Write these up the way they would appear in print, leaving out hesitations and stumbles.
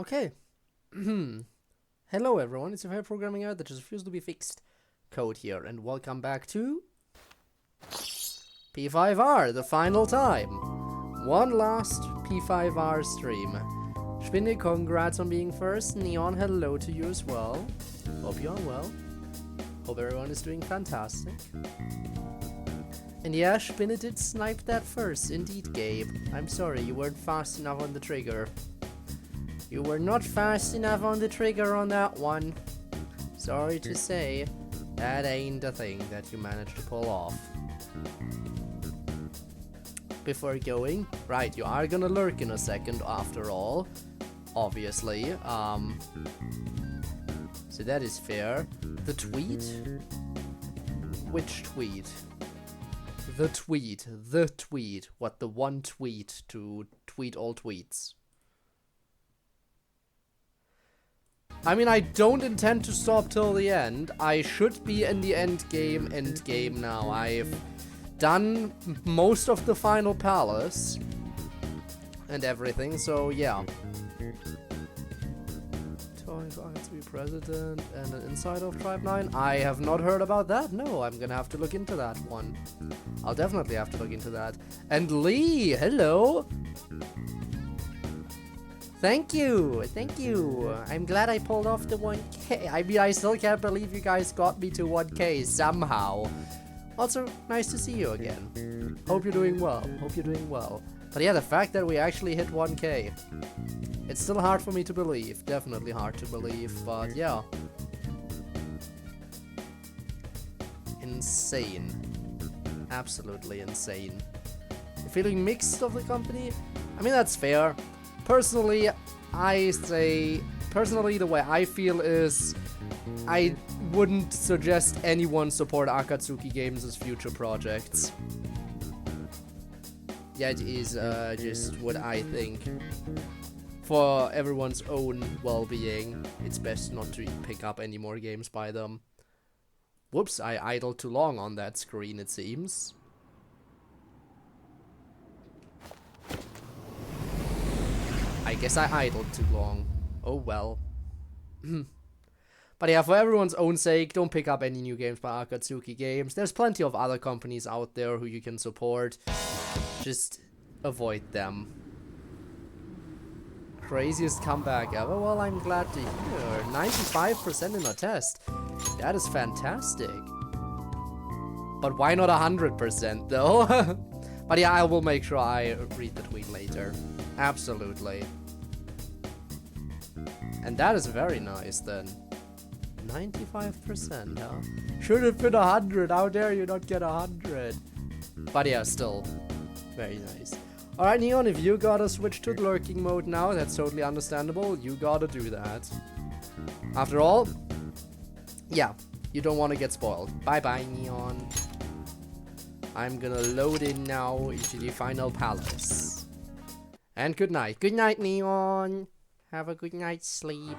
Okay. Hello everyone, it's your favorite programming error that just refused to be fixed. Code here, and welcome back to P5R, the final time. One last P5R stream. Spinny, congrats on being first. Neon, hello to you as well. Hope you are well. Hope everyone is doing fantastic. And yeah, Spinny did snipe that first, indeed, Gabe. I'm sorry, you weren't fast enough on the trigger. You were not fast enough on the trigger on that one. Sorry to say, that ain't the thing that you managed to pull off. Before going, right, you are gonna lurk in a second after all, obviously. So that is fair. The tweet? Which tweet? The tweet. What, the one tweet to tweet all tweets? I mean, I don't intend to stop till the end. I should be in the end game now. I've done most of the final palace and everything, so yeah. Telling to be president and an inside of Tribe 9. I have not heard about that. No, I'm gonna have to look into that one. I'll definitely have to look into that. And Lee, hello. Thank you. I'm glad I pulled off the 1K. I mean, I still can't believe you guys got me to 1K somehow. Also, nice to see you again. Hope you're doing well. But yeah, the fact that we actually hit 1K. It's still hard for me to believe. Definitely hard to believe, but yeah. Insane. Absolutely insane. You're feeling mixed of the company? I mean, that's fair. Personally, the way I feel is I wouldn't suggest anyone support Akatsuki Games as future projects. That is just what I think. For everyone's own well-being, it's best not to pick up any more games by them. Whoops, I idled too long on that screen, it seems. I guess I idled too long. Oh well. But yeah, for everyone's own sake, don't pick up any new games by Akatsuki Games. There's plenty of other companies out there who you can support. Just avoid them. Craziest comeback ever? Well, I'm glad to hear. 95% in a test. That is fantastic. But why not 100% though? But yeah, I will make sure I read the tweet later. Absolutely. And that is very nice then. 95%, huh? Should have been 100. How dare you not get 100? But yeah, still. Very nice. Alright, Neon, if you gotta switch to lurking mode now, that's totally understandable. You gotta do that. After all, yeah, you don't want to get spoiled. Bye-bye, Neon. I'm gonna load in now into the final palace. And good night. Good night, Neon. Have a good night's sleep.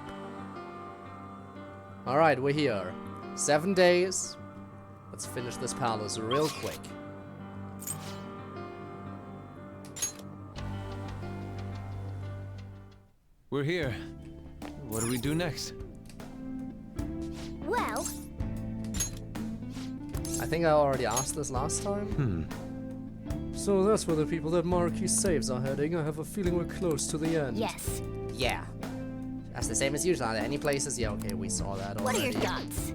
Alright, we're here. 7 days. Let's finish this palace real quick. We're here. What do we do next? Well, I think I already asked this last time. So that's where the people that Maruki saves are heading. I have a feeling we're close to the end. yes. Yeah. That's the same as usual. Are there any places? Yeah, okay, we saw that already. What are your thoughts?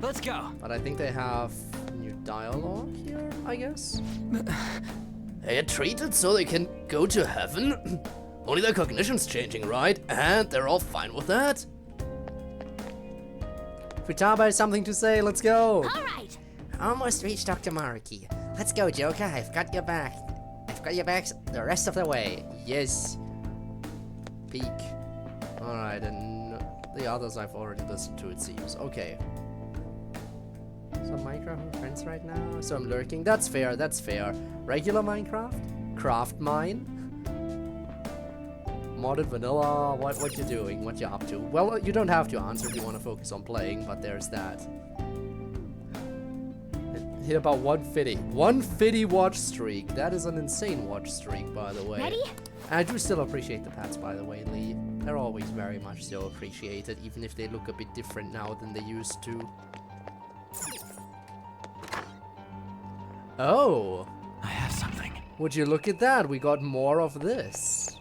Let's go. But I think they have new dialogue here, I guess. They are treated so they can go to heaven? Only their cognition's changing, right? And they're all fine with that? Futaba has something to say, let's go! Alright! Almost reached Dr. Maruki. Let's go, Joker, I've got your back. I've got your back the rest of the way. Yes. Peek. Alright, and the others I've already listened to, it seems. Okay. So Minecraft friends right now? So I'm lurking. That's fair, that's fair. Regular Minecraft? Craft mine? Modded vanilla? What you doing? What you up to? Well, you don't have to answer if you want to focus on playing, but there's that. Hit about 150. 150 watch streak. That is an insane watch streak, by the way. Ready? And I do still appreciate the pats, by the way, Lee. They're always very much so appreciated, even if they look a bit different now than they used to. Oh! I have something. Would you look at that? We got more of this.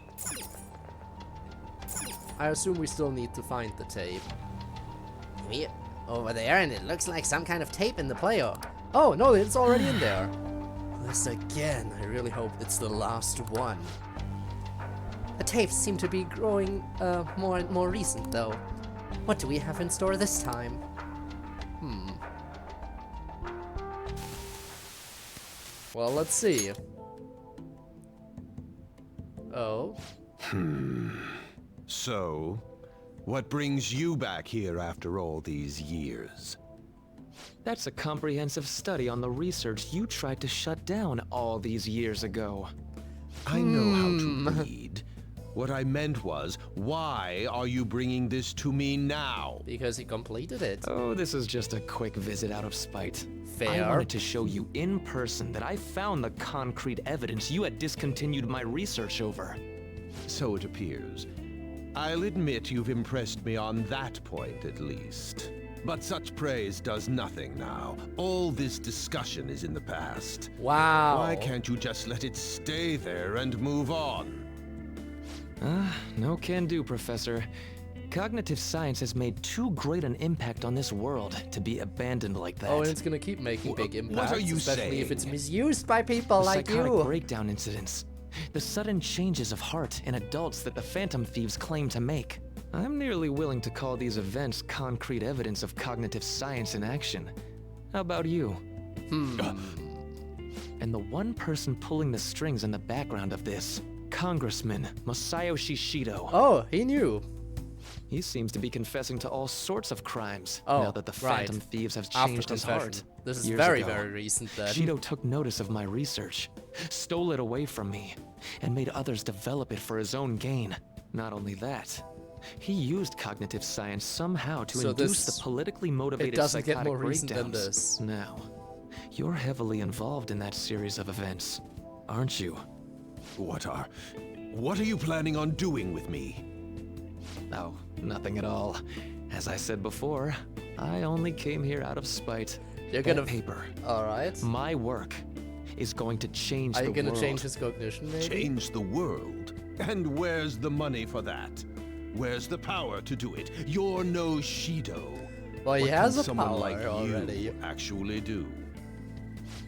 I assume we still need to find the tape. We over there, and it looks like some kind of tape in the player. Oh, no, it's already in there. This again. I really hope it's the last one. The tapes seem to be growing more and more recent, though. What do we have in store this time? Well, let's see. Oh. So, what brings you back here after all these years? That's a comprehensive study on the research you tried to shut down all these years ago. I know how to read. What I meant was, why are you bringing this to me now? Because he completed it. Oh, this is just a quick visit out of spite. Fair. I wanted to show you in person that I found the concrete evidence you had discontinued my research over. So it appears. I'll admit you've impressed me on that point, at least. But such praise does nothing now. All this discussion is in the past. Wow. Why can't you just let it stay there and move on? No can do, Professor. Cognitive science has made too great an impact on this world to be abandoned like that. Oh, and it's gonna keep making big impacts, are you especially if saying? it's misused by people The like psychotic you. breakdown incidents, the sudden changes of heart in adults that the Phantom Thieves claim to make. I'm nearly willing to call these events concrete evidence of cognitive science in action. How about you? And the one person pulling the strings in the background of this, Congressman Masayoshi Shido. Oh, he knew. He seems to be confessing to all sorts of crimes Oh, now that the right. Phantom Thieves have After changed his confession. heart. This is years very, ago. very recent then. Shido took notice of my research, stole it away from me, and made others develop it for his own gain. Not only that, he used cognitive science somehow to So induce this- the politically motivated it doesn't get psychotic more recent than breakdowns. this. Now, you're heavily involved in that series of events, aren't you? What are you planning on doing with me? Oh, nothing at all. As I said before, I only came here out of spite. You're That gonna paper, Alright. my work, is going to change Are the you gonna world. change his cognition, maybe? Change the world? And where's the money for that? Where's the power to do it? You're no Shido. Well, he What has can a someone power like already. you actually do?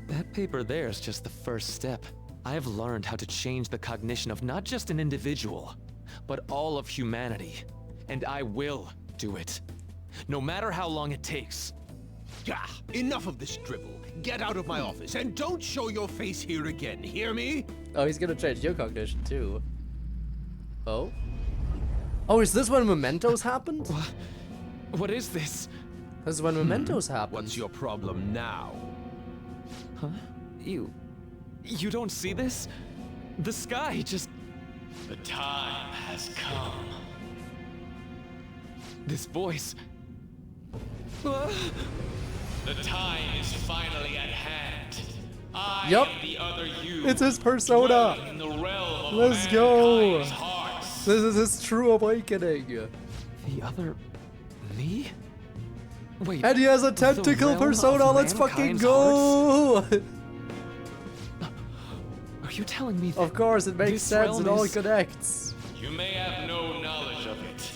That paper there is just the first step. I've learned how to change the cognition of not just an individual, but all of humanity. And I will do it. No matter how long it takes. Gah! Enough of this dribble. Get out of my office and don't show your face here again, hear me? Oh, he's gonna change your cognition too. Oh? Oh, is this when mementos happened? What is this? This is when mementos happened. What's your problem now? Huh? You don't see this? The sky just... The time has come. This voice... The time is finally at hand. I Yup. am the other you. It's his persona. dwelling in the realm of Let's go. mankind's hearts. This is his true awakening. The other... me? Wait, And he has a the tentacle realm of persona, let's fucking mankind's go! Are you telling me that Of course, it makes this sense, realm it all is- connects. You may have no knowledge of it,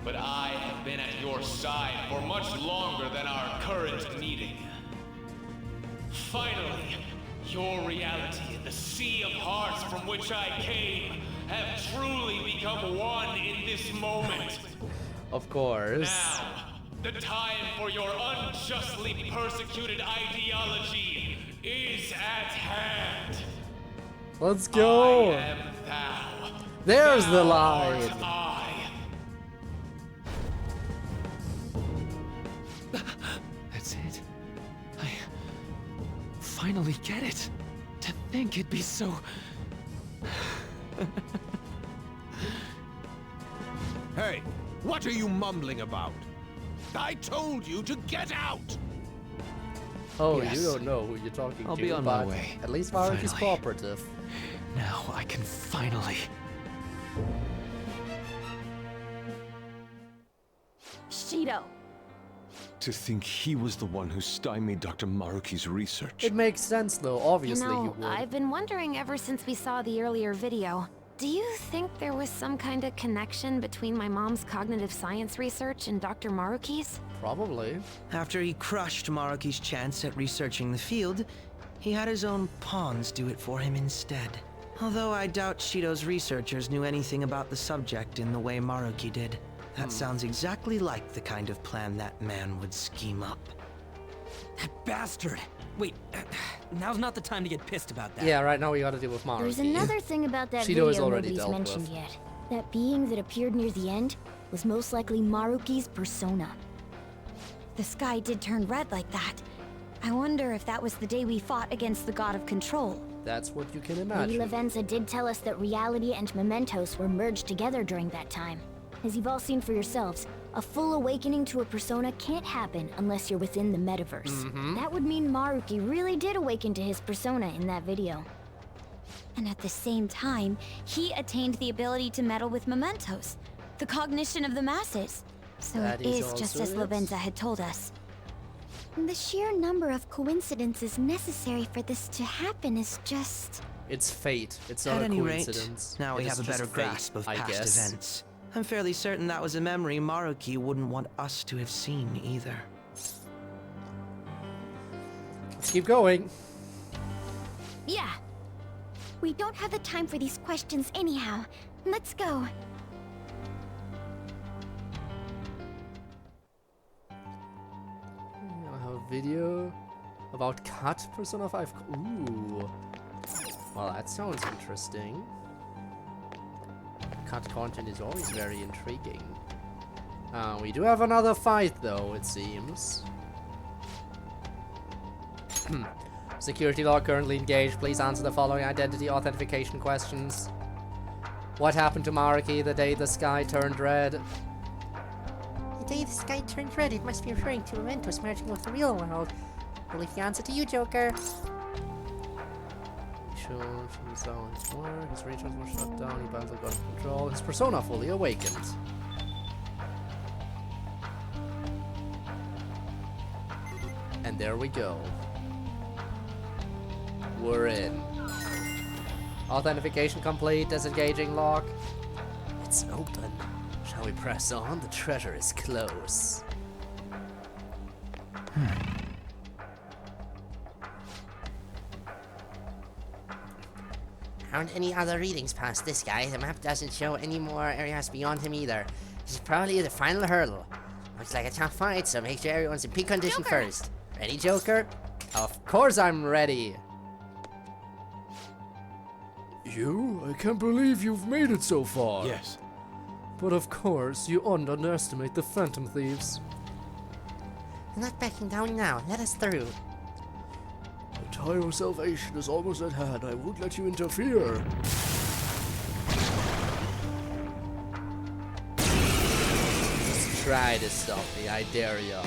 but I have been at your side for much longer than our current meeting. Finally, your reality and the sea of hearts from which I came have truly become one in this moment. Of course. Now, the time for your unjustly persecuted ideology is at hand. Let's I go! am thou. There's the Thou line! art I. That's it. I finally get it. To think it'd be so... Hey, what are you mumbling about? I told you to get out! Oh, Yes. you don't know who you're talking I'll to, be on my but way. at least Maruki's Finally. cooperative. Now I can finally... Shido. To think he was the one who stymied Dr. Maruki's research. It makes sense though, obviously he would. I've been wondering ever since we saw the earlier video. Do you think there was some kind of connection between my mom's cognitive science research and Dr. Maruki's? Probably. After he crushed Maruki's chance at researching the field, he had his own pawns do it for him instead. Although I doubt Shido's researchers knew anything about the subject in the way Maruki did. That sounds exactly like the kind of plan that man would scheme up. That bastard! Wait, now's not the time to get pissed about that. Yeah, right now we gotta deal with Maruki. There's another thing about that Shido is video already nobody's dealt mentioned with. yet. That being that appeared near the end was most likely Maruki's persona. The sky did turn red like that. I wonder if that was the day we fought against the god of control. That's what you can Lady imagine. Lavenza did tell us that reality and mementos were merged together during that time. As you've all seen for yourselves, a full awakening to a persona can't happen unless you're within the metaverse. That would mean Maruki really did awaken to his persona in that video. And at the same time, he attained the ability to meddle with mementos, the cognition of the masses. So That it is is just also as it. Lavenza had told us. The sheer number of coincidences necessary for this to happen is just... It's fate. It's not At a any coincidence. rate, now we It have is a better just fate, grasp of I past guess. events. I'm fairly certain that was a memory Maruki wouldn't want us to have seen either. Let's keep going. Yeah. We don't have the time for these questions anyhow. Let's go. I have a video about cut Persona 5. Ooh. Well, that sounds interesting. Cut content is always very intriguing. We do have another fight, though, it seems. Security log currently engaged. Please answer the following identity authentication questions. What happened to Maruki the day the sky turned red? The day the sky turned red, it must be referring to mementos merging with the real world. I'll leave the answer to you, Joker. His regions were shut down, he battled got control. His persona fully awakened. And there we go. We're in. Authentication complete, disengaging lock. It's open. Shall we press on? The treasure is close. Aren't any other readings past this guy? The map doesn't show any more areas beyond him either. This is probably the final hurdle. Looks like a tough fight, so make sure everyone's in peak condition first. Ready, Joker? Of course I'm ready. You? I can't believe you've made it so far. Yes. But of course, you underestimate the Phantom Thieves. I'm not backing down now. Let us through. The time of salvation is almost at hand. I won't let you interfere. Just try to stop me, I dare ya.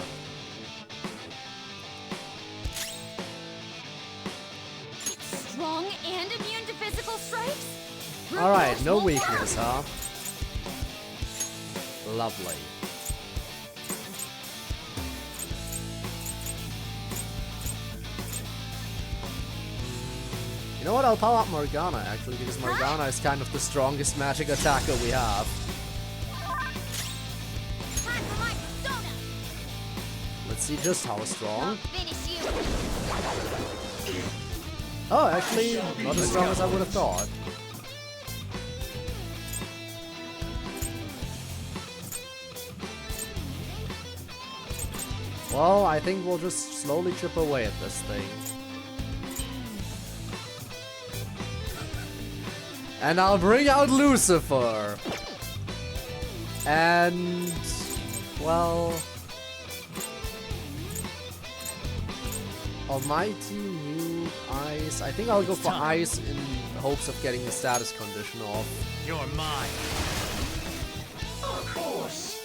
Strong and immune to physical strikes? Alright, no weakness, huh? Lovely. You know what? I'll power up Morgana actually, because Morgana is kind of the strongest magic attacker we have. Time for my persona! Let's see just how strong. I'll finish you! Oh, actually, not as strong as I would have thought. Well, I think we'll just slowly chip away at this thing. And I'll bring out Lucifer. And, well, Almighty New Ice. I think I'll go for Ice in hopes of getting the status condition off. You're mine. Of course.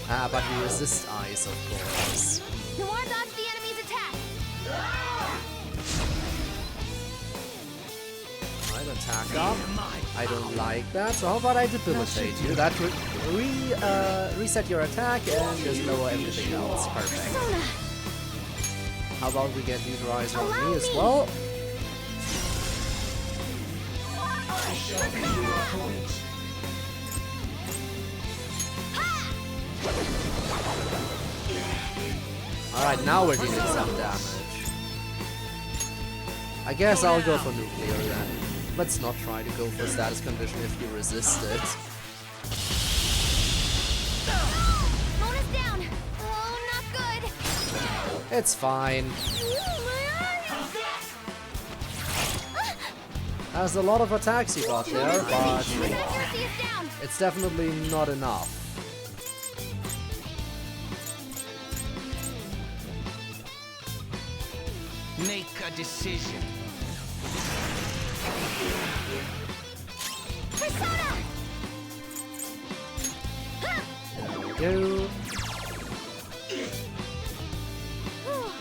Ah, but we resist Ice, of course. Noir dodge the enemy's attack! Alright, attack up. I don't like that, so how about I debilitate you? That would reset your attack and just lower everything else. Perfect. How about we get Neutralizer on me as well? Alright, now we're dealing some damage. I guess I'll go for nuclear then. Let's not try to go for status condition if you resist it. Mona's down. Oh, not good. It's fine. There's a lot of attacks you got there, but it's definitely not enough. Make a decision. Persona! There we go.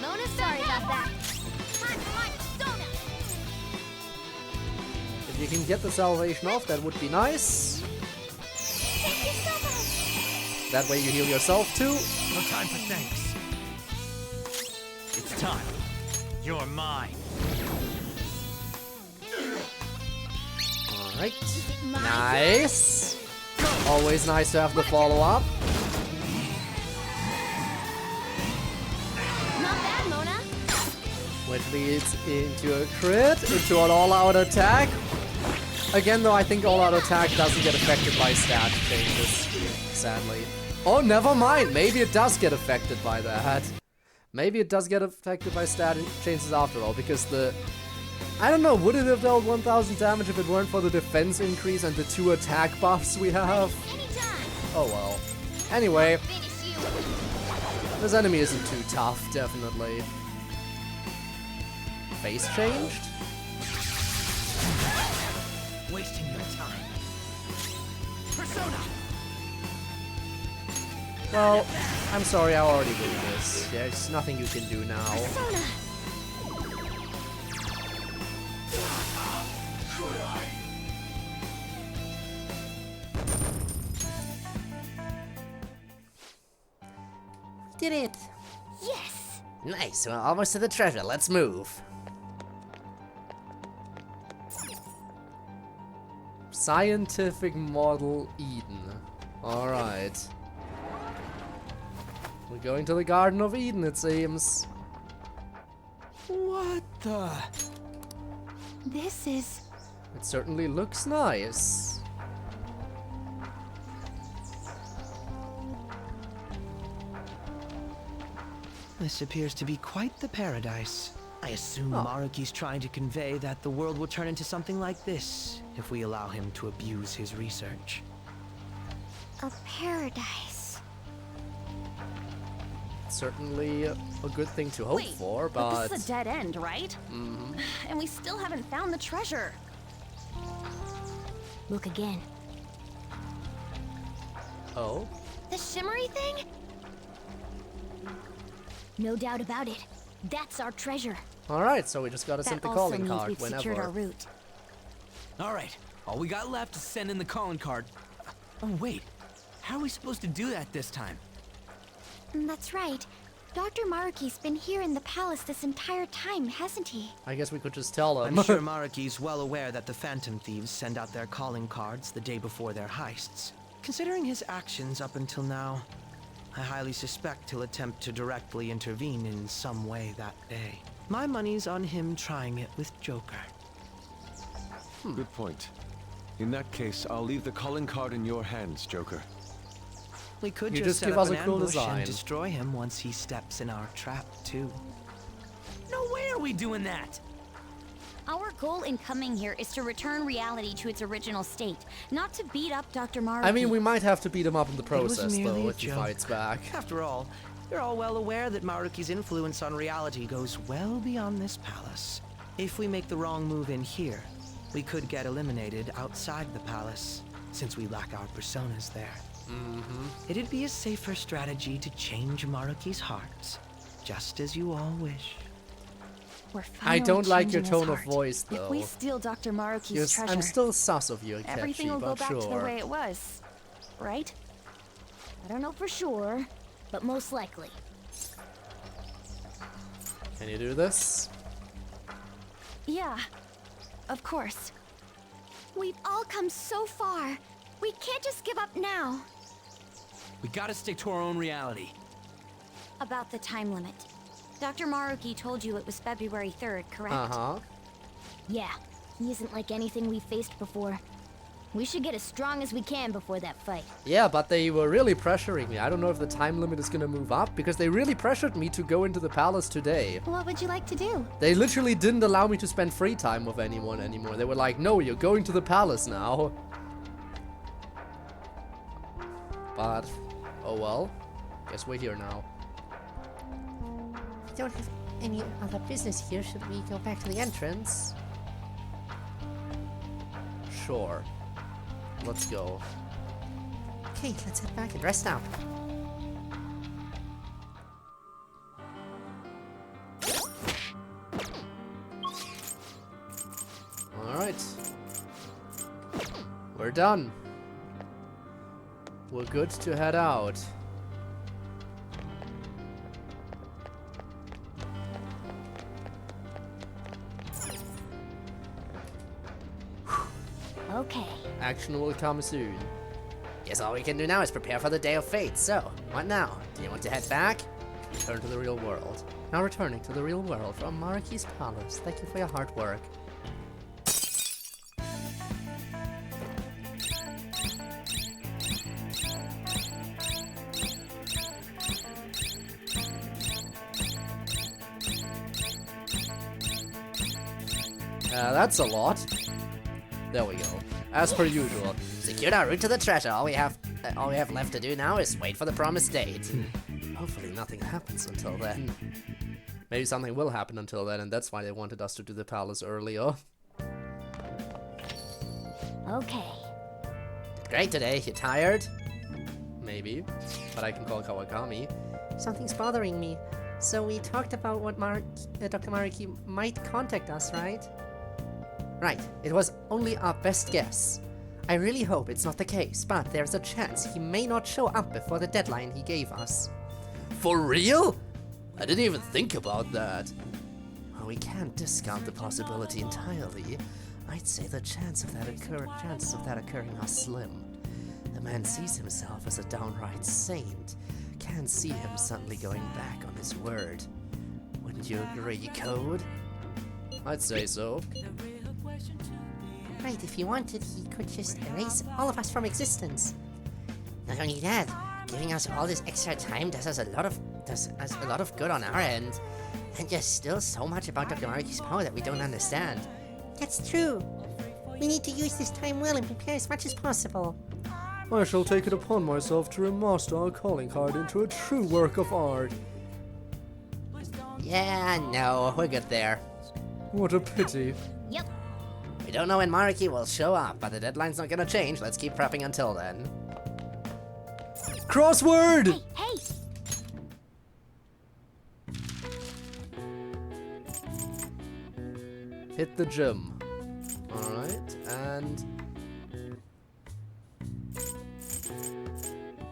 Mona, sorry about that. Come on, Sona! If you can get the salvation off, that would be nice. That way you heal yourself too. No time for thanks. It's time. You're mine. Alright. Nice. Always nice to have the follow-up. Not bad, Mona. Which leads into a crit, into an all-out attack. Again, though, I think all-out attack doesn't get affected by stat changes, sadly. Oh, never mind. Maybe it does get affected by that. Maybe it does get affected by stat changes after all, because the... I don't know, would it have dealt 1000 damage if it weren't for the defense increase and the 2 attack buffs we have? Oh well. Anyway, this enemy isn't too tough, definitely. Face changed? Wasting your time. Persona! Well, I'm sorry, I already did this. There's nothing you can do now. Did it. Yes! Nice, we're almost to the treasure. Let's move. Scientific model Eden. Alright. We're going to the Garden of Eden, it seems. What the? This is... It certainly looks nice. This appears to be quite the paradise. I assume Maruki's trying to convey that the world will turn into something like this if we allow him to abuse his research. a paradise. Certainly a good thing to hope for, but... this is a dead end, right? Mm-hmm. And we still haven't found the treasure. Look again. Oh? The shimmery thing? No doubt about it. That's our treasure. Alright, so we just gotta send the calling card we've secured our whenever. route. All right, all we got left is send in the calling card. Oh wait, how are we supposed to do that this time? That's right. Dr. Maruki's been here in the palace this entire time, hasn't he? I guess we could just tell him. I'm sure Maruki's well aware that the Phantom Thieves send out their calling cards the day before their heists. Considering his actions up until now, I highly suspect he'll attempt to directly intervene in some way that day. My money's on him trying it with Joker. Good point. In that case, I'll leave the calling card in your hands, Joker. We could You just just set give up us an a cool ambush design. and destroy him once he steps in our trap, too. No way are we doing that! Our goal in coming here is to return reality to its original state, not to beat up Dr. Maruki. I mean, we might have to beat him up in the was process, merely though, a if he joke. fights back. After all, you're all well aware that Maruki's influence on reality goes well beyond this palace. If we make the wrong move in here, we could get eliminated outside the palace, since we lack our personas there. It'd be a safer strategy to change Maruki's heart, just as you all wish. We're finally I don't like your changing his tone of heart. voice, though. If we steal Dr. Maruki's Yes, treasure, I'm still sus of you, Akechi, everything will go but back sure. to the way it was, right? I don't know for sure, but most likely. Can you do this? Yeah, of course. We've all come so far. We can't just give up now. We gotta stick to our own reality. About the time limit. Dr. Maruki told you it was February 3rd, correct? Uh-huh. Yeah, he isn't like anything we've faced before. We should get as strong as we can before that fight. Yeah, but they were really pressuring me. I don't know if the time limit is gonna move up, because they really pressured me to go into the palace today. What would you like to do? They literally didn't allow me to spend free time with anyone anymore. They were like, no, you're going to the palace now. But, oh well. Guess we're here now. We don't have any other business here. Should we go back to the entrance? Sure. Let's go. Okay, let's head back and rest up. Alright. We're done. We're good to head out. Okay. Action will come soon. Guess all we can do now is prepare for the day of fate. So, what now? Do you want to head back? Return to the real world. Now returning to the real world from Maruki's palace. Thank you for your hard work. That's a lot. There we go. As per usual. Secured our route to the treasure. All we have left to do now is wait for the promised date. Hopefully nothing happens until then. Maybe something will happen until then, and that's why they wanted us to do the palace earlier. Okay. Great today. You tired? Maybe. But I can call Kawakami. Something's bothering me. So we talked about what Dr. Maruki might contact us, right? Right. It was only our best guess. I really hope it's not the case, but there's a chance he may not show up before the deadline he gave us. For real? I didn't even think about that. Well, we can't discount the possibility entirely. I'd say the chances of that occurring are slim. The man sees himself as a downright saint. Can't see him suddenly going back on his word. Wouldn't you agree, Code? I'd say so. Right, if he wanted, he could just erase all of us from existence. Not only that, giving us all this extra time does us a lot of good on our end. And there's still so much about Dr. Maruki's power that we don't understand. That's true. We need to use this time well and prepare as much as possible. I shall take it upon myself to remaster our calling card into a true work of art. Yeah, no, we're good there. What a pity. Yep. We don't know when Maruki will show up, but the deadline's not gonna change. Let's keep prepping until then. Crossword! Hey! Hit the gym. Alright, and...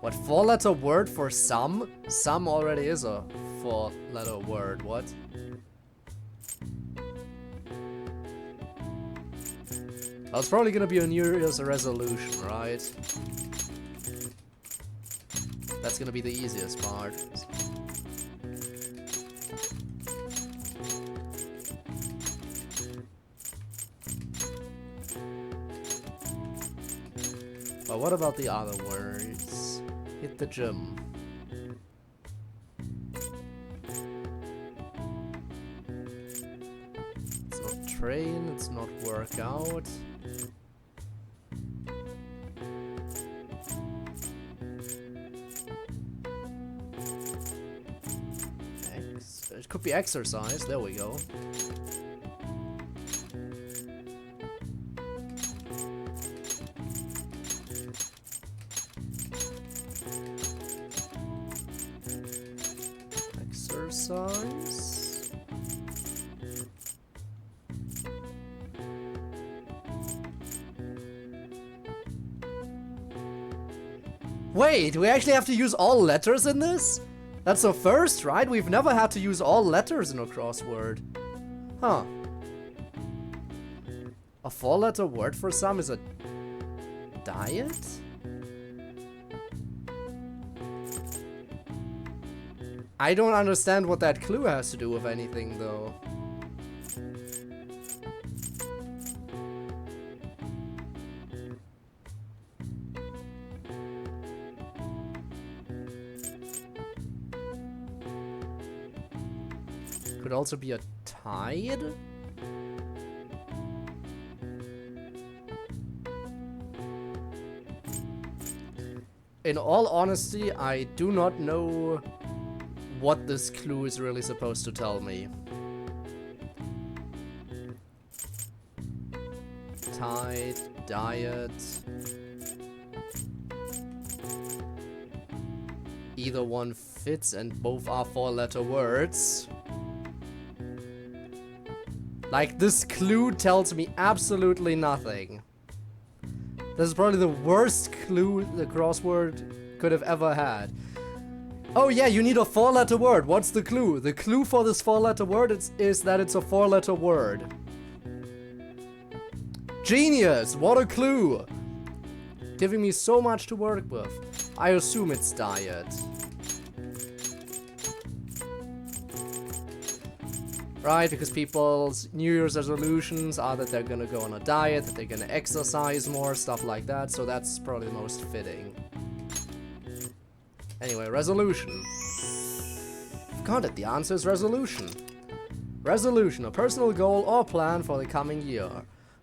What, 4-letter word for some? Some already is a 4-letter word, what? Well, it's probably gonna be a New Year's resolution, right? That's gonna be the easiest part. But what about the other words? Hit the gym. It's not train, it's not work out. It could be exercise, there we go. Exercise. Wait, we actually have to use all letters in this? That's a first, right? We've never had to use all letters in a crossword. Huh. A 4-letter word for some is a diet? I don't understand what that clue has to do with anything, though. Could also be a tide? In all honesty, I do not know what this clue is really supposed to tell me. Tide, diet. Either one fits and both are 4-letter words. Like, this clue tells me absolutely nothing. This is probably the worst clue the crossword could have ever had. Oh yeah, you need a 4-letter word. What's the clue? The clue for this 4-letter word is that it's a 4-letter word. Genius! What a clue! Giving me so much to work with. I assume it's diet. Right, because people's New Year's resolutions are that they're gonna go on a diet, that they're gonna exercise more, stuff like that, so that's probably the most fitting. Anyway, resolution. Got it, the answer is resolution. Resolution, a personal goal or plan for the coming year.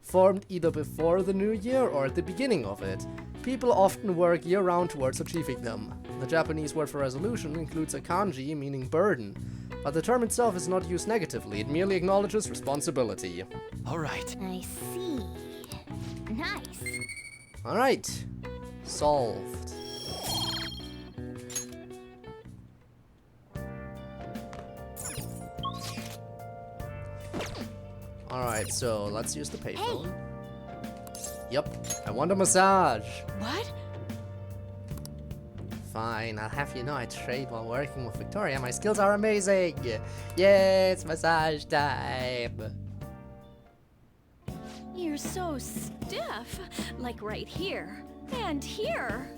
Formed either before the new year or at the beginning of it. People often work year-round towards achieving them. The Japanese word for resolution includes a kanji meaning burden, but the term itself is not used negatively, it merely acknowledges responsibility. Alright. I see. Nice. Alright. Solved. Alright, so let's use the payphone. Yep, I want a massage. What? Fine, I'll have you know I trade while working with Victoria. My skills are amazing. Yay, it's massage time. You're so stiff. Like right here. And here.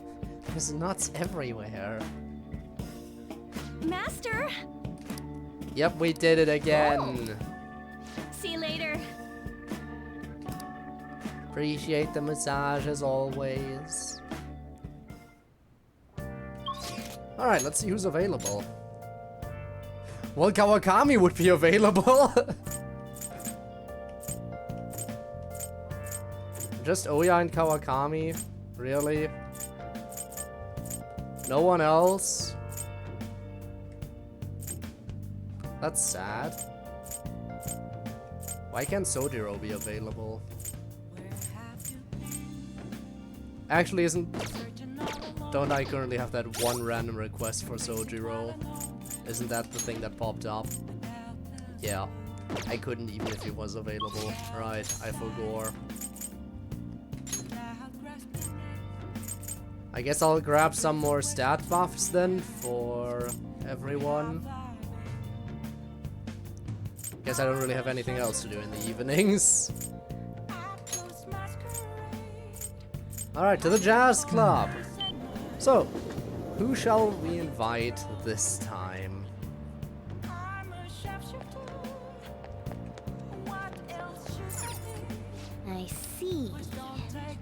There's nuts everywhere. Master! Yep, we did it again. See you later. Appreciate the massage as always. Alright, let's see who's available. Well, Kawakami would be available. Just Oya and Kawakami? Really? No one else? That's sad. Why can't Sojiro be available? Actually, don't I currently have that one random request for Sojiro? Isn't that the thing that popped up? Yeah. I couldn't even if he was available. Right, I forgot. I guess I'll grab some more stat buffs then for everyone. Guess I don't really have anything else to do in the evenings. Alright, to the jazz club. So, who shall we invite this time? I see.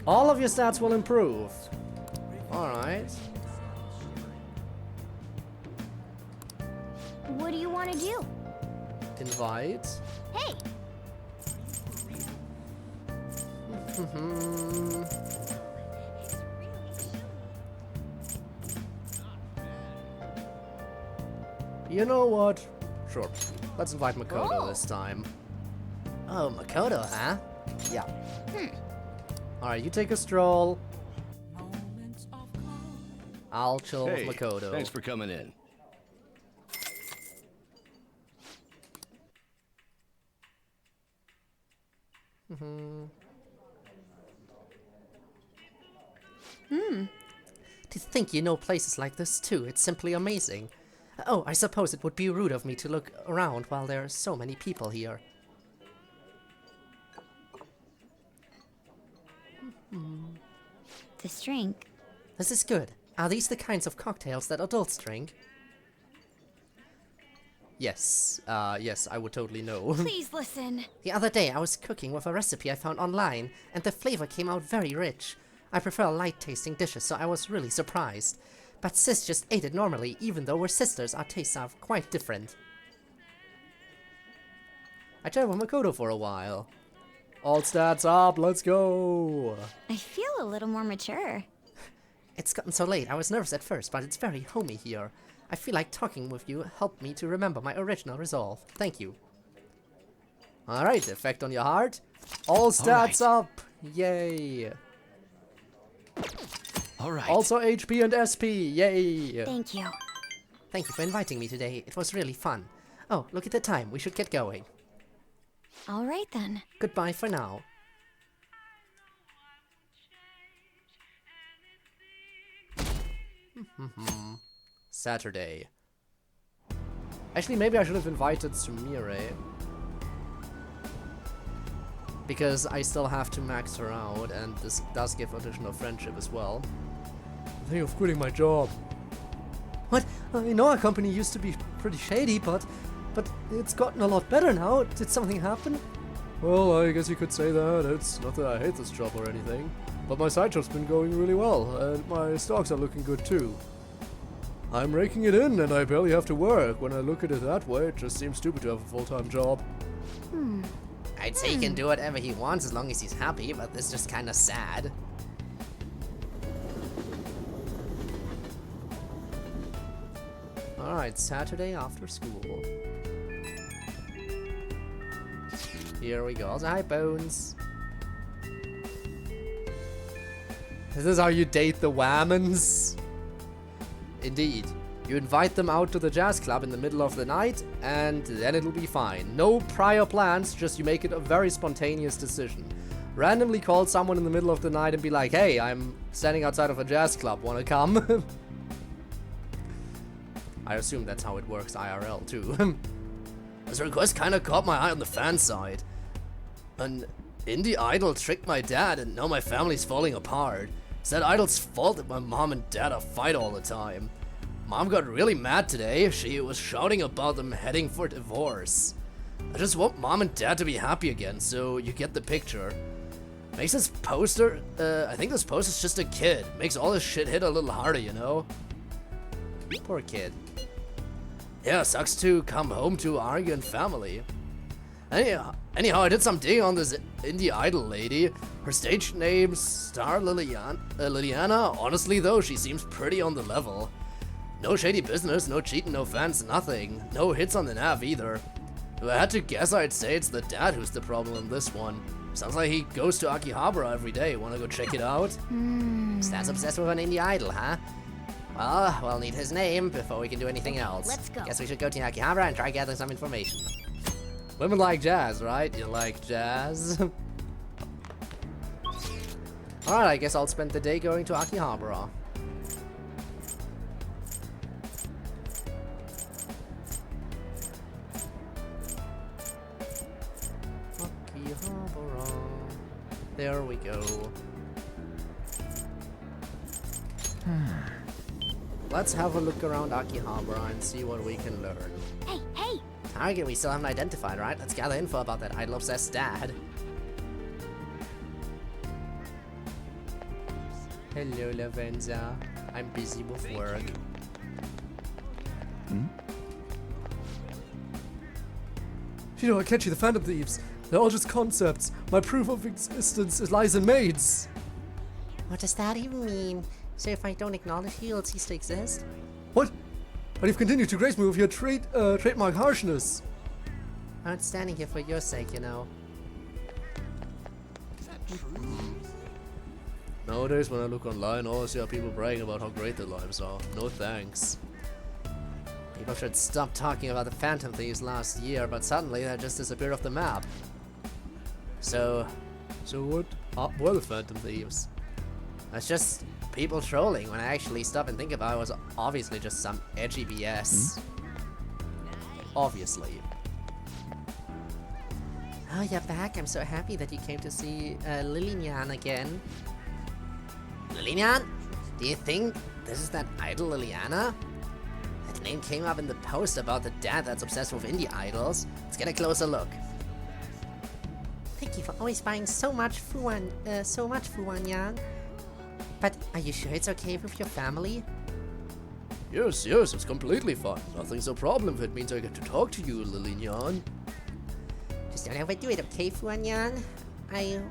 All of your stats will improve. Alright. What do you want to do? Invite. Hey! You know what? Sure. Let's invite Makoto this time. Oh, Makoto, huh? Yeah. Alright, you take a stroll. I'll chill with Makoto. Thanks for coming in. To think you know places like this too. It's simply amazing. Oh, I suppose it would be rude of me to look around while there are so many people here. This drink. This is good. Are these the kinds of cocktails that adults drink? Yes, yes, I would totally know. Please listen. The other day I was cooking with a recipe I found online, and the flavor came out very rich. I prefer light-tasting dishes, so I was really surprised. But Sis just ate it normally, even though we're sisters, our tastes are quite different. I tried with Makoto for a while. All stats up, let's go! I feel a little more mature. It's gotten so late, I was nervous at first, but it's very homey here. I feel like talking with you helped me to remember my original resolve. Thank you. Alright, effect on your heart. All stats up! Yay! Alright. Also HP and SP, yay! Thank you. Thank you for inviting me today, it was really fun. Oh, look at the time, we should get going. All right then. Goodbye for now. Saturday. Actually, maybe I should have invited Sumire. Because I still have to max her out, and this does give additional friendship as well. I think of quitting my job. What? I know our company used to be pretty shady, but it's gotten a lot better now. Did something happen? Well, I guess you could say that. It's not that I hate this job or anything, but my side job's been going really well, and my stocks are looking good too. I'm raking it in, and I barely have to work. When I look at it that way, it just seems stupid to have a full-time job. I'd say he can do whatever he wants as long as he's happy, but this is just kind of sad. Alright, Saturday after school. Here we go. Also, hi, Bones. This is how you date the Whammons? Indeed. You invite them out to the jazz club in the middle of the night, and then it'll be fine. No prior plans, just you make it a very spontaneous decision. Randomly call someone in the middle of the night and be like, hey, I'm standing outside of a jazz club, wanna come? I assume that's how it works IRL too. This request kinda caught my eye on the fan side. An indie idol tricked my dad and now my family's falling apart. It's that idol's fault that my mom and dad are fight all the time. Mom got really mad today. She was shouting about them heading for divorce. I just want mom and dad to be happy again, so you get the picture. Makes this poster, I think this poster's just a kid. Makes all this shit hit a little harder, you know? Poor kid. Yeah, sucks to come home to argue in family. Anyhow, I did some digging on this indie idol lady. Her stage name's Star Liliana. Honestly though, she seems pretty on the level. No shady business, no cheating, no fans, nothing. No hits on the nav either. If I had to guess, I'd say it's the dad who's the problem in this one. Sounds like he goes to Akihabara every day. Wanna go check it out? Stan's obsessed with an indie idol, huh? Well, we'll need his name before we can do anything else. Let's go. Guess we should go to Akihabara and try gathering some information. Women like jazz, right? You like jazz? Alright, I guess I'll spend the day going to Akihabara. Akihabara. There we go. Let's have a look around Akihabara and see what we can learn. Hey, hey! Target we still haven't identified, right? Let's gather info about that idol-obsessed dad. Hello, Lavenza. I'm busy with work. You know, I catch you, the Phantom Thieves. They're all just concepts. My proof of existence lies in maids. What does that even mean? So if I don't acknowledge you, you'll cease to exist? What? But you've continued to grace me with your trademark harshness. I'm not standing here for your sake, you know. Nowadays, when I look online, all I see are people bragging about how great their lives are. No thanks. People should stop talking about the Phantom Thieves last year, but suddenly they just disappeared off the map. So what? Were the Phantom Thieves? It's just people trolling. When I actually stop and think about it, it was obviously just some edgy BS. Obviously. Oh, you're back. I'm so happy that you came to see Lillian again. Lillian? Do you think this is that idol Liliana? That name came up in the post about the dad that's obsessed with indie idols. Let's get a closer look. Thank you for always buying so much Fuan Yang. But are you sure it's okay with your family? Yes, it's completely fine. Nothing's a problem if it means I get to talk to you, Lillian. Just don't overdo it, okay, Fuan Yang? I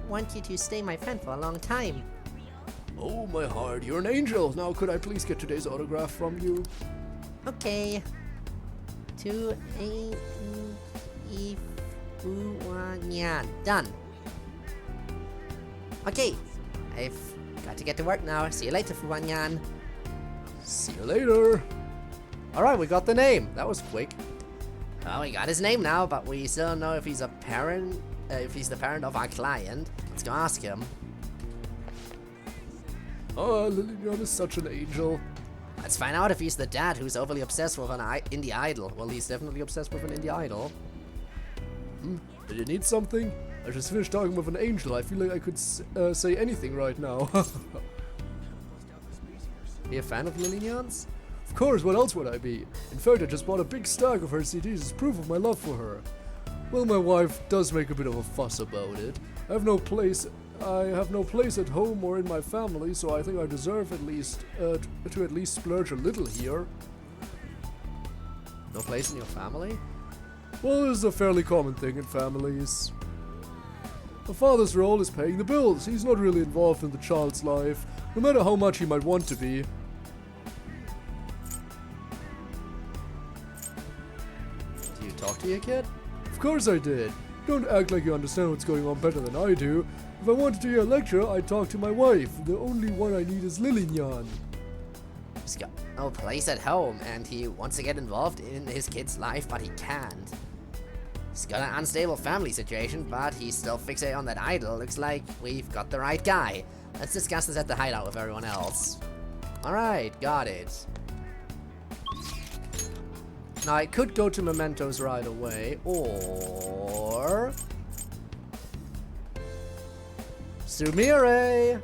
want you to stay my friend for a long time. Oh, my heart, you're an angel. Now, could I please get today's autograph from you? Okay. To a Fuan Yang. Done. Okay. I've got to get to work now. See you later, Fuan Yang. See you later. Alright, we got the name. That was quick. Well, we got his name now, but we still don't know if he's a parent, if he's the parent of our client. Let's go ask him. Oh, Lillian is such an angel. Let's find out if he's the dad who's overly obsessed with an indie idol. Well, he's definitely obsessed with an indie idol. Did you need something? I just finished talking with an angel. I feel like I could say anything right now. Are you a fan of Lillian's? Of course, what else would I be? In fact, I just bought a big stack of her CDs as proof of my love for her. Well, my wife does make a bit of a fuss about it. I have no place at home or in my family, so I think I deserve at least to at least splurge a little here. No place in your family? Well, this is a fairly common thing in families. The father's role is paying the bills. He's not really involved in the child's life, no matter how much he might want to be. Do you talk to your kid? Of course I did. Don't act like you understand what's going on better than I do. If I wanted to hear a lecture, I'd talk to my wife. The only one I need is Lillian. He's got no place at home, and he wants to get involved in his kid's life, but he can't. He's got an unstable family situation, but he's still fixated on that idol. Looks like we've got the right guy. Let's discuss this at the hideout with everyone else. Alright, got it. Now, I could go to Mementos right away, or... Sumire!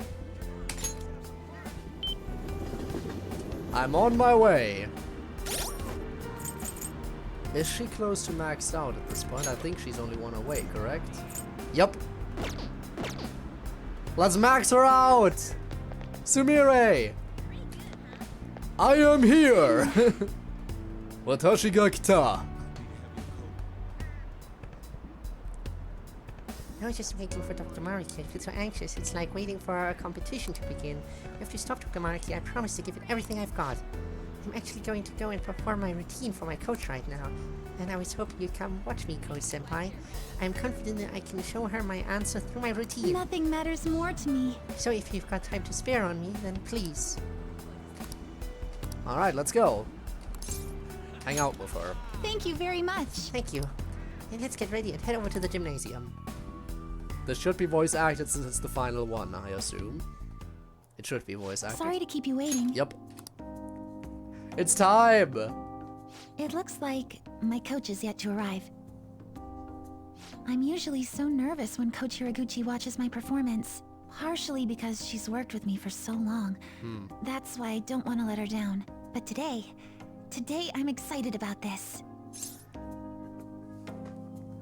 I'm on my way. Is she close to maxed out at this point? I think she's only one away, correct? Yup. Let's max her out! Sumire! I am here! Watashi ga kita! I was just waiting for Dr. Maruki. I feel so anxious. It's like waiting for our competition to begin. We have to stop Dr. Maruki. I promise to give it everything I've got. I'm actually going to go and perform my routine for my coach right now. And I was hoping you'd come watch me, Coach Senpai. I'm confident that I can show her my answer through my routine. Nothing matters more to me. So if you've got time to spare on me, then please. Alright, let's go. Hang out with her. Thank you very much. Thank you. And let's get ready and head over to the gymnasium. This should be voice acted since it's the final one, I assume. It should be voice acted. Sorry to keep you waiting. Yep. It's time! It looks like my coach is yet to arrive. I'm usually so nervous when Coach Hiraguchi watches my performance. Partially because she's worked with me for so long. That's why I don't want to let her down. But today I'm excited about this.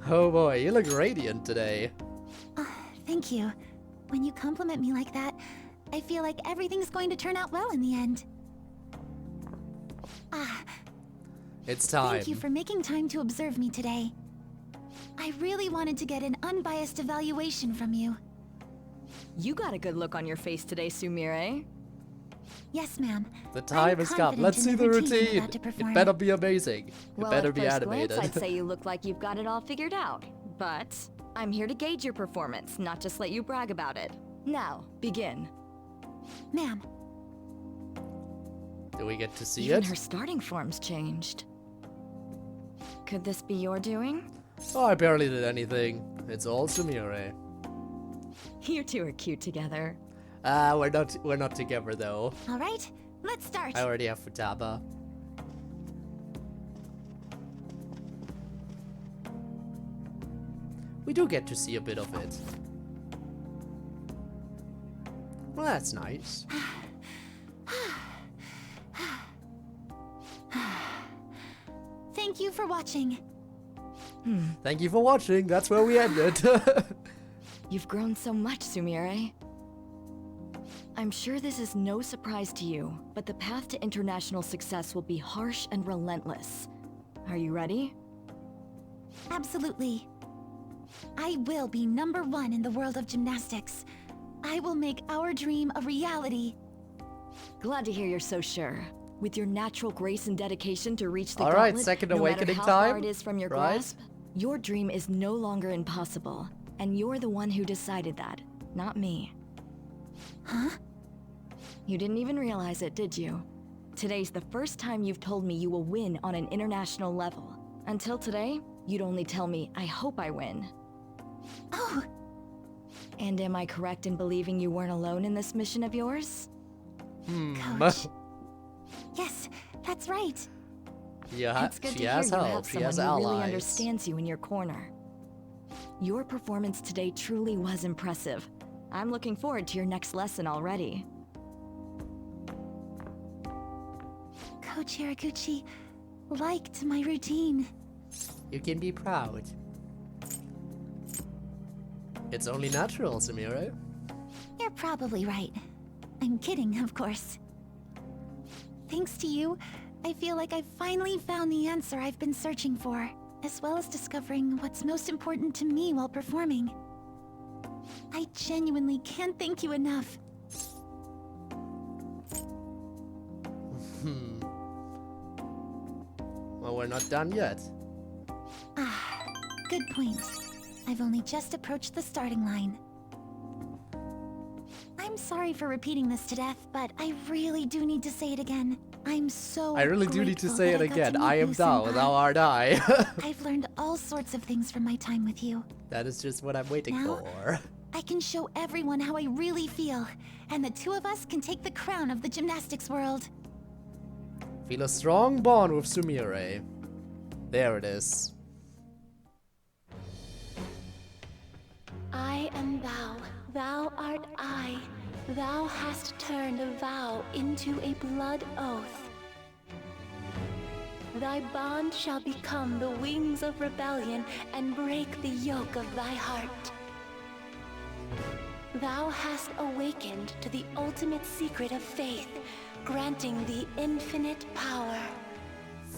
Oh boy, you look radiant today. Thank you. When you compliment me like that, I feel like everything's going to turn out well in the end. It's time. Thank you for making time to observe me today. I really wanted to get an unbiased evaluation from you. You got a good look on your face today, Sumire. Yes, ma'am. The time has come. Let's see the routine. It better be amazing. Well, it better at be first animated. glance, I'd say you look like you've got it all figured out. But I'm here to gauge your performance, not just let you brag about it. Now, begin. Ma'am. Do we get to see Even it? her starting form's changed. Could this be your doing? Oh, I barely did anything. It's all Sumire. You two are cute together. We're not together though. All right, let's start. I already have Futaba. We do get to see a bit of it. Well, that's nice. Thank you for watching. Thank you for watching. That's where we ended. You've grown so much, Sumire. I'm sure this is no surprise to you, but the path to international success will be harsh and relentless. Are you ready? Absolutely. I will be #1 in the world of gymnastics. I will make our dream a reality. Glad to hear you're so sure. With your natural grace and dedication to reach the All right, gauntlet, second no awakening matter how far time, it is from your right? grasp, your dream is no longer impossible. And you're the one who decided that, not me. Huh? You didn't even realize it, did you? Today's the first time you've told me you will win on an international level. Until today, you'd only tell me, I hope I win. Oh! And am I correct in believing you weren't alone in this mission of yours? Coach. Yes, that's right. Yeah, It's good she to hear has you help. have She someone has who allies. really understands you in your corner. Your performance today truly was impressive. I'm looking forward to your next lesson already. Coach Hiraguchi liked my routine. You can be proud. It's only natural, Sumire. You're probably right. I'm kidding, of course. Thanks to you, I feel like I've finally found the answer I've been searching for, as well as discovering what's most important to me while performing. I genuinely can't thank you enough. Well, we're not done yet. Ah, good point. I've only just approached the starting line. I'm sorry for repeating this to death, but I really do need to say it again. I'm so I really do need to grateful say it that I got to again. meet I am you, thou, Senpai. thou art I. I've learned all sorts of things from my time with you. That is just what I'm waiting Now, for. I can show everyone how I really feel, and the two of us can take the crown of the gymnastics world. Feel a strong bond with Sumire. There it is. I am thou, thou art I. Thou hast turned a vow into a blood oath. Thy bond shall become the wings of rebellion and break the yoke of thy heart. Thou hast awakened to the ultimate secret of faith, granting thee infinite power.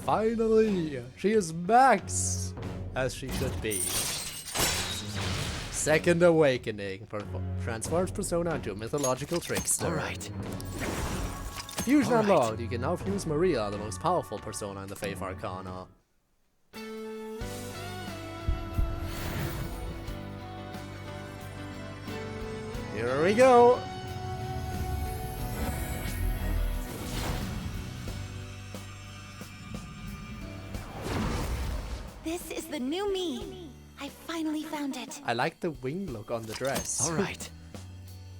Finally, she is max, as she should be. Second awakening transforms Persona into a mythological trickster. Alright. Fusion unlocked. You can now fuse Maria, the most powerful Persona in the Faith Arcana. Here we go. This is the new me. I finally found it. I like the wing look on the dress. Alright.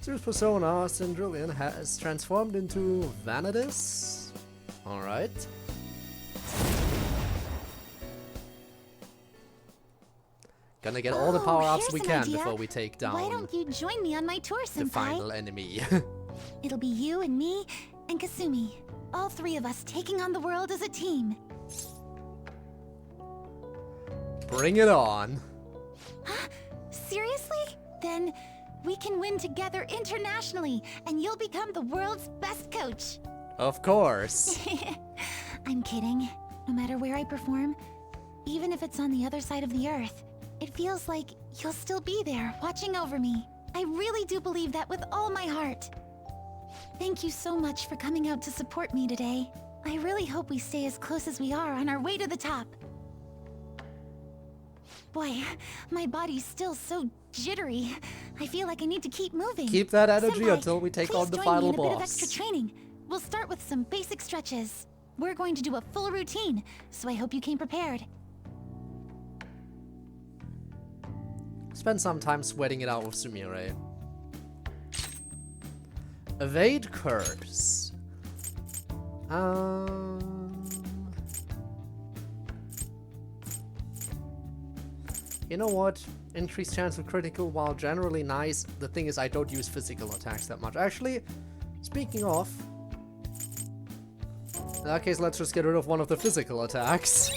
Zeus Persona, Cendrillon has transformed into Vanadis. Alright. Gonna get all the power-ups we here's an can idea. before we take down Why don't you join me on my tour, the Senpai? final enemy. It'll be you and me and Kasumi. All three of us taking on the world as a team. Bring it on. Seriously? Then we can win together internationally, and you'll become the world's best coach. Of course. I'm kidding. No matter where I perform, even if it's on the other side of the earth, it feels like you'll still be there, watching over me. I really do believe that with all my heart. Thank you so much for coming out to support me today. I really hope we stay as close as we are on our way to the top. Boy, my body's still so jittery. I feel like I need to keep moving. Keep that energy Senpai, until we take please on the join final me in a bit of boss. extra training. We'll start with some basic stretches. We're going to do a full routine, so I hope you came prepared. Spend some time sweating it out with Sumire. Evade curse. You know what? Increased chance of critical, while generally nice. The thing is, I don't use physical attacks that much. Actually, speaking of, in that case, let's just get rid of one of the physical attacks.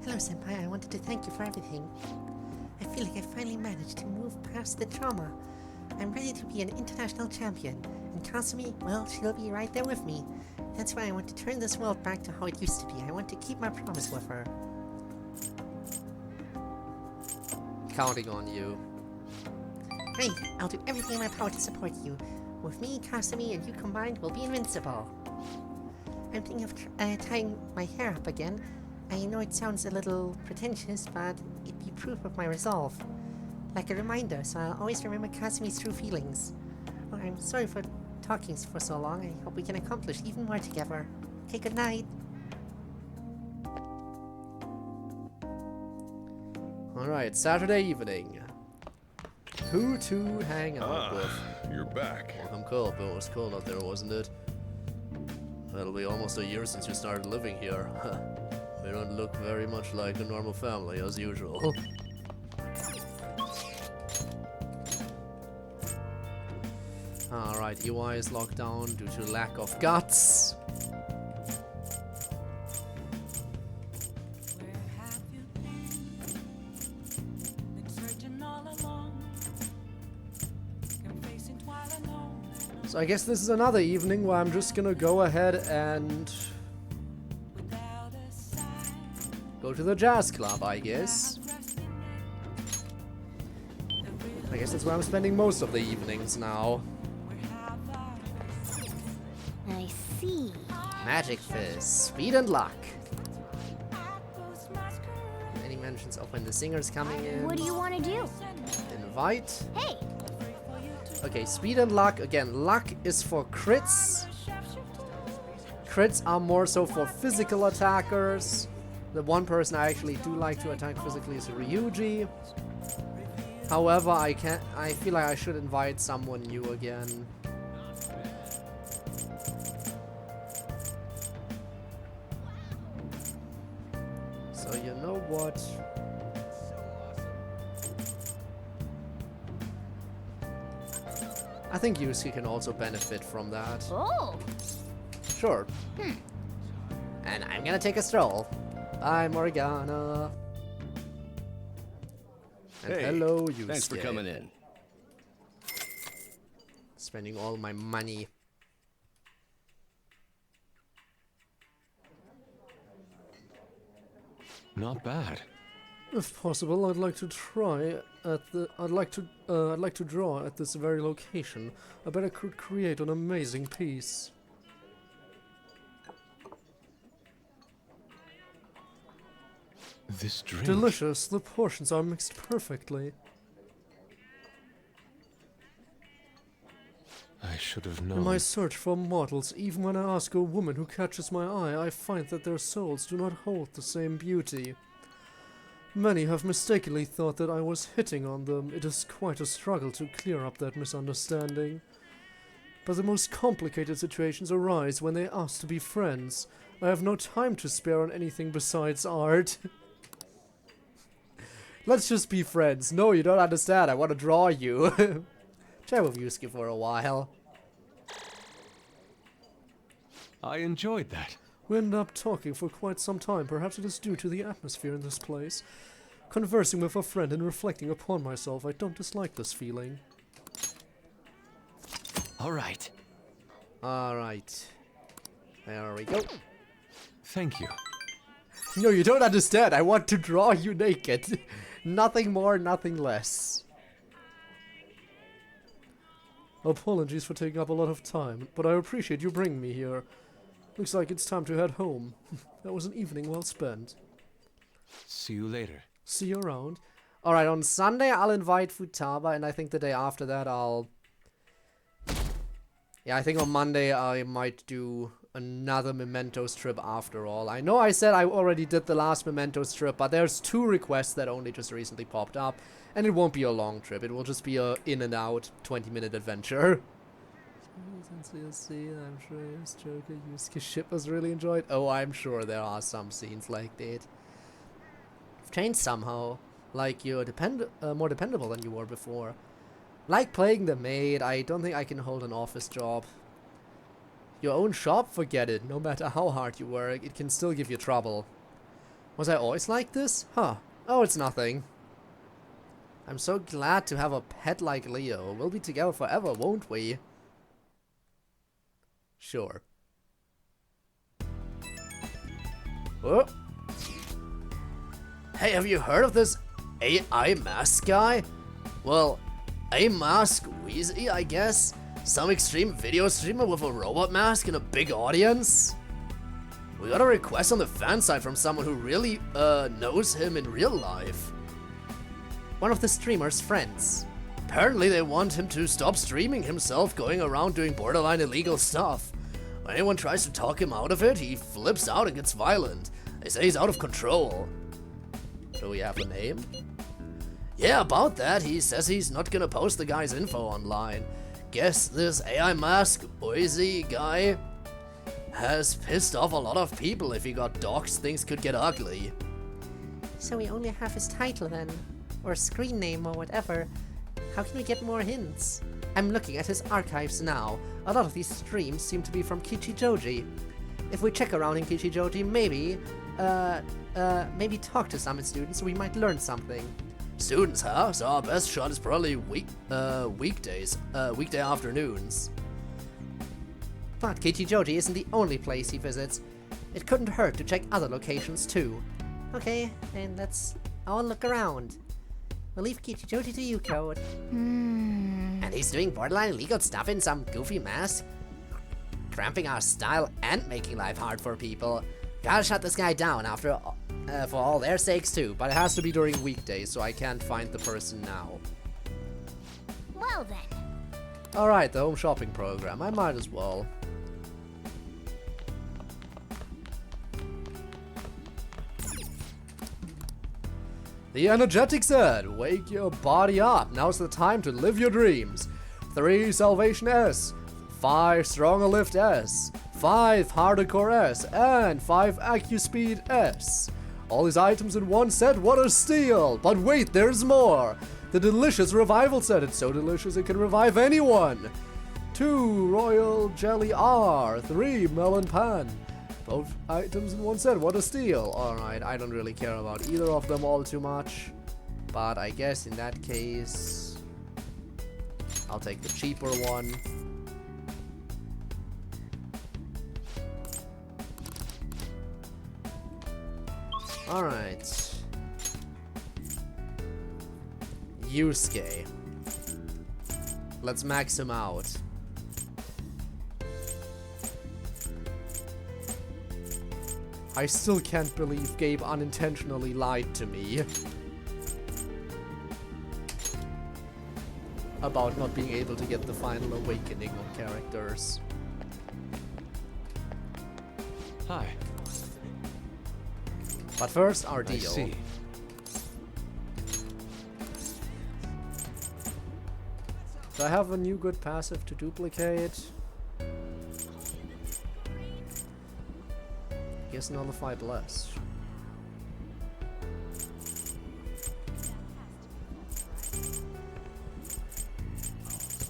Hello, Senpai. I wanted to thank you for everything. I feel like I finally managed to move past the trauma. I'm ready to be an international champion. And Kasumi, well, she'll be right there with me. That's why I want to turn this world back to how it used to be. I want to keep my promise with her. Counting on you. Great. I'll do everything in my power to support you. With me, Kasumi, and you combined, we'll be invincible. I'm thinking of tying my hair up again. I know it sounds a little pretentious, but it'd be proof of my resolve. Like a reminder, so I'll always remember Kasumi's true feelings. Oh, I'm sorry for talking for so long. I hope we can accomplish even more together. Okay, good night. Alright, Saturday evening. Who to hang out with? You're back. I'm cold, but it was cold out there, wasn't it? It'll be almost a year since you started living here. We don't look very much like a normal family, as usual. Alright, UI is locked down due to lack of guts. So I guess this is another evening where I'm just gonna go ahead and go to the jazz club, I guess. I guess that's where I'm spending most of the evenings now. I see. Magic Fist, speed and luck. Any mentions of when the singer's coming in? What do you want to do? Invite. Hey! Okay, speed and luck. Again, luck is for crits. Crits are more so for physical attackers. The one person I actually do like to attack physically is Ryuji. However, I feel like I should invite someone new again. So you know what? I think Yusuke can also benefit from that. Oh! Sure. And I'm gonna take a stroll. Bye, Morgana. And Hey, hello, Yusuke. thanks for coming in. Spending all my money. Not bad. If possible, I'd like to try at the. I'd like to draw at this very location. I bet I could create an amazing piece. This drink. Delicious. The portions are mixed perfectly. I should have known. In my search for models, even when I ask a woman who catches my eye, I find that their souls do not hold the same beauty. Many have mistakenly thought that I was hitting on them. It is quite a struggle to clear up that misunderstanding. But the most complicated situations arise when they ask to be friends. I have no time to spare on anything besides art. Let's just be friends. No, you don't understand. I want to draw you. Chat with Yusuke for a while. I enjoyed that. We ended up talking for quite some time. Perhaps it is due to the atmosphere in this place. Conversing with a friend and reflecting upon myself, I don't dislike this feeling. Alright. Alright. There we go. Thank you. No, you don't understand. I want to draw you naked. Nothing more, nothing less. Apologies for taking up a lot of time, but I appreciate you bringing me here. Looks like it's time to head home. That was an evening well spent. See you later. See you around. Alright, on Sunday I'll invite Futaba, and I think the day after that I'll... Yeah, I think on Monday I might do another Memento strip after all. I know I said I already did the last Memento strip, but there's 2 requests that only just recently popped up, and it won't be a long trip. It will just be a in and out 20-minute adventure. Since we'll see, I'm sure his Joker Yusuke ship was really enjoyed. Oh, I'm sure there are some scenes like that. You've changed somehow. Like you're more dependable than you were before. Like playing the maid, I don't think I can hold an office job. Your own shop? Forget it. No matter how hard you work, it can still give you trouble. Was I always like this? Huh. Oh, it's nothing. I'm so glad to have a pet like Leo. We'll be together forever, won't we? Sure. Oh. Hey, have you heard of this AI mask guy? Well, A-Mask Wheezy, I guess? Some extreme video streamer with a robot mask and a big audience? We got a request on the fan side from someone who really, knows him in real life. One of the streamer's friends. Apparently they want him to stop streaming himself going around doing borderline illegal stuff. When anyone tries to talk him out of it, he flips out and gets violent. They say he's out of control. Do we have a name? Yeah, about that, he says he's not gonna post the guy's info online. Guess this AI mask Oizy guy has pissed off a lot of people. If he got doxxed, things could get ugly. So we only have his title then, or screen name or whatever. How can we get more hints? I'm looking at his archives now. A lot of these streams seem to be from Kichijoji. If we check around in Kichijoji, maybe talk to some students, we might learn something. Students, huh? So our best shot is probably weekday afternoons. But Kichijoji isn't the only place he visits. It couldn't hurt to check other locations too. Okay, then let's all look around. We'll leave Kichijoji to you, Code. And he's doing borderline illegal stuff in some goofy mask? Cramping our style and making life hard for people. Gotta shut this guy down after for all their sakes too, but it has to be during weekdays, so I can't find the person now. Well then. Alright, the home shopping program. I might as well. The energetic said, wake your body up. Now's the time to live your dreams. 3 Salvation S, 5 Stronger Lift S, 5 Hardcore S, and 5 AccuSpeed S. All these items in one set, what a steal! But wait, there's more! The delicious revival set, it's so delicious it can revive anyone! 2 Royal Jelly R, 3 Melon Pan. Both items in one set, what a steal! Alright, I don't really care about either of them all too much. But I guess in that case, I'll take the cheaper one. Alright. Yusuke. Let's max him out. I still can't believe Gabe unintentionally lied to me about not being able to get the final awakening of characters. Hi. But first, our deal. I see. Do I have a new good passive to duplicate? Guess nullify bless.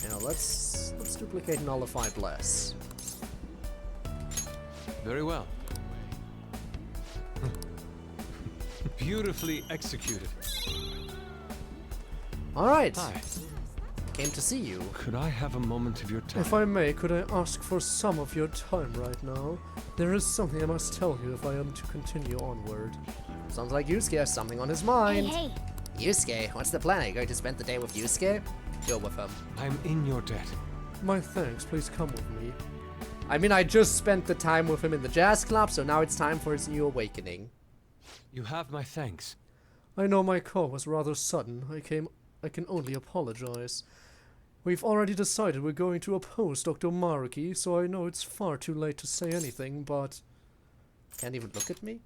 Now let's duplicate nullify bless. Very well. Beautifully executed. Alright. Hi. Came to see you. Could I have a moment of your time? If I may, could I ask for some of your time right now? There is something I must tell you if I am to continue onward. Sounds like Yusuke has something on his mind. Hey, Yusuke, what's the plan? Are you going to spend the day with Yusuke? Go with him. I'm in your debt. My thanks, please come with me. I mean, I just spent the time with him in the jazz club, so now it's time for his new awakening. You have my thanks. I know my call was rather sudden. I can only apologize. We've already decided we're going to oppose Dr. Maruki, so I know it's far too late to say anything, but... Can't even look at me?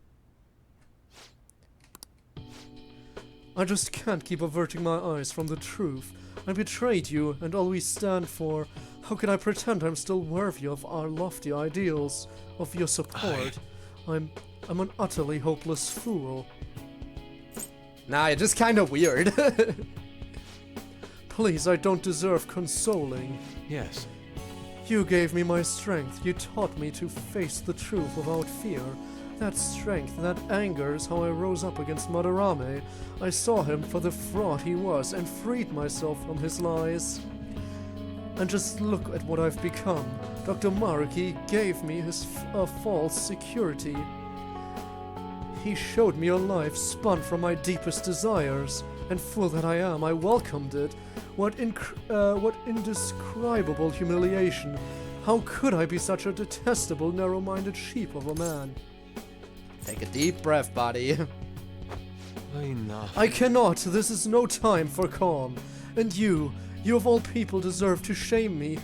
I just can't keep averting my eyes from the truth. I betrayed you and all we stand for. How can I pretend I'm still worthy of our lofty ideals, of your support? I'm an utterly hopeless fool. Nah, you're just kind of weird. Please, I don't deserve consoling. Yes. You gave me my strength. You taught me to face the truth without fear. That strength, that anger is how I rose up against Madarame. I saw him for the fraud he was and freed myself from his lies. And just look at what I've become. Dr. Maruki gave me his false security. He showed me a life spun from my deepest desires, and fool that I am, I welcomed it. What indescribable humiliation. How could I be such a detestable, narrow-minded sheep of a man? Take a deep breath, buddy. Enough. I cannot. This is no time for calm. And you of all people deserve to shame me.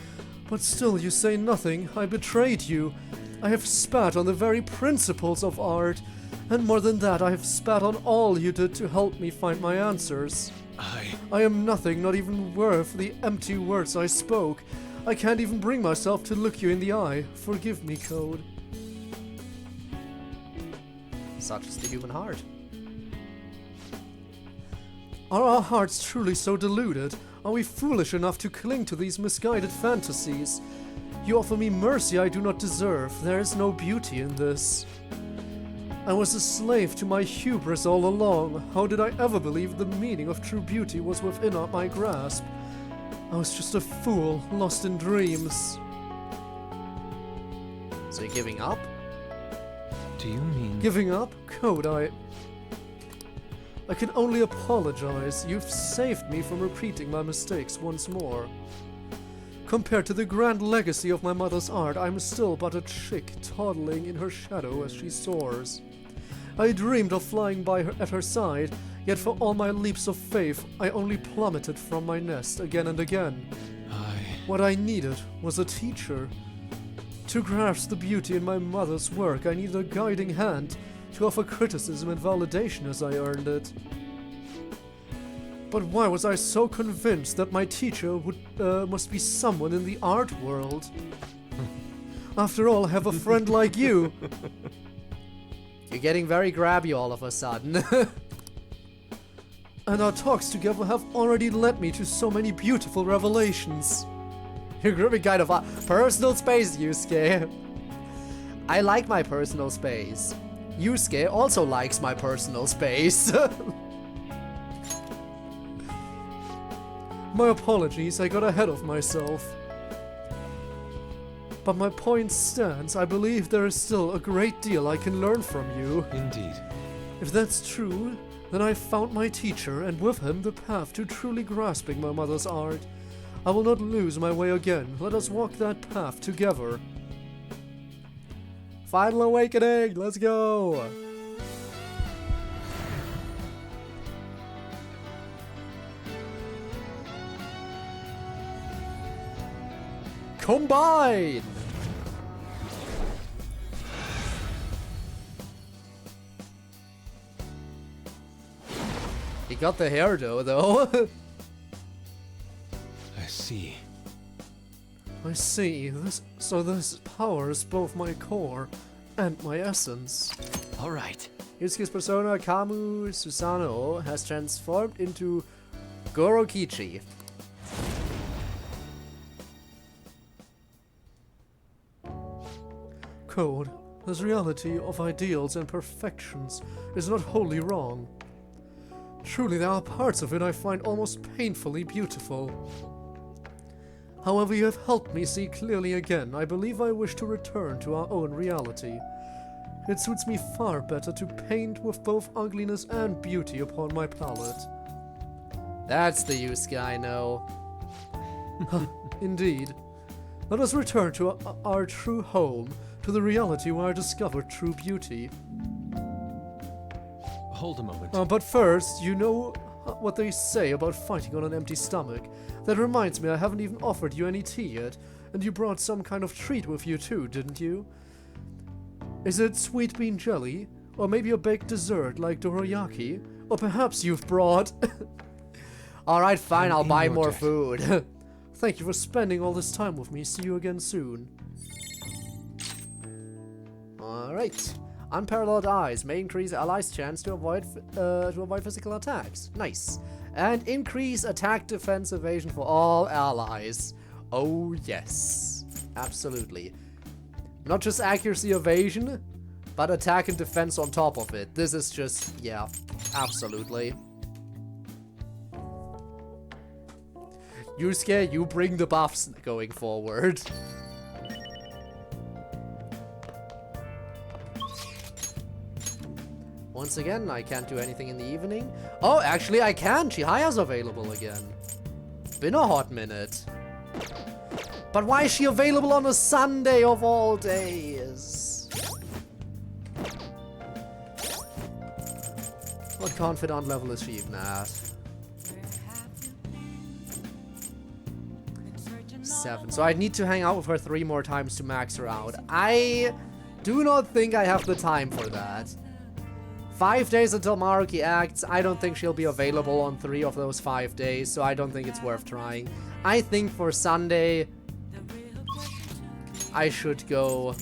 But still you say nothing. I betrayed you. I have spat on the very principles of art. And more than that, I have spat on all you did to help me find my answers. I am nothing, not even worth the empty words I spoke. I can't even bring myself to look you in the eye. Forgive me, Code. Such is the human heart. Are our hearts truly so deluded? Are we foolish enough to cling to these misguided fantasies? You offer me mercy I do not deserve. There is no beauty in this. I was a slave to my hubris all along. How did I ever believe the meaning of true beauty was within my grasp? I was just a fool, lost in dreams. So you're giving up? Do you mean... Giving up? Code, I can only apologize. You've saved me from repeating my mistakes once more. Compared to the grand legacy of my mother's art, I'm still but a chick toddling in her shadow as she soars. I dreamed of flying by her at her side, yet for all my leaps of faith, I only plummeted from my nest again and again. What I needed was a teacher. To grasp the beauty in my mother's work, I needed a guiding hand to offer criticism and validation as I earned it. But why was I so convinced that my teacher must be someone in the art world? After all, I have a friend like you. You're getting very grabby all of a sudden. And our talks together have already led me to so many beautiful revelations. You're gripping kind of a personal space, Yusuke. I like my personal space. Yusuke also likes my personal space. My apologies, I got ahead of myself. But my point stands. I believe there is still a great deal I can learn from you. Indeed. If that's true, then I've found my teacher, and with him the path to truly grasping my mother's art. I will not lose my way again. Let us walk that path together. Final awakening, let's go! Combine! He got the hair though. I see. I see. This powers both my core and my essence. Alright. Yusuke's persona Kamu Susanoo has transformed into Gorokichi. Code, this reality of ideals and perfections is not wholly wrong. Truly, there are parts of it I find almost painfully beautiful. However, you have helped me see clearly again. I believe I wish to return to our own reality. It suits me far better to paint with both ugliness and beauty upon my palette. That's the Yusuke I know. Indeed. Let us return to our true home, to the reality where I discovered true beauty. Hold a moment. But first, you know what they say about fighting on an empty stomach. That reminds me, I haven't even offered you any tea yet. And you brought some kind of treat with you too, didn't you? Is it sweet bean jelly? Or maybe a baked dessert like dorayaki? Or perhaps you've brought... Alright, fine, I'll buy more food. Thank you for spending all this time with me. See you again soon. Alright. Unparalleled eyes may increase allies' chance to avoid physical attacks. Nice. And increase attack, defense, evasion for all allies. Oh yes. Absolutely. Not just accuracy, evasion, but attack and defense on top of it. This is just, yeah, absolutely. Yusuke, you bring the buffs going forward. Once again, I can't do anything in the evening. Oh, actually I can. Chihiya's available again. Been a hot minute. But why is she available on a Sunday of all days? What confidant level is she even at? 7. So I need to hang out with her 3 more times to max her out. I do not think I have the time for that. 5 days until Maruki acts. I don't think she'll be available on 3 of those 5 days, so I don't think it's worth trying. I think for Sunday, I should go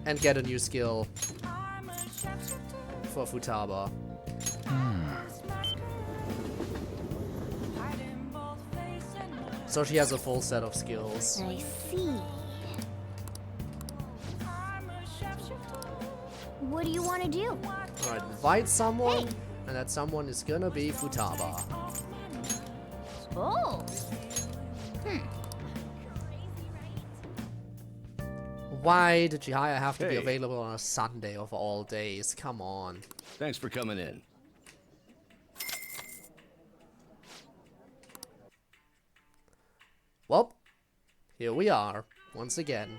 and get a new skill for Futaba. So she has a full set of skills. I see. What do you want to do? Alright, invite someone, and that someone is gonna be Futaba. Oh. Why did Chihaya have to be available on a Sunday of all days? Come on. Thanks for coming in. Well, here we are, once again.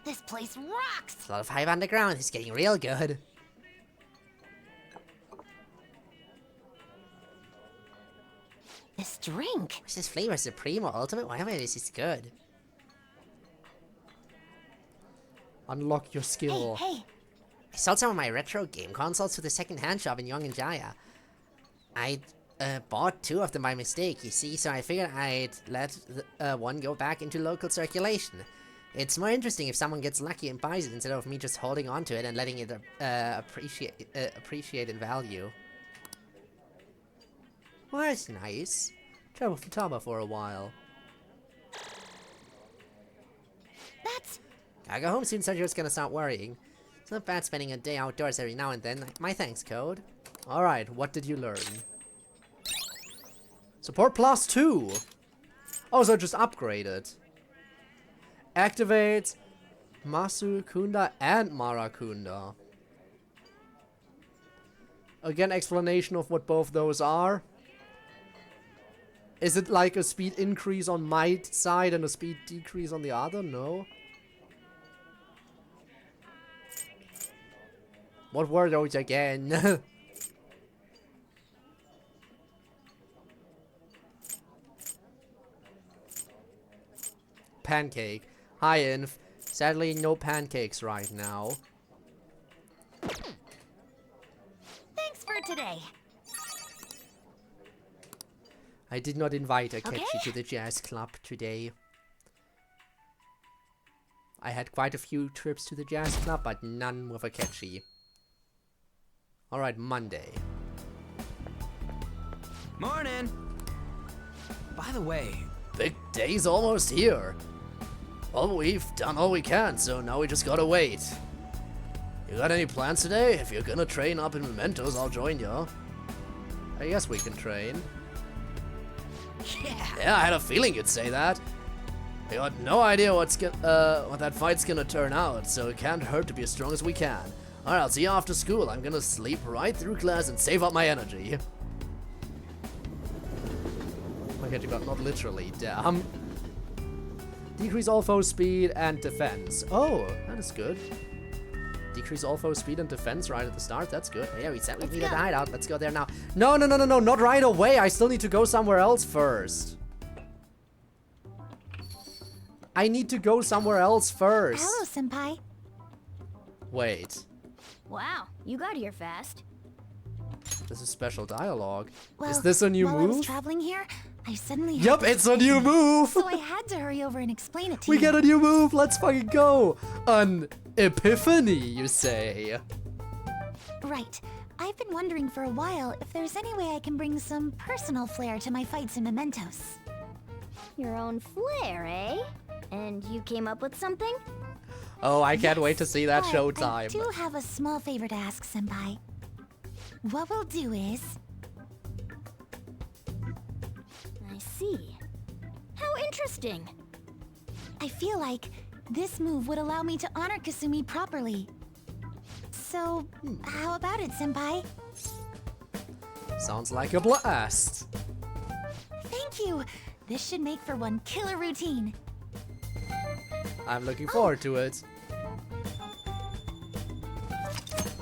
This place rocks! Floor 5 underground is getting real good. This drink. Is this flavor supreme or ultimate? Whatever it is, it's good. Unlock your skill. Hey. I sold some of my retro game consoles to the second-hand shop in Yongen-Jaya. I bought 2 of them by mistake, you see, so I figured I'd let one go back into local circulation. It's more interesting if someone gets lucky and buys it instead of me just holding on to it and letting it appreciate in value. Well, that's nice. Try with Futaba for a while. That's... I go home soon, Sergio's gonna start worrying. It's not bad spending a day outdoors every now and then. My thanks, Code. Alright, what did you learn? Support plus 2! Oh, so just upgraded. Activate Masukunda and Marakunda. Again, explanation of what both those are. Is it like a speed increase on my side and a speed decrease on the other? No. What were those again? Pancake. Hi, Inf. Sadly, no pancakes right now. Thanks for today. I did not invite Akechi to the jazz club today. I had quite a few trips to the jazz club, but none with Akechi. Alright, Monday. Morning! By the way... Big day's almost here. Well, we've done all we can, so now we just gotta wait. You got any plans today? If you're gonna train up in Mementos, I'll join you. I guess we can train. Yeah, I had a feeling you'd say that. I got no idea what that fight's gonna turn out, so it can't hurt to be as strong as we can. Alright, I'll see you after school. I'm gonna sleep right through class and save up my energy. Okay, you got not literally, damn. Decrease all foe speed and defense. Oh, that is good. Decrease all foe speed and defense right at the start. That's good. Yeah, we said we needed a hideout. Let's go there now. No, no, no, no, no, not right away. I still need to go somewhere else first. I need to go somewhere else first. Hello, Senpai. Wait. Wow, you got here fast. This is special dialogue. Well, is this a new while I was move? traveling here, I suddenly had Yep, this it's a new idea. move. So I had to hurry over and explain it to We you. get a new move. Let's fucking go. An epiphany, you say? Right. I've been wondering for a while if there's any way I can bring some personal flair to my fights in Mementos. Your own flair, eh? And you came up with something? Oh, I can't wait to see that But showtime. I do have a small favor to ask, Senpai. What we'll do is... I see. How interesting. I feel like this move would allow me to honor Kasumi properly. So, how about it, Senpai? Sounds like a blast. Thank you! This should make for one killer routine. I'm looking forward to it.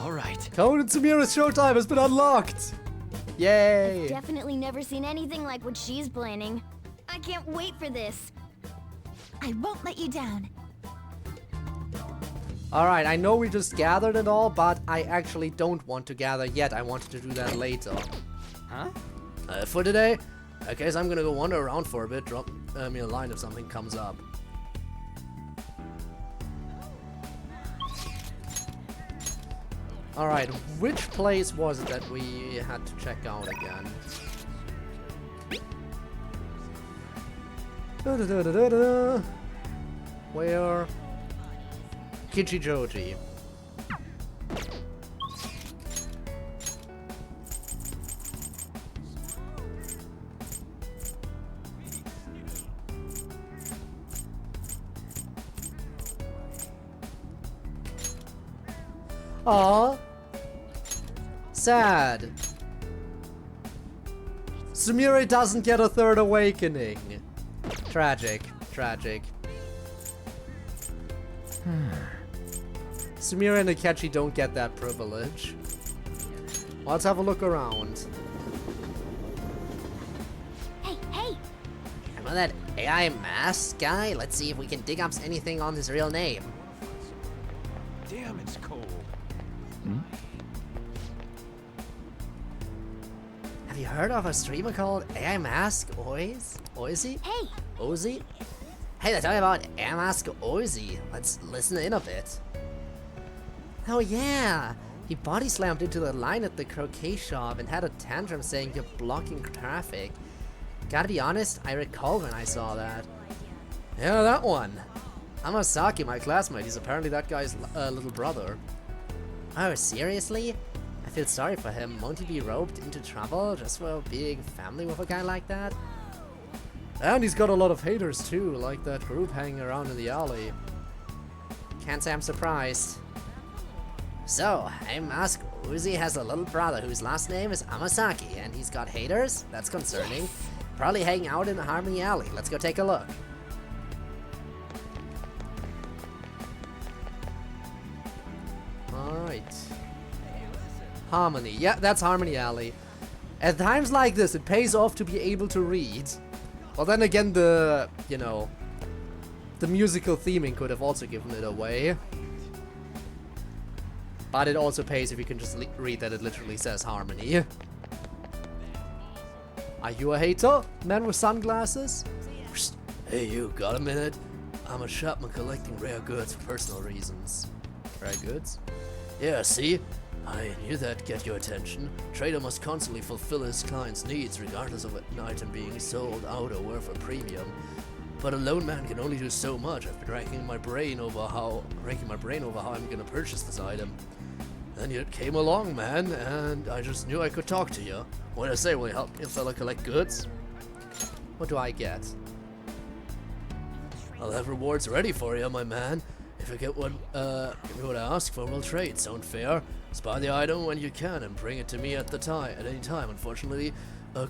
Alright. Code and Samira's showtime has been unlocked! Yay! Definitely never seen anything like what she's planning. I can't wait for this. I won't let you down. Alright, I know we just gathered and all, but I actually don't want to gather yet. I wanted to do that later. Huh? For today, I guess I'm gonna go wander around for a bit. Drop me a line if something comes up. Alright, which place was it that we had to check out again? Da-da-da-da-da-da. Where? Kichijoji. Aww. Sad. Sumire doesn't get a third awakening. Tragic. Tragic. Sumire and Akechi don't get that privilege. Well, let's have a look around. Hey, hey! Remember that AI mask guy? Let's see if we can dig up anything on his real name. Damn, it's cold. Have you heard of a streamer called AI Mask Oizy? Hey! Ozzy? Hey, they're talking about AI Mask Oizy. Let's listen in a bit. Oh yeah! He body slammed into the line at the croquet shop and had a tantrum saying you're blocking traffic. Gotta be honest, I recall when I saw that. Yeah, that one. Amasaki, my classmate, he's apparently that guy's little brother. Oh, seriously? I feel sorry for him. Won't he be roped into trouble just for being family with a guy like that? And he's got a lot of haters too, like that group hanging around in the alley. Can't say I'm surprised. So, I'm Mask Uzi has a little brother whose last name is Amasaki, and he's got haters? That's concerning. Probably hanging out in the Harmony Alley. Let's go take a look. Alright. Harmony. Yeah, that's Harmony Alley. At times like this, it pays off to be able to read. Well, then again, the musical theming could have also given it away. But it also pays if you can just read that it literally says Harmony. Are you a hater? Man with sunglasses? Psst. Hey you, got a minute? I'm a shopman collecting rare goods for personal reasons. Rare goods? Yeah, see? I knew that'd get your attention. Trader must constantly fulfill his client's needs regardless of an item being sold out or worth a premium. But a lone man can only do so much. I've been racking my brain over how I'm gonna purchase this item. Then you came along, man, and I just knew I could talk to you. What did I say? Will you help me a fella collect goods? What do I get? I'll have rewards ready for you, my man. If I get what, give me what I ask for, we'll trade. Sound fair? Spy the item when you can and bring it to me at any time. Unfortunately,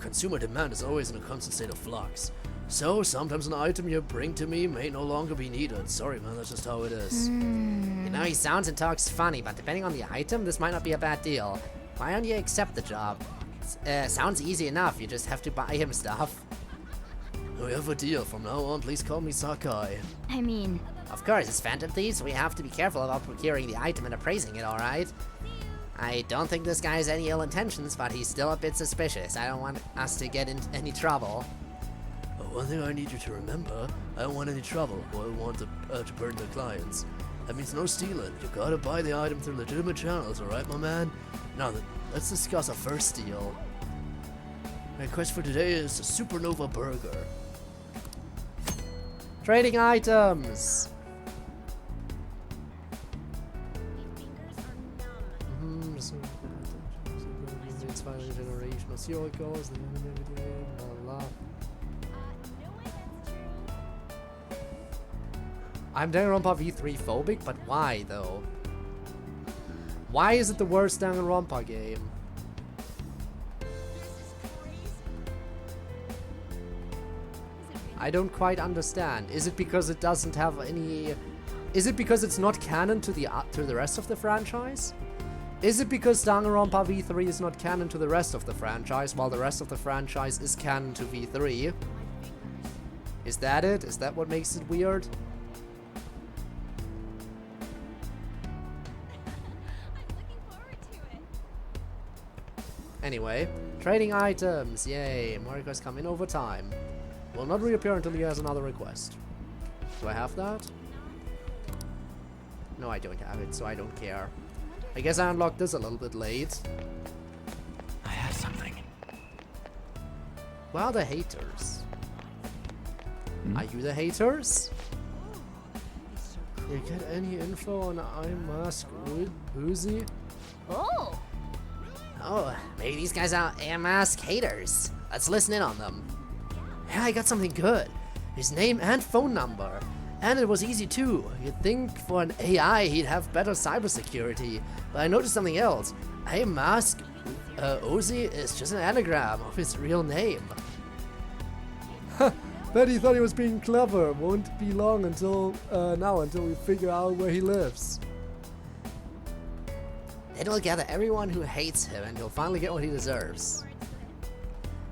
consumer demand is always in a constant state of flux. So, sometimes an item you bring to me may no longer be needed. Sorry, man, that's just how it is. You know, he sounds and talks funny, but depending on the item, this might not be a bad deal. Why don't you accept the job? Sounds easy enough, you just have to buy him stuff. We have a deal. From now on, please call me Sakai. I mean... Of course, as Phantom Thieves, we have to be careful about procuring the item and appraising it, alright? I don't think this guy has any ill intentions, but he's still a bit suspicious. I don't want us to get in any trouble. One thing I need you to remember, I don't want any trouble, or I want to burden the clients. That means no stealing. You gotta buy the item through legitimate channels, alright, my man? Now then, let's discuss our first deal. My request for today is a Supernova Burger. Trading items! Generational. See how it goes. Blah, blah. I'm Danganronpa V3 phobic, but why though? Why is it the worst Danganronpa game? I don't quite understand. Is it because it doesn't have any... Is it because it's not canon to the rest of the franchise? Is it because Danganronpa V3 is not canon to the rest of the franchise, while the rest of the franchise is canon to V3? Is that it? Is that what makes it weird? Anyway, trading items, yay, more requests come in over time. Will not reappear until he has another request. Do I have that? No, I don't have it, so I don't care. I guess I unlocked this a little bit late. I have something. Well, the haters. Are you the haters? You get any info on iMask Uzi? Oh! Oh, maybe these guys are AirMask haters. Let's listen in on them. Yeah, I got something good. His name and phone number. And it was easy too. You'd think for an AI he'd have better cybersecurity. But I noticed something else. iMask Uzi is just an anagram of his real name. Bet he thought he was being clever. Won't be long until until we figure out where he lives. Then we'll gather everyone who hates him and he'll finally get what he deserves.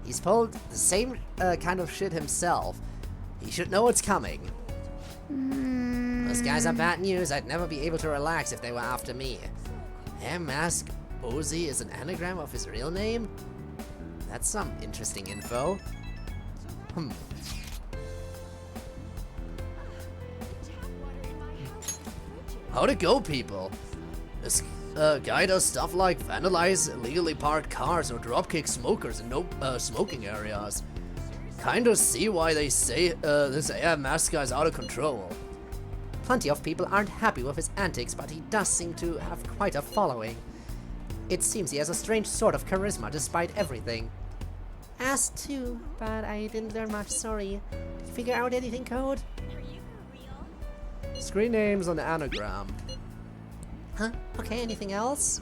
He's pulled the same kind of shit himself. He should know what's coming. Those guys are bad news. I'd never be able to relax if they were after me. Mask Uzi is an anagram of his real name? That's some interesting info. How'd it go, people? This guy does stuff like vandalize illegally parked cars or dropkick smokers in no smoking areas. Kinda see why they say this AirMask guy's out of control. Plenty of people aren't happy with his antics, but he does seem to have quite a following. It seems he has a strange sort of charisma despite everything. Asked too, but I didn't learn much, sorry. Did you figure out anything, Code? Screen name's an anagram. Huh? Okay, anything else?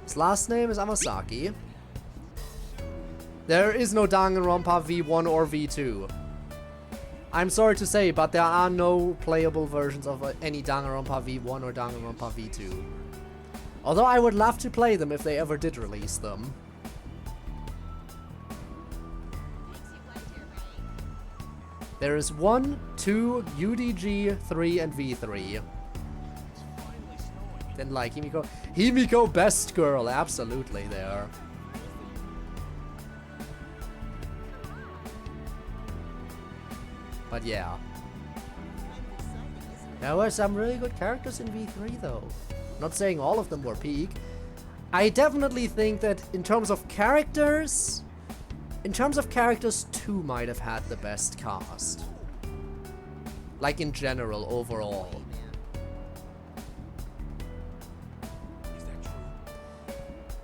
His last name is Amasaki. There is no Danganronpa V1 or V2. I'm sorry to say, but there are no playable versions of any Danganronpa V1 or Danganronpa V2. Although I would love to play them if they ever did release them. There is 1, 2, UDG, 3, and V3. Then like Himiko. Himiko, best girl, absolutely there. But yeah. There were some really good characters in V3 though. Not saying all of them were peak. I definitely think that in terms of characters, 2 might have had the best cast. Like in general, overall.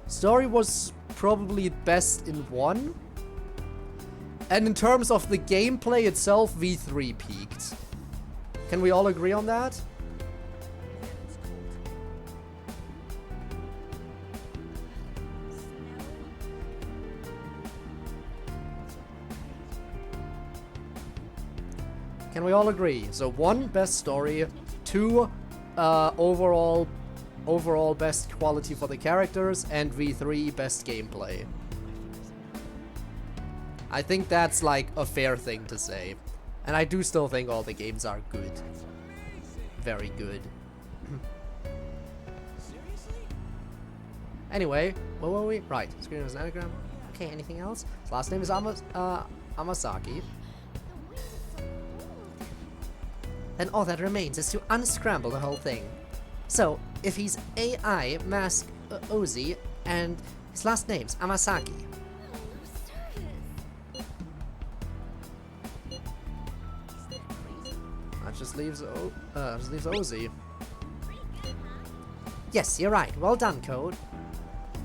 Story was probably best in 1. And in terms of the gameplay itself, V3 peaked. Can we all agree on that? Can we all agree? So 1, best story. 2, overall best quality for the characters. And V3, best gameplay. I think that's like a fair thing to say. And I do still think all the games are good. Very good. Anyway, where were we? Right, screen is an anagram. Okay, anything else? His last name is Amasaki. Then all that remains is to unscramble the whole thing. So, if he's AI Mask Ozzy and his last name's Amasaki. That just leaves Ozzy. Yes, you're right. Well done, Code.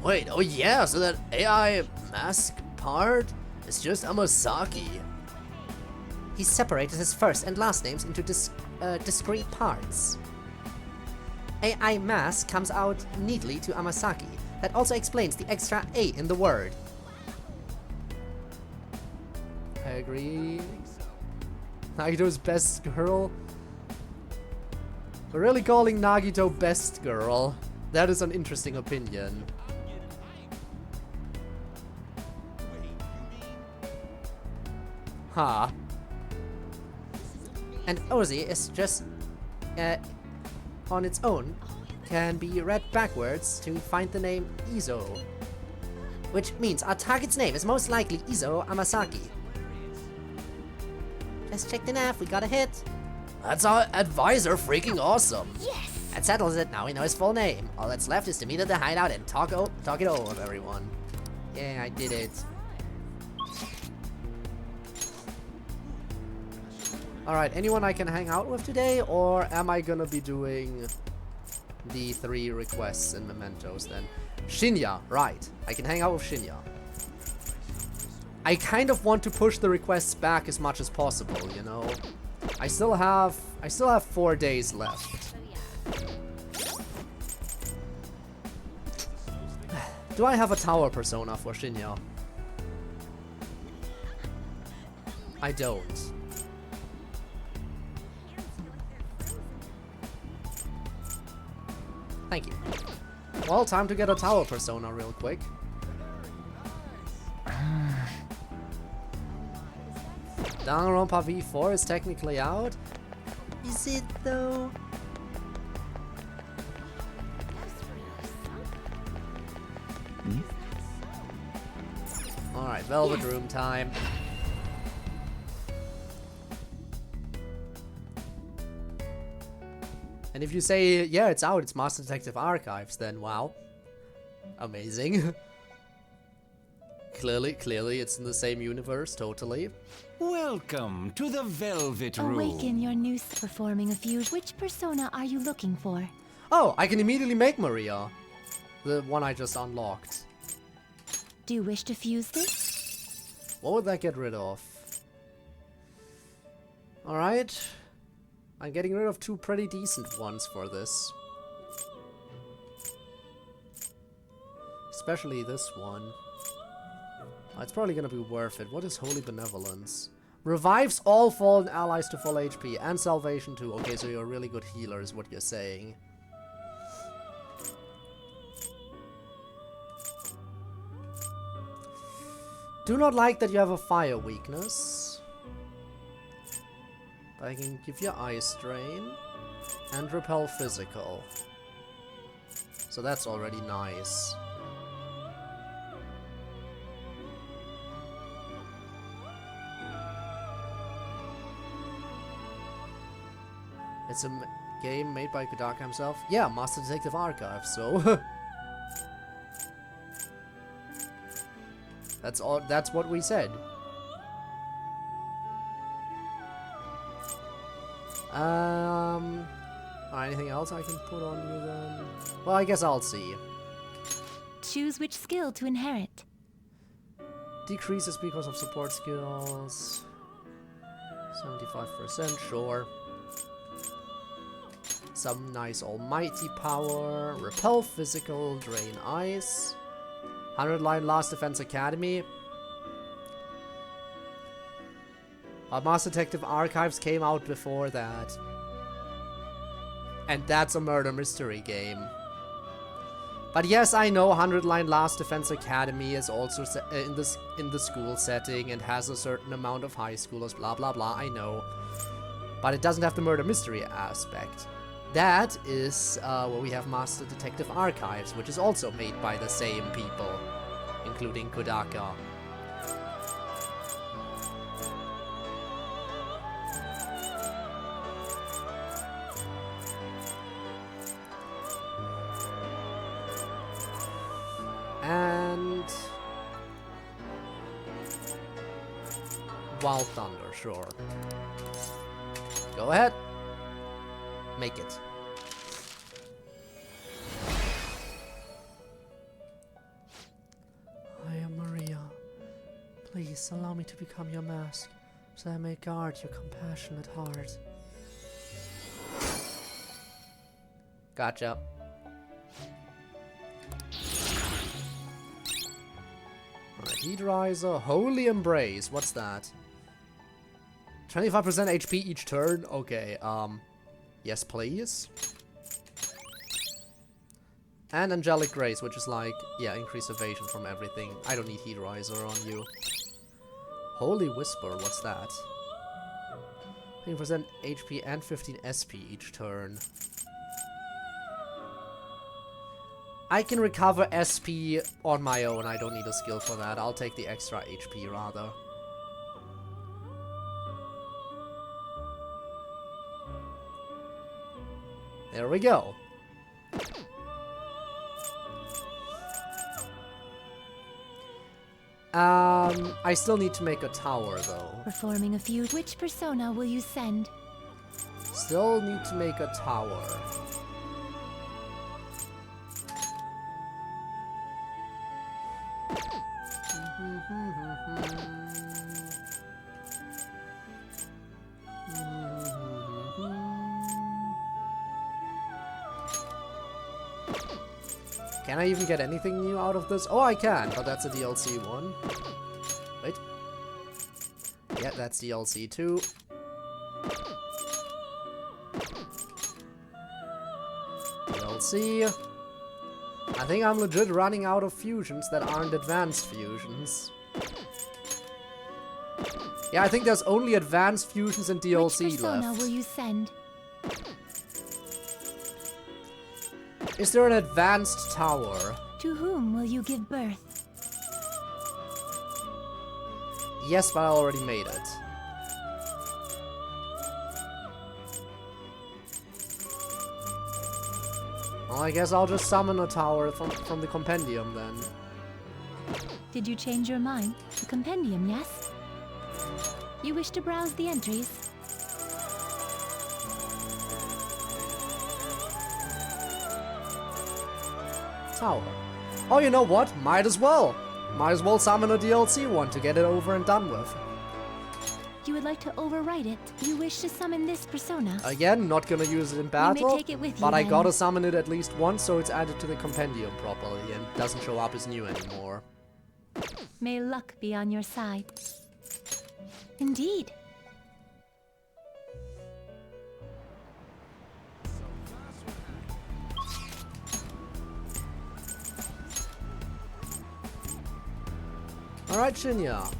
Wait, oh yeah, so that AI mask part is just Amasaki. He separated his first and last names into discrete parts. AI mask comes out neatly to Amasaki. That also explains the extra A in the word. I agree. Nagito's best girl. We're really calling Nagito best girl. That is an interesting opinion. Huh. And Ozzy is just on its own can be read backwards to find the name Izo, which means our target's name is most likely Izo Amasaki. Just check the nav, we got a hit. That's our advisor, freaking awesome. Yes! That settles it, now we know his full name. All that's left is to meet at the hideout and talk it over with everyone. Yeah, I did it. Alright, anyone I can hang out with today, or am I gonna be doing the 3 requests and mementos then? Shinya, right. I can hang out with Shinya. I kind of want to push the requests back as much as possible, you know? I still have 4 days left. Do I have a tower persona for Shinya? I don't. Thank you. Well, time to get a tower persona real quick. Danganronpa V4 is technically out. Is it though? Alright, Velvet Room time. And if you say, yeah, it's out, it's Master Detective Archives, then wow. Amazing. Clearly, it's in the same universe, totally. Welcome to the Velvet Room. Awaken your new performing a fusion. Which persona are you looking for? Oh, I can immediately make Maria. The one I just unlocked. Do you wish to fuse this? What would that get rid of? Alright. I'm getting rid of 2 pretty decent ones for this. Especially this one. It's probably gonna be worth it. What is Holy Benevolence? Revives all fallen allies to full HP and salvation too. Okay, so you're a really good healer is what you're saying. Do not like that you have a fire weakness. But I can give you Ice Drain and Repel Physical. So that's already nice. It's a game made by Kodaka himself. Yeah, Master Detective Archives, so... That's what we said. Anything else I can put on you then? Well, I guess I'll see. Choose which skill to inherit. Decreases because of support skills. 75%, sure. Some nice almighty power. Repel physical, drain ice. 100 line last defense academy. Master Detective Archives came out before that. And that's a murder mystery game. But yes, I know 100 Line Last Defense Academy is also in the school setting and has a certain amount of high schoolers, blah blah blah, I know. But it doesn't have the murder mystery aspect. That is where we have Master Detective Archives, which is also made by the same people, including Kodaka. And Wild Thunder, sure. Go ahead. Make it. I am Maria. Please allow me to become your mask, so I may guard your compassionate heart. Gotcha. Heat Riser, Holy Embrace, what's that? 25% HP each turn? Okay, yes please. And Angelic Grace, which is like, yeah, increase evasion from everything. I don't need Heat Riser on you. Holy Whisper, what's that? 20% HP and 15 SP each turn. I can recover SP on my own, I don't need a skill for that. I'll take the extra HP rather. There we go. I still need to make a tower though. Performing a few. Which persona will you send? Still need to make a tower. Can I even get anything new out of this? Oh, I can, but that's a DLC one. Wait. Yeah, that's DLC 2. DLC. I think I'm legit running out of fusions that aren't advanced fusions. Yeah, I think there's only advanced fusions in DLC Which persona left. will you send? Is there an advanced tower? To whom will you give birth? Yes, but I already made it. Well, I guess I'll just summon a tower from the compendium then. Did you change your mind? The compendium, yes? You wish to browse the entries? Tower. Oh, you know what? Might as well. Might as well summon a DLC one to get it over and done with. You would like to overwrite it? You wish to summon this persona? Again, not gonna use it in battle, take it with you, but I then. gotta summon it at least once so it's added to the compendium properly and doesn't show up as new anymore. May luck be on your side. Indeed. Alright, Shinya.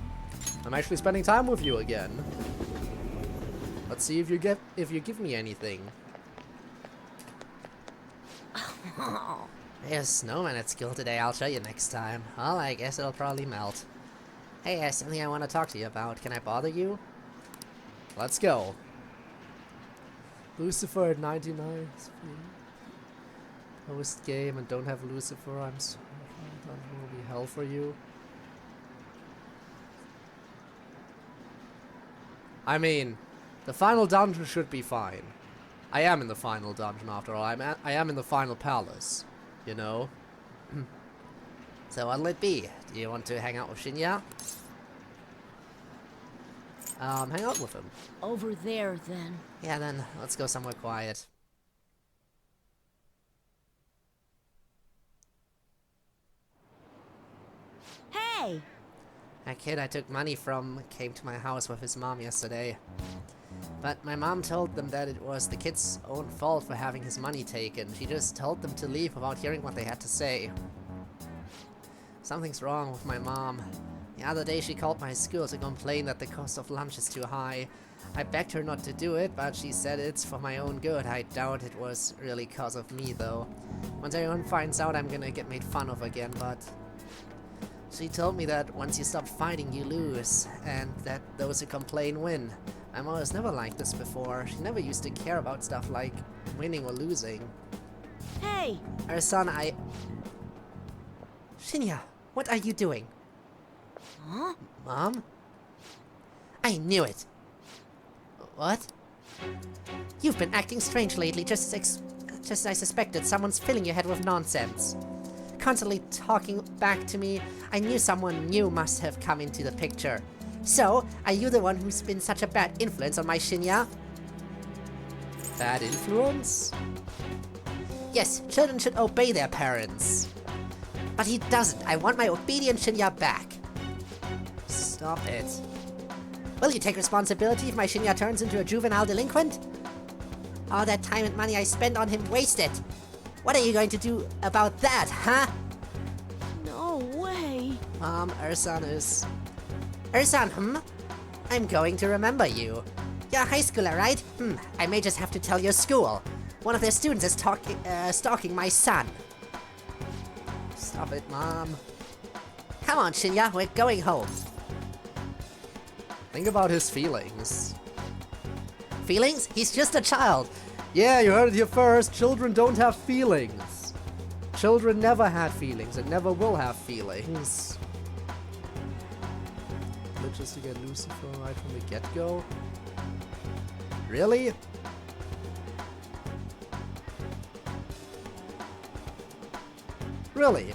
I'm actually spending time with you again. Let's see if you give me anything. There's snowman at school today, I'll show you next time. Well, I guess it'll probably melt. Hey, there's something I want to talk to you about. Can I bother you? Let's go. Lucifer at 99. Post game and don't have Lucifer. I'm sorry. Dungeon will be hell for you. I mean, the final dungeon should be fine. I am in the final dungeon after all. I am in the final palace, you know. So what'll it be? Do you want to hang out with Shinya? Hang out with him. Over there, then. Yeah, then let's go somewhere quiet. Hey! A kid I took money from came to my house with his mom yesterday. But my mom told them that it was the kid's own fault for having his money taken. She just told them to leave without hearing what they had to say. Something's wrong with my mom. The other day she called my school to complain that the cost of lunch is too high. I begged her not to do it, but she said it's for my own good. I doubt it was really cause of me, though. Once everyone finds out, I'm gonna get made fun of again, but... She told me that once you stop fighting, you lose, and that those who complain win. My mom was never like this before. She never used to care about stuff like winning or losing. Hey! Her son, Shinya, what are you doing? Huh? Mom? I knew it. What? You've been acting strange lately, just as I suspected. Someone's filling your head with nonsense. Constantly talking back to me. I knew someone new must have come into the picture. So, are you the one who's been such a bad influence on my Shinya? Bad influence? Yes, children should obey their parents. But he doesn't. I want my obedient Shinya back. Stop it. Will you take responsibility if my Shinya turns into a juvenile delinquent? All that time and money I spent on him wasted. What are you going to do about that, huh? No way. Mom, Ersan is... Ersan, I'm going to remember you. You're a high schooler, right? I may just have to tell your school. One of their students is stalking my son. Stop it, Mom. Come on, Shinya, we're going home. Think about his feelings. Feelings? He's just a child. Yeah, you heard it here first. Children don't have feelings. Children never had feelings and never will have feelings. Glitches to get Lucifer right from the get-go? Really? Really?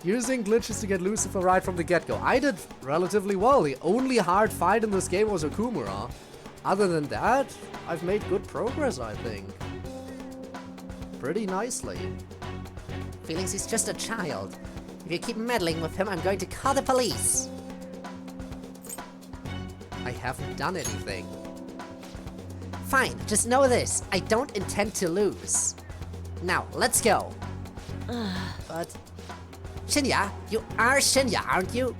Using glitches to get Lucifer right from the get-go. I did relatively well. The only hard fight in this game was Okumura. Other than that, I've made good progress, I think. Pretty nicely. Feelings is just a child. If you keep meddling with him, I'm going to call the police. I haven't done anything. Fine, just know this. I don't intend to lose. Now, let's go. But... Shinya, you are Shinya, aren't you?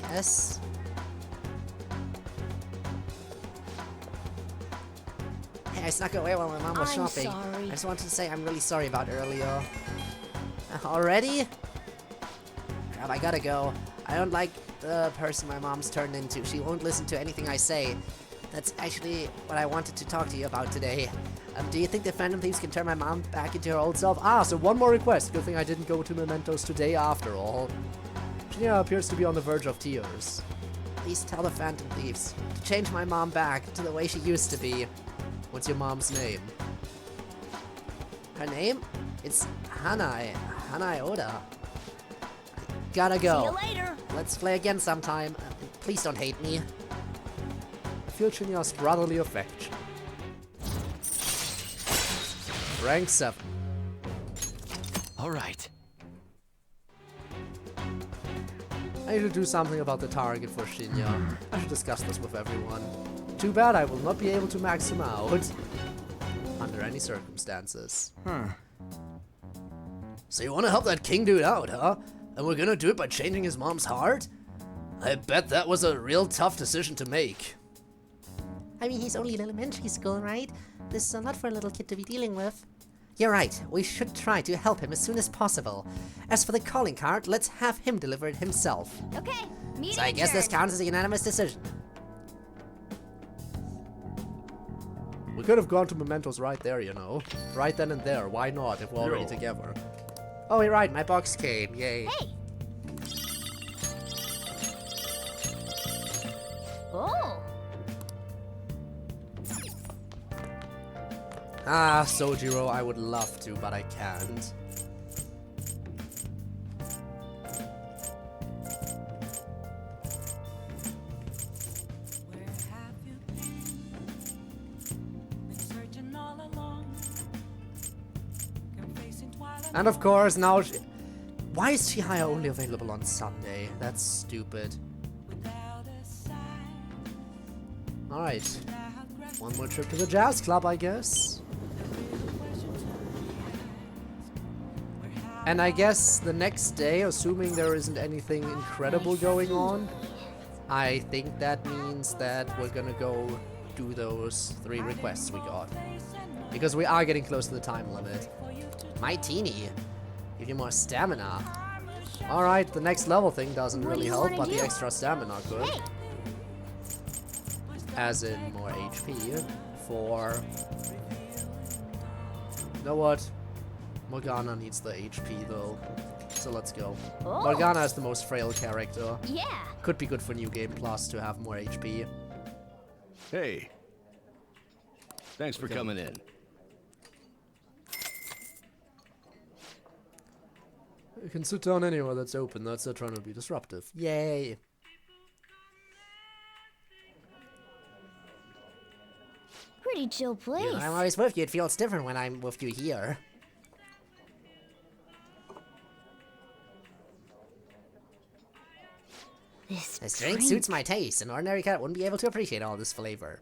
Yes. Hey, I snuck away while my mom was shopping. Sorry. I just wanted to say I'm really sorry about earlier. Already? Crap, I gotta go. I don't like the person my mom's turned into. She won't listen to anything I say. That's actually what I wanted to talk to you about today. Do you think the Phantom Thieves can turn my mom back into her old self? Ah, so one more request. Good thing I didn't go to Mementos today after all. Shinya appears to be on the verge of tears. Please tell the Phantom Thieves to change my mom back to the way she used to be. What's your mom's name? Her name? It's Hanai Oda. Gotta go. See you later. Let's play again sometime. Please don't hate me. I feel Shinya's brotherly affection. Rank 7. Alright. I need to do something about the target for Shinya. I should discuss this with everyone. Too bad I will not be able to max him out. Under any circumstances. So you want to help that king dude out, huh? And we're gonna do it by changing his mom's heart? I bet that was a real tough decision to make. I mean, he's only in elementary school, right? This is a lot for a little kid to be dealing with. You're right. We should try to help him as soon as possible. As for the calling card, let's have him deliver it himself. Okay, meeting So I guess this counts as a unanimous decision. We could have gone to Mementos right there, you know. Right then and there. Why not, if we're already together? Oh, you're right. My box came. Yay. Hey! Oh! Ah, Sojiro, I would love to, but I can't. And of course, now Why is Chihaya only available on Sunday? That's stupid. Alright. One more trip to the jazz club, I guess. And I guess the next day, assuming there isn't anything incredible going on, I think that means that we're gonna go do those 3 requests we got. Because we are getting close to the time limit. My teeny. Give you more stamina. Alright, the next level thing doesn't really help, but the extra stamina could. Hey. As in more HP for... You know what? Morgana needs the HP though. So let's go. Oh. Morgana is the most frail character. Yeah. Could be good for New Game Plus to have more HP. Hey. Thanks for coming in. You can sit down anywhere that's open, that's not trying to be disruptive. Yay! Pretty chill place. I'm always with you. It feels different when I'm with you here. This drink suits my taste. An ordinary cat wouldn't be able to appreciate all this flavor.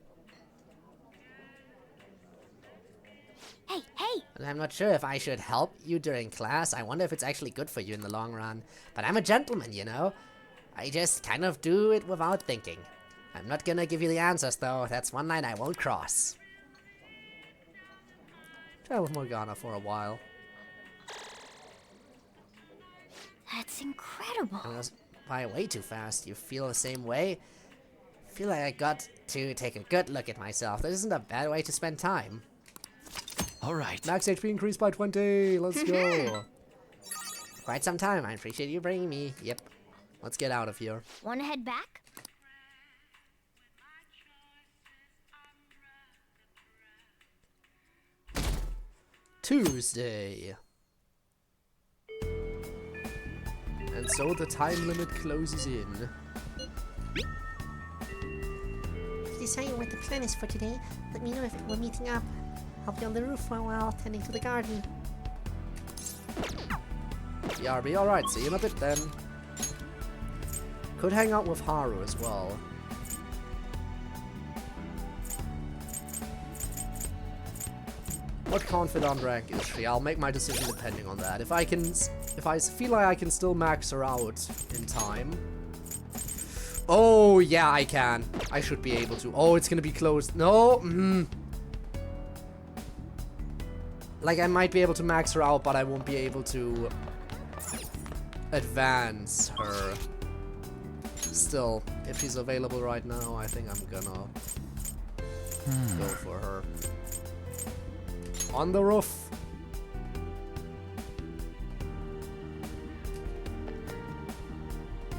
Hey, hey! And I'm not sure if I should help you during class. I wonder if it's actually good for you in the long run. But I'm a gentleman, you know? I just kind of do it without thinking. I'm not gonna give you the answers, though. That's one line I won't cross. Try with Morgana for a while. That's incredible. I was by way too fast. You feel the same way? I feel like I got to take a good look at myself. This isn't a bad way to spend time. Alright. Max HP increased by 20. Let's go. Quite some time. I appreciate you bringing me. Yep. Let's get out of here. Wanna head back? Tuesday. And so the time limit closes in. If you decide what the plan is for today, let me know if we're meeting up. I'll be on the roof for a while, tending to the garden. BRB, alright, see you in a bit then. Could hang out with Haru as well. What confidant rank is she? I'll make my decision depending on that. If I feel like I can still max her out in time. Oh, yeah, I can. I should be able to. Oh, it's gonna be closed. No, Like, I might be able to max her out, but I won't be able to advance her. Still, if she's available right now, I think I'm gonna go for her. On the roof.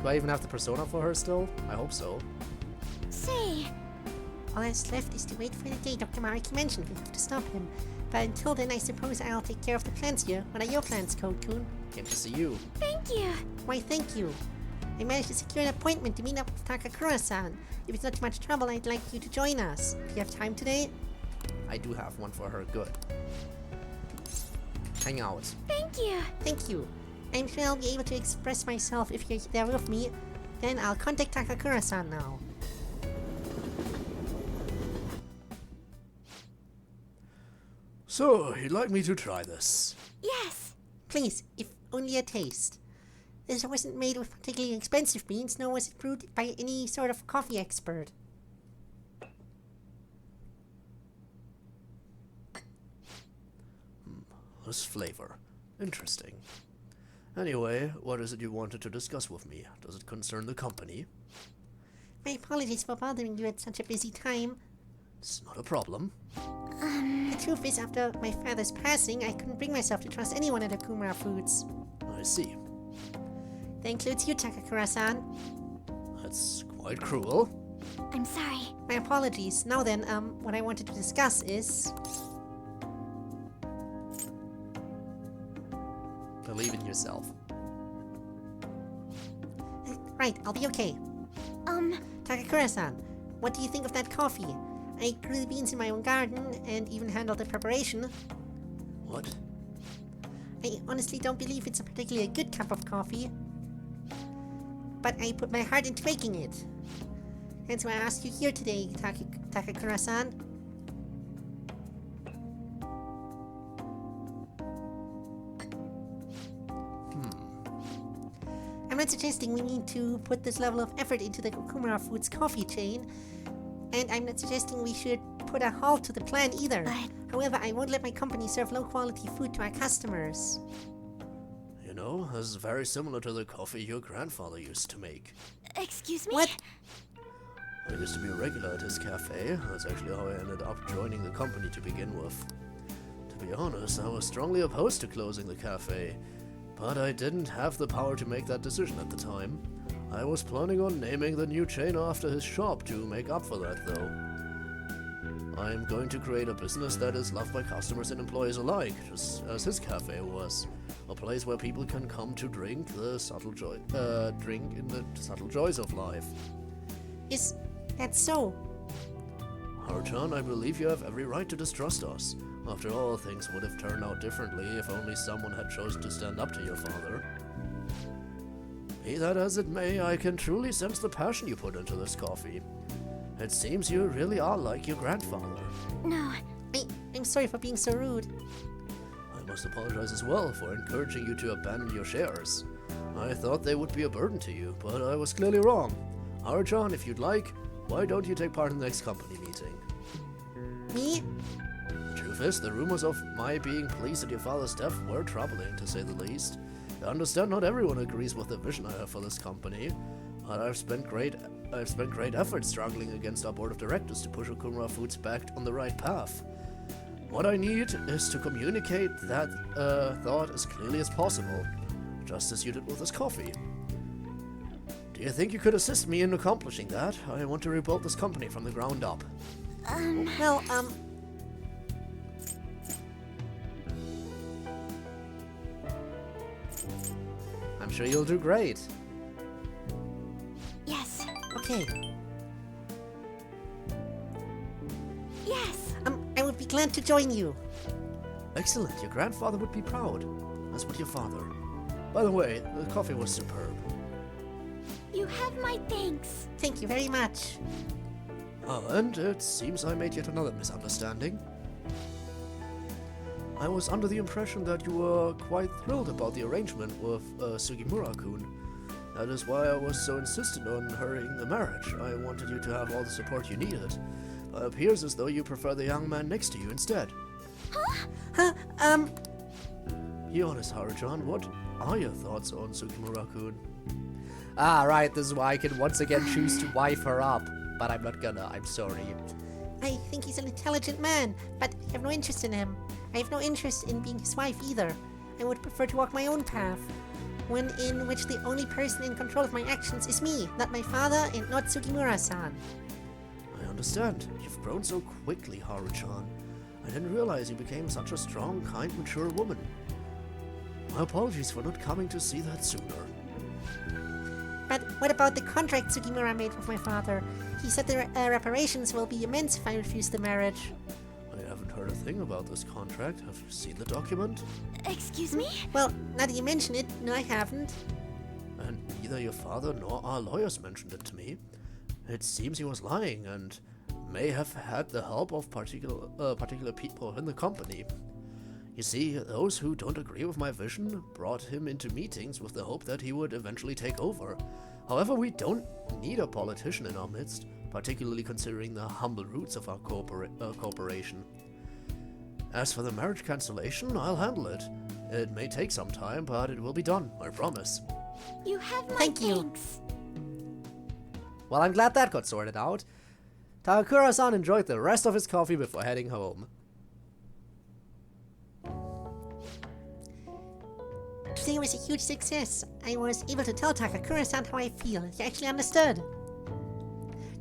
Do I even have the persona for her still? I hope so. Say, all that's left is to wait for the day Dr. Maruki mentioned. We have to stop him. But until then, I suppose I'll take care of the plans here. What are your plans, Code-kun? Came to see you. Thank you. Why, thank you. I managed to secure an appointment to meet up with Takakura-san. If it's not too much trouble, I'd like you to join us. Do you have time today? I do have one for her. Good. Hang out. Thank you. Thank you. I'm sure I'll be able to express myself if you're there with me. Then I'll contact Takakura-san now. So, you'd like me to try this? Yes. Please, if only a taste. This wasn't made with particularly expensive beans, nor was it brewed by any sort of coffee expert. This flavor. Interesting. Anyway, what is it you wanted to discuss with me? Does it concern the company? My apologies for bothering you at such a busy time. It's not a problem. The truth is, after my father's passing, I couldn't bring myself to trust anyone at Akumara Foods. I see. That includes you, Takakura-san. That's quite cruel. I'm sorry. My apologies. Now then, what I wanted to discuss is... Believe in yourself. Right, I'll be okay. Takakura-san, what do you think of that coffee? I grew the beans in my own garden, and even handled the preparation. What? I honestly don't believe it's a particularly good cup of coffee. But I put my heart into making it. And so I ask you here today, Takakura-san. I'm not suggesting we need to put this level of effort into the Kokumura Foods coffee chain. And I'm not suggesting we should put a halt to the plan either. However, I won't let my company serve low-quality food to our customers. You know, this is very similar to the coffee your grandfather used to make. Excuse me? What? I used to be a regular at his cafe. That's actually how I ended up joining the company to begin with. To be honest, I was strongly opposed to closing the cafe, but I didn't have the power to make that decision at the time. I was planning on naming the new chain after his shop to make up for that, though. I'm going to create a business that is loved by customers and employees alike, just as his cafe was. A place where people can come to drink in the subtle joys of life. Is that so? Haruchan, I believe you have every right to distrust us. After all, things would have turned out differently if only someone had chosen to stand up to your father. Be that as it may, I can truly sense the passion you put into this coffee. It seems you really are like your grandfather. No. I'm sorry for being so rude. I must apologize as well for encouraging you to abandon your shares. I thought they would be a burden to you, but I was clearly wrong. Haruchan, if you'd like, why don't you take part in the next company meeting? Me? The truth is, the rumors of my being pleased at your father's death were troubling, to say the least. I understand not everyone agrees with the vision I have for this company, but I've spent great effort struggling against our board of directors to push Okumura Foods back on the right path. What I need is to communicate that thought as clearly as possible, just as you did with this coffee. Do you think you could assist me in accomplishing that? I want to rebuild this company from the ground up. Well, I'm sure you'll do great. Yes. Okay. Yes. I would be glad to join you. Excellent, your grandfather would be proud. As would your father. By the way, the coffee was superb. You have my thanks. Thank you very much. And it seems I made yet another misunderstanding. I was under the impression that you were quite thrilled about the arrangement with Sugimura-kun. That is why I was so insistent on hurrying the marriage. I wanted you to have all the support you needed. It appears as though you prefer the young man next to you instead. Huh? Be honest, Haruchan, what are your thoughts on Sugimura-kun? Ah, right, this is why I can once again choose to wife her up. But I'm not gonna, I'm sorry. I think he's an intelligent man, but I have no interest in him. I have no interest in being his wife either. I would prefer to walk my own path. One in which the only person in control of my actions is me, not my father and not Sugimura-san. I understand. You've grown so quickly, Haruchan. I didn't realize you became such a strong, kind, mature woman. My apologies for not coming to see that sooner. But what about the contract Sugimura made with my father? He said the reparations will be immense if I refuse the marriage. I haven't heard a thing about this contract. Have you seen the document? Excuse me? Well, now that you mention it, no, I haven't. And neither your father nor our lawyers mentioned it to me. It seems he was lying and may have had the help of particular people in the company. You see, those who don't agree with my vision brought him into meetings with the hope that he would eventually take over. However, we don't need a politician in our midst, particularly considering the humble roots of our corporation. As for the marriage cancellation, I'll handle it. It may take some time, but it will be done, I promise. You have my Thank you. thanks. Well, I'm glad that got sorted out. Takakura-san enjoyed the rest of his coffee before heading home. Today was a huge success. I was able to tell Takakura-san how I feel. He actually understood.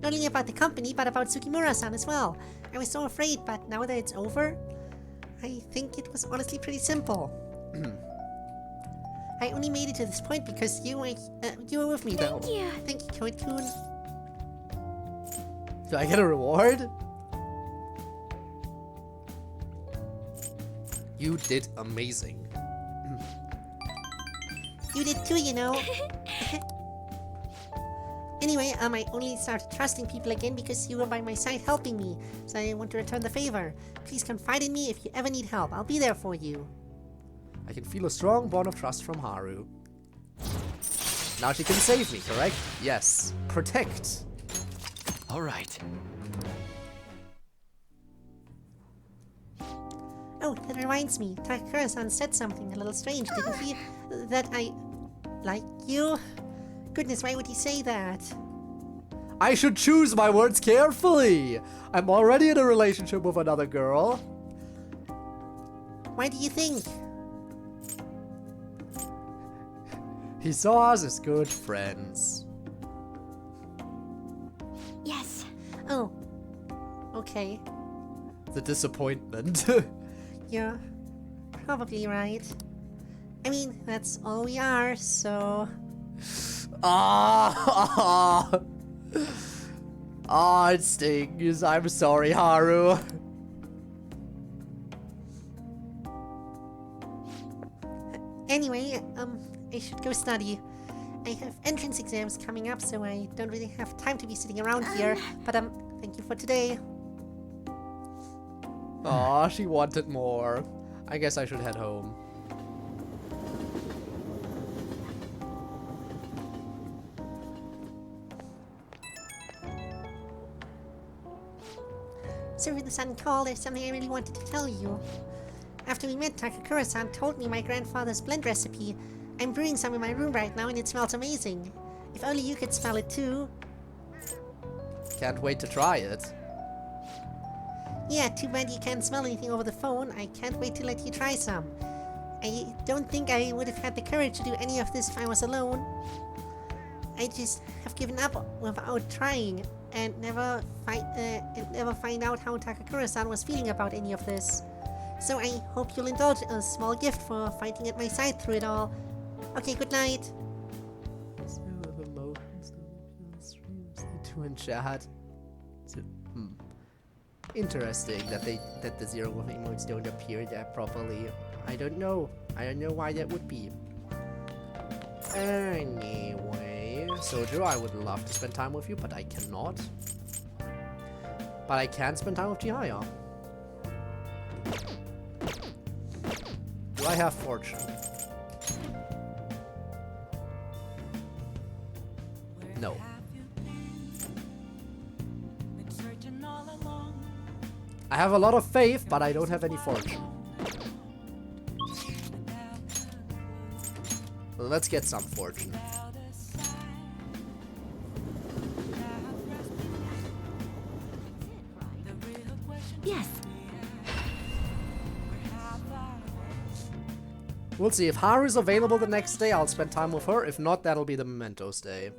Not only about the company, but about Sugimura-san as well. I was so afraid, but now that it's over, I think it was honestly pretty simple. I only made it to this point because you were with me, though. Thank you. Thank you, Code-kun. Do I get a reward? You did amazing. You did too, you know. Anyway, I only started trusting people again because you were by my side helping me, so I want to return the favor. Please confide in me if you ever need help. I'll be there for you. I can feel a strong bond of trust from Haru. Now she can save me, correct? Yes. Protect. All right. Oh, that reminds me. Takakura-san said something a little strange, didn't he? That I like you? Goodness, why would he say that? I should choose my words carefully. I'm already in a relationship with another girl. Why do you think? He saw us as good friends. Yes. Oh. Okay. The disappointment. You're probably right. I mean, that's all we are, so... Ah, it stings. I'm sorry, Haru. Anyway, I should go study. I have entrance exams coming up, so I don't really have time to be sitting around here. But, thank you for today. Aw, she wanted more. I guess I should head home. Sorry the sudden call, there's something I really wanted to tell you. After we met, Takakura-san told me my grandfather's blend recipe. I'm brewing some in my room right now and it smells amazing. If only you could smell it too. Can't wait to try it. Yeah, too bad you can't smell anything over the phone. I can't wait to let you try some. I don't think I would have had the courage to do any of this if I was alone. I just have given up without trying and never find out how Takakura-san was feeling about any of this. So I hope you'll indulge a small gift for fighting at my side through it all. Okay, good night. Two in chat. Interesting that the zero of emotes don't appear there properly. I don't know why that would be. Anyway, Sojo, I would love to spend time with you, but I cannot. But I can spend time with Chihaya. Do I have fortune? No. I have a lot of faith, but I don't have any fortune. Well, let's get some fortune. Yes. We'll see. If Haru's available the next day, I'll spend time with her. If not, that'll be the Mementos day.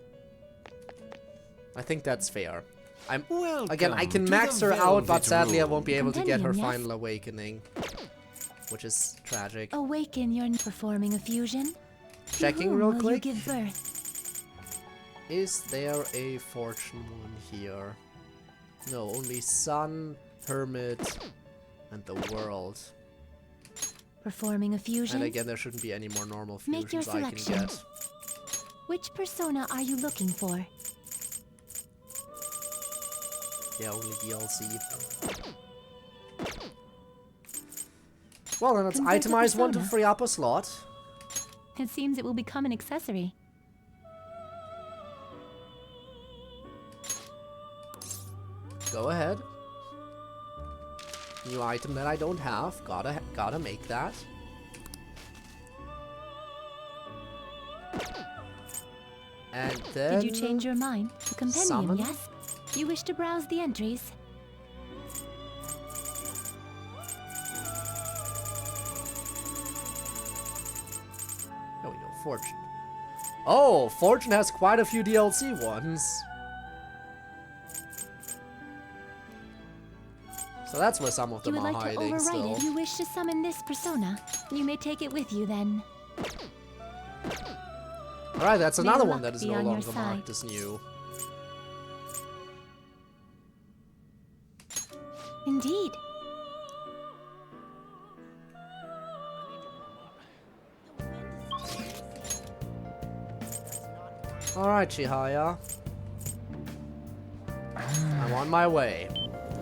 I think that's fair. Again, I can max her out, but sadly I won't be able to get her final awakening. Which is tragic. Awaken your performing a fusion. Checking real Will quick. you give birth? Is there a fortune one here? No, only Sun, Hermit, and the World. Performing a fusion. And again, there shouldn't be any more normal Make your fusions I can selection. get. Which persona are you looking for? Yeah, only DLC. Well, then let's Convert the itemize one to persona. free up a slot. It seems it will become an accessory. Go ahead. New item that I don't have. Gotta make that. And then... Did you change your mind? A companion, summon? yes? You wish to browse the entries? Oh, we go Fortune. Oh, Fortune has quite a few DLC ones. So that's where some of You them would are like to hiding overwrite still. it. You wish to summon this persona. You may take it with you then. Alright, that's May another luck one that is be no on your longer side. marked as new. Indeed. Alright, Chihaya. I'm on my way.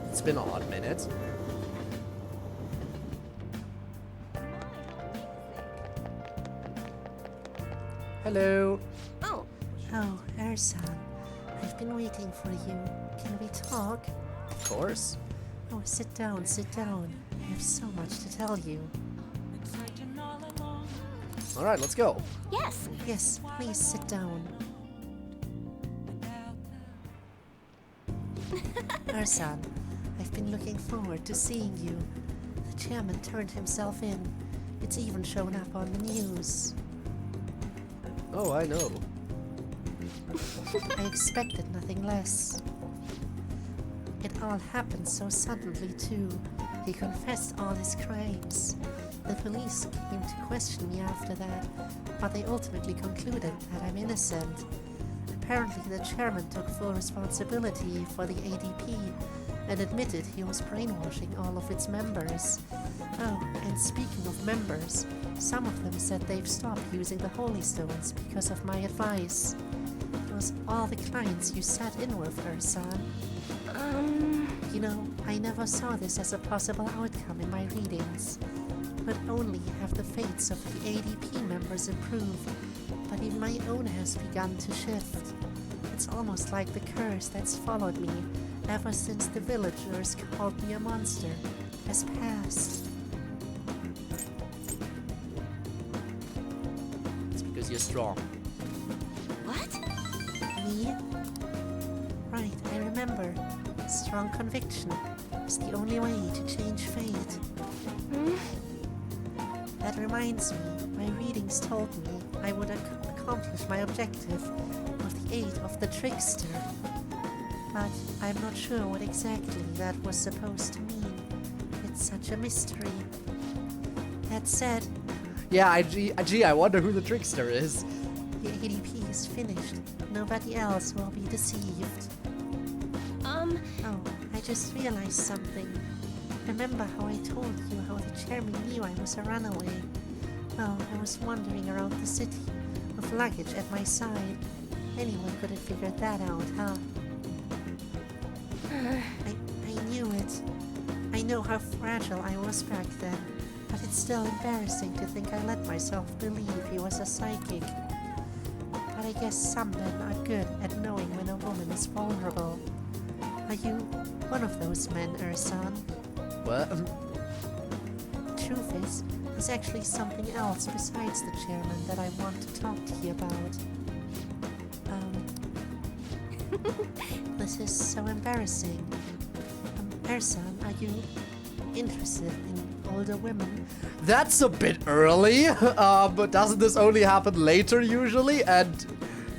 It's been a hot minute. Hello. Oh, Ersan. I've been waiting for you. Can we talk? Of course. Oh, sit down, sit down. I have so much to tell you. Alright, let's go. Yes. Yes, please sit down. Ersan, I've been looking forward to seeing you. The chairman turned himself in. It's even shown up on the news. Oh, I know. I expected nothing less. It all happened so suddenly, too. He confessed all his crimes. The police came to question me after that, but they ultimately concluded that I'm innocent. Apparently, the chairman took full responsibility for the ADP and admitted he was brainwashing all of its members. Oh, and speaking of members, some of them said they've stopped using the Holy Stones because of my advice. It was all the clients you sat in with, Ersan. You know, I never saw this as a possible outcome in my readings. Not only have the fates of the ADP members improved, but even my own has begun to shift. It's almost like the curse that's followed me ever since the villagers called me a monster has passed. It's because you're strong. What? Me? Right, I remember. Strong conviction is the only way to change fate. That reminds me, my readings told me I would accomplish my objective with the aid of the trickster. But I'm not sure what exactly that was supposed to mean. It's such a mystery. That said... Yeah, gee, I wonder who the trickster is. The ADP is finished. Nobody else will be deceived. Oh, I just realized something. Remember how I told you how the chairman knew I was a runaway? Well, I was wandering around the city with luggage at my side. Anyone could have figured that out, huh? I knew it. I know how fragile I was back then, but it's still embarrassing to think I let myself believe he was a psychic. But I guess some men are good at knowing when a woman is vulnerable. Are you one of those men, Ersan? What? Truth is, there's actually something else besides the chairman that I want to talk to you about. This is so embarrassing. Ersan, are you interested in older women? That's a bit early, but doesn't this only happen later usually? And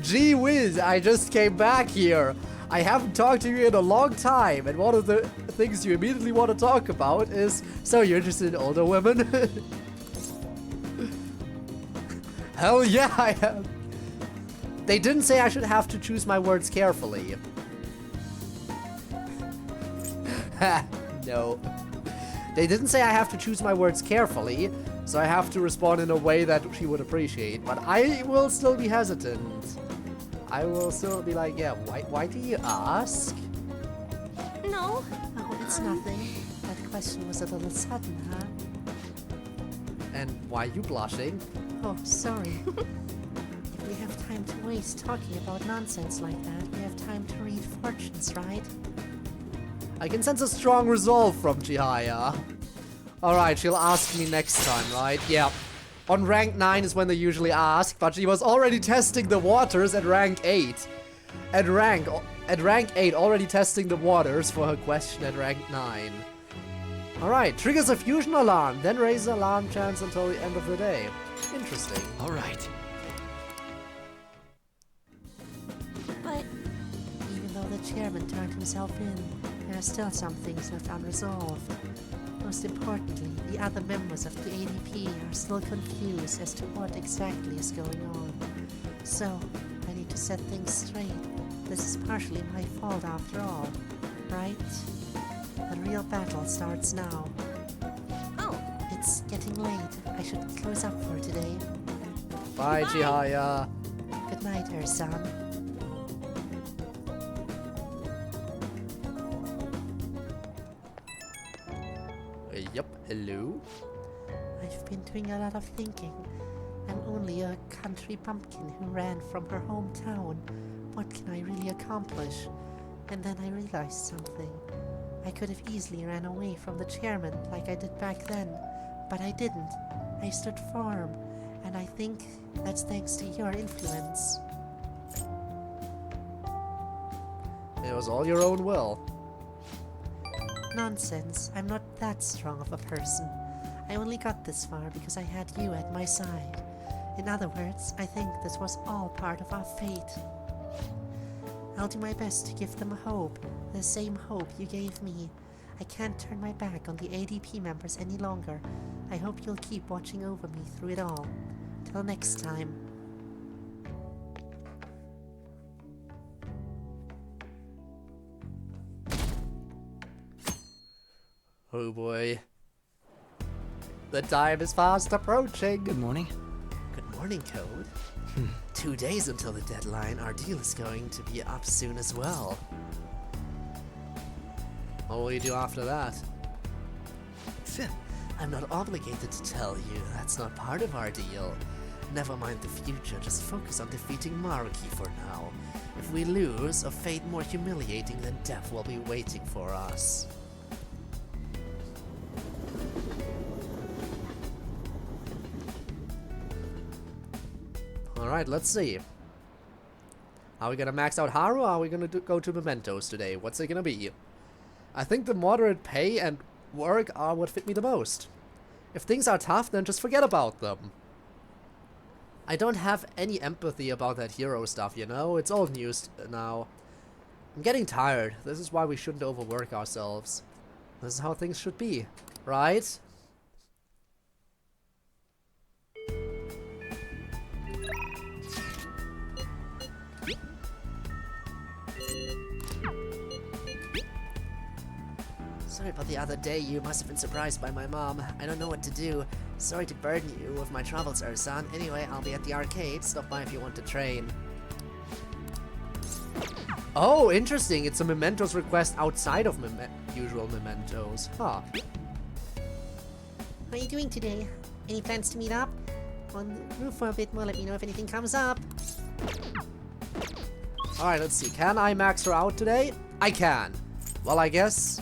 gee whiz, I just came back here. I haven't talked to you in a long time, and one of the things you immediately want to talk about is, so you're interested in older women? Hell yeah, I am. They didn't say I should have to choose my words carefully. No. They didn't say I have to choose my words carefully, so I have to respond in a way that she would appreciate, but I will still be hesitant. I will still be like, yeah, why do you ask? No. Oh, it's nothing. That question was a little sudden, huh? And why are you blushing? Oh, sorry. If we have time to waste talking about nonsense like that, we have time to read fortunes, right? I can sense a strong resolve from Chihaya. Alright, she'll ask me next time, right? Yeah. On rank 9 is when they usually ask, but she was already testing the waters at rank 8. At rank 8, already testing the waters for her question at rank 9. Alright, triggers a fusion alarm, then raises alarm chance until the end of the day. Interesting. Alright. But even though the chairman turned himself in, there are still some things left unresolved. Most importantly, the other members of the ADP are still confused as to what exactly is going on. So, I need to set things straight. This is partially my fault after all, right? The real battle starts now. Oh, it's getting late. I should close up for today. Bye, Chihaya. Good night, Ersan. Hello? I've been doing a lot of thinking. I'm only a country bumpkin who ran from her hometown. What can I really accomplish? And then I realized something. I could have easily ran away from the chairman like I did back then, but I didn't. I stood firm, and I think that's thanks to your influence. It was all your own will. Nonsense. I'm not that strong of a person. I only got this far because I had you at my side. In other words, I think this was all part of our fate. I'll do my best to give them hope, the same hope you gave me. I can't turn my back on the ADP members any longer. I hope you'll keep watching over me through it all. Till next time. Oh boy. The time is fast approaching. Good morning. Good morning, Code. 2 days until the deadline. Our deal is going to be up soon as well. What will you do after that? I'm not obligated to tell you. That's not part of our deal. Never mind the future. Just focus on defeating Maruki for now. If we lose, a fate more humiliating than death will be waiting for us. Alright, let's see. Are we gonna max out Haru or are we gonna go to mementos today? What's it gonna be? I think the moderate pay and work are what fit me the most. If things are tough, then just forget about them. I don't have any empathy about that hero stuff, you know? It's old news now. I'm getting tired. This is why we shouldn't overwork ourselves. This is how things should be, right? Sorry about the other day. You must have been surprised by my mom. I don't know what to do. Sorry to burden you with my travels, Ursan. Anyway, I'll be at the arcade. Stop by if you want to train. Oh, interesting. It's a mementos request outside of usual mementos. Huh. How are you doing today? Any plans to meet up? On the roof for a bit more, let me know if anything comes up. Alright, let's see. Can I max her out today? I can. Well, I guess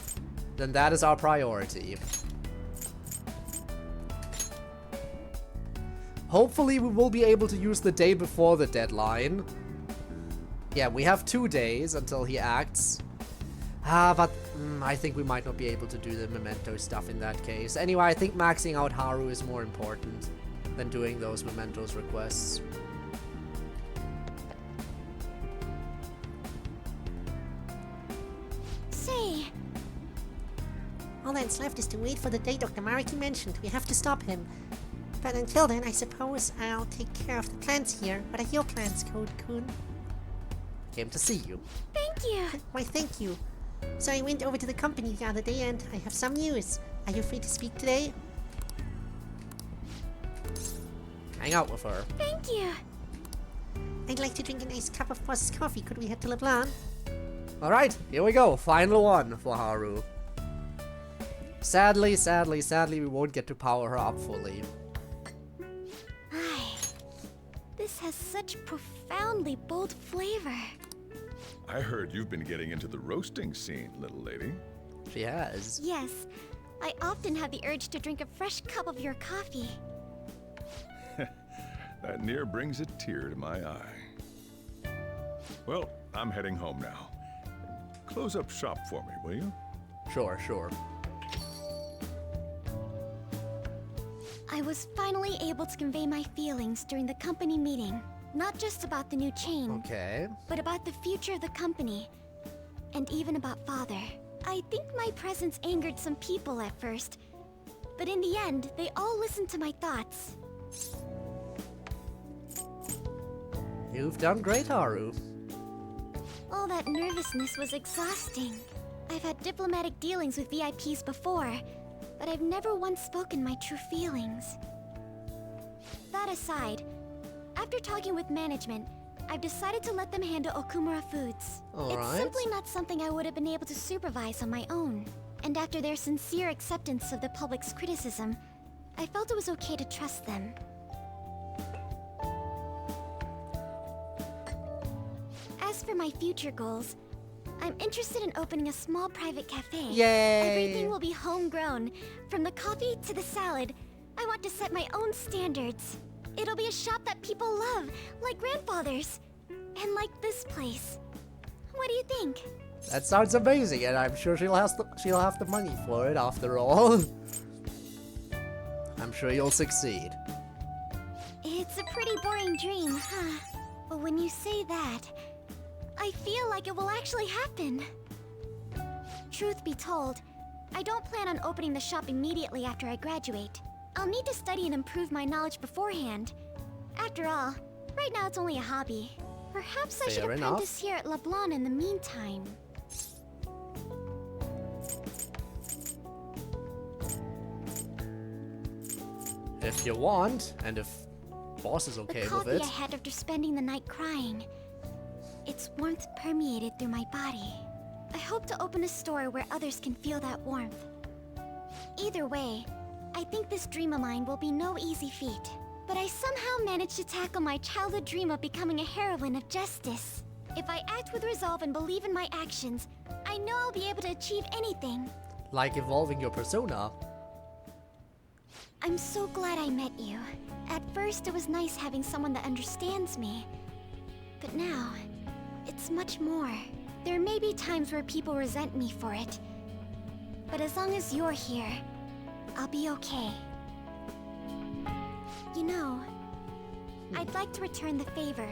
then that is our priority. Hopefully we will be able to use the day before the deadline. Yeah, we have 2 days until he acts. But I think we might not be able to do the memento stuff in that case. Anyway, I think maxing out Haru is more important than doing those mementos requests. Say, all that's left is to wait for the day Dr. Maruki mentioned. We have to stop him. But until then, I suppose I'll take care of the plans here. What are your plans, Code-kun? Came to see you. Thank you. Why, thank you. So I went over to the company the other day and I have some news. Are you free to speak today? Hang out with her. Thank you. I'd like to drink a nice cup of boss's coffee. Could we head to LeBlanc? Alright, here we go. Final one for Haru. Sadly, we won't get to power her up fully. This has such profoundly bold flavor. I heard you've been getting into the roasting scene, little lady. She has. Yes, I often have the urge to drink a fresh cup of your coffee. That near brings a tear to my eye. Well, I'm heading home now. Close up shop for me, will you? Sure. I was finally able to convey my feelings during the company meeting. Not just about the new chain. Okay. But about the future of the company. And even about Father. I think my presence angered some people at first. But in the end, they all listened to my thoughts. You've done great, Haru. All that nervousness was exhausting. I've had diplomatic dealings with VIPs before, but I've never once spoken my true feelings. That aside, after talking with management, I've decided to let them handle Okumura Foods. All it's right. simply not something I would have been able to supervise on my own. And after their sincere acceptance of the public's criticism, I felt it was okay to trust them. As for my future goals, I'm interested in opening a small private cafe. Yay! Everything will be homegrown, from the coffee to the salad. I want to set my own standards. It'll be a shop that people love, like grandfather's. And like this place. What do you think? That sounds amazing, and I'm sure she'll have the money for it after all. I'm sure you'll succeed. It's a pretty boring dream, huh? But when you say that, I feel like it will actually happen. Truth be told, I don't plan on opening the shop immediately after I graduate. I'll need to study and improve my knowledge beforehand. After all, right now it's only a hobby. Perhaps I should apprentice here at LeBlanc in the meantime. If you want, and if boss is okay with it. The coffee I had after spending the night crying. Its warmth permeated through my body. I hope to open a store where others can feel that warmth. Either way, I think this dream of mine will be no easy feat. But I somehow managed to tackle my childhood dream of becoming a heroine of justice. If I act with resolve and believe in my actions, I know I'll be able to achieve anything. Like evolving your persona. I'm so glad I met you. At first, it was nice having someone that understands me. But now, it's much more. There may be times where people resent me for it. But as long as you're here, I'll be okay. You know, I'd like to return the favor.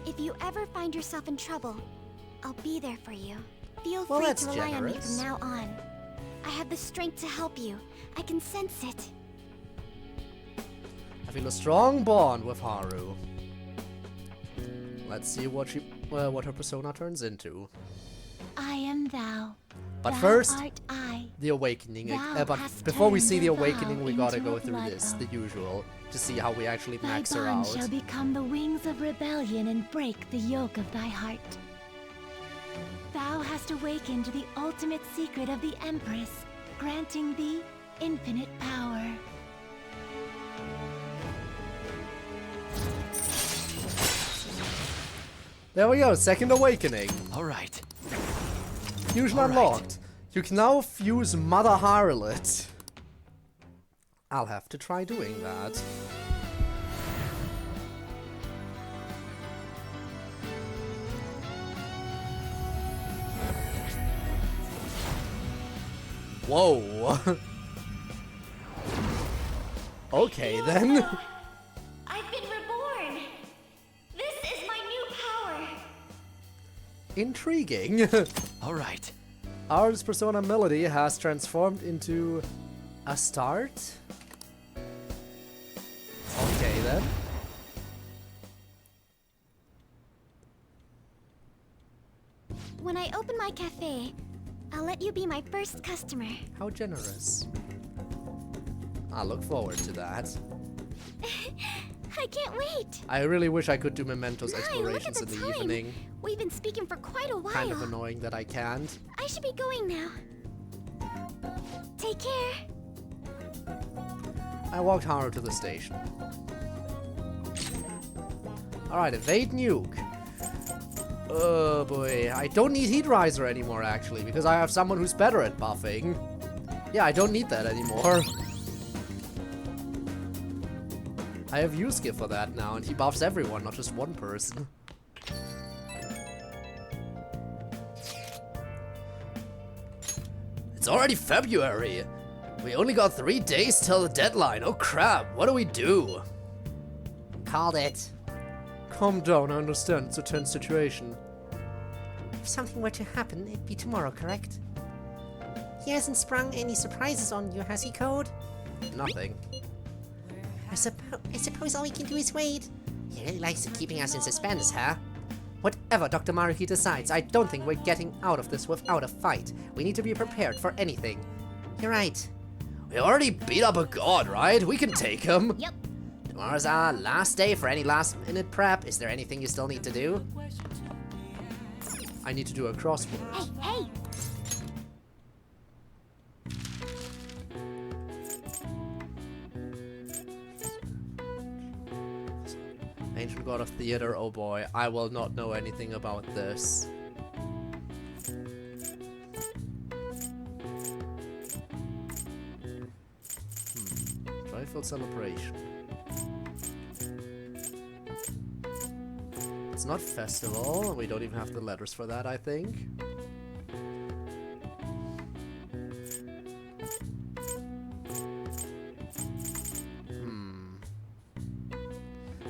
If you ever find yourself in trouble, I'll be there for you. Feel free to rely on me from now on. I have the strength to help you. I can sense it. I feel a strong bond with Haru. Let's see what her persona turns into. I am thou. But Thou first, art I. the awakening. Thou But hast before we turned see the a awakening, vow we gotta into go a through blood this, oath. the usual, to see how we actually Thy max her bond out. shall become the wings of rebellion and break the yoke of thy heart. Thou hast awakened the ultimate secret of the Empress, granting thee infinite power. There we go, second awakening. Alright. Fusion unlocked. You can now fuse Mother Harlot. I'll have to try doing that. Whoa. Okay then. I've been reborn. This is my new power. Intriguing. Alright. Ours persona Melody has transformed into a start. Okay then. When I open my cafe, I'll let you be my first customer. How generous. I look forward to that. I can't wait. I really wish I could do Mementos My, explorations look in at the the time. evening. We've been speaking for quite a while. Kind of annoying that I can't. I should be going now. Take care. I walked Haru to the station. Alright, evade nuke. Oh boy, I don't need Heat Riser anymore actually, because I have someone who's better at buffing. Yeah, I don't need that anymore. I have Yusuke for that now, and he buffs everyone, not just one person. It's already February! We only got 3 days till the deadline, oh crap, what do we do? Called it. Calm down, I understand, it's a tense situation. If something were to happen, it'd be tomorrow, correct? He hasn't sprung any surprises on you, has he, Code? Nothing. I suppose all we can do is wait. He really likes keeping us in suspense, huh? Whatever Dr. Maruki decides, I don't think we're getting out of this without a fight. We need to be prepared for anything. You're right. We already beat up a god, right? We can take him. Yep. Tomorrow's our last day for any last-minute prep. Is there anything you still need to do? I need to do a crossword. Hey, hey! Ancient god of theater, oh boy, I will not know anything about this. Joyful celebration. It's not festival, we don't even have the letters for that, I think.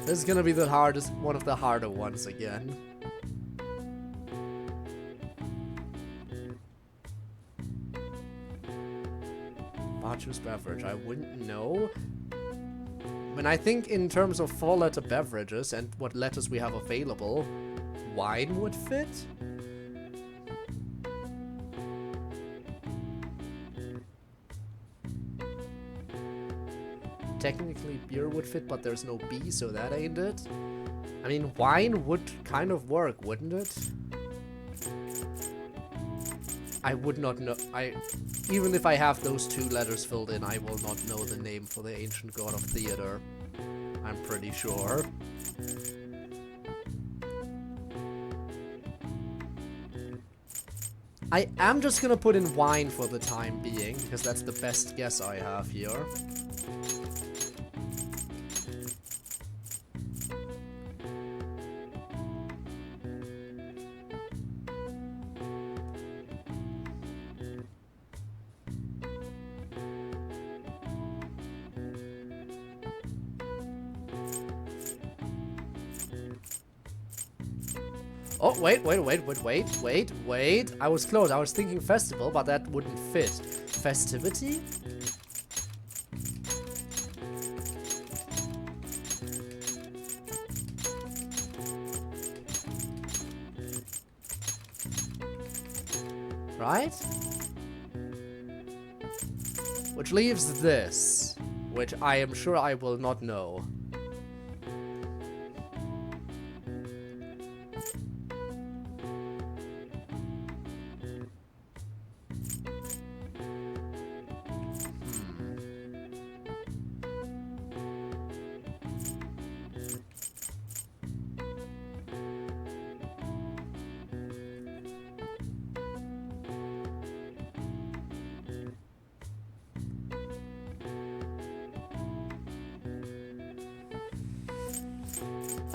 This is gonna be the hardest, one of the harder ones again. Bachu's beverage, I wouldn't know. When I think in terms of 4-letter beverages and what letters we have available, wine would fit? Technically beer would fit, but there's no B, so that ain't it. I mean, wine would kind of work, wouldn't it? I would not know. Even if I have those 2 letters filled in, I will not know the name for the ancient god of theater. I'm pretty sure. I am just gonna put in wine for the time being, because that's the best guess I have here. Oh, wait. I was close. I was thinking festival, but that wouldn't fit. Festivity? Right? Which leaves this, which I am sure I will not know.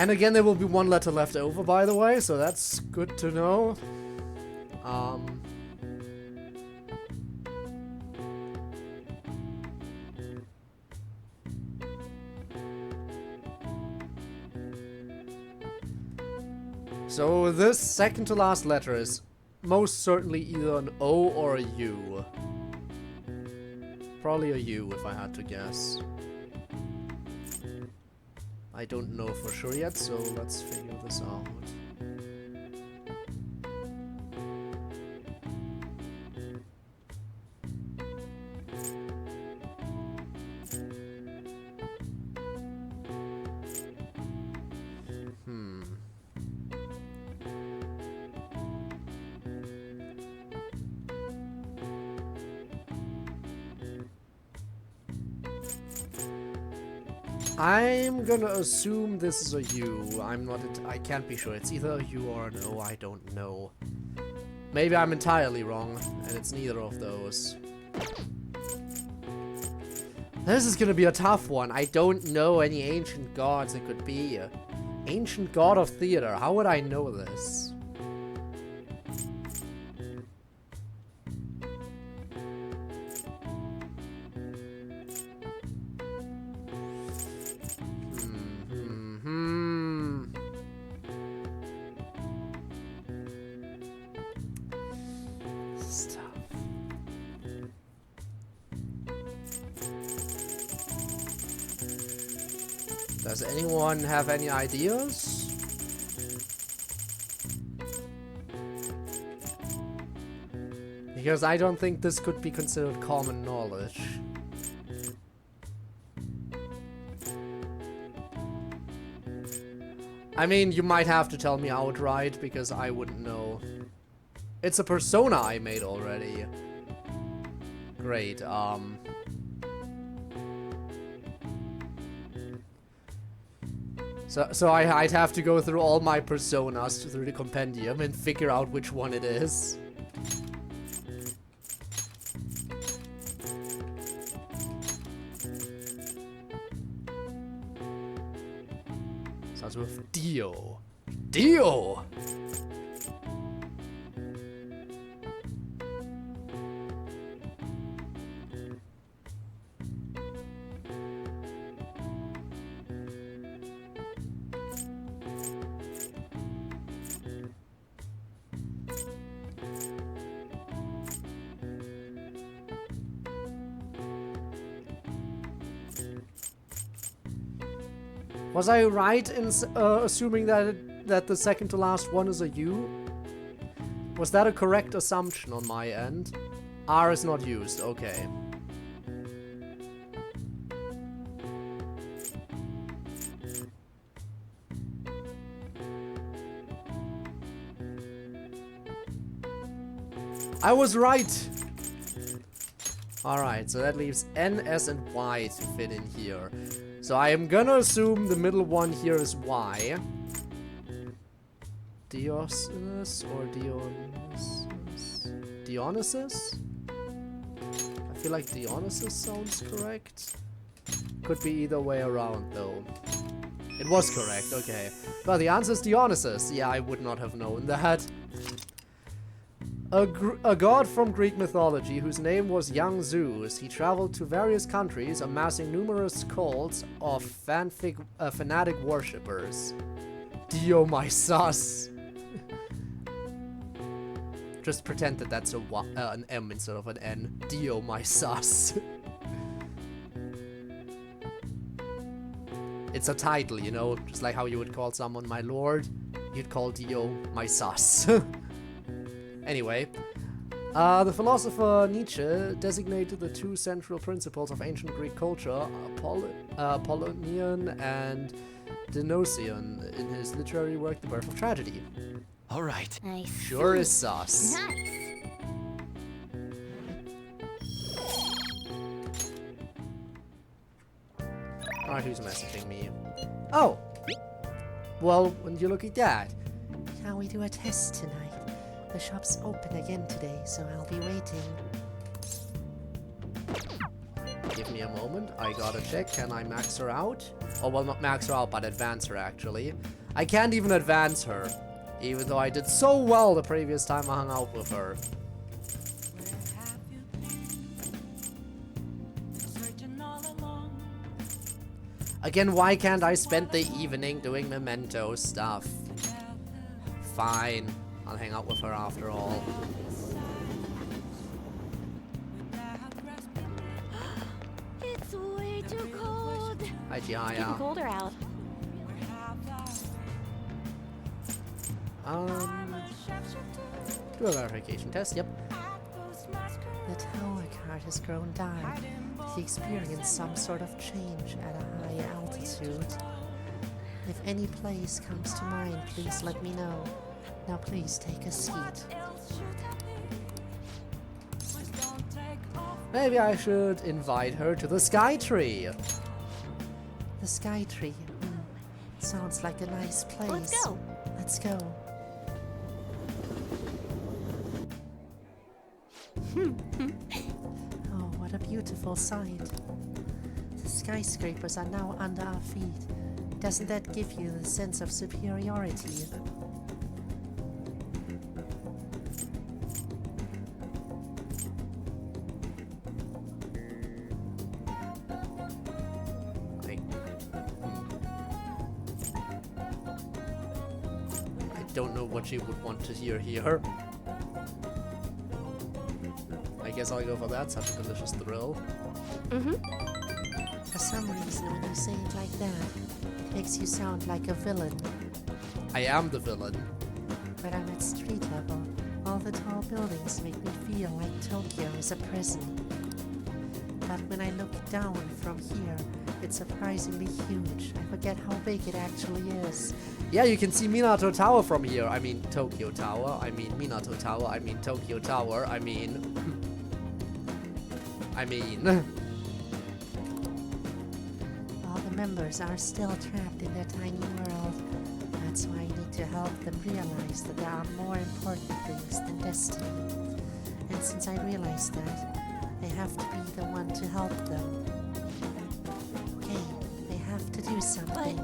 And again, there will be 1 letter left over, by the way, so that's good to know. So this second to last letter is most certainly either an O or a U. Probably a U if I had to guess. I don't know for sure yet, so let's figure this out. I'm gonna assume this is a U. I can't be sure. It's either a U or an O, I don't know. Maybe I'm entirely wrong, and it's neither of those. This is gonna be a tough one. I don't know any ancient gods it could be. Ancient god of theater. How would I know this? Does anyone have any ideas? Because I don't think this could be considered common knowledge. I mean, you might have to tell me outright, because I wouldn't know. It's a persona I made already. Great, So I'd have to go through all my personas through the compendium and figure out which one it is. Starts with Dio. Dio! Was I right in assuming that the second to last one is a U? Was that a correct assumption on my end? R is not used, okay. I was right! Alright, so that leaves N, S, and Y to fit in here. So I am gonna assume the middle one here is Y. Dionysus or Dionysus? Dionysus? I feel like Dionysus sounds correct. Could be either way around though. It was correct, okay. Well, the answer is Dionysus. Yeah, I would not have known that. A god from Greek mythology whose name was young Zeus. He traveled to various countries, amassing numerous cults of fanatic worshippers. Dio my sus. Just pretend that that's an M instead of an N. Dio my sus. It's a title, you know, just like how you would call someone my lord. You'd call Dio my sus. Anyway, the philosopher Nietzsche designated the two central principles of ancient Greek culture, Apollonian and Dionysian, in his literary work, The Birth of Tragedy. All right. Sure is sus. Nice. Alright, who's messaging me? Oh! Well, when you look at that. Shall we do a test tonight? The shop's open again today, so I'll be waiting. Give me a moment. I gotta check. Can I max her out? Oh, well, not max her out, but advance her, actually. I can't even advance her. Even though I did so well the previous time I hung out with her. Again, why can't I spend the evening doing memento stuff? Fine. I'll hang out with her after all. It's way too cold. Hi, It's getting Jihaya. colder out. Do a verification test, yep. The tower card has grown dark. He experienced some sort of change at a high altitude. If any place comes to mind, please let me know. Now please take a seat. Maybe I should invite her to the Sky Tree. The Sky Tree. Sounds like a nice place. Let's go. Let's go. Oh, what a beautiful sight. The skyscrapers are now under our feet. Doesn't that give you the sense of superiority? I don't know what you would want to hear here. I guess I'll go for that. Such a delicious thrill. For some reason, when you say it like that, it makes you sound like a villain. I am the villain. When I'm at street level, all the tall buildings make me feel like Tokyo is a prison. But when I look down from here, it's surprisingly huge. I forget how big it actually is. Yeah, you can see Minato Tower from here. I mean, Tokyo Tower. I mean, Minato Tower. I mean, Tokyo Tower. I mean... All the members are still trapped in their tiny world. That's why I need to help them realize that there are more important things than destiny. And since I realized that, I have to be the one to help them. Okay, I have to do something.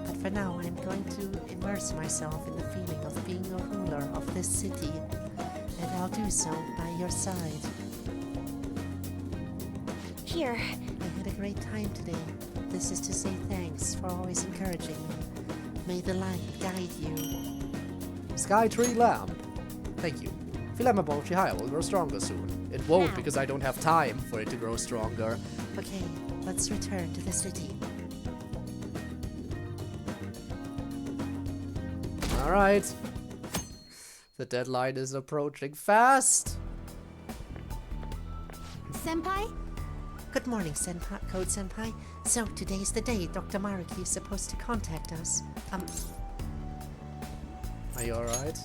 But for now, I'm going to immerse myself in the feeling of being a ruler of this city. And I'll do so by your side. Here. I had a great time today. This is to say thanks for always encouraging me. May the light guide you. Sky Tree Lamp. Thank you. Philema Bolchihaya will grow stronger soon. It won't because I don't have time for it to grow stronger. Okay, let's return to the city. Alright. The deadline is approaching fast. Senpai? Good morning, Code Senpai. So, today's the day Dr. Maruki is supposed to contact us. Are you alright?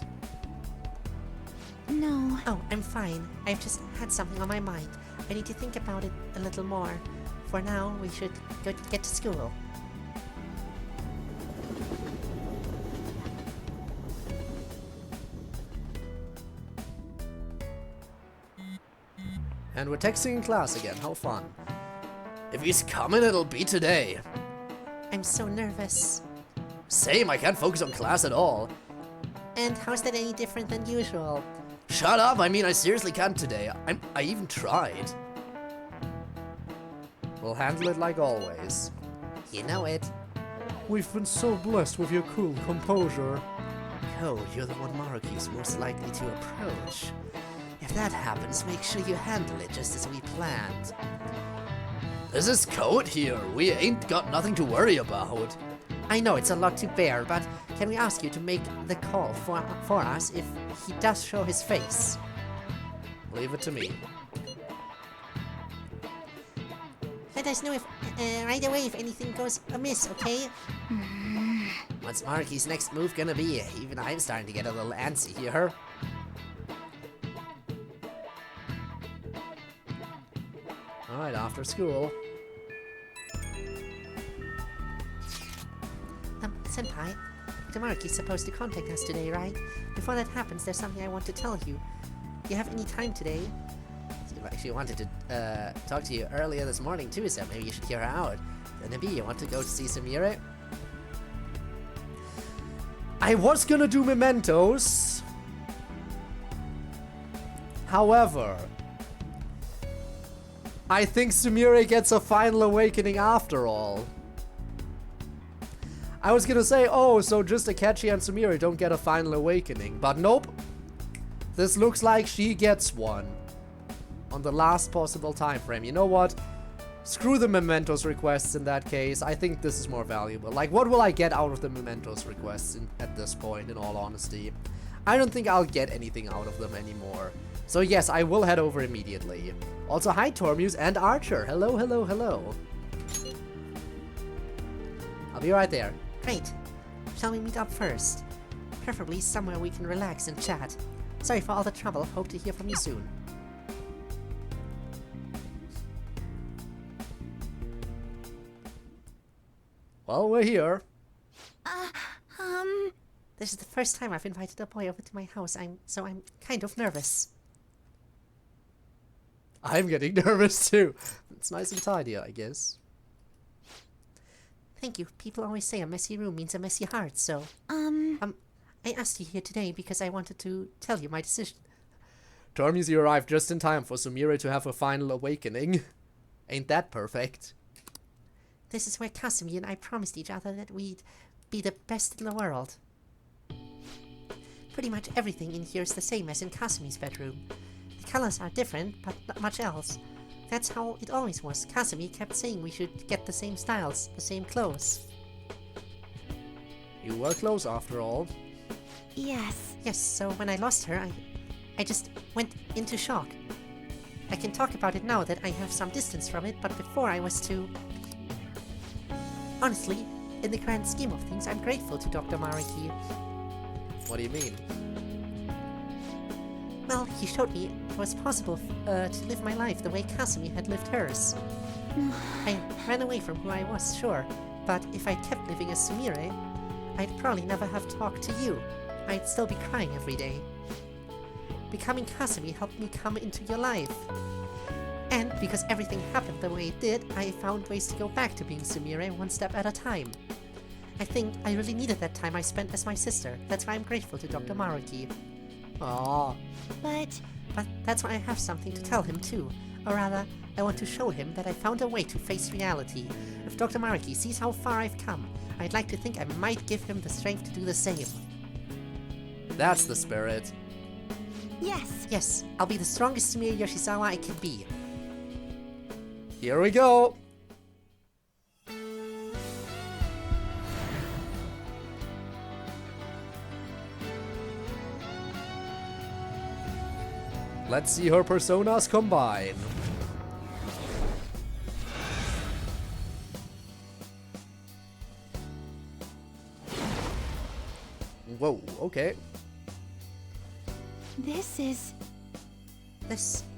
No. Oh, I'm fine. I've just had something on my mind. I need to think about it a little more. For now, we should get to school. And we're texting in class again, how fun. If he's coming, it'll be today. I'm so nervous. Same, I can't focus on class at all. And how's that any different than usual? Shut up, I mean I seriously can't today. I even tried. We'll handle it like always. You know it. We've been so blessed with your cool composure. Code, you're the one Maruki's most likely to approach. If that happens, make sure you handle it just as we planned. This is Code here. We ain't got nothing to worry about. I know it's a lot to bear, but can we ask you to make the call for us if he does show his face? Leave it to me. Let us know if right away if anything goes amiss, okay? What's Maruki's next move gonna be? Even I'm starting to get a little antsy here. Alright, after school. Senpai, Dr. Maruki's supposed to contact us today, right? Before that happens, there's something I want to tell you. Do you have any time today? I actually wanted to talk to you earlier this morning too, so maybe you should hear her out. Nabi, you want to go to see Sumire? I was gonna do mementos. However, I think Sumire gets a final awakening after all. I was gonna say, oh, so just Akechi and Sumire don't get a final awakening, but nope. This looks like she gets one. On the last possible time frame. You know what? Screw the mementos requests in that case. I think this is more valuable. Like, what will I get out of the mementos requests at this point, in all honesty? I don't think I'll get anything out of them anymore. So yes, I will head over immediately. Also, hi Tormuse and Archer. Hello, hello, hello. I'll be right there. Great. Shall we meet up first? Preferably somewhere we can relax and chat. Sorry for all the trouble. Hope to hear from you soon. Well, we're here. This is the first time I've invited a boy over to my house, so I'm kind of nervous. I'm getting nervous too. It's nice and tidy, I guess. Thank you. People always say a messy room means a messy heart, so... I asked you here today because I wanted to tell you my decision. Tormuse, you arrived just in time for Sumire to have a final awakening. Ain't that perfect? This is where Kasumi and I promised each other that we'd be the best in the world. Pretty much everything in here is the same as in Kasumi's bedroom. The colors are different, but not much else. That's how it always was. Kasumi kept saying we should get the same styles, the same clothes. You were close after all. Yes. Yes, so when I lost her, I just went into shock. I can talk about it now that I have some distance from it, but before I was too... Honestly, in the grand scheme of things, I'm grateful to Dr. Maruki. What do you mean? Well, he showed me it was possible to live my life the way Kasumi had lived hers. I ran away from who I was, sure, but if I kept living as Sumire, I'd probably never have talked to you. I'd still be crying every day. Becoming Kasumi helped me come into your life. And because everything happened the way it did, I found ways to go back to being Sumire one step at a time. I think I really needed that time I spent as my sister. That's why I'm grateful to Dr. Maruki. Aww. But that's why I have something to tell him too. Or rather, I want to show him that I found a way to face reality. If Dr. Maruki sees how far I've come, I'd like to think I might give him the strength to do the same. That's the spirit. yes. Yes, I'll be the strongest Sumire Yoshizawa I can be. Here we go. Let's see her personas combine. Whoa, okay. This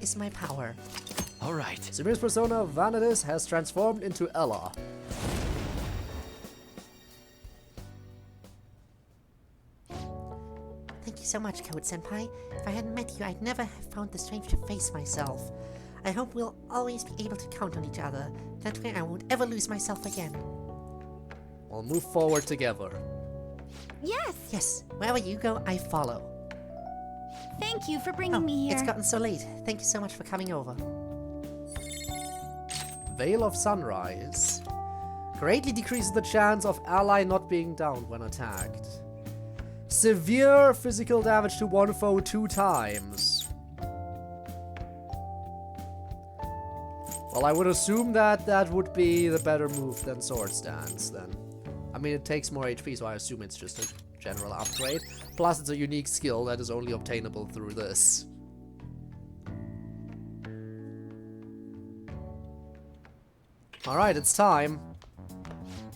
is my power. All right. Sumire's persona, Vanitas, has transformed into Ella. Thank you so much, Code Senpai. If I hadn't met you, I'd never have found the strength to face myself. I hope we'll always be able to count on each other. That way I won't ever lose myself again. We'll move forward together. yes. Yes, wherever you go, I follow. Thank you for bringing me here. It's gotten so late. Thank you so much for coming over. Veil of Sunrise. Greatly decreases the chance of ally not being downed when attacked. Severe physical damage to one foe 2 times. Well, I would assume that that would be the better move than Sword Stance, then. I mean, it takes more HP, so I assume it's just a general upgrade. Plus, it's a unique skill that is only obtainable through this. Alright, it's time.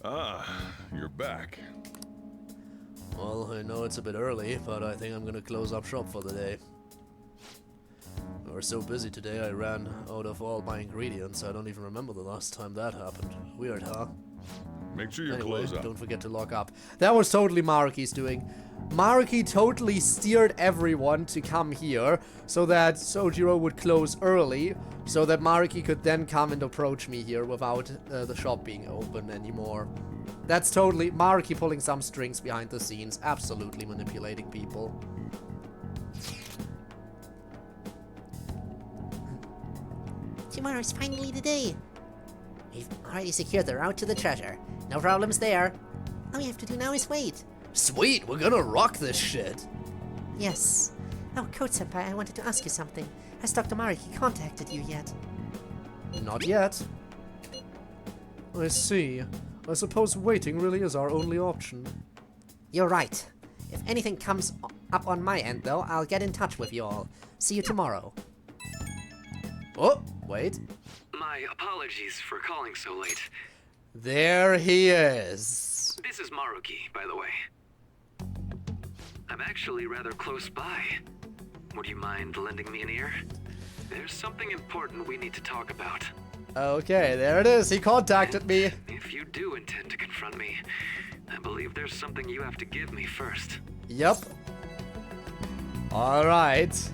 Ah, you're back. Well, I know it's a bit early, but I think I'm gonna close up shop for the day. We were so busy today, I ran out of all my ingredients. I don't even remember the last time that happened. Weird, huh? Make sure you Anyway, close up. don't forget to lock up. That was totally Maruki's doing. Maruki totally steered everyone to come here so that Sojiro would close early, so that Maruki could then come and approach me here without the shop being open anymore. That's totally Maruki pulling some strings behind the scenes, absolutely manipulating people. Tomorrow's finally the day. We've already secured the route to the treasure. No problems there. All we have to do now is wait. Sweet, we're gonna rock this shit. Yes. Oh, Code Senpai, I wanted to ask you something. Has Dr. Maruki contacted you yet? Not yet. I see. I suppose waiting really is our only option. You're right. If anything comes up on my end, though, I'll get in touch with you all. See you tomorrow. Oh, wait. My apologies for calling so late. There he is. This is Maruki, by the way. I'm actually rather close by. Would you mind lending me an ear? There's something important we need to talk about. Okay, there it is. He contacted me. If you do intend to confront me, I believe there's something you have to give me first. Yep. All right.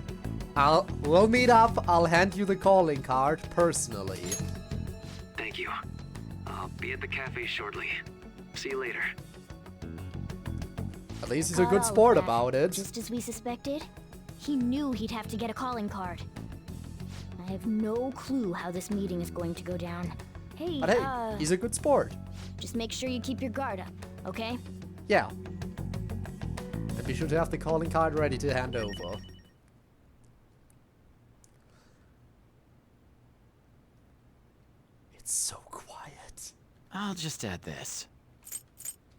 We'll meet up. I'll hand you the calling card personally. Thank you. I'll be at the cafe shortly. See you later. At least he's a good sport about it. Just as we suspected, he knew he'd have to get a calling card. I have no clue how this meeting is going to go down. Hey, But hey, he's a good sport. just make sure you keep your guard up, okay? Yeah. And be sure to have the calling card ready to hand over. It's so quiet. I'll just add this.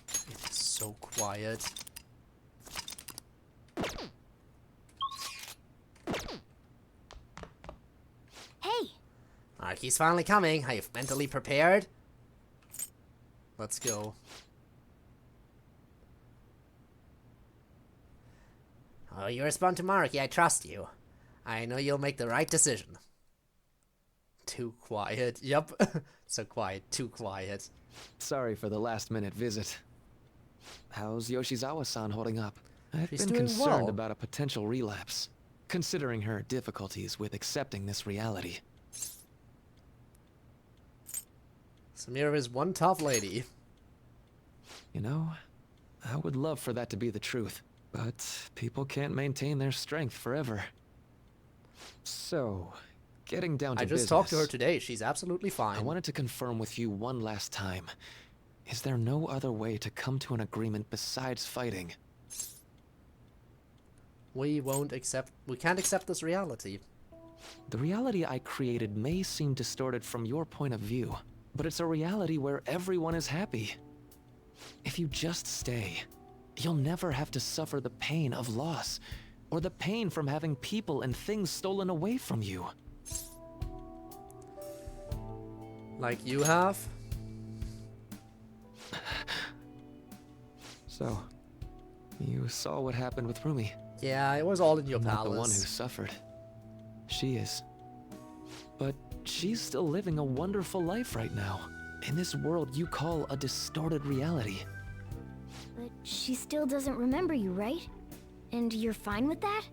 It's so quiet. Hey! Maruki's finally coming. Are you mentally prepared? Let's go. Oh, you respond to Maruki, I trust you. I know you'll make the right decision. Too quiet. Yep. So quiet. Too quiet. Sorry for the last-minute visit. How's Yoshizawa-san holding up? I've She's been doing concerned well. about a potential relapse, considering her difficulties with accepting this reality. Samira is one tough lady. You know, I would love for that to be the truth, but people can't maintain their strength forever. So, getting down to business. I just talked to her today. She's absolutely fine. I wanted to confirm with you one last time. Is there no other way to come to an agreement besides fighting? We can't accept this reality. The reality I created may seem distorted from your point of view, but it's a reality where everyone is happy. If you just stay, you'll never have to suffer the pain of loss, or the pain from having people and things stolen away from you. Like you have? So, you saw what happened with Rumi. Yeah, it was all in your I'm palace. not the one who suffered. She is. But she's still living a wonderful life right now, in this world you call a distorted reality. But she still doesn't remember you, right? And you're fine with that?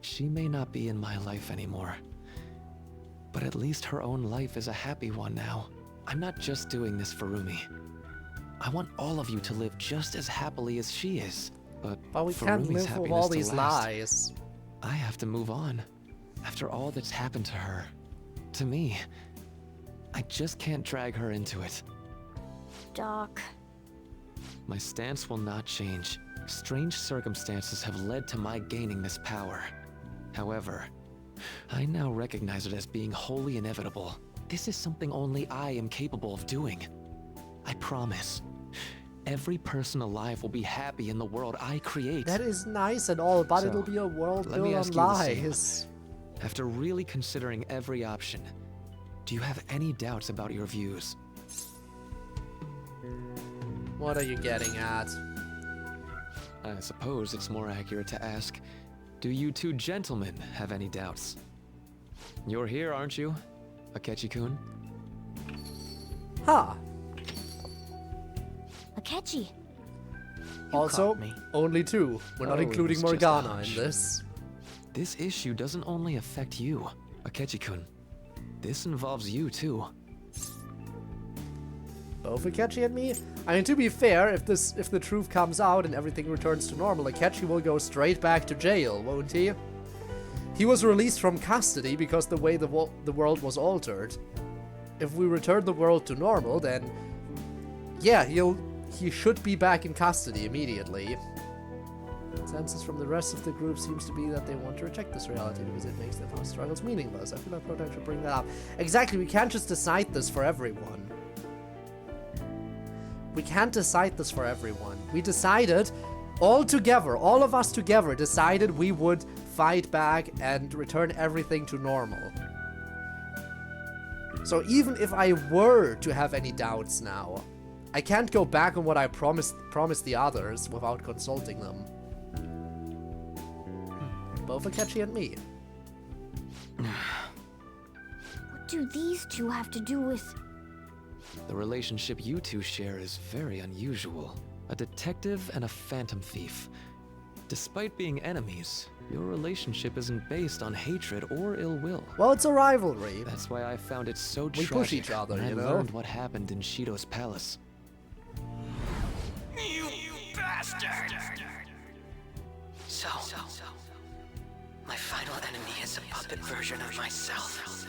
She may not be in my life anymore, but at least her own life is a happy one now. I'm not just doing this for Rumi. I want all of you to live just as happily as she is. But we for can't Rumi's live with happiness all to these last, lies. I have to move on. After all that's happened to her, to me, I just can't drag her into it. Doc. My stance will not change. Strange circumstances have led to my gaining this power. However, I now recognize it as being wholly inevitable. This is something only I am capable of doing. I promise. Every person alive will be happy in the world I create. That is nice and all, but So, it'll be a world let me built on ask you the same. lies. After really considering every option, do you have any doubts about your views? What are you getting at? I suppose it's more accurate to ask, do you two gentlemen have any doubts? You're here, aren't you, Akechi-kun? Huh. Akechi. Also, only two. We're not Oh, including it was just a Morgana hunch. in this. This issue doesn't only affect you, Akechi-kun. This involves you too. Both Akechi and me? I mean, to be fair, if the truth comes out and everything returns to normal, Akechi will go straight back to jail, won't he? He was released from custody because the way the world was altered. If we return the world to normal, then yeah, he should be back in custody immediately. Consensus from the rest of the group seems to be that they want to reject this reality because it makes their past struggles meaningless. I feel like Protect should bring that up. Exactly, we can't just decide this for everyone. We can't decide this for everyone. We decided all together, all of us together decided we would fight back and return everything to normal. So even if I were to have any doubts now, I can't go back on what I promised the others without consulting them. Both Akechi and me. What do these two have to do with... The relationship you two share is very unusual. A detective and a phantom thief. Despite being enemies, your relationship isn't based on hatred or ill will. Well, it's a rivalry. That's why I found it so We tragic push each other, when I you know? learned what happened in Shido's palace. You bastard! So, my final enemy is a puppet version of myself.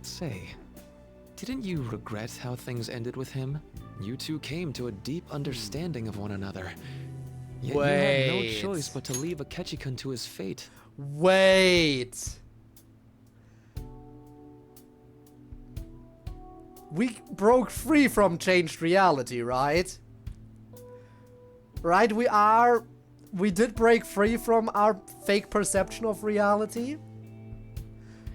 Say, didn't you regret how things ended with him? You two came to a deep understanding of one another. Yet you had no Wait. choice but to leave Akechi-kun to his fate. Wait. We broke free from changed reality, right? Right, we did break free from our fake perception of reality?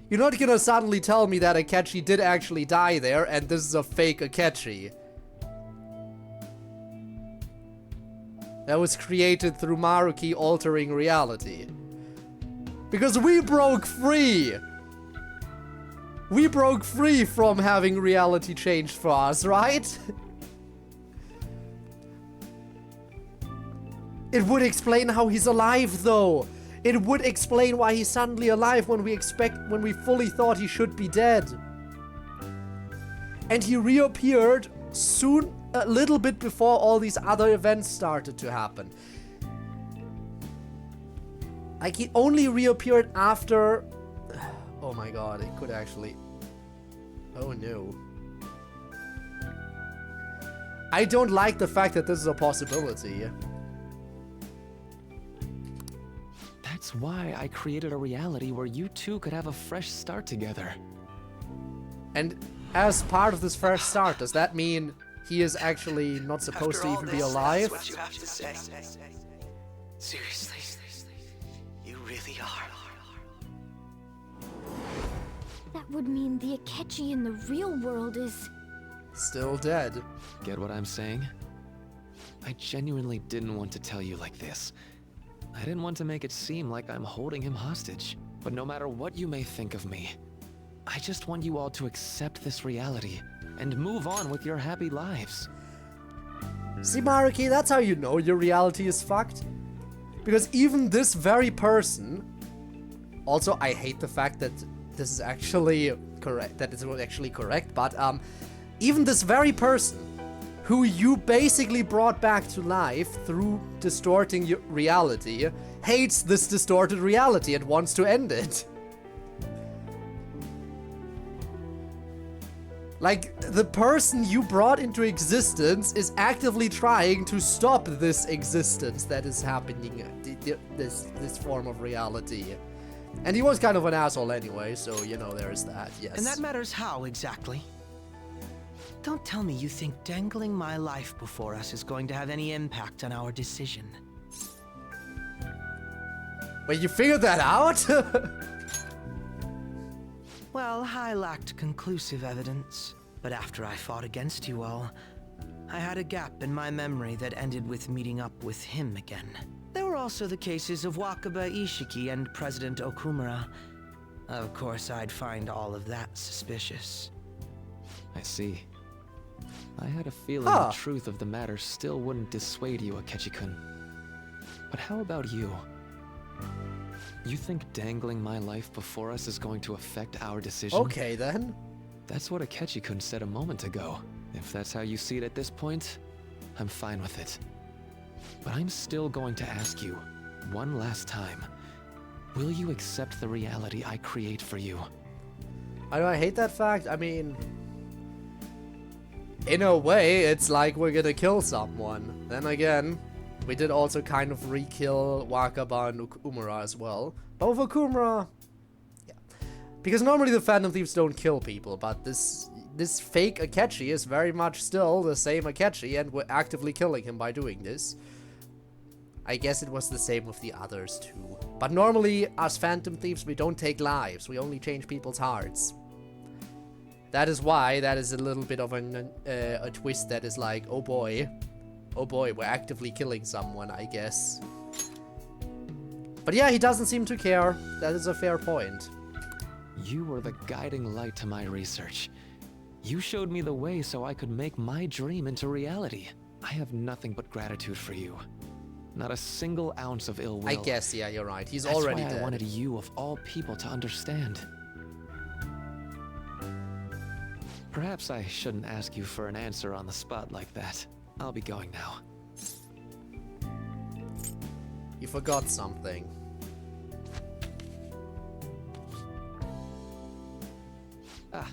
You're not gonna suddenly tell me that Akechi did actually die there and this is a fake Akechi. That was created through Maruki altering reality. Because we broke free! We broke free from having reality changed for us, right? It would explain how he's alive, though. It would explain why he's suddenly alive when we fully thought he should be dead. And he reappeared soon, a little bit before all these other events started to happen. Like, he only reappeared after... Oh my god, it could actually... Oh no. I don't like the fact that this is a possibility. That's why I created a reality where you two could have a fresh start together. And as part of this fresh start, does that mean he is actually not supposed to even be alive? That's what you have to say. Seriously, you really are. That would mean the Akechi in the real world is... Still dead. Get what I'm saying? I genuinely didn't want to tell you like this. I didn't want to make it seem like I'm holding him hostage. But no matter what you may think of me, I just want you all to accept this reality and move on with your happy lives. See, Maruki, that's how you know your reality is fucked. Because even this very person... Also, I hate the fact that this is actually correct, that it's actually correct, but even this very person who you basically brought back to life through distorting your reality hates this distorted reality and wants to end it. Like, the person you brought into existence is actively trying to stop this existence that is happening, this form of reality. And he was kind of an asshole anyway, so, you know, there's that, yes. And that matters how, exactly? Don't tell me you think dangling my life before us is going to have any impact on our decision. Wait, you figured that out? Well, I lacked conclusive evidence, but after I fought against you all, I had a gap in my memory that ended with meeting up with him again. There were also the cases of Wakaba Ishiki and President Okumura. Of course, I'd find all of that suspicious. I see. I had a feeling the truth of the matter still wouldn't dissuade you, Akechi-kun. But how about you? You think dangling my life before us is going to affect our decision? Okay, then. That's what Akechi-kun said a moment ago. If that's how you see it at this point, I'm fine with it. But I'm still going to ask you, one last time, will you accept the reality I create for you? I know I hate that fact. I mean... In a way, it's like we're gonna kill someone. Then again, we did also kind of re-kill Wakaba and Okumura as well. But with Okumura... Yeah. Because normally the Phantom Thieves don't kill people, but this fake Akechi is very much still the same Akechi, and we're actively killing him by doing this. I guess it was the same with the others too. But normally, as Phantom Thieves, we don't take lives, we only change people's hearts. That is why that is a little bit of a twist that is like, oh boy, we're actively killing someone, I guess. But yeah, he doesn't seem to care. That is a fair point. You were the guiding light to my research. You showed me the way so I could make my dream into reality. I have nothing but gratitude for you. Not a single ounce of ill will. I guess, yeah, you're right. He's That's already why dead. I wanted you, of all people, to understand. Perhaps I shouldn't ask you for an answer on the spot like that. I'll be going now. You forgot something. Ah,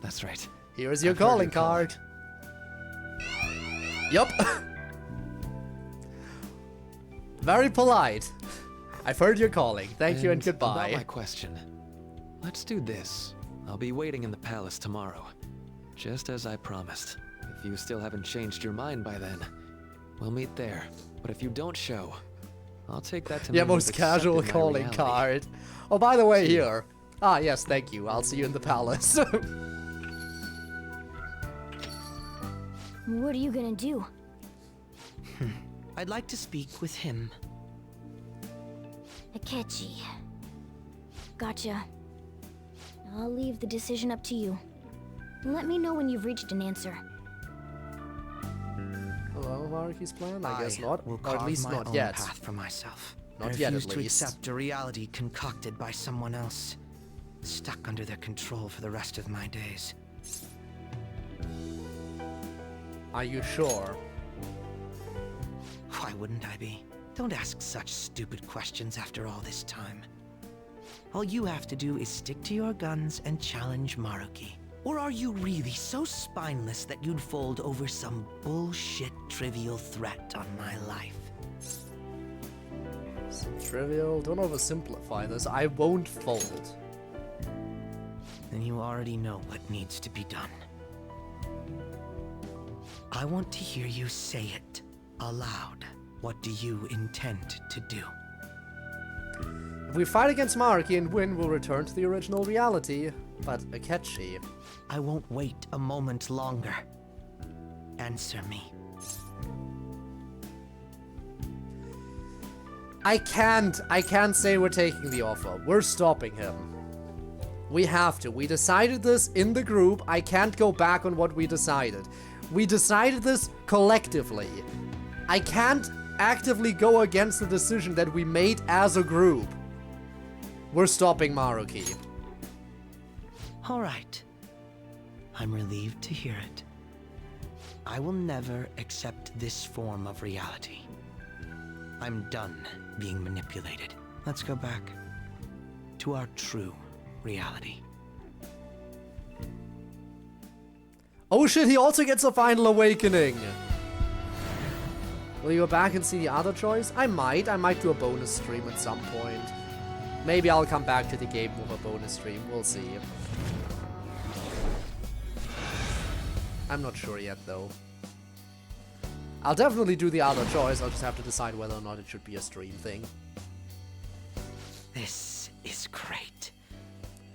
that's right. Here's your calling card. Yup. Very polite. I've heard your calling. Thank you and goodbye. About my question. Let's do this. I'll be waiting in the palace tomorrow. Just as I promised. If you still haven't changed your mind by then, we'll meet there. But if you don't show, I'll take that to Yeah, mean most you've casual accepted my calling reality. card. Oh, by the way, here. Ah, yes, thank you. I'll see you in the palace. What are you gonna do? I'd like to speak with him. Akechi. Gotcha. I'll leave the decision up to you. Let me know when you've reached an answer. Hello, Maruki's plan? I guess not. Will Or at least carve my not own yet. path for myself. Not I yet, refuse at to least. accept a reality concocted by someone else, stuck under their control for the rest of my days. Are you sure? Why wouldn't I be? Don't ask such stupid questions after all this time. All you have to do is stick to your guns and challenge Maruki. Or are you really so spineless that you'd fold over some bullshit trivial threat on my life? So trivial. Don't oversimplify this. I won't fold. Then you already know what needs to be done. I want to hear you say it aloud. What do you intend to do? If we fight against Maruki and win, we'll return to the original reality. But Akechi. I won't wait a moment longer. Answer me. I can't say we're taking the offer. We're stopping him. We have to. We decided this in the group. I can't go back on what we decided. We decided this collectively. I can't actively go against the decision that we made as a group. We're stopping Maruki. All right. I'm relieved to hear it. I will never accept this form of reality. I'm done being manipulated. Let's go back to our true reality. Oh shit, he also gets a final awakening! Will you go back and see the other choice? I might do a bonus stream at some point. Maybe I'll come back to the game with a bonus stream, we'll see. I'm not sure yet though. I'll definitely do the other choice, I'll just have to decide whether or not it should be a stream thing. This is great.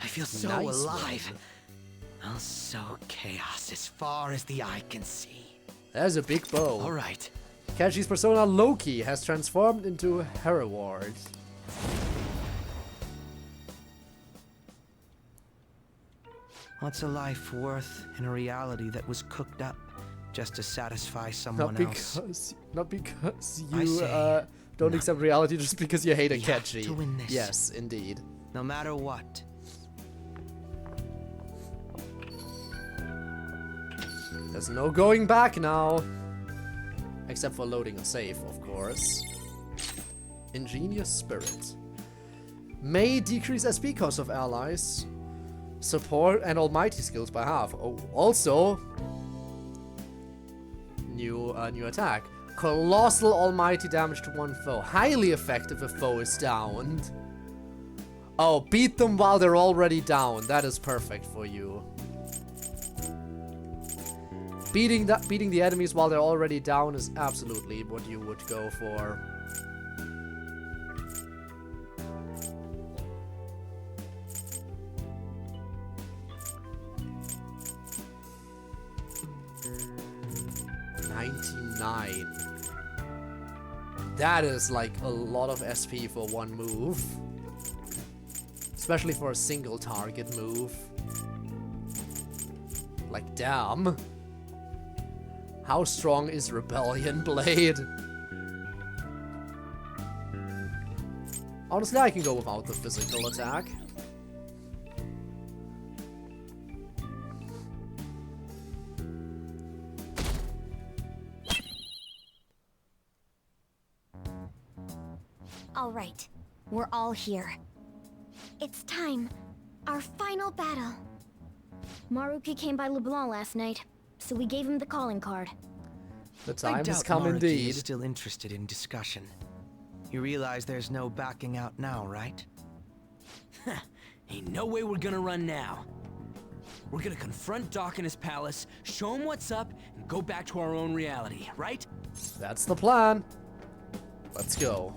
I feel so Nice alive. one. I'll sow chaos as far as the eye can see. There's a big bow. Alright. Akechi's persona Loki has transformed into Hereward. What's a life worth in a reality that was cooked up just to satisfy someone else? Not because I you say don't accept reality, just because you hate We have Akechi. to win this. Yes, indeed. No matter what. There's no going back now. Except for loading a save, of course. Ingenious Spirit. May decrease SP cost of allies. Support and almighty skills by half. Oh, also new attack. Colossal almighty damage to one foe. Highly effective if foe is downed. Oh, beat them while they're already down. That is perfect for you. Beating the enemies while they're already down is absolutely what you would go for. That is like a lot of SP for one move. Especially for a single target move. Like, damn. How strong is Rebellion Blade? Honestly, I can go without the physical attack. All right, we're all here. It's time. Our final battle. Maruki came by LeBlanc last night, so we gave him the calling card. The I time doubt has come Maruki indeed. is still interested in discussion. You realize there's no backing out now, right? Ain't no way we're gonna run now. We're gonna confront Doc in his palace, show him what's up, and go back to our own reality, right? That's the plan. Let's go.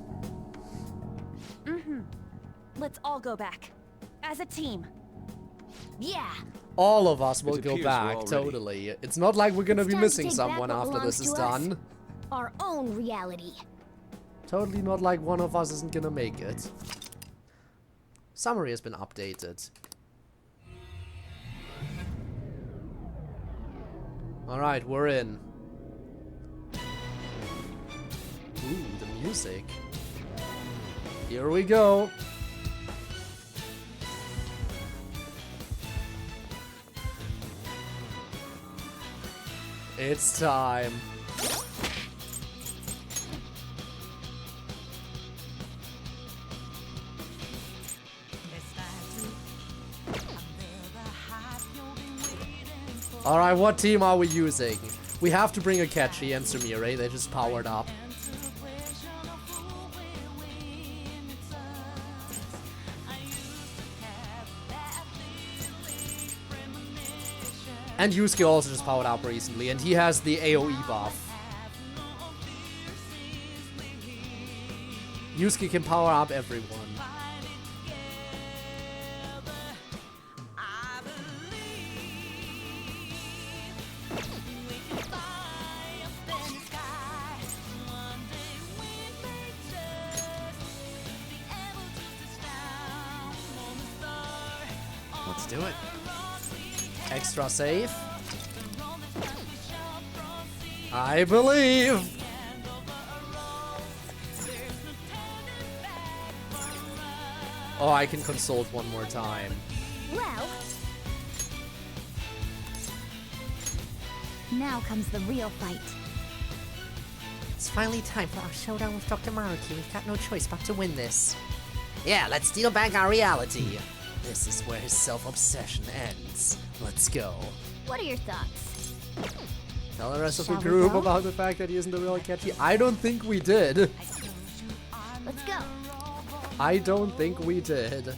Mm-hmm. Let's all go back. As a team. Yeah. All of us will It go appears back, we're all ready. totally. It's not like we're gonna It's be time to missing take back someone what after this belongs is to us. done. Our own reality. Totally not like one of us isn't gonna make it. Summary has been updated. Alright, we're in. Ooh, the music. Here we go. It's time. Alright, what team are we using? We have to bring Akechi and Sumire, they just powered up. And Yusuke also just powered up recently, and he has the AoE buff. Yusuke can power up everyone. Let's do it. Extra safe. I believe. Oh, I can consult one more time. Well, now comes the real fight. It's finally time for our showdown with Dr. Maruki. We've got no choice but to win this. Yeah, let's steal back our reality. This is where his self-obsession ends. Let's go. What are your thoughts? Tell the rest of Shall the we group go? about the fact that he isn't the real Akechi. I don't think we did. Let's go. I don't think we did.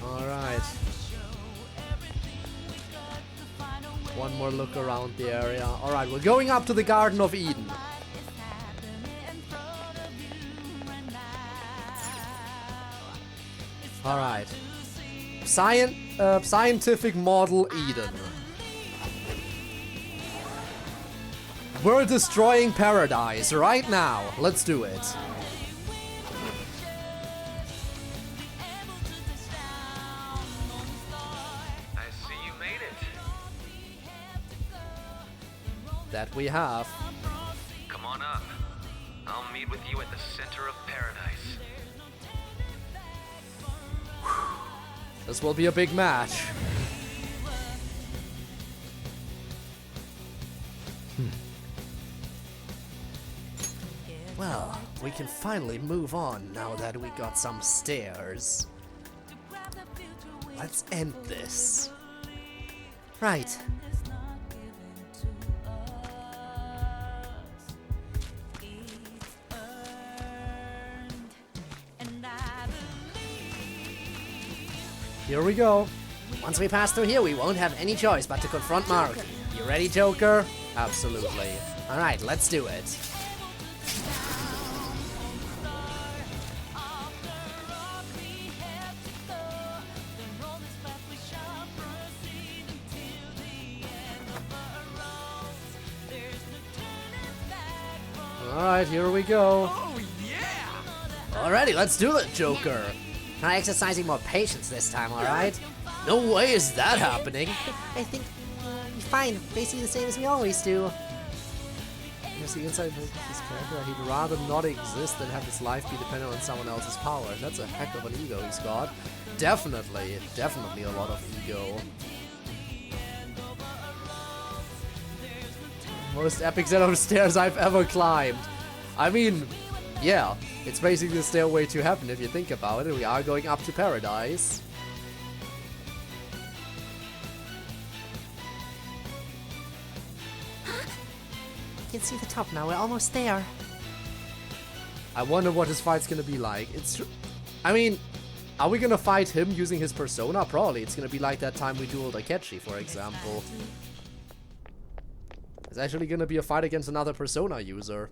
Alright. One more look around the area. Alright, we're going up to the Garden of Eden. Alright. Scientific model Eden. We're destroying paradise right now. Let's do it. I see you made it. That we have. Come on up. I'll meet with you at the center of paradise. This will be a big match. Well, we can finally move on now that we got some stairs. Let's end this. Right. Here we go. Once we pass through here, we won't have any choice but to confront Maruki. You ready, Joker? Absolutely. Alright, let's do it. Alright, here we go. Oh, yeah! Alrighty, let's do it, Joker. Try exercising more patience this time, alright? No way is that happening. I think fine, basically the same as we always do. You see, inside his character, he'd rather not exist than have his life be dependent on someone else's power. That's a heck of an ego he's got. Definitely a lot of ego. Most epic set of stairs I've ever climbed. I mean, yeah, it's basically the stairway to heaven if you think about it. We are going up to paradise. You can see the top now, we're almost there. I wonder what his fight's gonna be like. I mean, are we gonna fight him using his persona? Probably. It's gonna be like that time we dueled Akechi, for example. It's actually gonna be a fight against another persona user.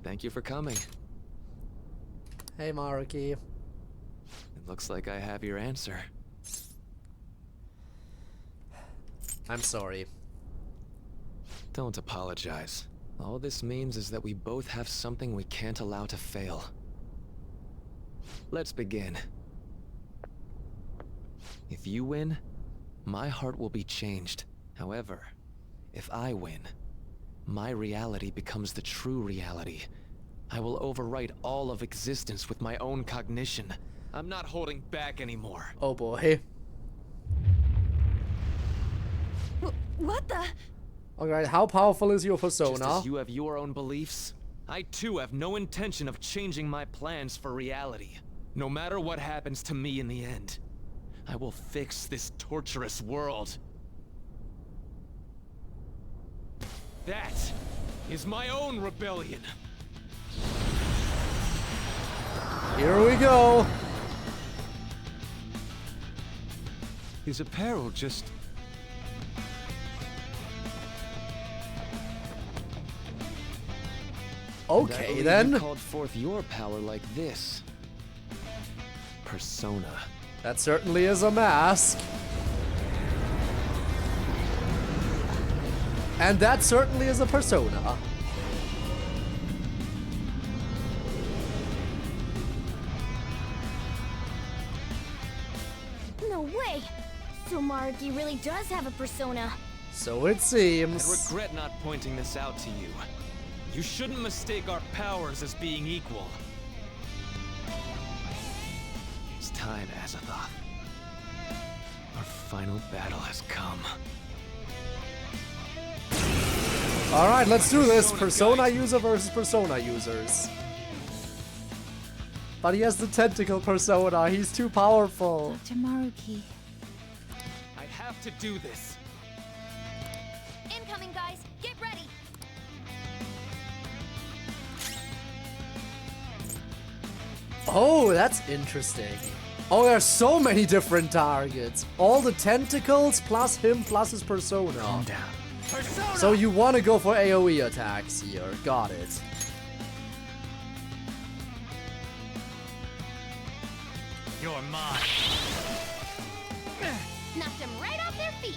Thank you for coming. Hey, Maruki. It looks like I have your answer. I'm sorry. Don't apologize. All this means is that we both have something we can't allow to fail. Let's begin. If you win, my heart will be changed. However, if I win, my reality becomes the true reality. I will overwrite all of existence with my own cognition. I'm not holding back anymore. Oh boy. What the? Alright, how powerful is your persona? Just as you have your own beliefs, I too have no intention of changing my plans for reality. No matter what happens to me in the end, I will fix this torturous world. That is my own rebellion. Here we go. His apparel just... Okay, then. You called forth your power like this. Persona. That certainly is a mask. And that certainly is a persona. No way! So Maruki really does have a persona. So it seems. I regret not pointing this out to you. You shouldn't mistake our powers as being equal. It's time, Azathoth. Our final battle has come. Alright, let's do this. Persona user versus persona users. But he has the tentacle persona. He's too powerful. Dr. Maruki. I have to do this. Incoming, guys. Get ready. Oh, that's interesting. Oh, there's so many different targets. All the tentacles plus him plus his persona. Calm down. Persona! So you want to go for AoE attacks here. Got it. You're mine. Knocked him right off their feet.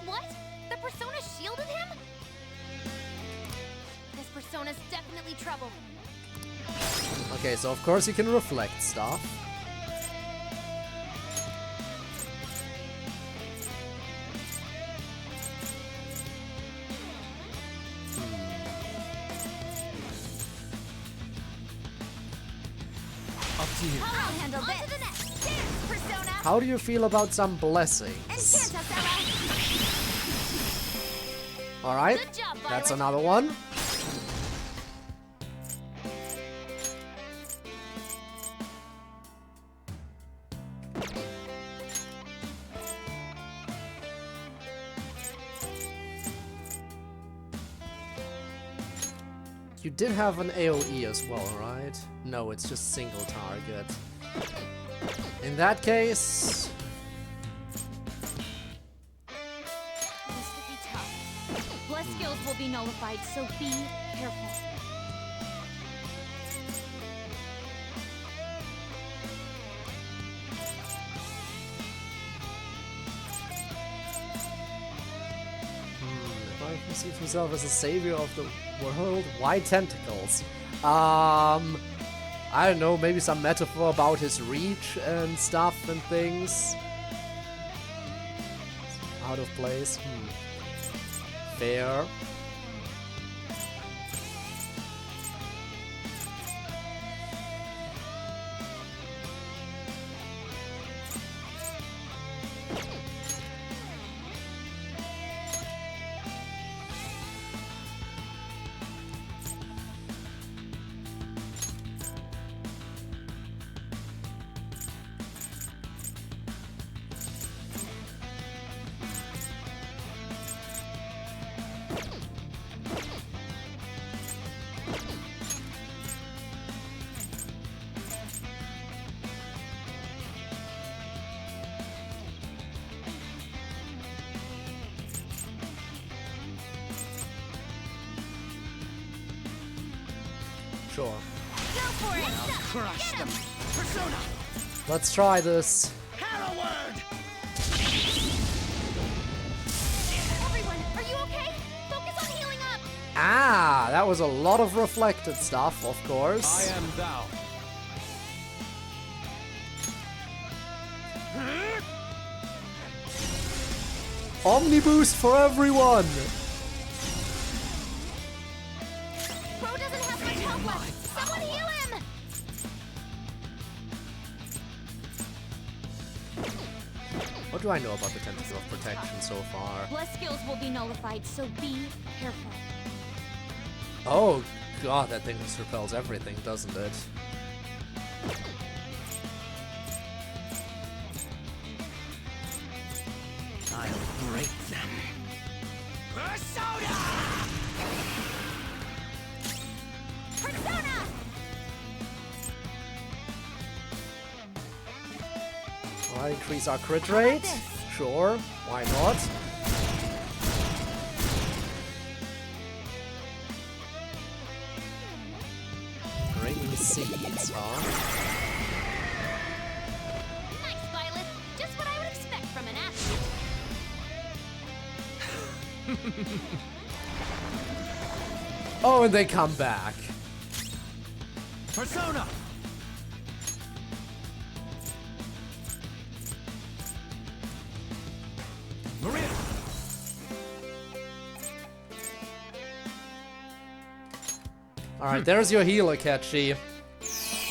What? The persona shielded him? This persona's definitely trouble. Okay, so of course you can reflect stuff. Up to you. I'll handle this. On to the next. Dance, persona. How do you feel about some blessings? Encanta, Alright, Good job, that's Violet. another one. You did have an AoE as well, right? No, it's just single target. In that case... This could be tough. Bless skills will be nullified, so be careful. If I perceive himself as a savior of the world, why tentacles? I don't know, maybe some metaphor about his reach and stuff and things. Out of place. Fair. Sure. Go for it! Crush them. Persona! Let's try this. Harroward! Ah, that was a lot of reflected stuff, of course. I am thou. Omni boost for everyone! Bro doesn't have much health left. Someone heal him! What do I know about the Tentacle of Protection so far? Bless skills will be nullified, so be careful. Oh god, that thing just repels everything, doesn't it? I'll break them. Persona! Persona! Alright, increase our crit rate. Sure, why not? Bring seeds, huh? Nice, Violet. Just what I would expect from an athlete. Oh, and they come back. Persona! Maria! Alright, there's your healer, Catchy.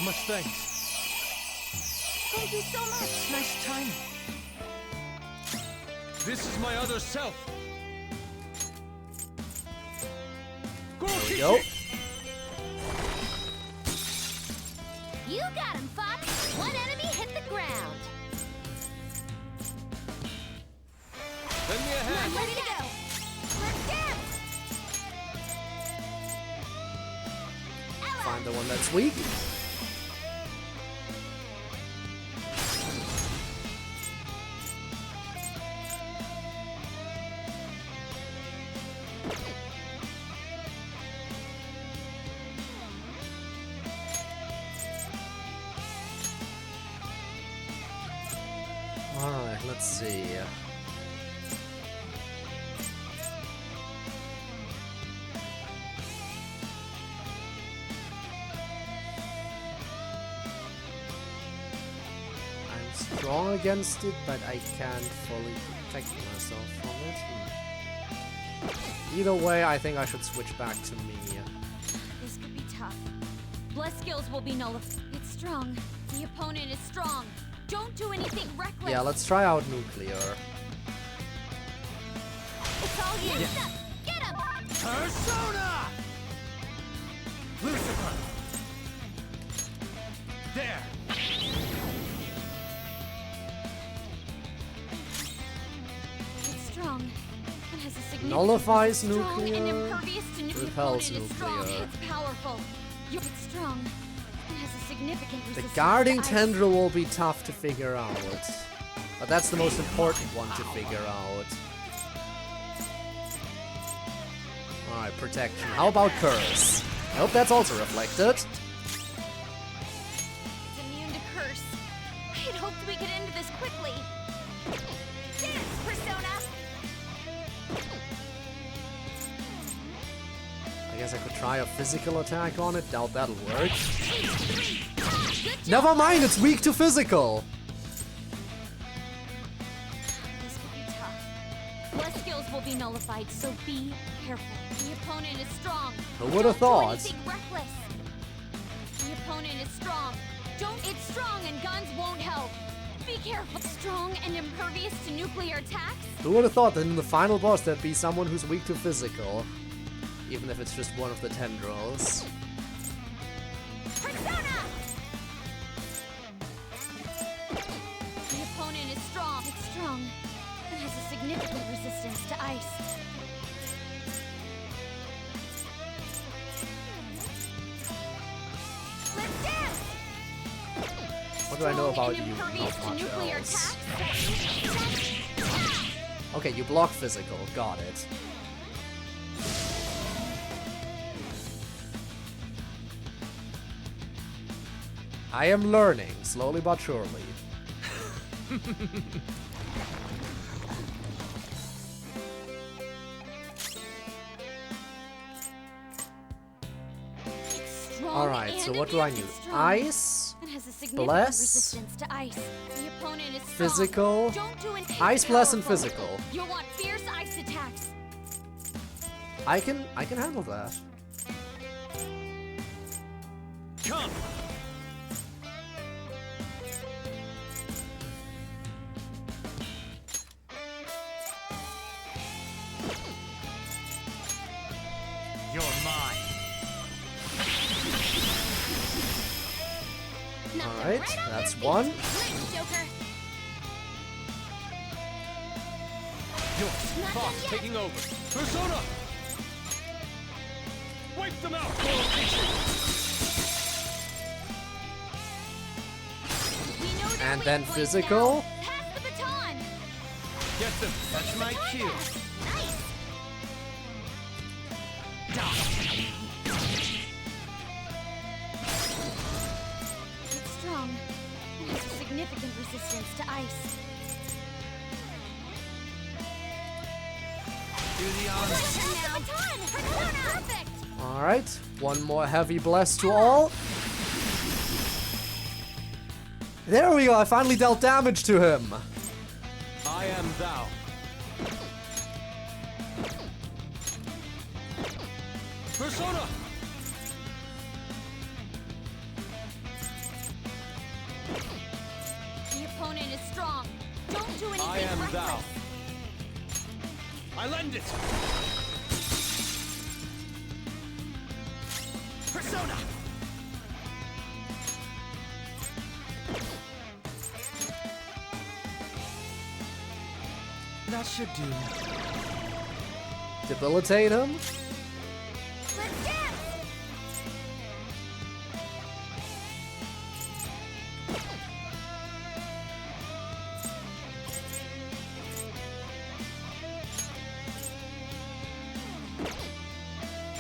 Much thanks. Thank you so much. Nice timing. This is my other self. There we go. You got him, Fox. One enemy hit the ground. Lend me a hand. I'm ready to go. Let's dance. Find the one that's weak. Alright, let's see. I'm strong against it, but I can't fully protect myself from it. Either way, I think I should switch back to me. This could be tough. Bless skills will be nullified. It's strong. The opponent is strong. Don't do anything reckless. Yeah, let's try out nuclear. It's all you. Yeah. Get him. Persona! Lucifer! There! It's strong. It has a significant Nullifies strong nuclear, and impervious to nuclear. repels Opponent is strong. nuclear. It's powerful. It's strong. It has a significant The resistance guarding to ice. tendril will be tough to figure out. But that's the most important one to figure out. Alright, protection. How about curse? I hope that's also reflected. It's immune to curse. I'd hoped we could end this quickly. Dance, Persona! I guess I could try a physical attack on it. Doubt that'll work. Never mind, it's weak to physical. This could be tough. Bless skills will be nullified, so be careful. The opponent is strong. Who would have Don't do thought? anything reckless. The opponent is strong. It's strong and guns won't help. Be careful. Strong and impervious to nuclear attacks. Who would have thought that in the final boss there'd be someone who's weak to physical? Even if it's just one of the tendrils. Persona! The opponent is strong. It's strong. It has a significant resistance to ice. Let's dance! What do I know about you? Impervious Not to much nuclear else. attacks. Okay, you block physical. Got it. I am learning, slowly but surely. Alright, so what do I need? Ice, Bless, resistance to ice. The opponent is strong. Physical, Don't do anything Ice, Bless, and powerful. Physical. You'll want fierce ice attacks. I can handle that. Come! You're mine. Alright, that's one. Nice, Joker. Yours. Boss taking over. Persona! Wipe them out! And then Physical. Pass the baton. Get them. That's my cue. Nice. It's strong. It has significant resistance to ice. Do the honors. Pass the baton. Persona. Perfect. Alright, one more heavy bless to all. There we go, I finally dealt damage to him. I am thou. Persona! The opponent is strong. Don't do anything I am reckless. thou. I lend it. Persona! That should do. Debilitate him. Let's dance.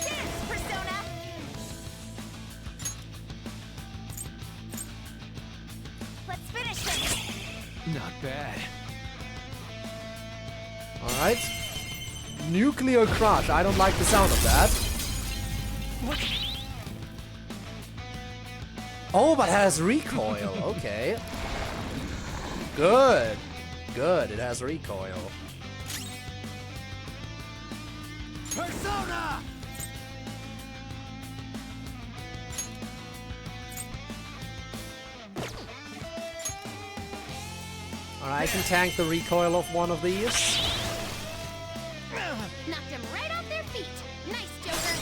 Dance, Persona. Let's finish this. Not bad. Alright. Nuclear Crush. I don't like the sound of that. What? Oh, but it has recoil. Okay. Good. Good, it has recoil. Persona! Alright, I can tank the recoil of one of these. Knocked him right off their feet. Nice, Joker.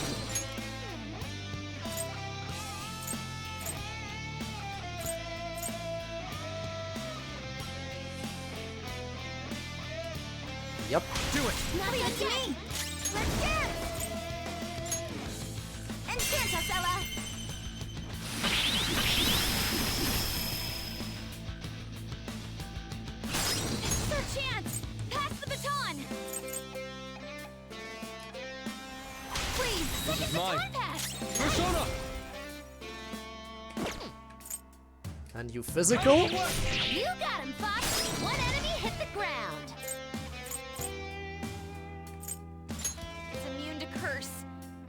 Yep. Do it! Not against me. Let's dance. And dance, Ella. It's our chance. Pass the baton. Please, This is mine. baton pass. Persona! And you physical? You got him, Fox. One enemy hit the ground. It's immune to curse.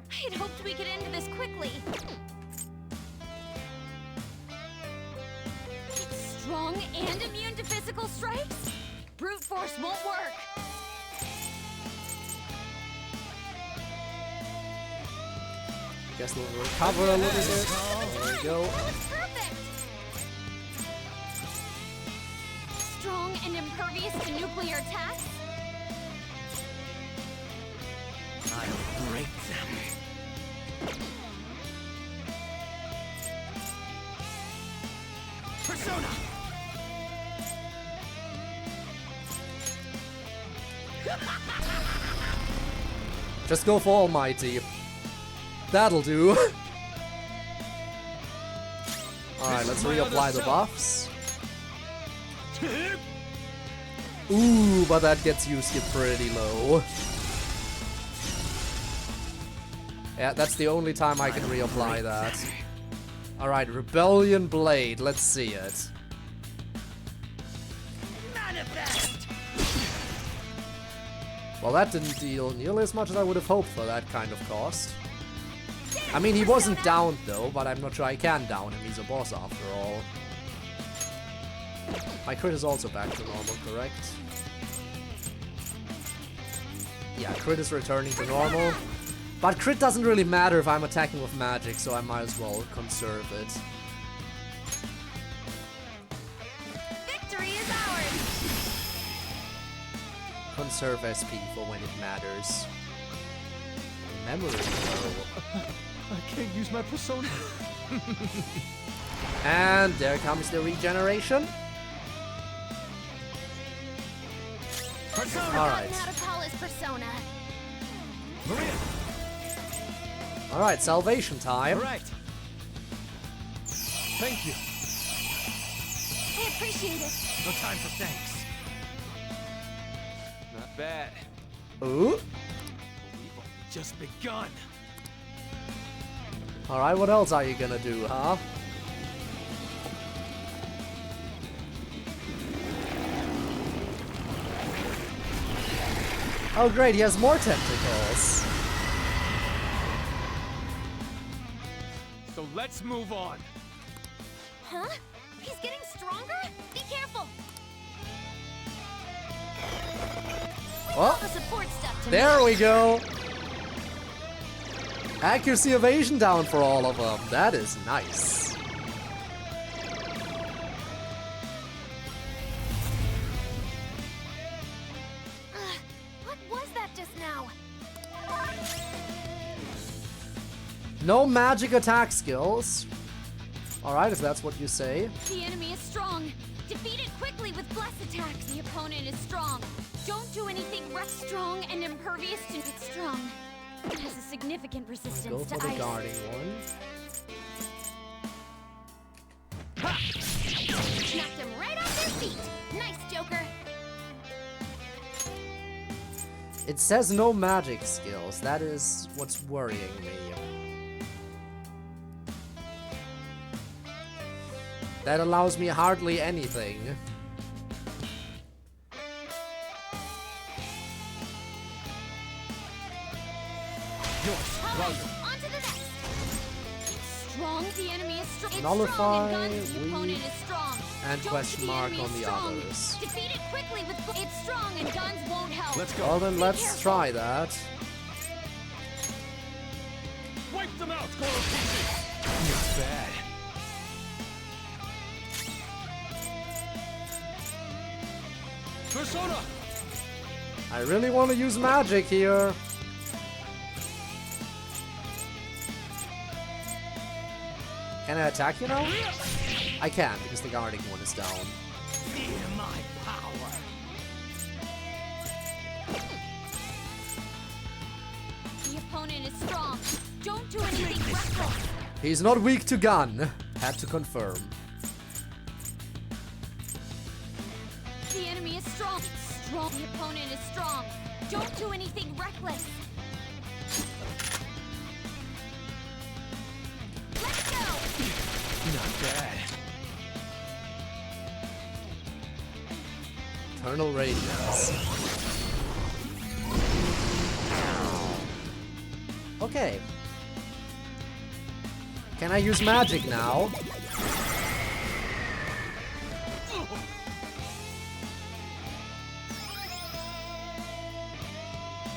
I had hoped we could end this quickly. It's strong and immune to physical strikes? Brute force won't work. Guess we'll recover a little bit. There we go. That was perfect. Strong and impervious to nuclear attacks? I'll break them. Persona! Just go for Almighty. That'll do. Alright, let's reapply the buffs. Ooh, but that gets used to pretty low. Yeah, that's the only time I can reapply that. Alright, Rebellion Blade, let's see it. Manifest! Well, that didn't deal nearly as much as I would have hoped for that kind of cost. Dance, I mean, he wasn't downed though, but I'm not sure I can down him. He's a boss after all. My crit is also back to normal, correct? Yeah, crit is returning to normal. But crit doesn't really matter if I'm attacking with magic, so I might as well conserve it. Victory is ours! Conserve SP for when it matters. Memory though. I can't use my persona. And there comes the regeneration. Alright. How to call his persona. Maria! Alright, salvation time. Alright. Thank you. I appreciate it. No time for thanks. Not bad. Ooh. We've just begun. Alright, what else are you gonna do, huh? Oh great, he has more tentacles. So let's move on. Huh? He's getting stronger? Be careful! Oh, The support stuff to there me. we go. Accuracy evasion down for all of them. That is nice. What was that just now? No magic attack skills. Alright, if that's what you say. The enemy is strong. Defeat it quickly with bless attack. The opponent is strong. Don't do anything strong and impervious to it's strong. It has a significant Go resistance for to the ice. guarding one. Knocked him right off their feet. Nice, Joker. It says no magic skills. That is what's worrying me. That allows me hardly anything. On to the next. It's strong. The enemy is strong. It's Nullify, strong and guns. The weak, opponent is strong. and Don't question the mark enemy on is the strong. others. Defeat it quickly with it's strong and guns won't help. Let's go. Well then, Be let's careful. try that. Wipe them out, Not bad. Persona! I really want to use magic here. Can I attack you now? I can, because the guarding one is down. Fear my power. The opponent is strong. Don't do anything reckless. He's not weak to gun. Had to confirm. The enemy is strong. It's strong. The opponent is strong. Don't do anything reckless. Let's go. Not bad. Eternal Radiance. Okay. Can I use magic now?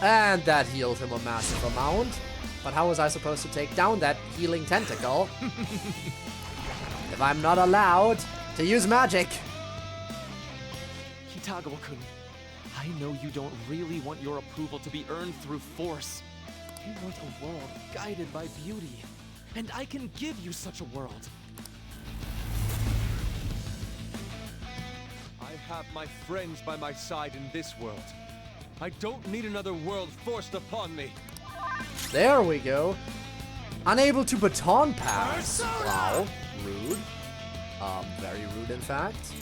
And that healed him a massive amount. But how was I supposed to take down that healing tentacle if I'm not allowed to use magic? Kitagawa-kun, I know you don't really want your approval to be earned through force. You want a world guided by beauty. And I can give you such a world. I have my friends by my side in this world. I don't need another world forced upon me. There we go. Unable to baton pass. Wow. Rude. Very rude in fact.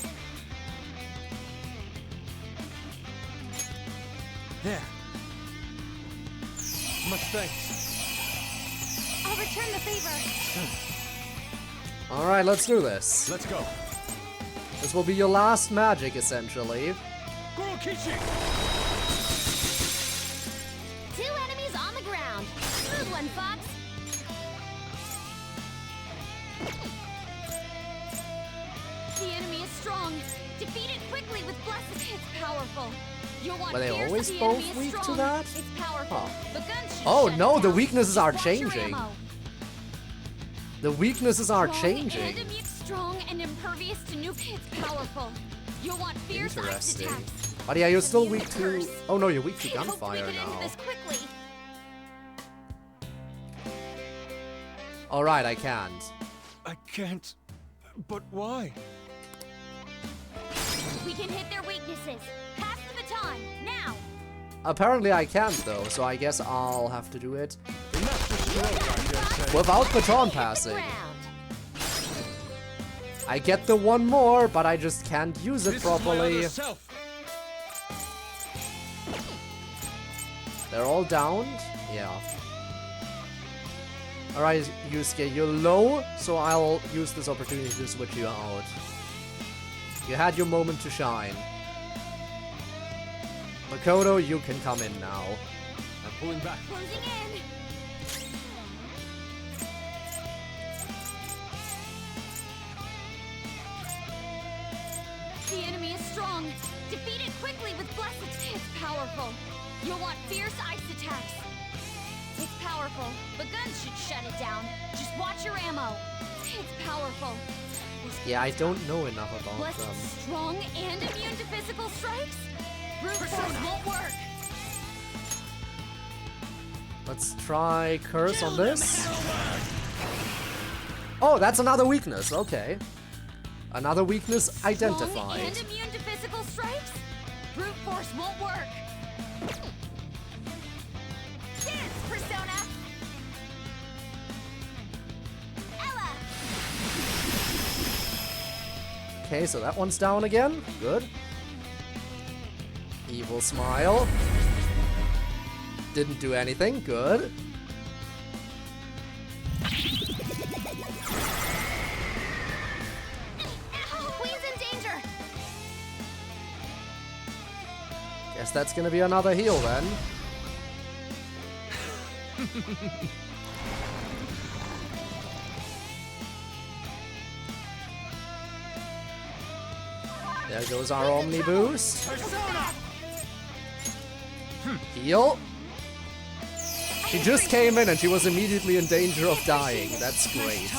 There. Much thanks. I'll return the favor. Alright, let's do this. Let's go. This will be your last magic, essentially. Kurokichi! 2 enemies on the ground. Smooth one, Fox. The enemy is strong. Defeat it quickly with blessed. It's powerful. You'll want Were they fierce. always The both enemy is weak to strong. that? It's powerful. Huh. But guns should Oh shut no, it the down. weaknesses are Watch your changing. ammo. The weaknesses are Strong changing. And strong and impervious to nuke. It's powerful. You'll want fierce ice Interesting. attacks. But yeah, you're still Use weak the to... curse. Oh no, you're weak to I hope we gunfire get into now. this quickly. Alright, I can't. I can't. But why? We can hit their weaknesses. Pass the baton now. Apparently I can't though, so I guess I'll have to do it without baton passing. I get the one more, but I just can't use it properly. They're all downed? Yeah. Alright, Yusuke, you're low, so I'll use this opportunity to switch you out. You had your moment to shine. Makoto, you can come in now. I'm pulling back. Closing in. The enemy is strong. Defeat it quickly with blessed. It's powerful. You'll want fierce ice attacks. It's powerful, but guns should shut it down. Just watch your ammo. It's powerful. Yeah, I don't know enough about Blessed, them. strong, and immune to physical strikes? Brute force won't work. Let's try curse on this. Oh, that's another weakness. Okay. Another weakness Strong identified. and immune to physical strikes? Brute force won't work. Dance, Persona! Ella! Okay, so that one's down again. Good. Evil smile. Didn't do anything. Good. Queen's in danger! Guess that's gonna be another heal then. There goes our Omni Boost. Heal. She just came in and she was immediately in danger of dying. That's great.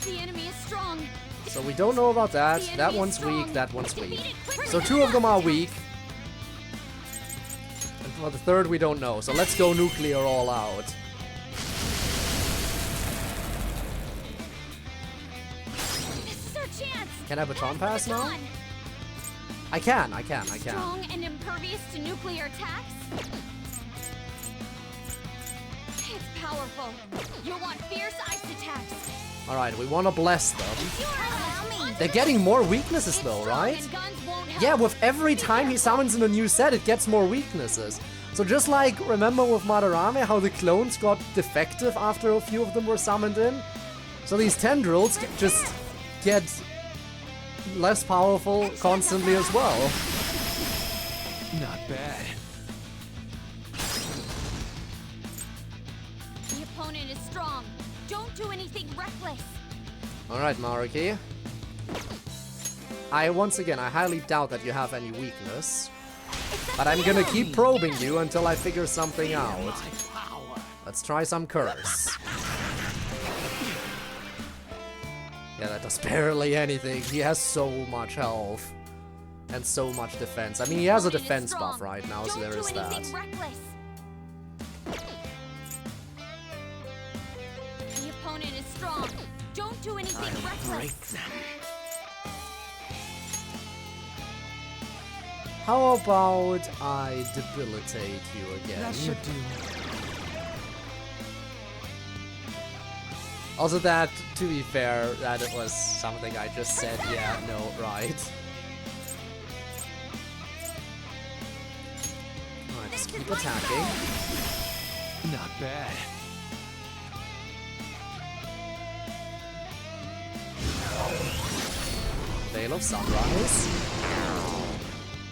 The enemy is strong. So we don't know about that. That one's weak, that one's weak. So two of them are weak. And for the third we don't know. So let's go nuclear all out. This is our chance. Can I baton pass now? Baton. I can. Strong and impervious to nuclear attacks? It's powerful. You'll want fierce ice attacks. Alright, we want to bless them. Allow me. They're getting more weaknesses though, right? And guns won't help. Yeah, with every time he summons in a new set, it gets more weaknesses. So just like, remember with Madarame, how the clones got defective after a few of them were summoned in? So these tendrils just get less powerful constantly as well. Not bad. The opponent is strong. Don't do anything reckless. Alright, Maruki. Once again, I highly doubt that you have any weakness. But I'm gonna keep probing you until I figure something out. Let's try some curse. Yeah, that does barely anything. He has so much health. And so much defense. I mean, he has a defense buff right now, so there is that. Reckless. The opponent is strong. Don't do anything reckless. How about I debilitate you again? That should do. Also that, to be fair, that it was something I just said, yeah, no, right. Alright, just keep attacking. Not bad. Veil of Sunrise.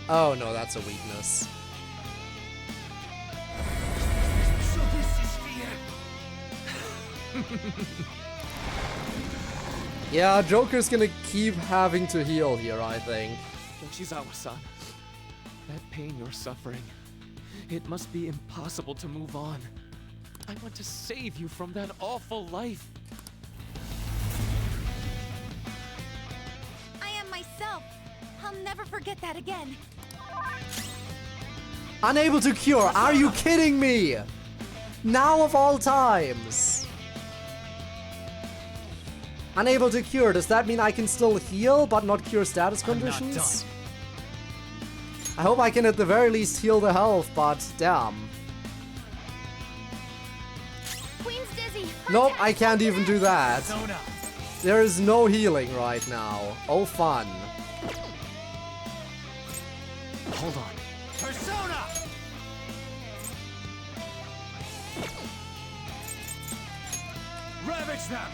Oh no, that's a weakness. So this is fear. Yeah, Joker's gonna keep having to heal here, I think. Yoshizawa-san, that pain you're suffering, it must be impossible to move on. I want to save you from that awful life. I am myself. I'll never forget that again. Unable to cure, are you kidding me? Now of all times. Unable to cure, does that mean I can still heal but not cure status conditions? I hope I can at the very least heal the health, but damn. Queen's dizzy. Nope, I can't even do that. There is no healing right now. Oh fun. Hold on. Persona! Ravage them!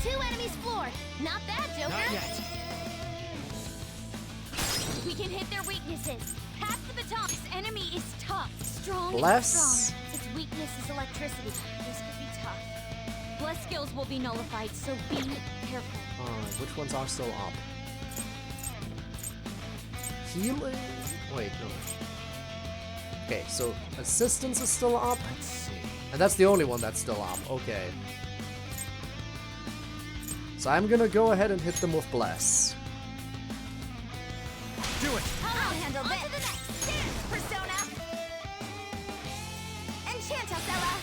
Two enemies floored. Not bad, Joker. Not yet. We can hit their weaknesses. Pass the baton. This enemy is tough, strong, Bless. and strong. Its weakness is electricity. This could be tough. Bless skills will be nullified, so be careful. Alright, which ones are still up? Healing? Wait, no. Okay, so assistance is still up. Let's see. And that's the only one that's still up. Okay. So I'm gonna go ahead and hit them with Bless. Do it! I'll handle this. On to the next. Dance, Persona. Enchantos, Ella.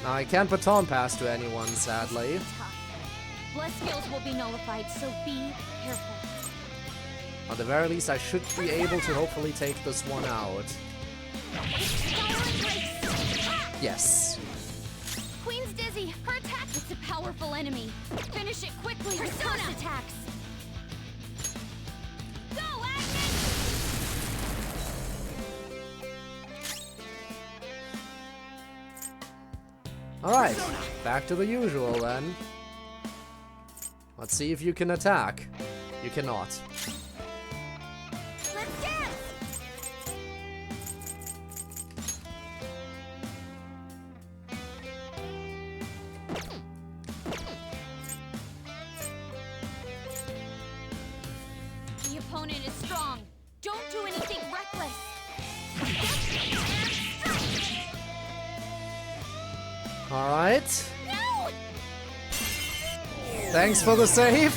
Now I can't baton pass to anyone, sadly. Tough. Bless skills will be nullified, so be careful. At the very least, I should be able to hopefully take this one out. Yes. Queen's dizzy. Her attack. It's a powerful enemy. Finish it quickly. Persona attacks. Go, Agnes! Alright, back to the usual then. Let's see if you can attack. You cannot. Let's dance. The opponent is strong. Don't do anything reckless. Alright. No! Thanks for the save.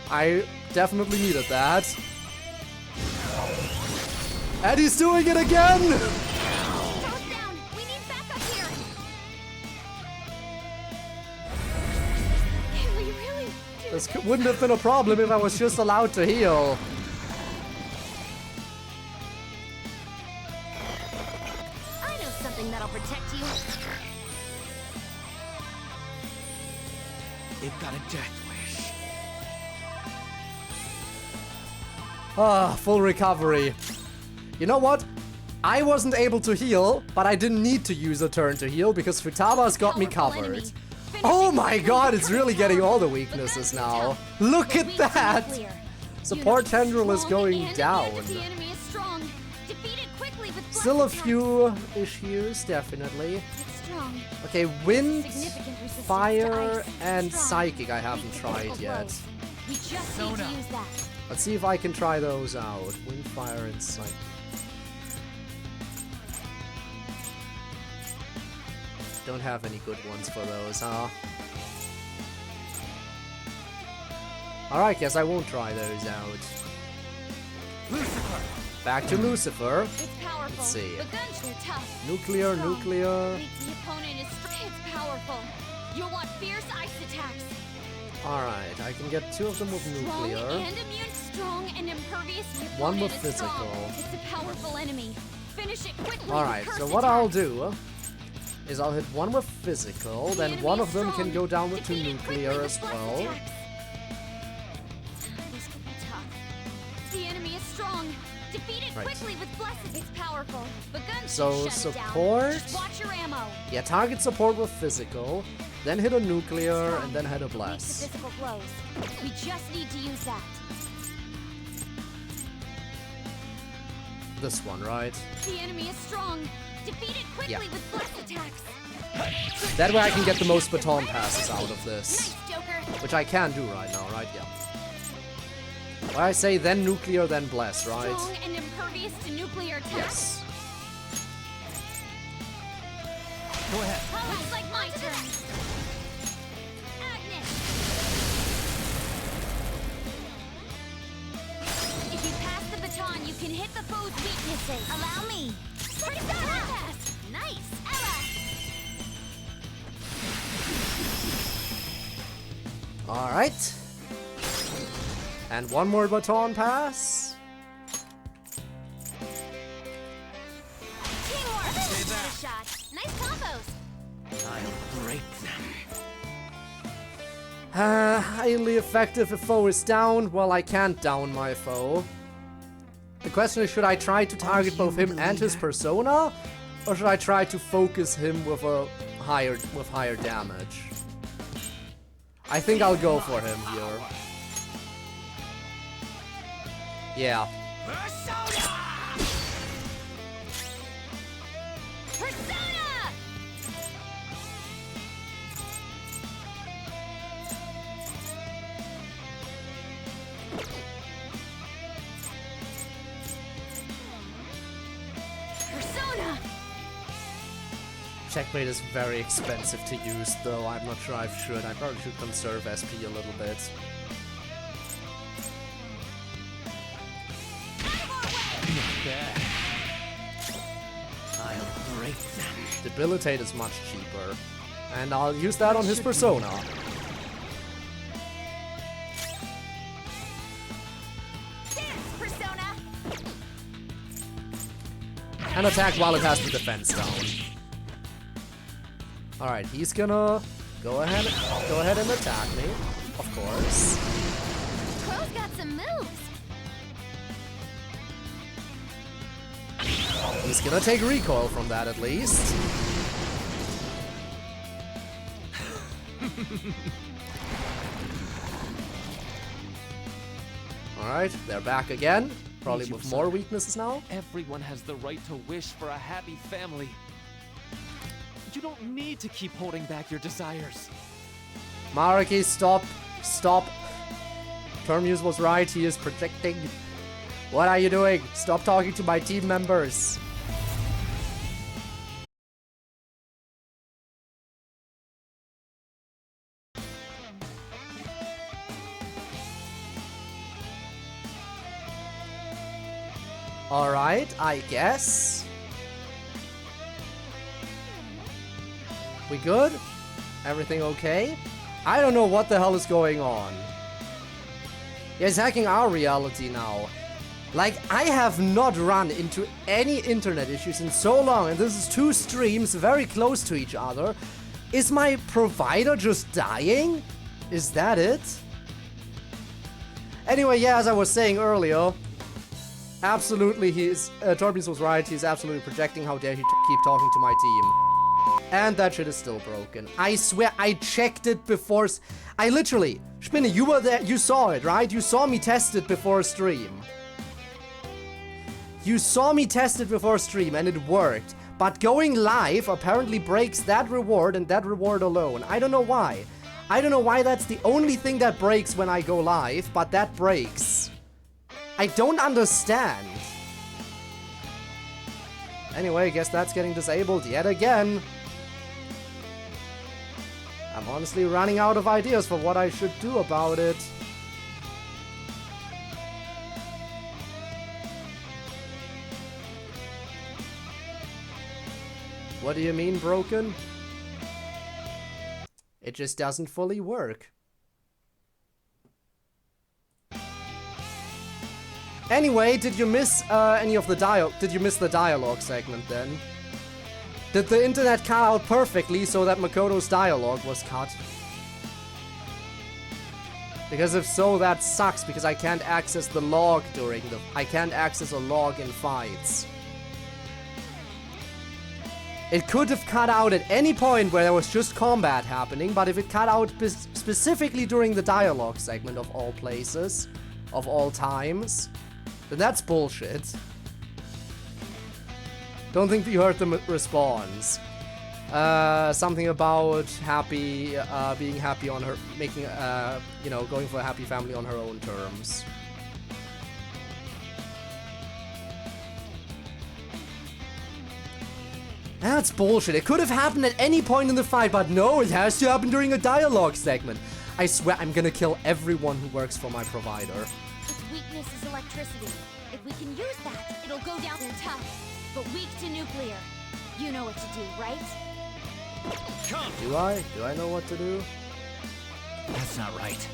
I definitely needed that. And he's doing it again! Toast down! We need backup here! Can we really do This wouldn't have been a problem if I was just allowed to heal. I know something that'll protect you. It got a death wish. Ah, full recovery. You know what? I wasn't able to heal, but I didn't need to use a turn to heal because Futaba's got me covered. Oh my god, it's really getting all the weaknesses now. Look at that! Support tendril is going down. The enemy is strong. Defeat it quickly with Still a blast few issues, definitely. attacks. It's strong. Okay, wind, Significant resistance to fire, ice. and Strong. psychic I haven't tried yet. We just need to use that. Let's see if I can try those out. Wind, fire, and psychic. Don't have any good ones for those, huh? Alright, guess I won't try those out. Lucifer! Back to Lucifer. It's powerful. Let's see. The guns are tough. Nuclear, Strong. nuclear. The opponent is it's powerful. You'll want fierce ice attacks. Alright, I can get two of them with Strong nuclear. and immune, strong and impervious. The One opponent with is strong. physical. It's a powerful enemy. Finish it quickly. Alright, with so curse what I'll attacks. do is I'll hit one with physical, then enemy one is of them strong. can go down with two Defeat it quickly nuclear with as blast well. attacks. This could be tough. The enemy is strong. Defeat it Right. quickly with blessed. It's powerful, but guns So, should shut support? it down. Just watch your ammo. Yeah, target support with physical, then hit a nuclear, Strong. and then hit a Weak to blast. physical blows. We just need to use that. This one, right? The enemy is strong. Defeat it quickly Yeah. with blessed attacks. That way I can get the most baton passes out of this. Nice, Joker. Which I can do right now, right? Yeah. Well, I say then nuclear, then blast, right? Strong and impervious to nuclear attacks. Yes. Go ahead. Oh, it's like my turn. Agnes. If you pass the baton, you can hit the foe's weaknesses. Allow me. Persona! Nice, Ella. Alright. And one more baton pass. Teamwork. Get a shot. Nice combos. I'll break them. Highly effective if foe is down. Well, I can't down my foe. The question is, should I try to target both him and his persona? Or should I try to focus him with a higher damage? I think I'll go for him here. Yeah. Persona! Persona! Checkmate is very expensive to use, though. I'm not sure I should. I probably should conserve SP a little bit. I'll break them. Debilitate is much cheaper. And I'll use that on his persona. Dance, Persona! And attack while it has the defense down. Alright, he's gonna go ahead and attack me, of course. Crow's got some moves. He's gonna take recoil from that at least. Alright, they're back again. Probably with more weaknesses now. Everyone has the right to wish for a happy family. You don't need to keep holding back your desires. Maruki, stop. Stop. Termuse was right, he is projecting. What are you doing? Stop talking to my team members. Alright, I guess. We good? Everything okay? I don't know what the hell is going on. Yeah, he's hacking our reality now. Like, I have not run into any internet issues in so long, and this is 2 streams very close to each other. Is my provider just dying? Is that it? Anyway, yeah, as I was saying earlier, absolutely, Torbis was right, he's absolutely projecting. How dare he keep talking to my team. And that shit is still broken. I swear, I checked it before. I literally, Spinne, you were there, you saw it, right? You saw me test it before stream. You saw me test it before stream and it worked. But going live apparently breaks that reward and that reward alone. I don't know why. I don't know why that's the only thing that breaks when I go live, but that breaks. I don't understand. Anyway, I guess that's getting disabled yet again. I'm honestly running out of ideas for what I should do about it. What do you mean, broken? It just doesn't fully work. Anyway, did you miss any of the dialogue? Did you miss the dialogue segment then? Did the internet cut out perfectly so that Makoto's dialogue was cut? Because if so, that sucks, because I can't access the log during the... I can't access a log in fights. It could have cut out at any point where there was just combat happening, but if it cut out specifically during the dialogue segment of all places, of all times, then that's bullshit. Don't think you heard the response. Something about happy, being happy on her, making, you know, going for a happy family on her own terms. That's bullshit. It could have happened at any point in the fight, but no, it has to happen during a dialogue segment. I swear I'm gonna kill everyone who works for my provider. Its weakness is electricity. If we can use that, it'll go down there tough, but weak to nuclear. You know what to do, right? Do I? Do I know what to do? That's not right.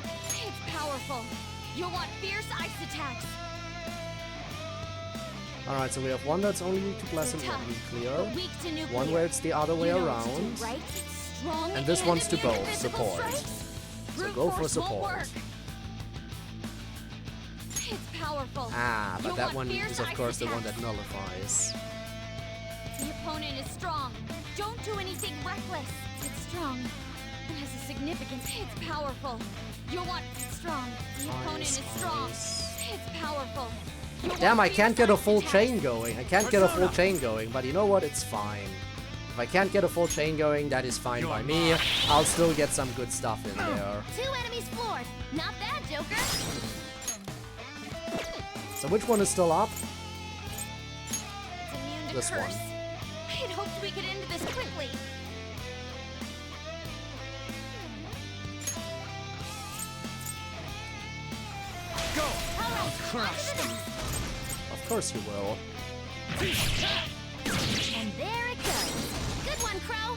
It's powerful. You'll want fierce ice attacks. Alright, so we have one that's only weak to blessing, one nuclear, one where it's the other way around, and this one's to both, support. So go for support. It's powerful. Ah, but that one is of course the one that nullifies. The opponent is strong. Don't do anything reckless. It's strong. It has a significance. It's powerful. You'll want it strong. The opponent is strong. It's powerful. Damn, I can't get a full chain going. I can't get a full chain going, but you know what? It's fine. If I can't get a full chain going, that is fine by me. I'll still get some good stuff in there. 2 enemies floored. Not bad, Joker. So which one is still up? It's immune to This curse. one. I'd hoped we could end this quickly. Go! I'll crush them. Of course you will. And there it goes. Good one, Crow.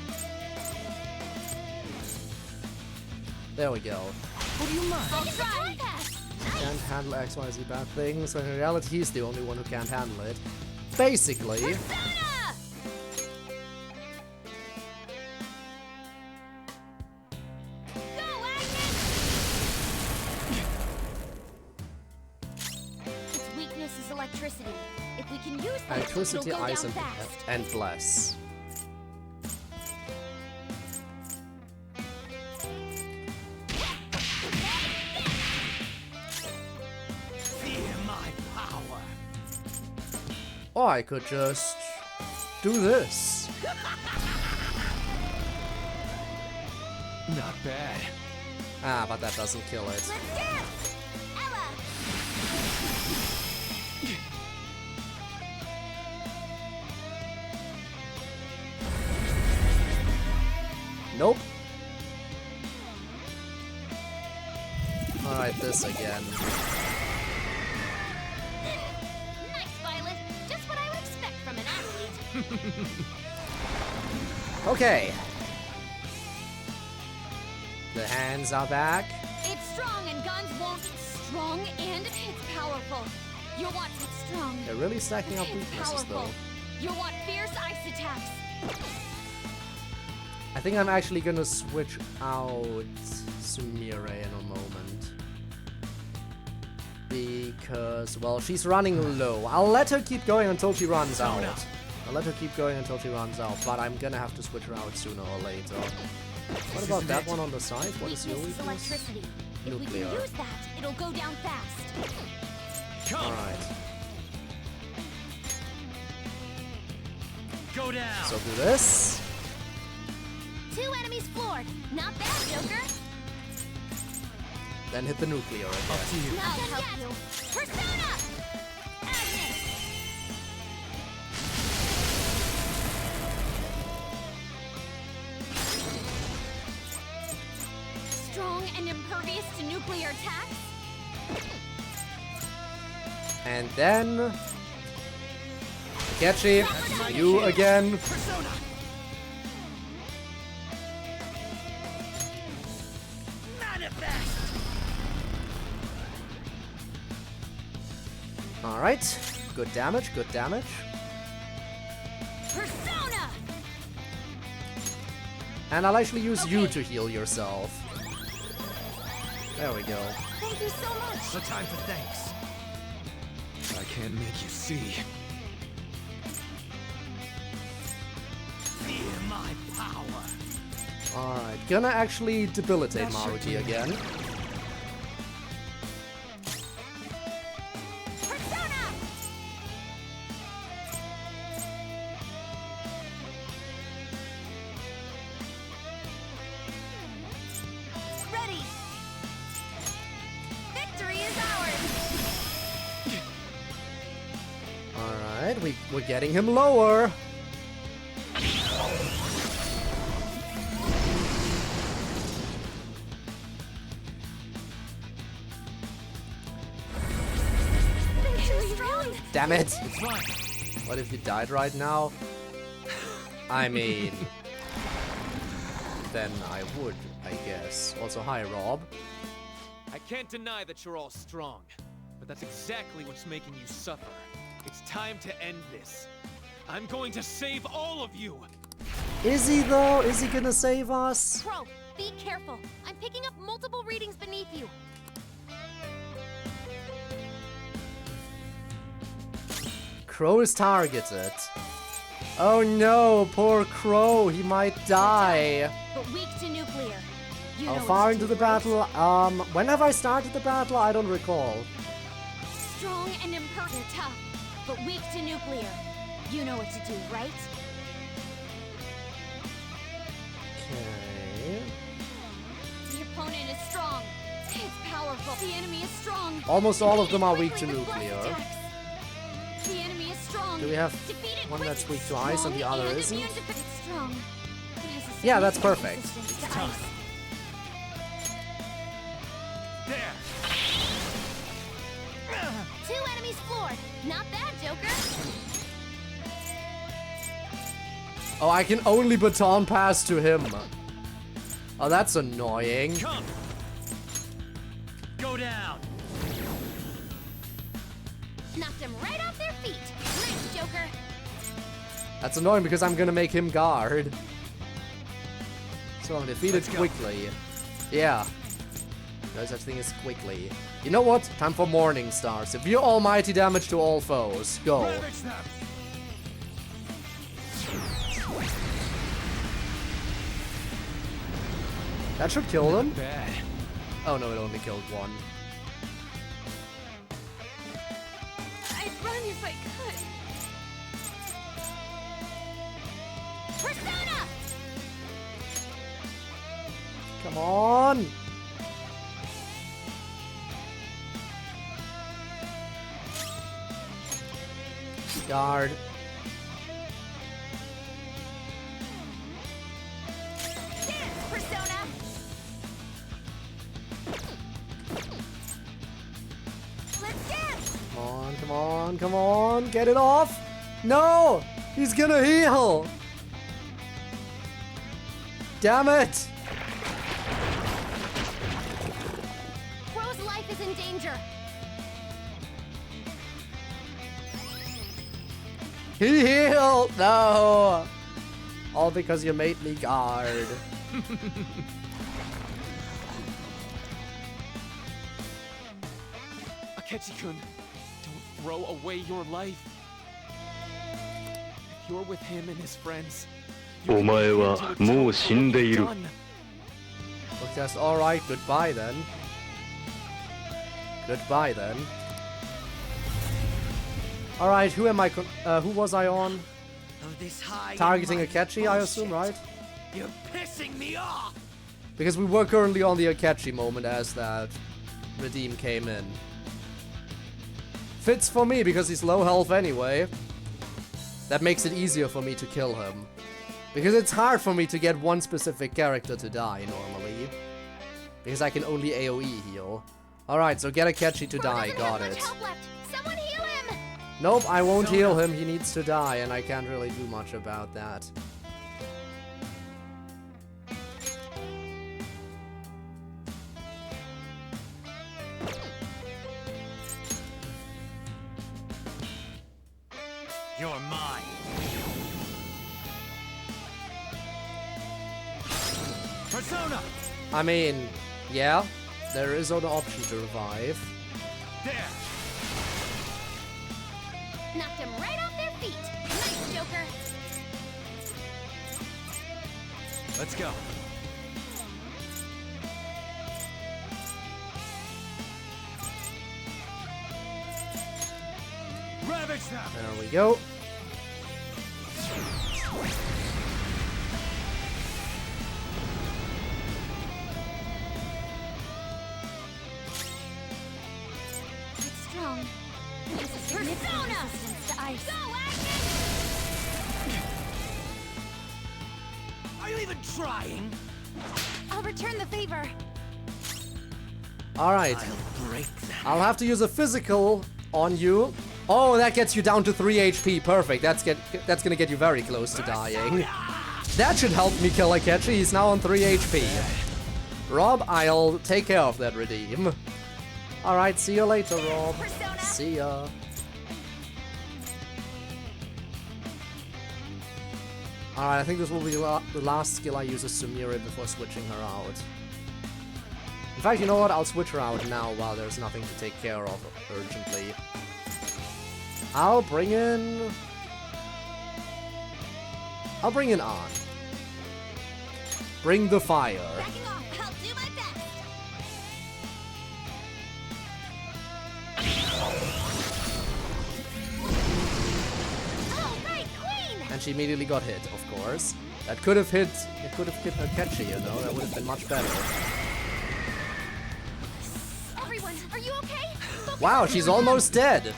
There we go. What do you mind? Can't handle XYZ bad things, when in reality he's the only one who can't handle it. Basically. Electricity. If we can use that, Electricity, it'll go ice, down fast. and bless. Fear my power. Or I could just do this. Not bad. Ah, but that doesn't kill it. Nope. Alright, this again. Nice, Violet. Just what I would expect from an athlete. Okay. The hands are back. It's strong and guns won't. Strong and it's powerful. You'll want it strong. They're really stacking up weaknesses though. You'll want fierce ice attacks. I think I'm actually gonna switch out Sumire in a moment. Because, well, she's running low. I'll let her keep going until she runs out. I'll let her keep going until she runs out, but I'm gonna have to switch her out sooner or later. What about that one on the side? What is your weakness? Electricity. If we can Nuclear. use that, it'll go down fast. Alright. Go down. So do this. 2 enemies floored. Not bad, Joker. Then hit the nuclear again. Up to you. I'll help you. Persona! Agnes! Strong and impervious to nuclear attacks? And then... Takechi, you again. Persona. Manifest. Alright. Good damage, good damage. Persona! And I'll actually use you to heal yourself. There we go. Thank you so much. No time for thanks. I can't make you see. Fear my power. Alright, gonna actually debilitate Maruki again. Ready. Victory is ours. Alright, we're getting him lower. Damn it! What if you died right now? I mean... then I would, I guess. Also, hi, Rob. I can't deny that you're all strong, but that's exactly what's making you suffer. It's time to end this. I'm going to save all of you! Is he, though? Is he gonna save us? Crow, be careful. I'm picking up multiple readings beneath you. Crow is targeted. Oh no, poor Crow, he might die. But weak to nuclear. You How know far what to into do, the battle? When have I started the battle? I don't recall. Strong and impertinent, tough, but weak to nuclear. You know what to do, right? Okay. The opponent is strong. It's powerful. The enemy is strong. Almost all of them are weak to Quickly with nuclear. blast attacks. The enemy is strong. Do we have Defeat it one quick. that's weak to ice and the other Strong isn't? and immune to- It's strong. It has a Yeah, that's significant perfect. resistance to ice. There. Two enemies floored. Not bad, Joker. Oh, I can only baton pass to him. Oh, that's annoying. Come. Go down. Knocked them right off their feet. Nice, Joker. That's annoying because I'm gonna make him guard. So I'm defeated quickly. Yeah. No such thing as quickly. You know what? Time for Morning Star. Severe almighty damage to all foes. Go. That should kill them. Bad. Oh no, it only killed one. I'd run if I could. Persona! Come on. Guard. Dance, Persona! Let's dance! Come on, come on, come on. Get it off. No! He's gonna heal. Damn it. Crow's life is in danger. He healed. No. All because you made me guard. Akechi-kun, don't throw away your life. If you're with him and his friends, お前はもう死んでいる。 Look, that's alright. Goodbye then. Goodbye then. Alright, who am I? Who was I on? Of this high Targeting and mighty Akechi, I assume, bullshit. right? You're pissing me off. Because we were currently on the Akechi moment as that redeem came in. Fits for me because he's low health anyway. That makes it easier for me to kill him. Because it's hard for me to get one specific character to die normally. Because I can only AoE heal. Alright, so get Akechi to die, got it. Someone heal him! Nope, I won't heal him, he needs to die, and I can't really do much about that. You're mine. Persona! I mean, yeah. there is an option to revive. There! Knocked him right off their feet. Nice, Joker. Let's go. Ravage them! There we go. It's strong. This is significant resistance to ice. Go, Agnes! Are you even trying? I'll return the favor. Alright. I'll break that. I'll have to use a physical on you. Oh, that gets you down to 3 HP. Perfect. That's gonna get you very close to dying. That should help me kill Akechi. He's now on 3 HP. Rob, I'll take care of that redeem. Alright, see you later, Rob. See ya. Alright, I think this will be the last skill I use as Sumire before switching her out. In fact, you know what? I'll switch her out now while there's nothing to take care of urgently. I'll bring in on. Bring the fire. Backing off. I'll do my best. All right, Queen. And she immediately got hit, of course. That could have hit Akechi, you know, that would have been much better. Everyone, are you okay? Wow, she's almost dead.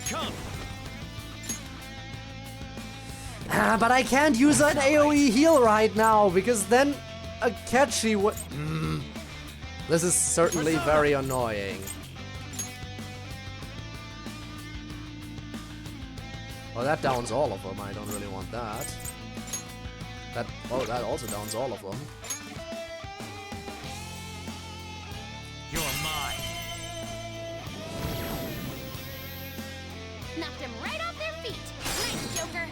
Come. But I can't use an AoE heal right now, because then Akechi would... This is certainly very annoying. Well, that downs all of them. I don't really want that. That also downs all of them. You're mine. Knocked him right off their feet. Nice, Joker.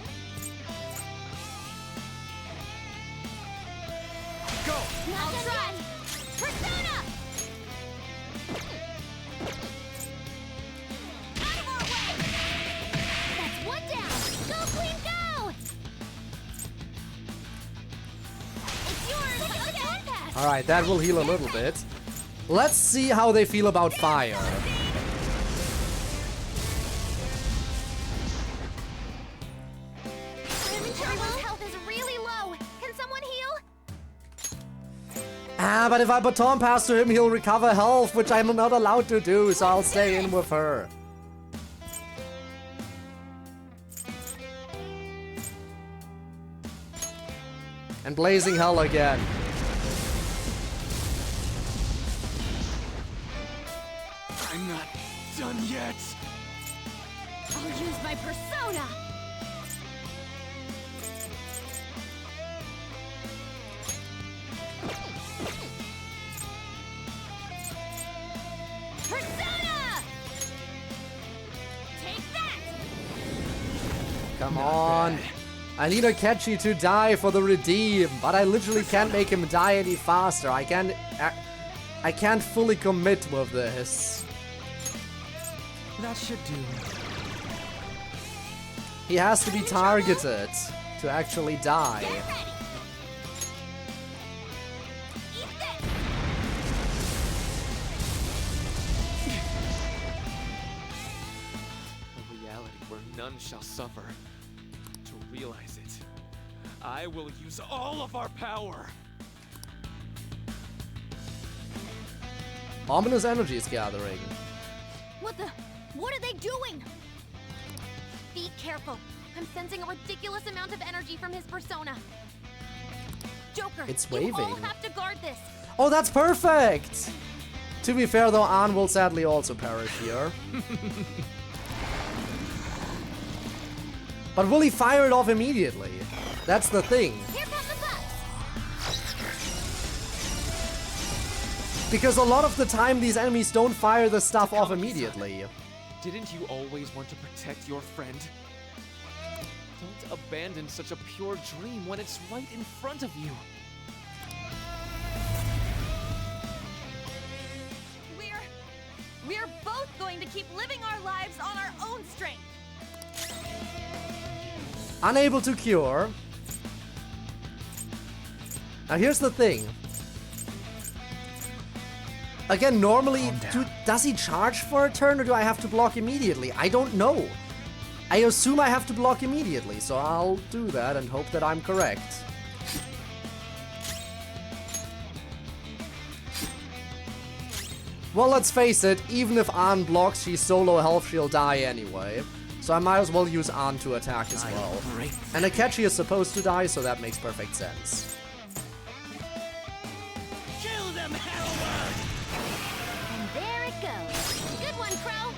Go! I'll try. Persona! Out of our way! That's one down. Go, Queen, go! It's yours. Again. Alright, that will heal a little bit. Let's see how they feel about fire. Everyone's health is really low. Can someone heal? But if I baton pass to him, he'll recover health, which I'm not allowed to do, so I'll stay in with her. And blazing hell again. I'm not done yet. I'll use my persona. Persona! Take that! Come on. I need Akechi to die for the redeem, but I literally can't make him die any faster. I can't fully commit with this. That should do. He has to be targeted to actually die. A reality where none shall suffer. To realize it, I will use all of our power. Ominous energy is gathering. What are they doing? Be careful. I'm sensing a ridiculous amount of energy from his persona. Joker, It's you all waving. have to guard this. Oh, that's perfect! To be fair though, Ann will sadly also perish here. But will he fire it off immediately? That's the thing. Here come the bugs. Because a lot of the time these enemies don't fire the stuff off immediately. Didn't you always want to protect your friend? Don't abandon such a pure dream when it's right in front of you. We're both going to keep living our lives on our own strength. Unable to cure. Now here's the thing. Again, normally, does he charge for a turn or do I have to block immediately? I don't know. I assume I have to block immediately, so I'll do that and hope that I'm correct. Well, let's face it, even if Ann blocks, she's so low health she'll die anyway. So I might as well use Ann to attack as well. And Akechi is supposed to die, so that makes perfect sense. Kill them, Hellward! And there it goes. Good one, Crow.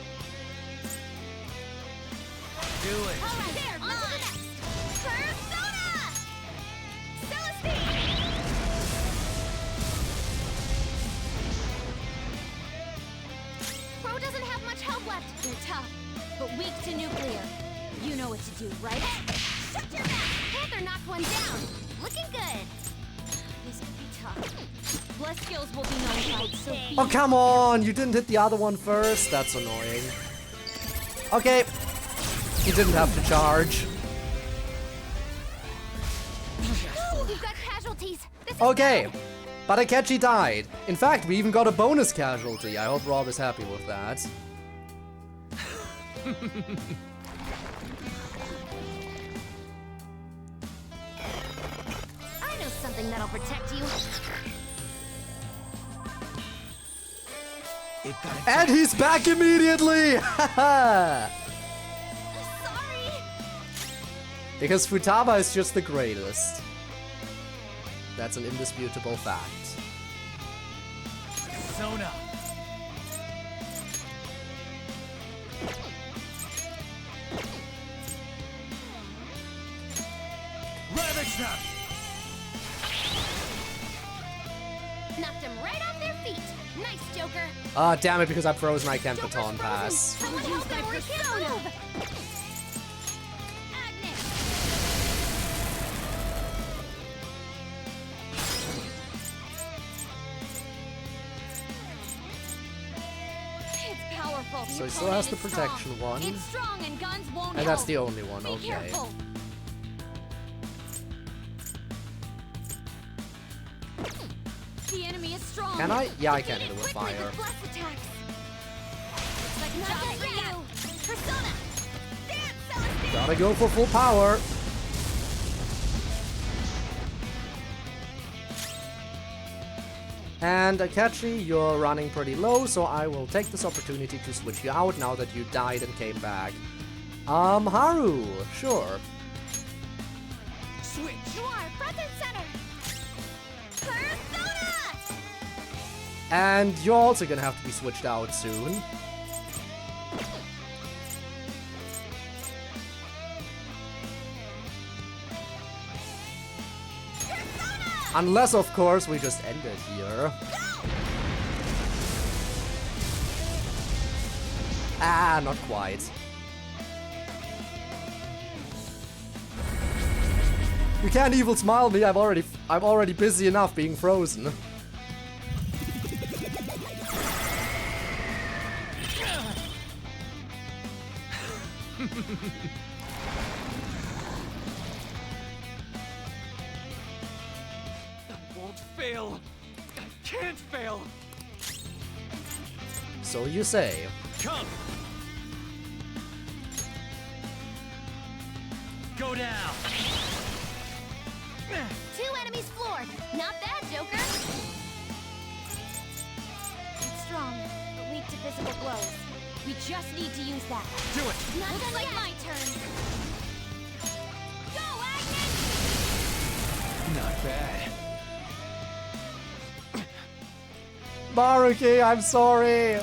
Do it. All right, there, on to the next. Persona! Celestine! Crow doesn't have much health left. They're tough, but weak to nuclear. You know what to do, right? Shut your mouth! Panther knocked one down. Looking good. This could be tough. Bless skills will be notified, so be... Oh, come on! You didn't hit the other one first? That's annoying. Okay. He didn't have to charge. We've got casualties. This is Okay. But Akechi died. In fact, we even got a bonus casualty. I hope Rob is happy with that. I know something that'll protect you. And he's back immediately! Sorry. Because Futaba is just the greatest. That's an indisputable fact. Persona. Ravage them! Knocked them right off their feet. Nice, Joker. Ah, damn it, because I'm frozen, I can't baton pass. Someone help them or he can't move. It's powerful. So he still has the protection one. It's strong and guns won't And that's help. the only one, Be okay. careful. The enemy is strong. Can I? Yeah, I can hit it with Quickly fire. with blast attacks. Looks like a job for you. Persona. Dance, Celestine. Gotta go for full power. And Akechi, you're running pretty low, so I will take this opportunity to switch you out now that you died and came back. Haru, sure. Switch. You are front and center. Persona. And you're also gonna have to be switched out soon. Unless, of course, we just end it here. Ah, not quite. You can't evil smile me. I'm already busy enough being frozen. Won't fail. I can't fail. So you say. Come. Go down. 2 enemies floored. Not bad, Joker. It's strong, but weak to physical blows. We just need to use that. Do it. Not Looks done like yet. my turn. Go, Agnes! Not bad. Maruki, I'm sorry.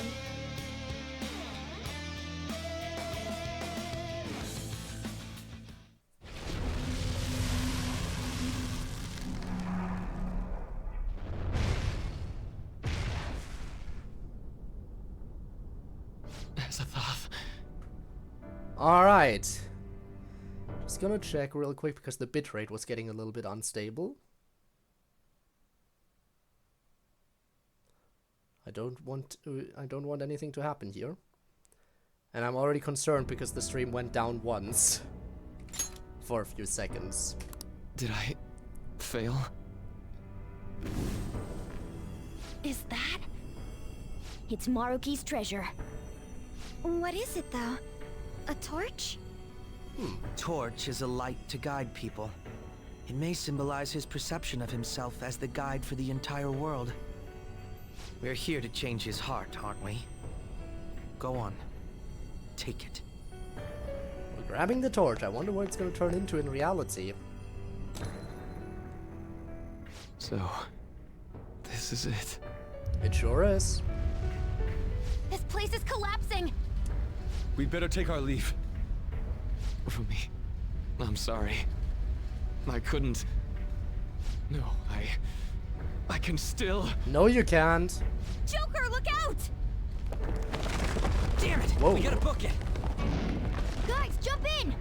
All right. Just gonna check real quick because the bitrate was getting a little bit unstable. I don't want anything to happen here. And I'm already concerned because the stream went down once for a few seconds. Did I fail? Is that? It's Maruki's treasure. What is it, though? A torch? Torch is a light to guide people. It may symbolize his perception of himself as the guide for the entire world. We're here to change his heart, aren't we? Go on. Take it. We're grabbing the torch. I wonder what it's going to turn into in reality. So, this is it. It sure is. This place is collapsing! We'd better take our leave. Rumi, I'm sorry. I couldn't... No, I can still... No, you can't. Joker, look out! Damn it! Whoa. We gotta book it! Guys, jump in!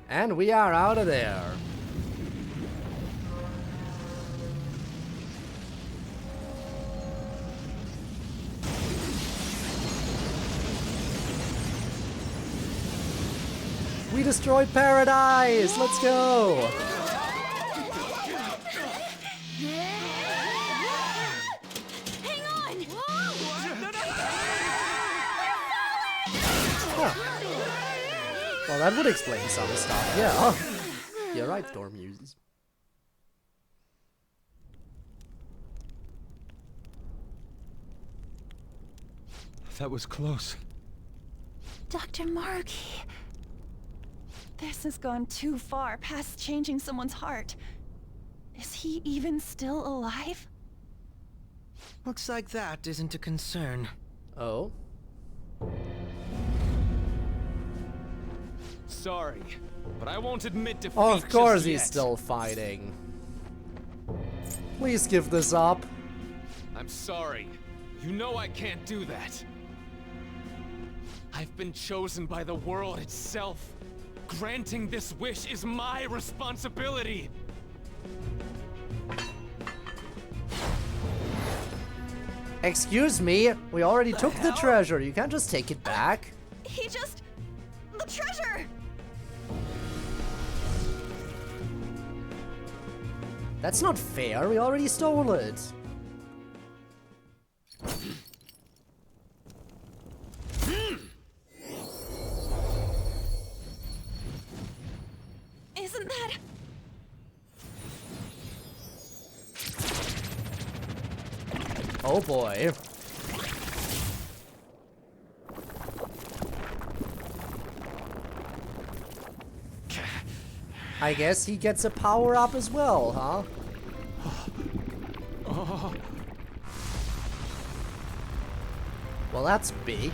And we are out of there. We destroyed paradise! Let's go! Hang on! Huh. Well, that would explain some stuff, yeah. You're right, Storm Muses. That was close. Dr. Maruki. This has gone too far past changing someone's heart. Is he even still alive? Looks like that isn't a concern. Oh? Sorry, but I won't admit defeat. Of course just he's yet. still fighting. Please give this up. I'm sorry. You know I can't do that. I've been chosen by the world itself. Granting this wish is my responsibility. Excuse me, we already took the treasure. You can't just take it back. He just... the treasure! That's not fair. We already stole it. Isn't that... Oh boy. I guess he gets a power up as well, huh? Well, that's big.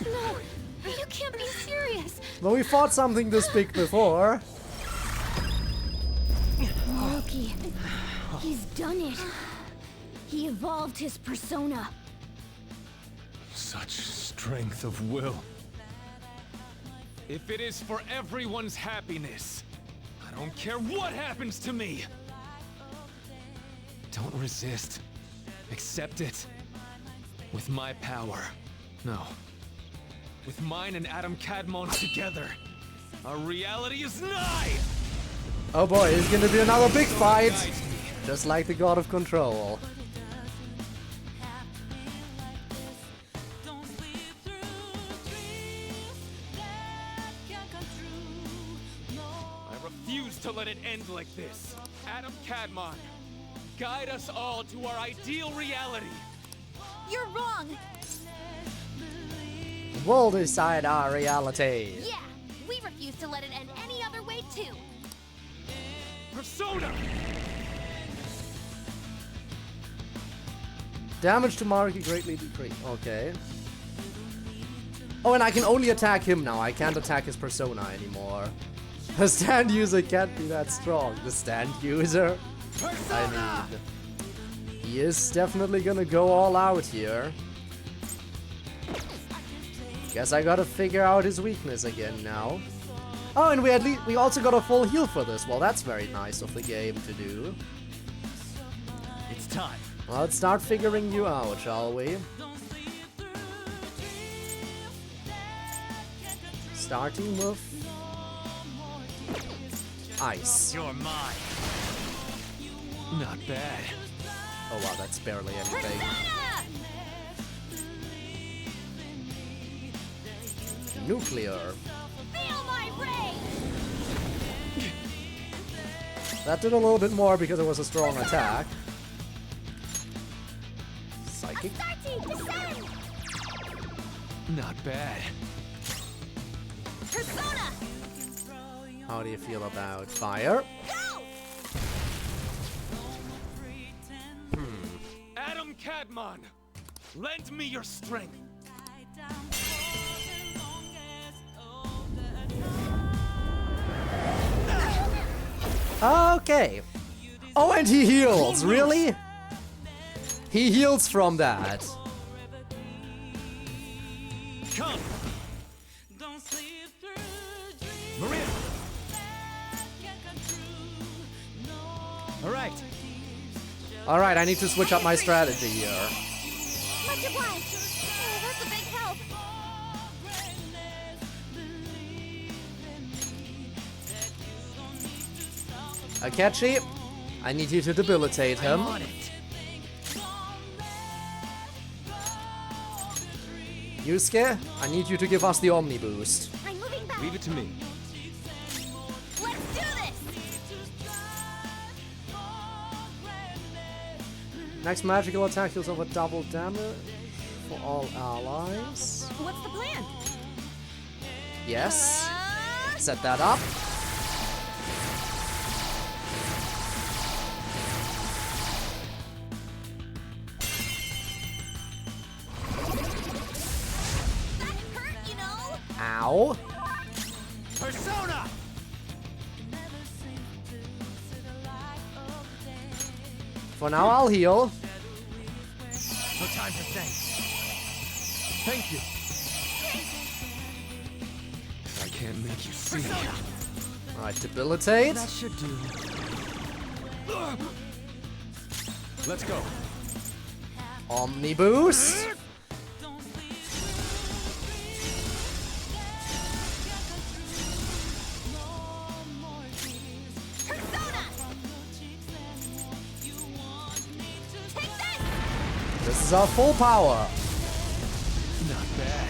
No, you can't be serious. Well, we fought something this big before. Maruki. He's done it. He evolved his persona. Such strength of will. If it is for everyone's happiness, I don't care what happens to me. Don't resist. Accept it. With my power. No. With mine and Adam Cadmon's together, our reality is nigh! Oh boy, it's gonna be another big fight! Just like the God of Control. I refuse to let it end like this. Adam Cadmon, guide us all to our ideal reality. You're wrong. We'll decide our reality. Yeah, we refuse to let it end any other way too. Persona! Damage to Maruki greatly decreased. Okay. Oh, and I can only attack him now. I can't attack his persona anymore. The stand user can't be that strong. The stand user? I mean... He is definitely gonna go all out here. Guess I gotta figure out his weakness again now. Oh, and we also got a full heal for this. Well, that's very nice of the game to do. It's time. Well, let's start figuring you out, shall we? Starting with ice. You're mine. Not bad. Oh wow, that's barely anything. Nuclear. Feel my rage! That did a little bit more because it was a strong attack. Psychic. Not bad. Persona! How do you feel about fire? Adam Cadmon, lend me your strength. Okay. Oh, and he heals. Really? He heals from that. Come. Maria. All right. All right, I need to switch up my strategy here. Much obliged. Oh, that's a big help. Akechi, I need you to debilitate him. I'm on it. Yusuke, I need you to give us the Omni boost. I'm moving back. Leave it to me. Let's do this. Next magical attack deals over double damage for all allies. What's the plan? Yes. Set that up. That hurt, you know. Ow. Persona. For now, I'll heal. No time for thanks. Thank you. I can't make you see. Alright, debilitate. That should do. Let's go. Omni boost. This is our full power. Not bad.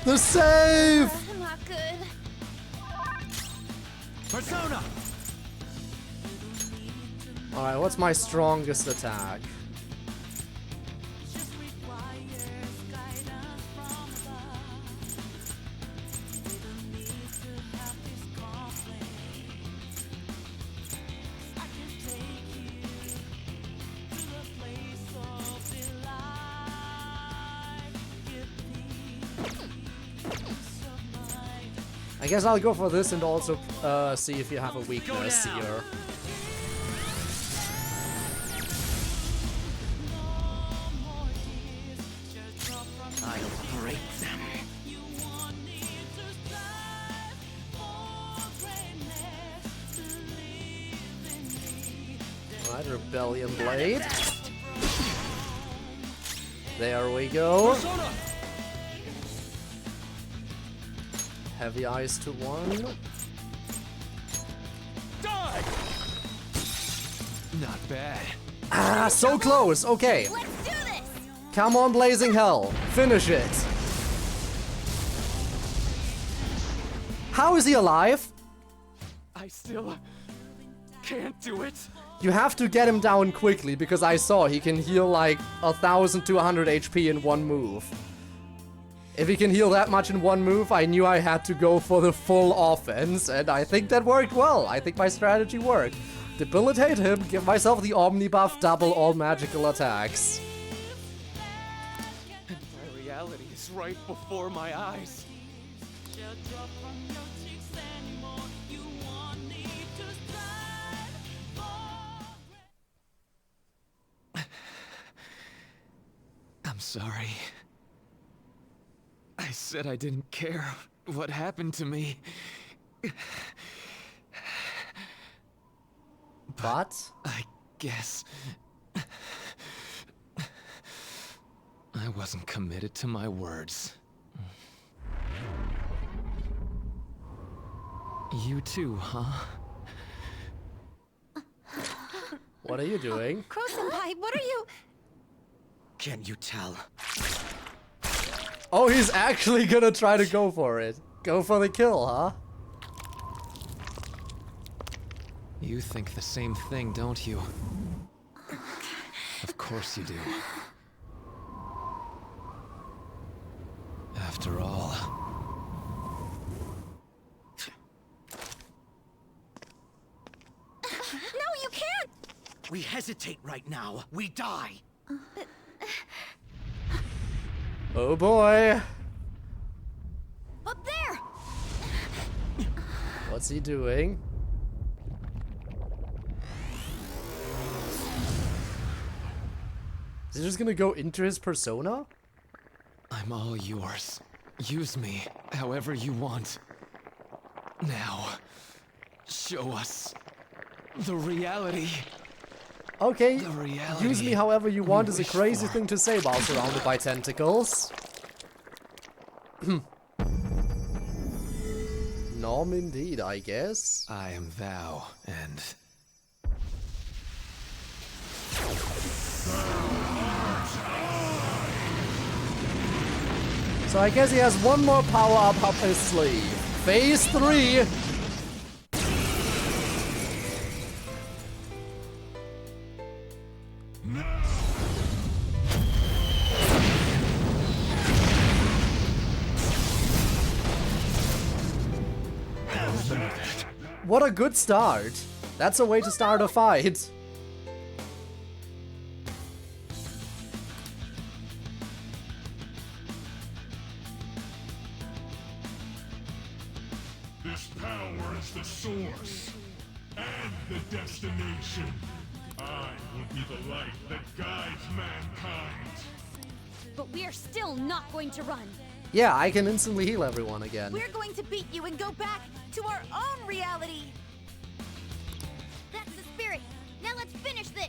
The save! Not good. Persona. Alright, what's my strongest attack? I guess I'll go for this and also see if you have a weakness here. I'll break them. Alright, Rebellion Blade. There we go. Persona. Heavy Ice to 1. Die. Not bad. Ah, so close. Okay. Let's do this. Come on, Blazing Hell. Finish it. How is he alive? I still can't do it. You have to get him down quickly because I saw he can heal like 1,200 HP in one move. If he can heal that much in one move, I knew I had to go for the full offense, and I think that worked well. I think my strategy worked. Debilitate him, give myself the Omni buff, double all magical attacks. And my reality is right before my eyes. I'm sorry. I said I didn't care what happened to me. But I guess I wasn't committed to my words. You too, huh? what are you doing? Crow-senpai, what are you... Can you tell? Oh, he's actually gonna try to go for it. Go for the kill, huh? You think the same thing, don't you? Of course you do. After all... No, you can't! We hesitate right now. We die. Oh boy. Up there! What's he doing? Is he just gonna go into his persona? I'm all yours. Use me however you want. Now, show us the reality. Okay, The reality use me however you want is a wish crazy for. thing to say while surrounded by tentacles. Norm indeed, I guess. I am thou, and... So I guess he has one more power-up up his sleeve. Phase 3! What a good start. That's a way to start a fight. This power is the source and the destination. I will be the light that guides mankind. But we are still not going to run. Yeah, I can instantly heal everyone again. We're going to beat you and go back to our own reality. That's the spirit. Now let's finish this.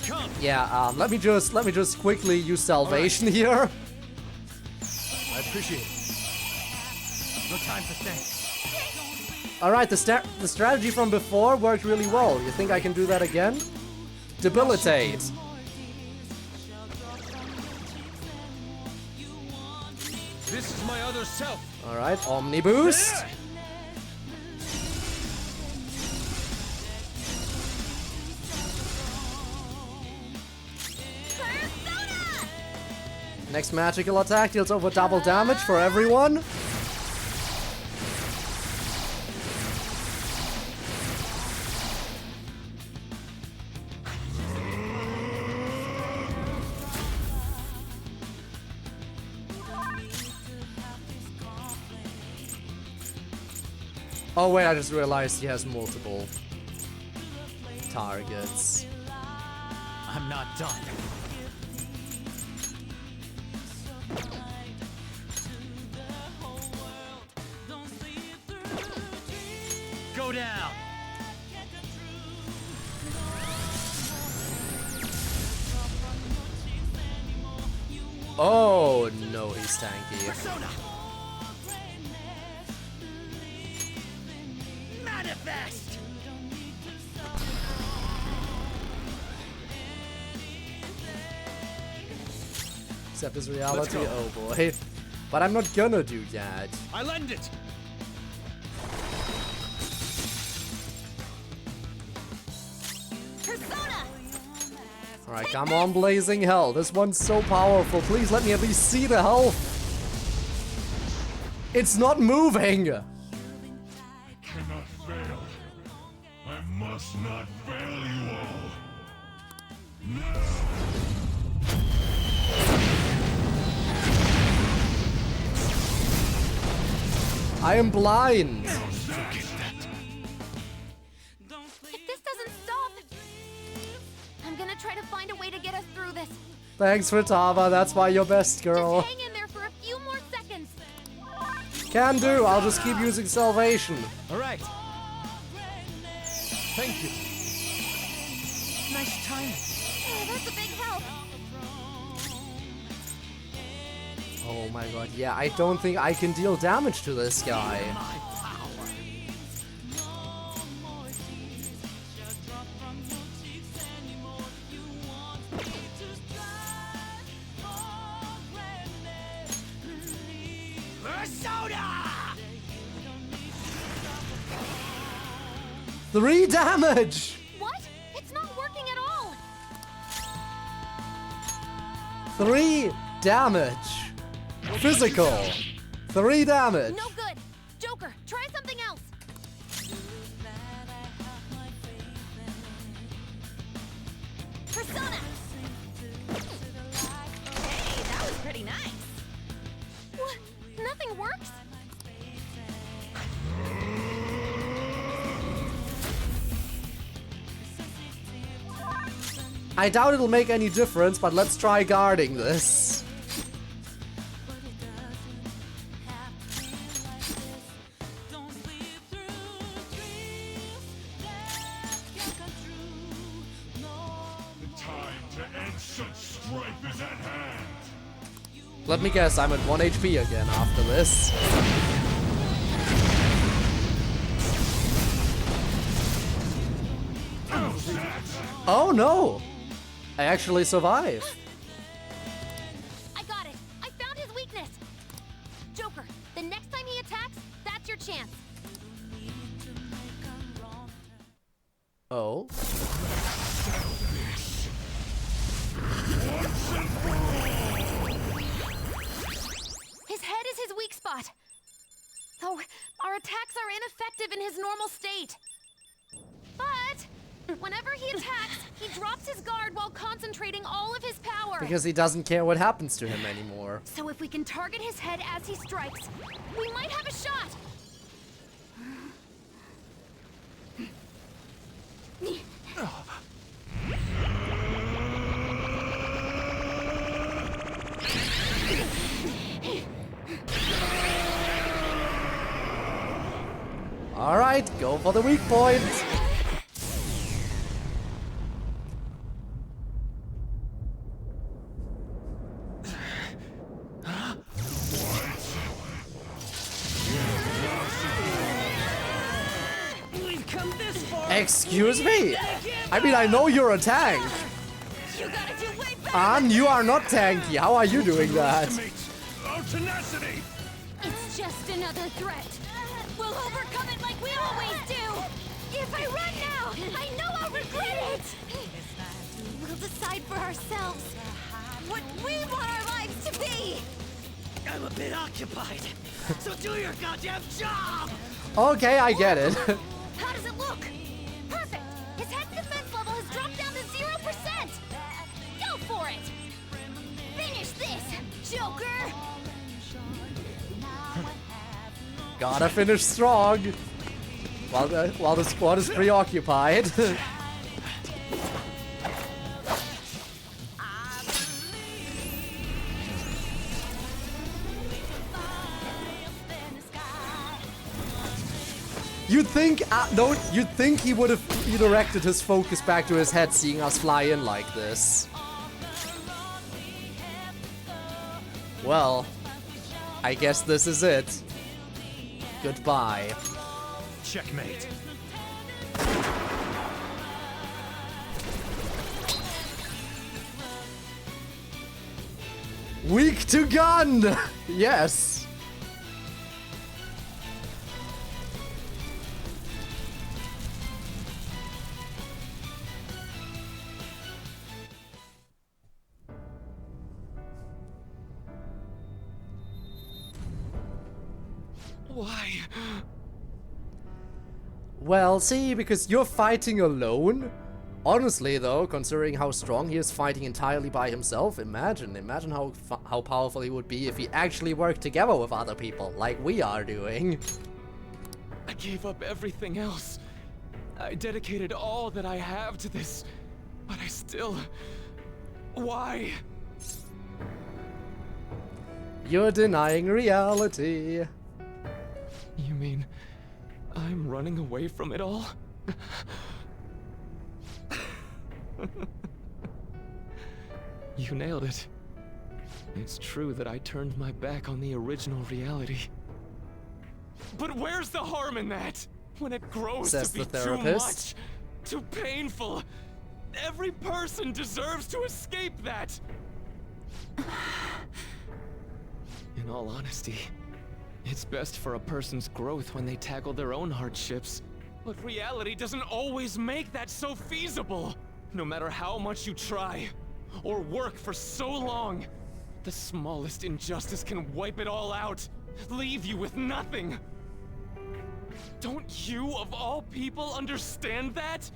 Come. Yeah, let me just quickly use salvation here. I appreciate it. No time for thanks. Alright, the strategy from before worked really well. You think I can do that again? Debilitate. This is my other self. Alright, Omni Boost. Next magical attack deals over double damage for everyone. Oh wait, I just realized he has multiple targets. I'm not done. Go down. Oh no, he's tanky. Persona. Manifest. Except his reality, oh boy. But I'm not gonna do that. I lend it. Alright, come on, Blazing Hell. This one's so powerful. Please let me at least see the health. It's not moving. Cannot fail. I must not fail you all. No. I am blind. If this doesn't stop, I'm gonna try to find a way to get us through this. Thanks for Tava, that's why you're best girl. Hang in there for a few more seconds. Can do, I'll just keep using salvation. Alright. Thank you. Nice timing. Oh, that's a big help. Oh my god, yeah, I don't think I can deal damage to this guy. Persona! 3 damage! What? It's not working at all. 3 damage. Physical. 3 damage. No good. Joker, try something else. Persona. Hey, that was pretty nice. What? Nothing works? I doubt it'll make any difference, but let's try guarding this. Let me guess, I'm at 1 HP again after this. Oh no! I actually survived. I got it. I found his weakness. Joker, the next time he attacks, that's your chance. Oh. His head is his weak spot. Though our attacks are ineffective in his normal state. But whenever he attacks, he drops his guard while concentrating all of his power. Because he doesn't care what happens to him anymore. So if we can target his head as he strikes, we might have a shot. Alright, go for the weak point. We've come this far. Excuse me? I mean, I know you're a tank. You gotta do way better. An, you are not tanky. How are you doing that? Our tenacity! It's just another threat. We'll overcome it like we always do. If I run now, I know I'll regret it. We'll decide for ourselves what we want our lives to be. I'm a bit occupied, so do your goddamn job! Okay, I get it. How does it look? Perfect. His head's defense level has dropped down to 0%. Go for it. Finish this, Joker. Gotta finish strong. While the squad is preoccupied. You'd think, you'd think he would have redirected his focus back to his head, seeing us fly in like this. Well, I guess this is it. Goodbye. Checkmate. Weak to gun! Yes. Why? Well, see, because you're fighting alone, Honestly, though, considering how strong he is fighting entirely by himself, imagine how powerful he would be if he actually worked together with other people, like we are doing. I gave up everything else. I dedicated all that I have to this, but I still... Why? You're denying reality. You mean I'm running away from it all? You nailed it. It's true that I turned my back on the original reality. But where's the harm in that? When it grows Says to be the too therapist. much, too painful. Every person deserves to escape that. In all honesty, it's best for a person's growth when they tackle their own hardships. But reality doesn't always make that so feasible. No matter how much you try, or work for so long, the smallest injustice can wipe it all out, leave you with nothing. Don't you, of all people, understand that?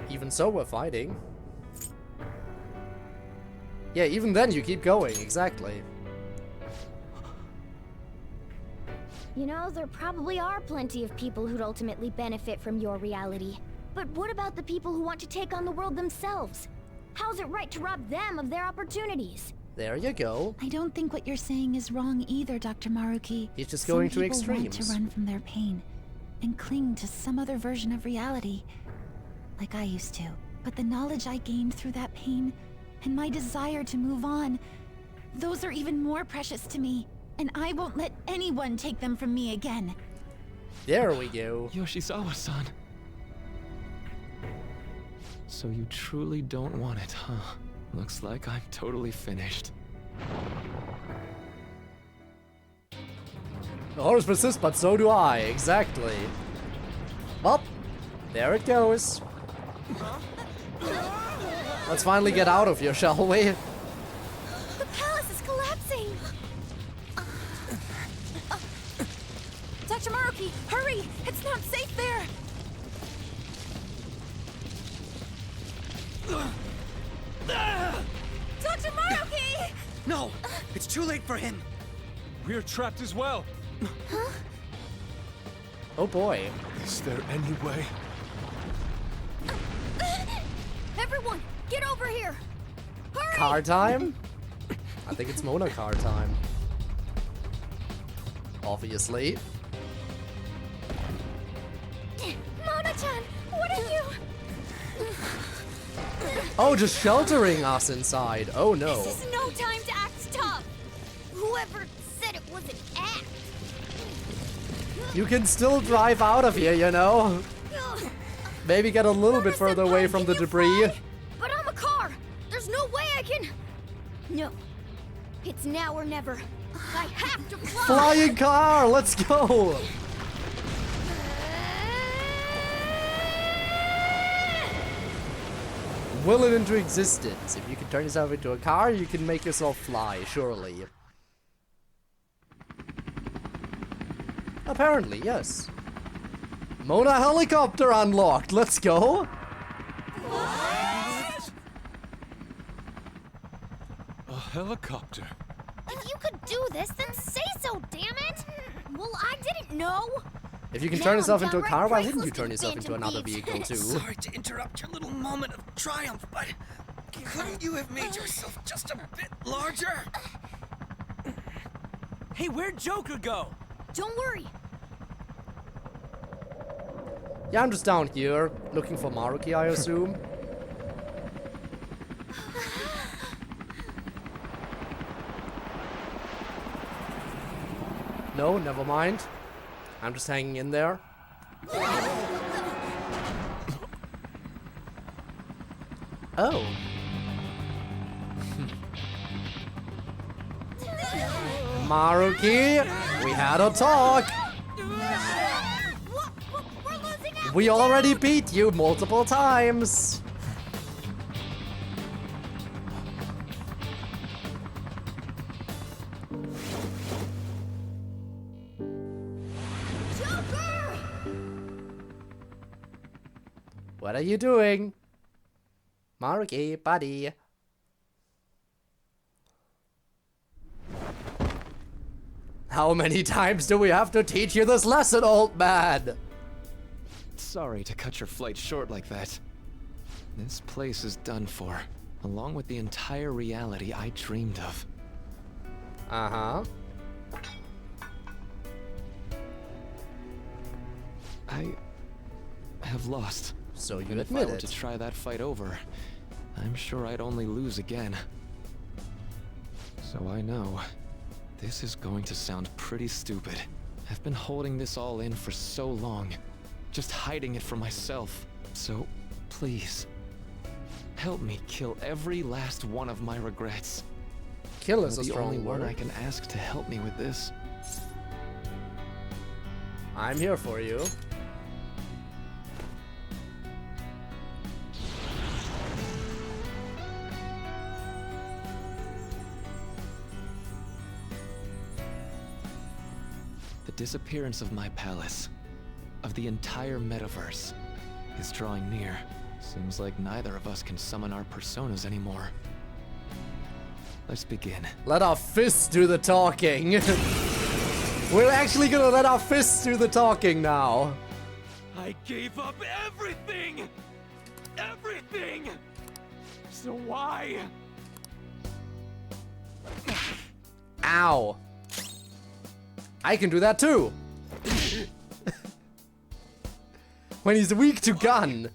Even so, we're fighting. Yeah, even then you keep going, exactly. You know, there probably are plenty of people who'd ultimately benefit from your reality. But what about the people who want to take on the world themselves? How's it right to rob them of their opportunities? There you go. I don't think what you're saying is wrong either, Dr. Maruki. He's just going to Some people want extremes. to run from their pain and cling to some other version of reality, like I used to. But the knowledge I gained through that pain and my desire to move on, those are even more precious to me, and I won't let anyone take them from me again. There we go. Yoshizawa-san. So you truly don't want it, huh? Looks like I'm totally finished. The horrors persist, but so do I. Exactly. Well, there it goes. Let's finally get out of here, shall we? The palace is collapsing! Dr. Maruki, hurry! It's not safe there! Dr. Maruki! No! It's too late for him! We're trapped as well. Oh boy. Is there any way? Everyone, get over here! Hurry! Car time? I think it's Mona car time. Obviously. Mona-chan, what are you? Oh, just sheltering us inside. Oh no. This is no time to act tough! Whoever said it was an act! You can still drive out of here, you know? Maybe get a little bit further away from the debris. But I'm a car! There's no way I can... No. It's now or never. I have to fly! Flying car! Let's go! Will it into existence. If you can turn yourself into a car, you can make yourself fly, surely. Apparently, yes. Mona helicopter unlocked. Let's go. What? A helicopter. If you could do this, then say so, damn it! Well, I didn't know. If you can Now turn I'm yourself into a downright car, why priceless wouldn't you to turn the yourself into Phantom another Thieves. vehicle too? Sorry to interrupt your little moment of triumph, but couldn't you have made yourself just a bit larger? Hey, where'd Joker go? Don't worry. Yeah, I'm just down here, looking for Maruki, I assume. No, never mind. I'm just hanging in there. Oh. Maruki, we had a talk. We already beat you multiple times. What are you doing? Maruki, buddy. How many times do we have to teach you this lesson, old man? Sorry to cut your flight short like that. This place is done for, along with the entire reality I dreamed of. Uh-huh. I have lost. So you and if admit I were it. to try that fight over, I'm sure I'd only lose again. So I know, this is going to sound pretty stupid. I've been holding this all in for so long, just hiding it from myself. So, please, help me kill every last one of my regrets. Kill is a You're the only strong one word. I can ask to help me with this. I'm here for you. The disappearance of my palace, of the entire metaverse, is drawing near. Seems like neither of us can summon our personas anymore. Let's begin. Let our fists do the talking. We're actually gonna let our fists do the talking now. I gave up everything! Everything! So why? Ow. I can do that too. When he's weak to gun.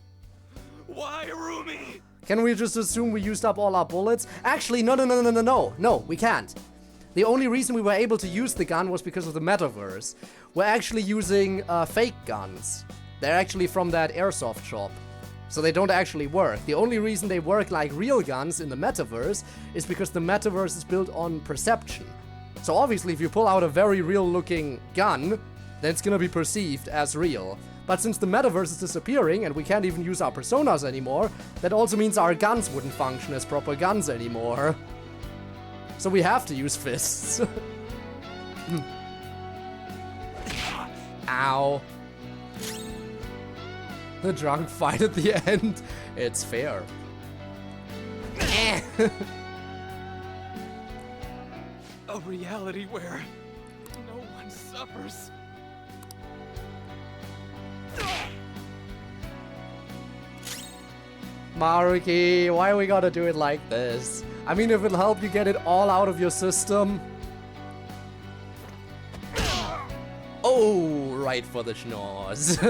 Why, Rumi? Can we just assume we used up all our bullets? Actually, no, we can't. The only reason we were able to use the gun was because of the metaverse. We're actually using fake guns. They're actually from that airsoft shop. So they don't actually work. The only reason they work like real guns in the metaverse is because the metaverse is built on perception. So obviously if you pull out a very real looking gun, then it's gonna be perceived as real. But since the metaverse is disappearing and we can't even use our personas anymore, that also means our guns wouldn't function as proper guns anymore. So we have to use fists. Ow. The drunk fight at the end. It's fair. A reality where no one suffers. Maruki, why we gotta do it like this? I mean, if it'll help you get it all out of your system. Oh, right for the schnoz.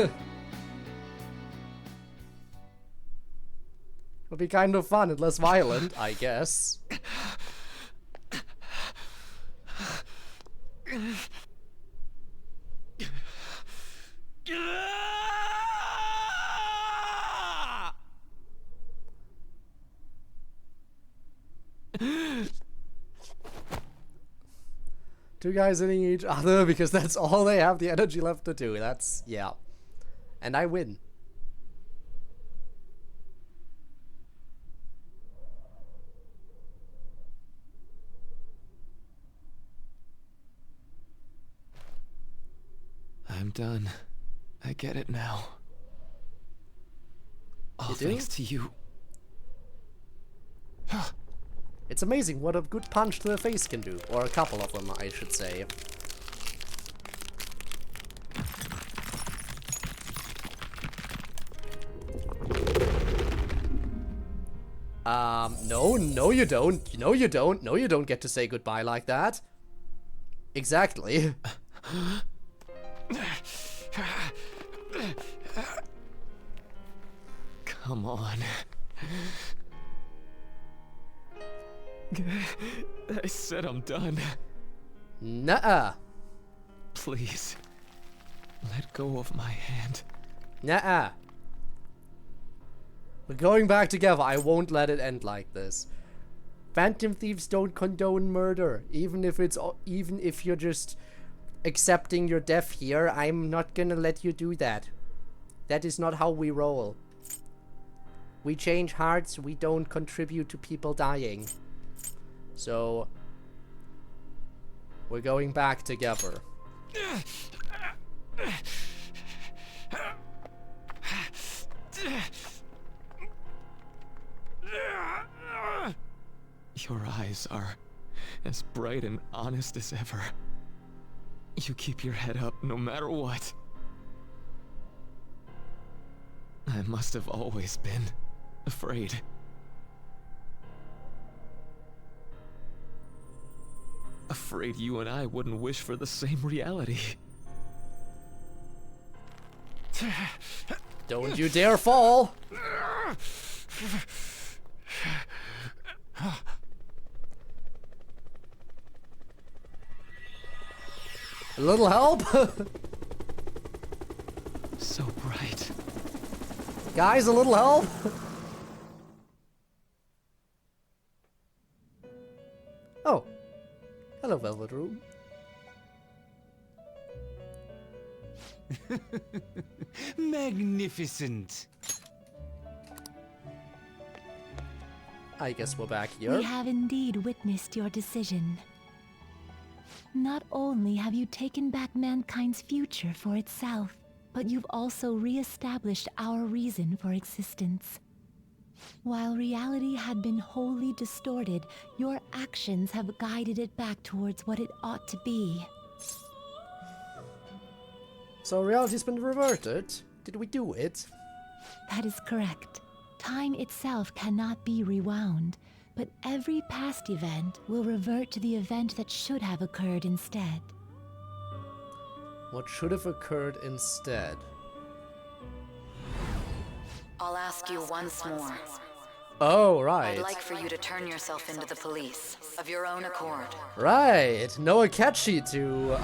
It'll be kind of fun and less violent, I guess. Two guys hitting each other because that's all they have the energy left to do. That's, yeah. And I win. I'm done. I get it now. All thanks to you. It's amazing what a good punch to the face can do. Or a couple of them, I should say. No you don't. No you don't. No you don't get to say goodbye like that. Exactly. Come on. I said I'm done. Nuh-uh. Please, let go of my hand. Nuh-uh. We're going back together. I won't let it end like this. Phantom Thieves don't condone murder. Even if you're just accepting your death here, I'm not gonna let you do that. That is not how we roll. We change hearts, we don't contribute to people dying. So, we're going back together. Your eyes are as bright and honest as ever. You keep your head up no matter what. I must have always been afraid. Afraid you and I wouldn't wish for the same reality. Don't you dare fall! A little help? So bright. Guys, a little help? Oh. Hello, Velvet Room. Magnificent. I guess we're back here. We have indeed witnessed your decision. Not only have you taken back mankind's future for itself, but you've also re-established our reason for existence. While reality had been wholly distorted, your actions have guided it back towards what it ought to be. So reality's been reverted? Did we do it? That is correct. Time itself cannot be rewound, but every past event will revert to the event that should have occurred instead. What should have occurred instead? I'll ask you once more. Oh, right. I'd like for you to turn yourself into the police, of your own accord. Right. No Akechi to,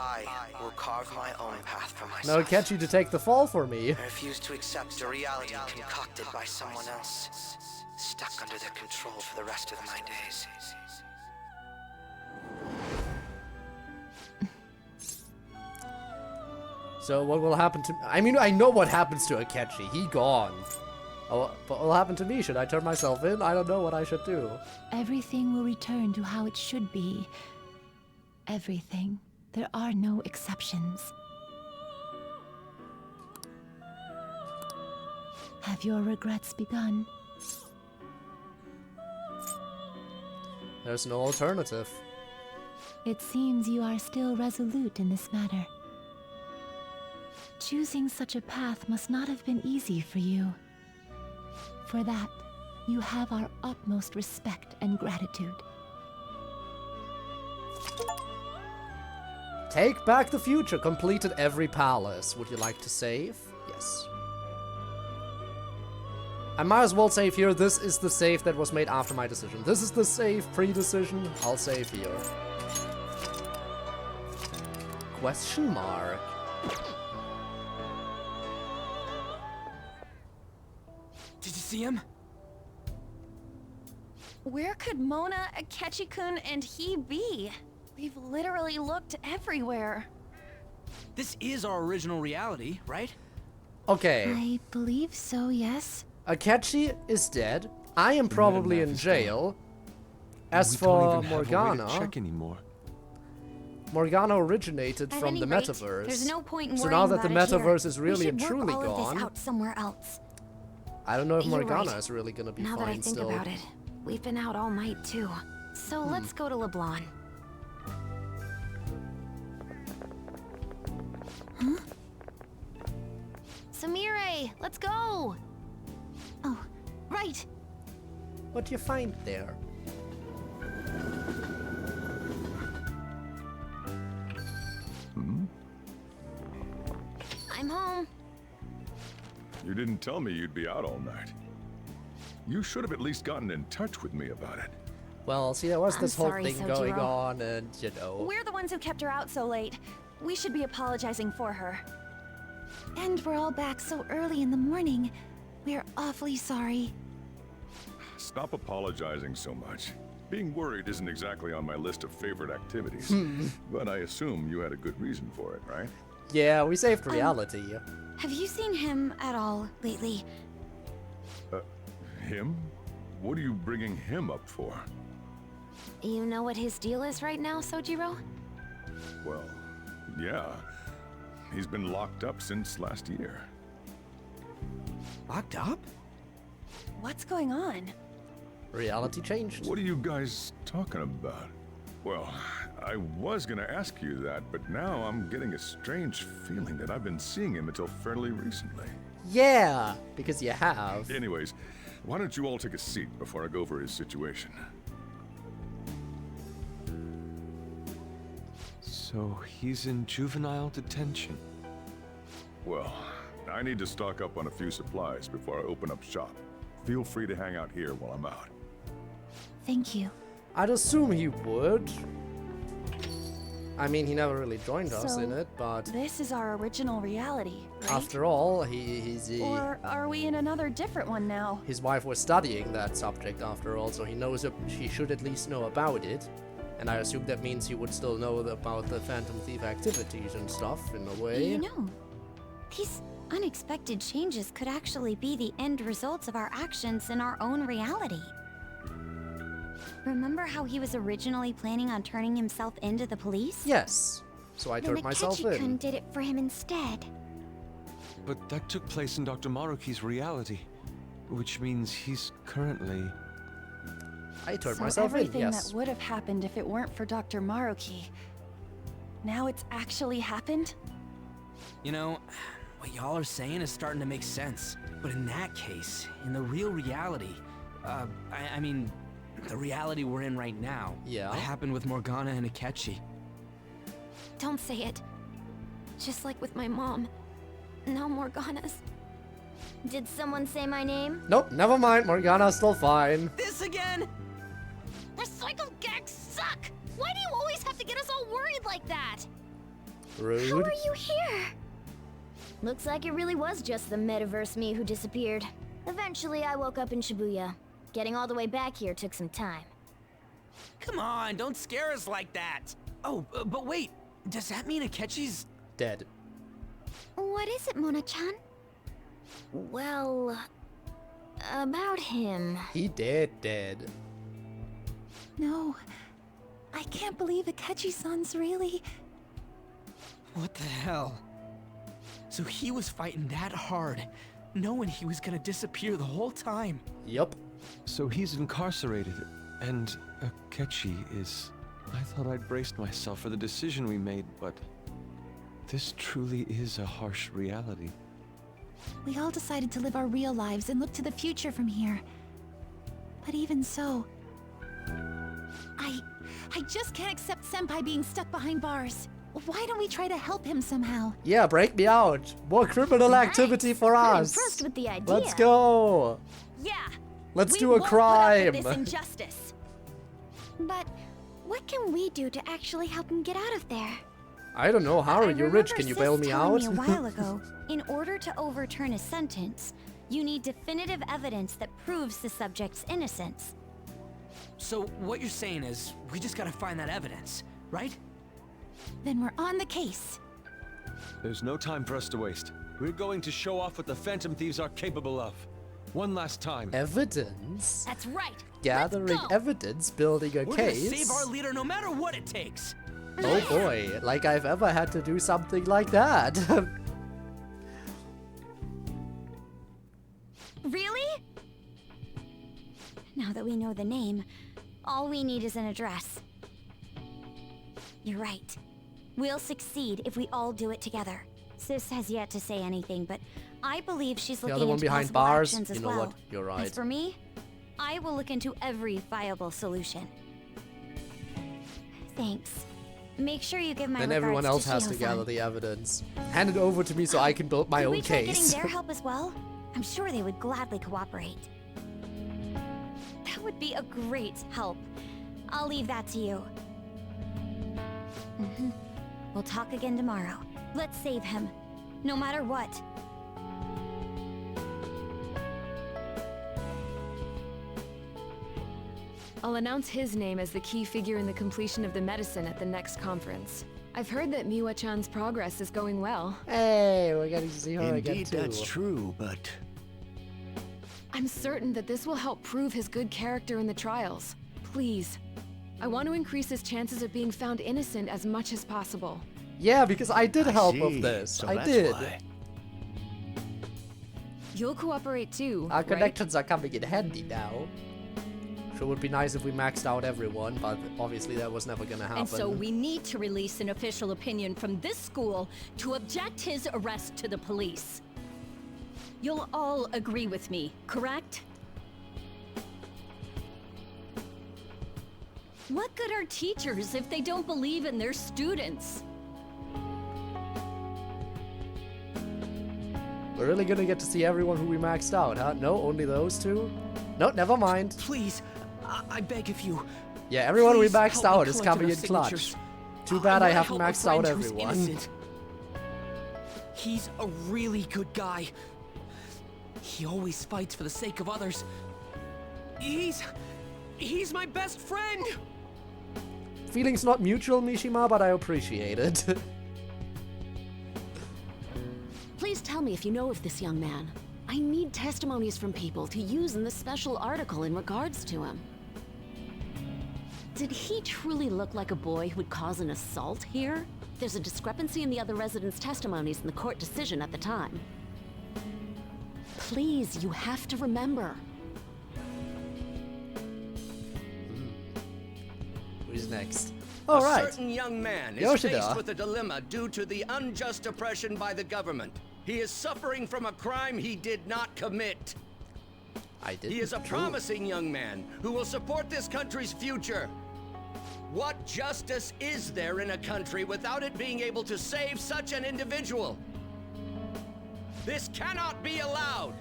I will carve my own path for myself. No Akechi to take the fall for me. I refuse to accept a reality concocted by someone else, stuck under their control for the rest of my days. So what will happen to... I mean, I know what happens to Akechi. He gone. Oh, but what will happen to me? Should I turn myself in? I don't know what I should do. Everything will return to how it should be. Everything. There are no exceptions. Have your regrets begun? There's no alternative. It seems you are still resolute in this matter. Choosing such a path must not have been easy for you. For that, you have our utmost respect and gratitude. Take back the future. Completed every palace. Would you like to save? Yes. I might as well save here. This is the save that was made after my decision. This is the save pre-decision. I'll save here. Question mark. Did you see him? Where could Mona, Akechi-kun, and he be? We've literally looked everywhere. This is our original reality, right? Okay. I believe so, yes. Akechi is dead. I am probably in jail. As We for don't even have a way to Morgana, check anymore. Morgana originated At from any the rate, metaverse. there's no point in So worrying now that the about it here. metaverse is We really should and work truly all of gone, this out somewhere else. I don't know if You're Morgana right. is really gonna be Now fine that I think still. about it, we've been out all night too. So let's go to LeBlanc. Huh? Samire, let's go! Oh, right. What do you find there? I'm home. You didn't tell me you'd be out all night. You should have at least gotten in touch with me about it. Well, see, there was I'm this whole sorry, thing going Sojiro. on, and you know. We're the ones who kept her out so late. We should be apologizing for her. And we're all back so early in the morning. We're awfully sorry. Stop apologizing so much. Being worried isn't exactly on my list of favorite activities. But I assume you had a good reason for it, right? Yeah, we saved reality. Have you seen him at all lately? Him? What are you bringing him up for? You know what his deal is right now, Sojiro? Well, yeah. He's been locked up since last year. Locked up? What's going on? reality changed. What are you guys talking about? Well, I was gonna ask you that, but now I'm getting a strange feeling that I've been seeing him until fairly recently. Yeah, because you have. Anyways, why don't you all take a seat before I go over his situation? So he's in juvenile detention. Well, I need to stock up on a few supplies before I open up shop. Feel free to hang out here while I'm out. Thank you. I'd assume he would. I mean, he never really joined us in it, but this is our original reality, right? after all, he's Or are we in another different one now? his wife was studying that subject after all, so he knows she should at least know about it. And I assume that means he would still know about the Phantom Thief activities and stuff in a way. You know, these unexpected changes could actually be the end results of our actions in our own reality. Remember how he was originally planning on turning himself into the police? Yes. So I turned myself in. Then did it for him instead. But that took place in Dr. Maruki's reality, which means he's currently... I turned So myself in, everything yes. that would have happened if it weren't for Dr. Maruki, now it's actually happened? You know, what y'all are saying is starting to make sense. But in that case, in the real reality, I mean, the reality we're in right now. Yeah. What happened with Morgana and Akechi? Don't say it. Just like with my mom. No Morgana's. Did someone say my name? Nope, never mind. Morgana's still fine. This again? Recycle gags suck! Why do you always have to get us all worried like that? Rude. How are you here? Looks like it really was just the metaverse me who disappeared. Eventually, I woke up in Shibuya. Getting all the way back here took some time. Come on, don't scare us like that. Oh, but wait, does that mean Akechi's... dead? What is it, Mona-chan? Well, about him. He dead. No. I can't believe Akechi-san's really... What the hell? So he was fighting that hard, knowing he was gonna disappear the whole time. Yup. So he's incarcerated, and Akechi is... I thought I'd braced myself for the decision we made, but... this truly is a harsh reality. We all decided to live our real lives and look to the future from here. But even so... I just can't accept Senpai being stuck behind bars. Why don't we try to help him somehow? Yeah, break me out. More criminal activity for I'm us. impressed with the idea. Let's go. Yeah. Let's we do a won't put up crime. with this injustice. But what can we do to actually help him get out of there? I don't know. How are you rich? Can you bail me out? Me a while ago, in order to overturn a sentence, you need definitive evidence that proves the subject's innocence. So what you're saying is, we just gotta find that evidence, right? Then we're on the case. There's no time for us to waste. We're going to show off what the Phantom Thieves are capable of. One last time. Evidence? That's right. Gathering evidence, building a We're case. gonna save our leader no matter what it takes. Oh boy, like I've ever had to do something like that. Really? Now that we know the name, all we need is an address. You're right. We'll succeed if we all do it together. Sis has yet to say anything, but I believe she's The looking other one into behind possible bars? actions as You know well. what? You're right. As for me, I will look into every viable solution. Thanks. Make sure you give my Then regards everyone else to has to Shiho-san. gather the evidence. Hand it over to me so I can build my Could own we try case. getting their help as well? I'm sure they would gladly cooperate. That would be a great help. I'll leave that to you. We'll talk again tomorrow. Let's save him, no matter what. I'll announce his name as the key figure in the completion of the medicine at the next conference. I've heard that Miwa-chan's progress is going well. Hey, we're getting to see her again Indeed, too. that's true, but... I'm certain that this will help prove his good character in the trials. Please. I want to increase his chances of being found innocent as much as possible. Yeah, because I did help see. with this. So I that's did. why. You'll cooperate too, Our right? connections are coming in handy now. Sure would be nice if we maxed out everyone, but obviously that was never gonna happen. And so we need to release an official opinion from this school to object his arrest to the police. You'll all agree with me, correct? What good are teachers if they don't believe in their students? We're really gonna get to see everyone who we maxed out, huh? No, only those two? No, never mind. Please, I beg of you. Yeah, everyone we Please maxed help me out is collect coming in enough clutch. signatures. Too bad I wanna haven't help a maxed out friend who's everyone. innocent. He's a really good guy. He always fights for the sake of others. He's my best friend! Feelings not mutual, Mishima, but I appreciate it. Please tell me if you know of this young man. I need testimonies from people to use in the special article in regards to him. Did he truly look like a boy who would cause an assault here? There's a discrepancy in the other residents' testimonies in the court decision at the time. Please, you have to remember. Who's next? A All right. certain young man is Yoshida. faced with a dilemma due to the unjust oppression by the government. He is suffering from a crime he did not commit. He is a promising young man who will support this country's future. What justice is there in a country without it being able to save such an individual? This cannot be allowed.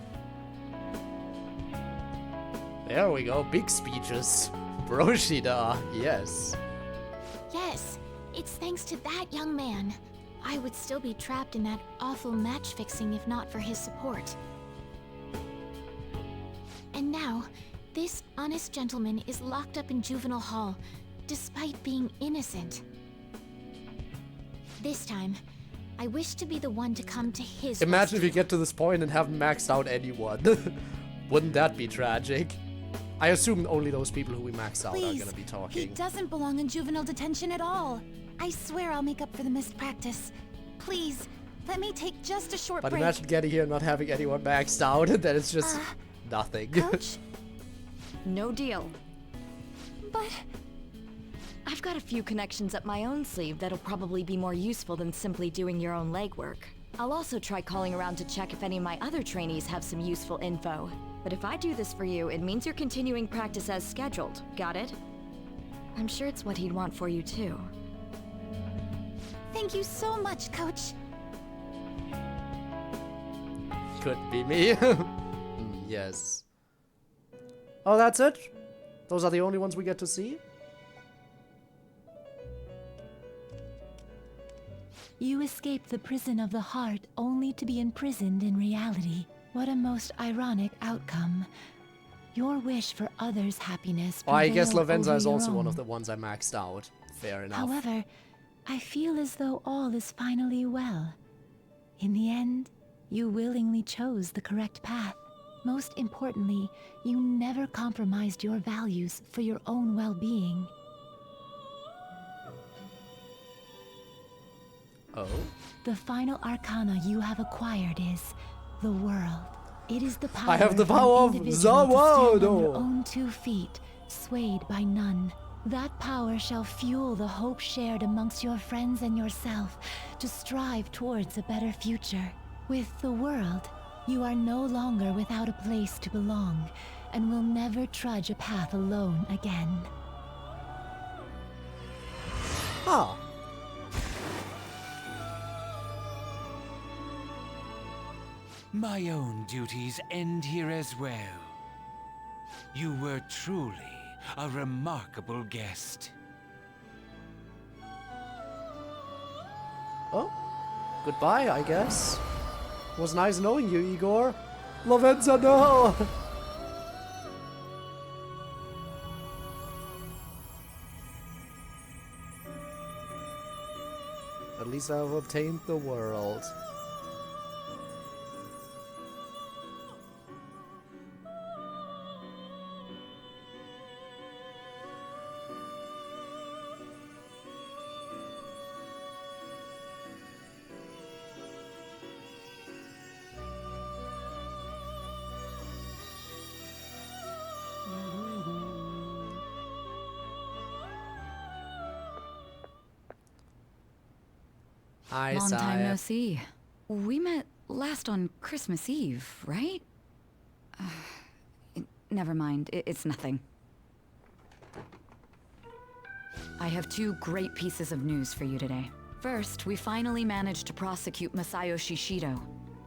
There we go. Big speeches. Broshida, yes. Yes, it's thanks to that young man. I would still be trapped in that awful match fixing if not for his support. And now, this honest gentleman is locked up in juvenile hall, despite being innocent. This time, I wish to be the one to come to his Imagine if you get to this point and haven't maxed out anyone. Wouldn't that be tragic? I assume only those people who we maxed out Please, are gonna be he talking. doesn't belong in juvenile detention at all. I swear I'll make up for the missed practice. Please, let me take just a short But break. imagine getting here and not having anyone maxed out, and then it's just nothing. Coach? No deal. But I've got a few connections up my own sleeve that'll probably be more useful than simply doing your own legwork. I'll also try calling around to check if any of my other trainees have some useful info. But if I do this for you, it means you're continuing practice as scheduled. Got it? I'm sure it's what he'd want for you too. Thank you so much, Coach. Could be me. Yes. Oh, that's it? Those are the only ones we get to see? You escaped the prison of the heart only to be imprisoned in reality. What a most ironic outcome. Your wish for others' happiness Oh, I guess prevailed Lavenza over is your also one own. of the ones I maxed out. Fair enough. However, I feel as though all is finally well. In the end, you willingly chose the correct path. Most importantly, you never compromised your values for your own well-being. Oh? The final arcana you have acquired is the world. It is the power I have the for an power of individual the to stand on world. your own 2 feet, swayed by none. That power shall fuel the hope shared amongst your friends and yourself to strive towards a better future. With the world, you are no longer without a place to belong, and will never trudge a path alone again. Huh. My own duties end here as well. You were truly a remarkable guest. Oh, goodbye, I guess. Was nice knowing you, Igor. Lavenza, no! At least I've obtained the world. Hi, Long time Saya. no see. We met last on Christmas Eve, right? Never mind, it's nothing. I have two great pieces of news for you today. First, we finally managed to prosecute Masayoshi Shido.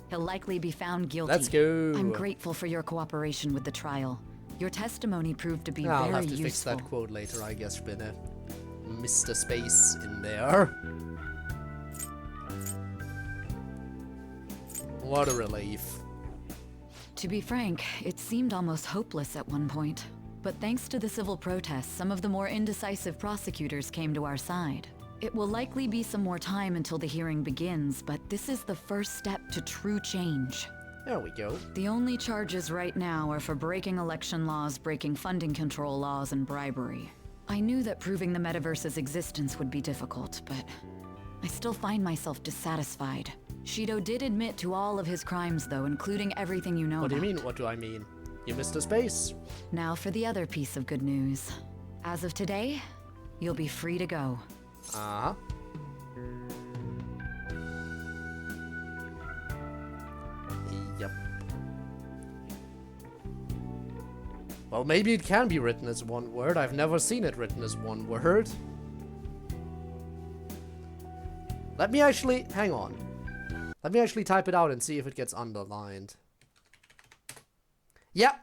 He'll likely be found guilty. Let's go. I'm grateful for your cooperation with the trial. Your testimony proved to be I'll very have to useful. fix that quote later, I guess. Spinner. Mr. Space in there. What a relief. To be frank, it seemed almost hopeless at one point. But thanks to the civil protests, some of the more indecisive prosecutors came to our side. It will likely be some more time until the hearing begins, but this is the first step to true change. There we go. The only charges right now are for breaking election laws, breaking funding control laws, and bribery. I knew that proving the metaverse's existence would be difficult, but I still find myself dissatisfied. Shido did admit to all of his crimes, though, including everything you know What do you about. mean, what do I mean? You missed a space. Now for the other piece of good news. As of today, you'll be free to go. Uh-huh. Yep. Well, maybe it can be written as one word. I've never seen it written as one word. Let me actually... hang on. Let me actually type it out and see if it gets underlined. Yep.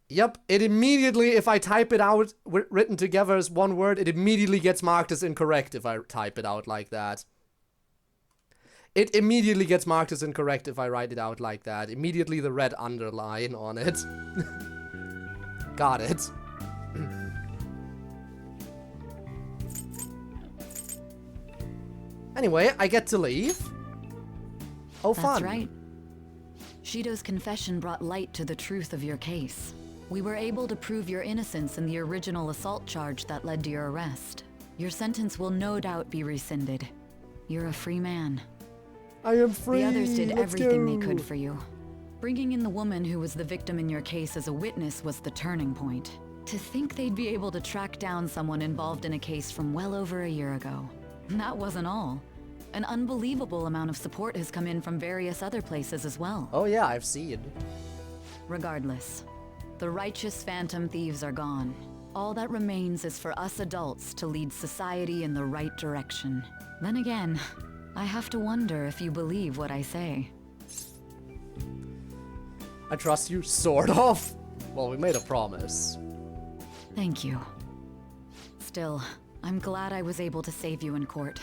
Yep, it immediately, if I type it out written together as one word, it immediately gets marked as incorrect if I type it out like that. It immediately gets marked as incorrect if I write it out like that. Immediately the red underline on it. Got it. Anyway, I get to leave. Oh, fun. That's right. Shido's confession brought light to the truth of your case. We were able to prove your innocence in the original assault charge that led to your arrest. Your sentence will no doubt be rescinded. You're a free man. I am free. The others did Let's everything go. they could for you. Bringing in the woman who was the victim in your case as a witness was the turning point. To think they'd be able to track down someone involved in a case from well over a year ago. That wasn't all. An unbelievable amount of support has come in from various other places as well. Oh yeah, I've seen. Regardless, the righteous Phantom Thieves are gone. All that remains is for us adults to lead society in the right direction. Then again, I have to wonder if you believe what I say. I trust you, sort of. Well, we made a promise. Thank you. Still, I'm glad I was able to save you in court.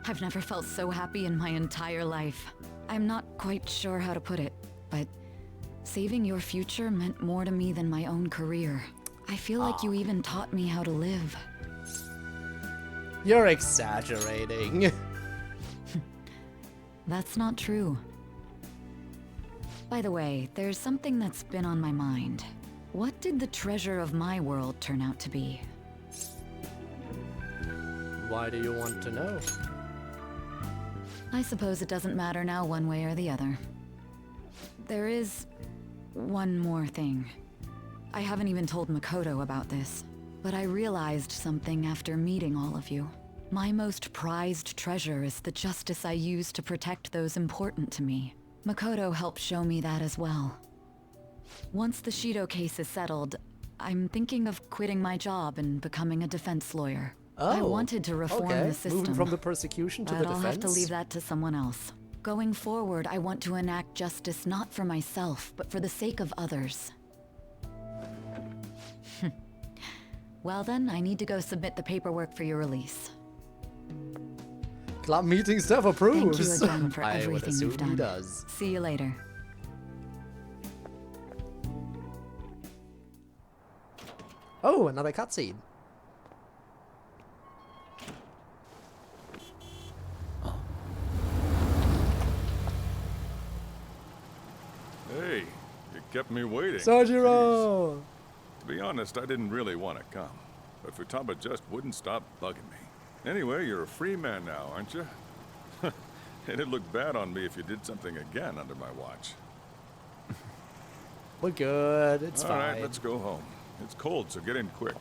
I've never felt so happy in my entire life. I'm not quite sure how to put it, but saving your future meant more to me than my own career. I feel like you even taught me how to live. You're exaggerating. That's not true. By the way, there's something that's been on my mind. What did the treasure of my world turn out to be? Why do you want to know? I suppose it doesn't matter now one way or the other. There is one more thing. I haven't even told Makoto about this, but I realized something after meeting all of you. My most prized treasure is the justice I use to protect those important to me. Makoto helped show me that as well. Once the Shido case is settled, I'm thinking of quitting my job and becoming a defense lawyer. I wanted to reform the system. Moving from the persecution to the but defense. I'll have to leave that to someone else. Going forward, I want to enact justice not for myself, but for the sake of others. Well then, I need to go submit the paperwork for your release. Club meeting staff approves. Thank you again for I would everything assume you've done. he does. See you later. Oh, another cutscene. Hey, you kept me waiting. Sojiro! Jeez. To be honest, I didn't really want to come, but Futaba just wouldn't stop bugging me. Anyway, you're a free man now, aren't you? It'd look bad on me if you did something again under my watch. We're good. It's fine. All right, let's go home. It's cold, so get in quick.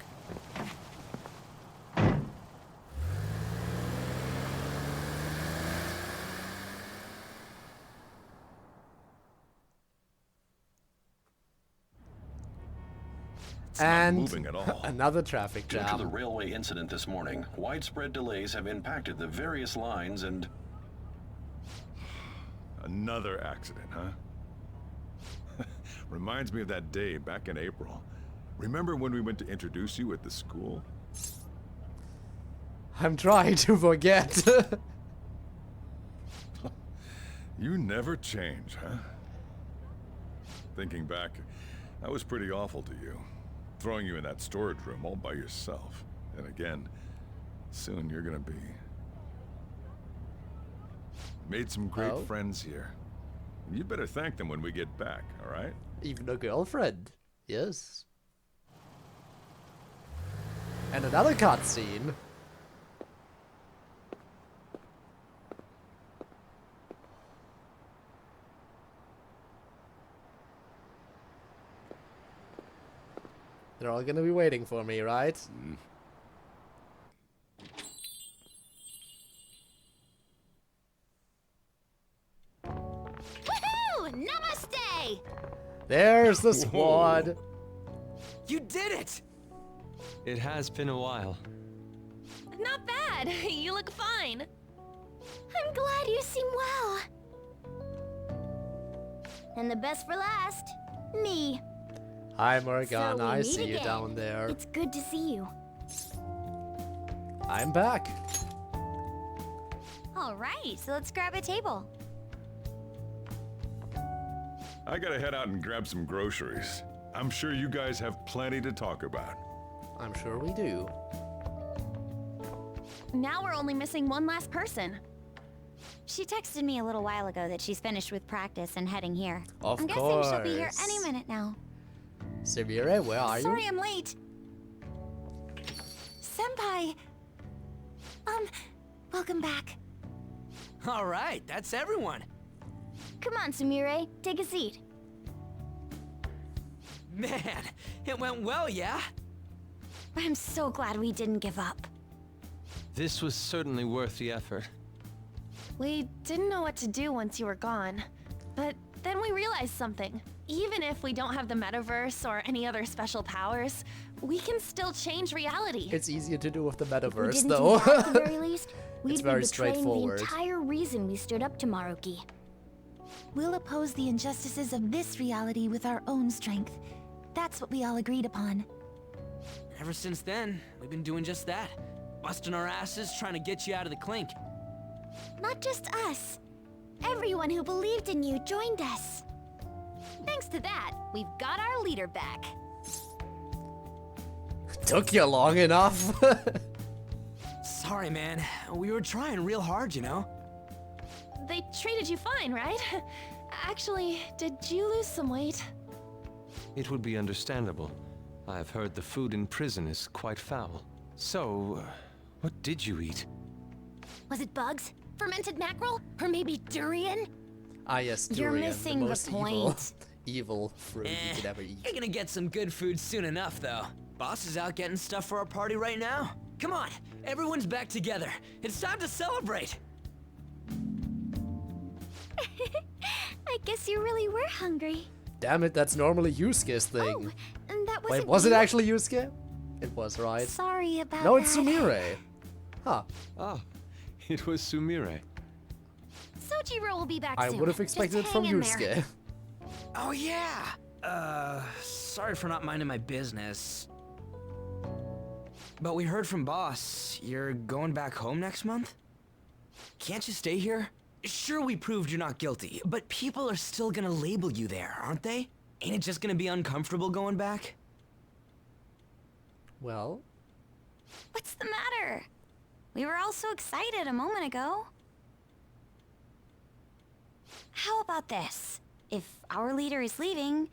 It's and not moving at all. another traffic Due to jam. the railway incident this morning, widespread delays have impacted the various lines and... Another accident, huh? Reminds me of that day back in April. Remember when we went to introduce you at the school? I'm trying to forget. You never change, huh? Thinking back, I was pretty awful to you. Throwing you in that storage room all by yourself. And again, soon you're gonna be. Made some great friends here. You better thank them when we get back, alright? Even a girlfriend. Yes. And another cutscene. They're all gonna be waiting for me, right? Woohoo! Namaste! There's the squad. You did it! It has been a while. Not bad. You look fine. I'm glad you seem well. And the best for last, me. Hi, Morgana. So we I meet see you again. down there. It's good to see you. I'm back. All right, so let's grab a table. I gotta head out and grab some groceries. I'm sure you guys have plenty to talk about. I'm sure we do. Now we're only missing one last person. She texted me a little while ago that she's finished with practice and heading here. Of I'm guessing she'll be here course. any minute now. Samira, where are Sorry you? I'm late. Senpai. Welcome back. All right, that's everyone. Come on, Sumire. Take a seat. Man, it went well, yeah? I'm so glad we didn't give up. This was certainly worth the effort. We didn't know what to do once you were gone. But then we realized something. Even if we don't have the metaverse or any other special powers, we can still change reality. It's easier to do with the We metaverse, didn't though. do that at the very least. We'd It's be very betraying the straightforward. entire reason we stood up to Maruki. We'll oppose the injustices of this reality with our own strength. That's what we all agreed upon. Ever since then, we've been doing just that. Busting our asses trying to get you out of the clink. Not just us. Everyone who believed in you joined us. Thanks to that, we've got our leader back. Took you long enough. Sorry, man. We were trying real hard, you know? They treated you fine, right? Actually, did you lose some weight? It would be understandable. I've heard the food in prison is quite foul. So, what did you eat? Was it bugs? Fermented mackerel? Or maybe durian? Ah, yes, You're durian, missing the the most point. evil fruit you could ever eat. You're gonna get some good food soon enough, though. Boss is out getting stuff for our party right now. Come on, everyone's back together. It's time to celebrate. I guess you really were hungry. Damn it, that's normally Yusuke's thing. Oh, and that wasn't Wait, was it you? actually Yusuke? It was, right? Sorry about No, it's that. Sumire. Huh. Ah, it was Sumire. Sojiro will be back I soon. would have expected it Just from hang in there. Yusuke. Oh, yeah. Sorry for not minding my business. But we heard from Boss. You're going back home next month? Can't you stay here? Sure, we proved you're not guilty, but people are still gonna label you there, aren't they? Ain't it just gonna be uncomfortable going back? Well? What's the matter? We were all so excited a moment ago. How about this? If our leader is leaving,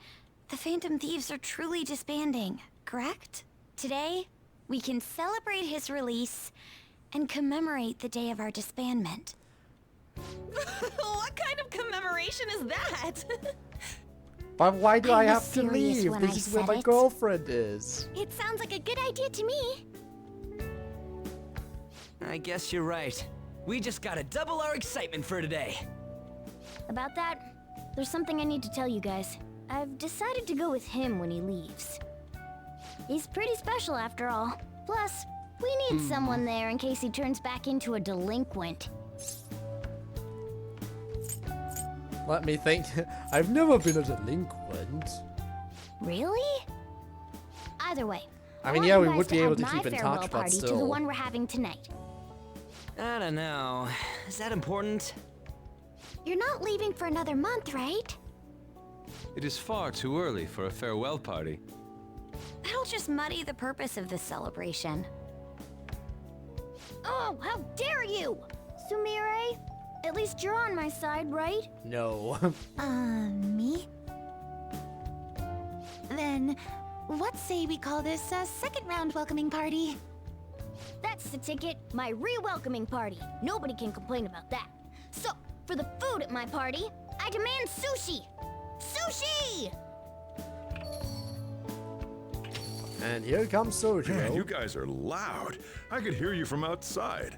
the Phantom Thieves are truly disbanding, correct? Today, we can celebrate his release and commemorate the day of our disbandment. What kind of commemoration is that? But why do I was have to serious leave? when This I is where said my it. girlfriend is. It sounds like a good idea to me. I guess you're right. We just gotta double our excitement for today. About that, there's something I need to tell you guys. I've decided to go with him when he leaves. He's pretty special after all. Plus, we need someone there in case he turns back into a delinquent. Let me think. I've never been a delinquent. Really? Either way. I mean, want yeah, you we guys would be have able to my keep in farewell touch, but party to the still. one we're having tonight. I don't know. Is that important? You're not leaving for another month, right? It is far too early for a farewell party. That'll just muddy the purpose of this celebration. Oh, how dare you! Sumire, at least you're on my side, right? No. Me? Then, what say we call this a second round welcoming party? That's the ticket, my re-welcoming party. Nobody can complain about that. So, for the food at my party, I demand sushi! Sushi! And here comes Sojo. Man, you guys are loud. I could hear you from outside.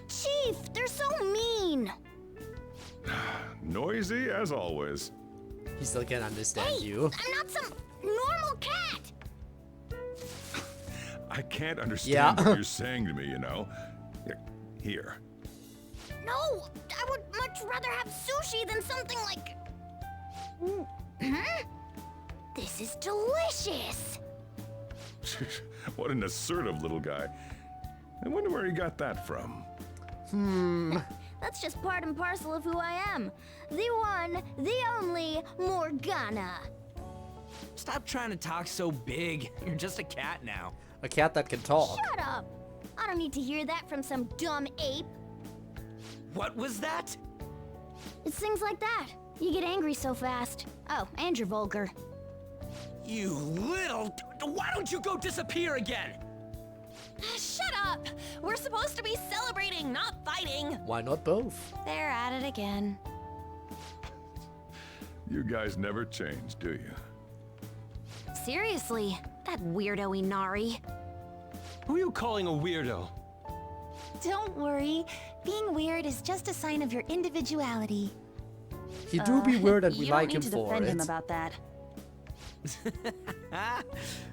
Chief, they're so mean! Noisy as always. He still can't understand you. I'm not some normal cat! I can't understand Yeah. what you're saying to me, you know. Here. No, I would much rather have sushi than something like... This is delicious! What an assertive little guy. I wonder where he got that from. That's just part and parcel of who I am. The one, the only Morgana. Stop trying to talk so big. You're just a cat now. A cat that can talk. Shut up! I don't need to hear that from some dumb ape. What was that? It's things like that. You get angry so fast. Oh, and you're vulgar. You little... Why don't you go disappear again? Shut up! We're supposed to be celebrating, not fighting. Why not both? They're at it again. You guys never change, do you? Seriously, that weirdo Inari. Who are you calling a weirdo? Don't worry. Being weird is just a sign of your individuality. He do be weird and we you like don't him need to for defend it. him about that.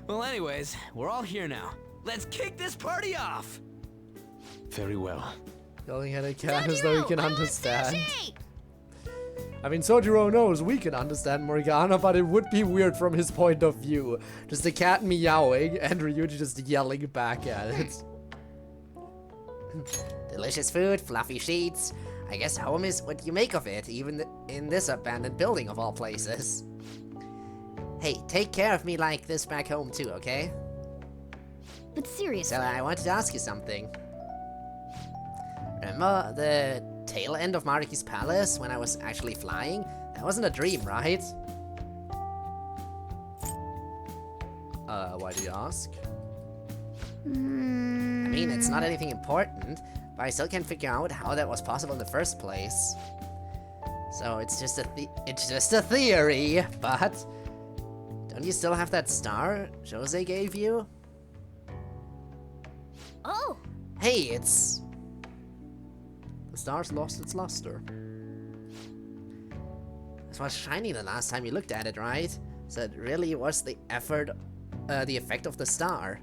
Well, anyways, we're all here now. Let's kick this party off! Very well. Yelling at a cat as though he can understand. I mean, Sojiro knows we can understand Morgana, but it would be weird from his point of view. Just a cat meowing and Ryuji just yelling back at it. Delicious food, fluffy sheets. I guess home is what you make of it, even in this abandoned building of all places. Hey, take care of me like this back home too, okay? But seriously. So I wanted to ask you something. Remember the tail end of Maruki's palace when I was actually flying? That wasn't a dream, right? Why do you ask? I mean, it's not anything important, but I still can't figure out how that was possible in the first place. So it's just a theory, but don't you still have that star Jose gave you? Oh! Hey, it's... The star's lost its luster. It was shiny the last time you looked at it, right? So it really was the effect of the star.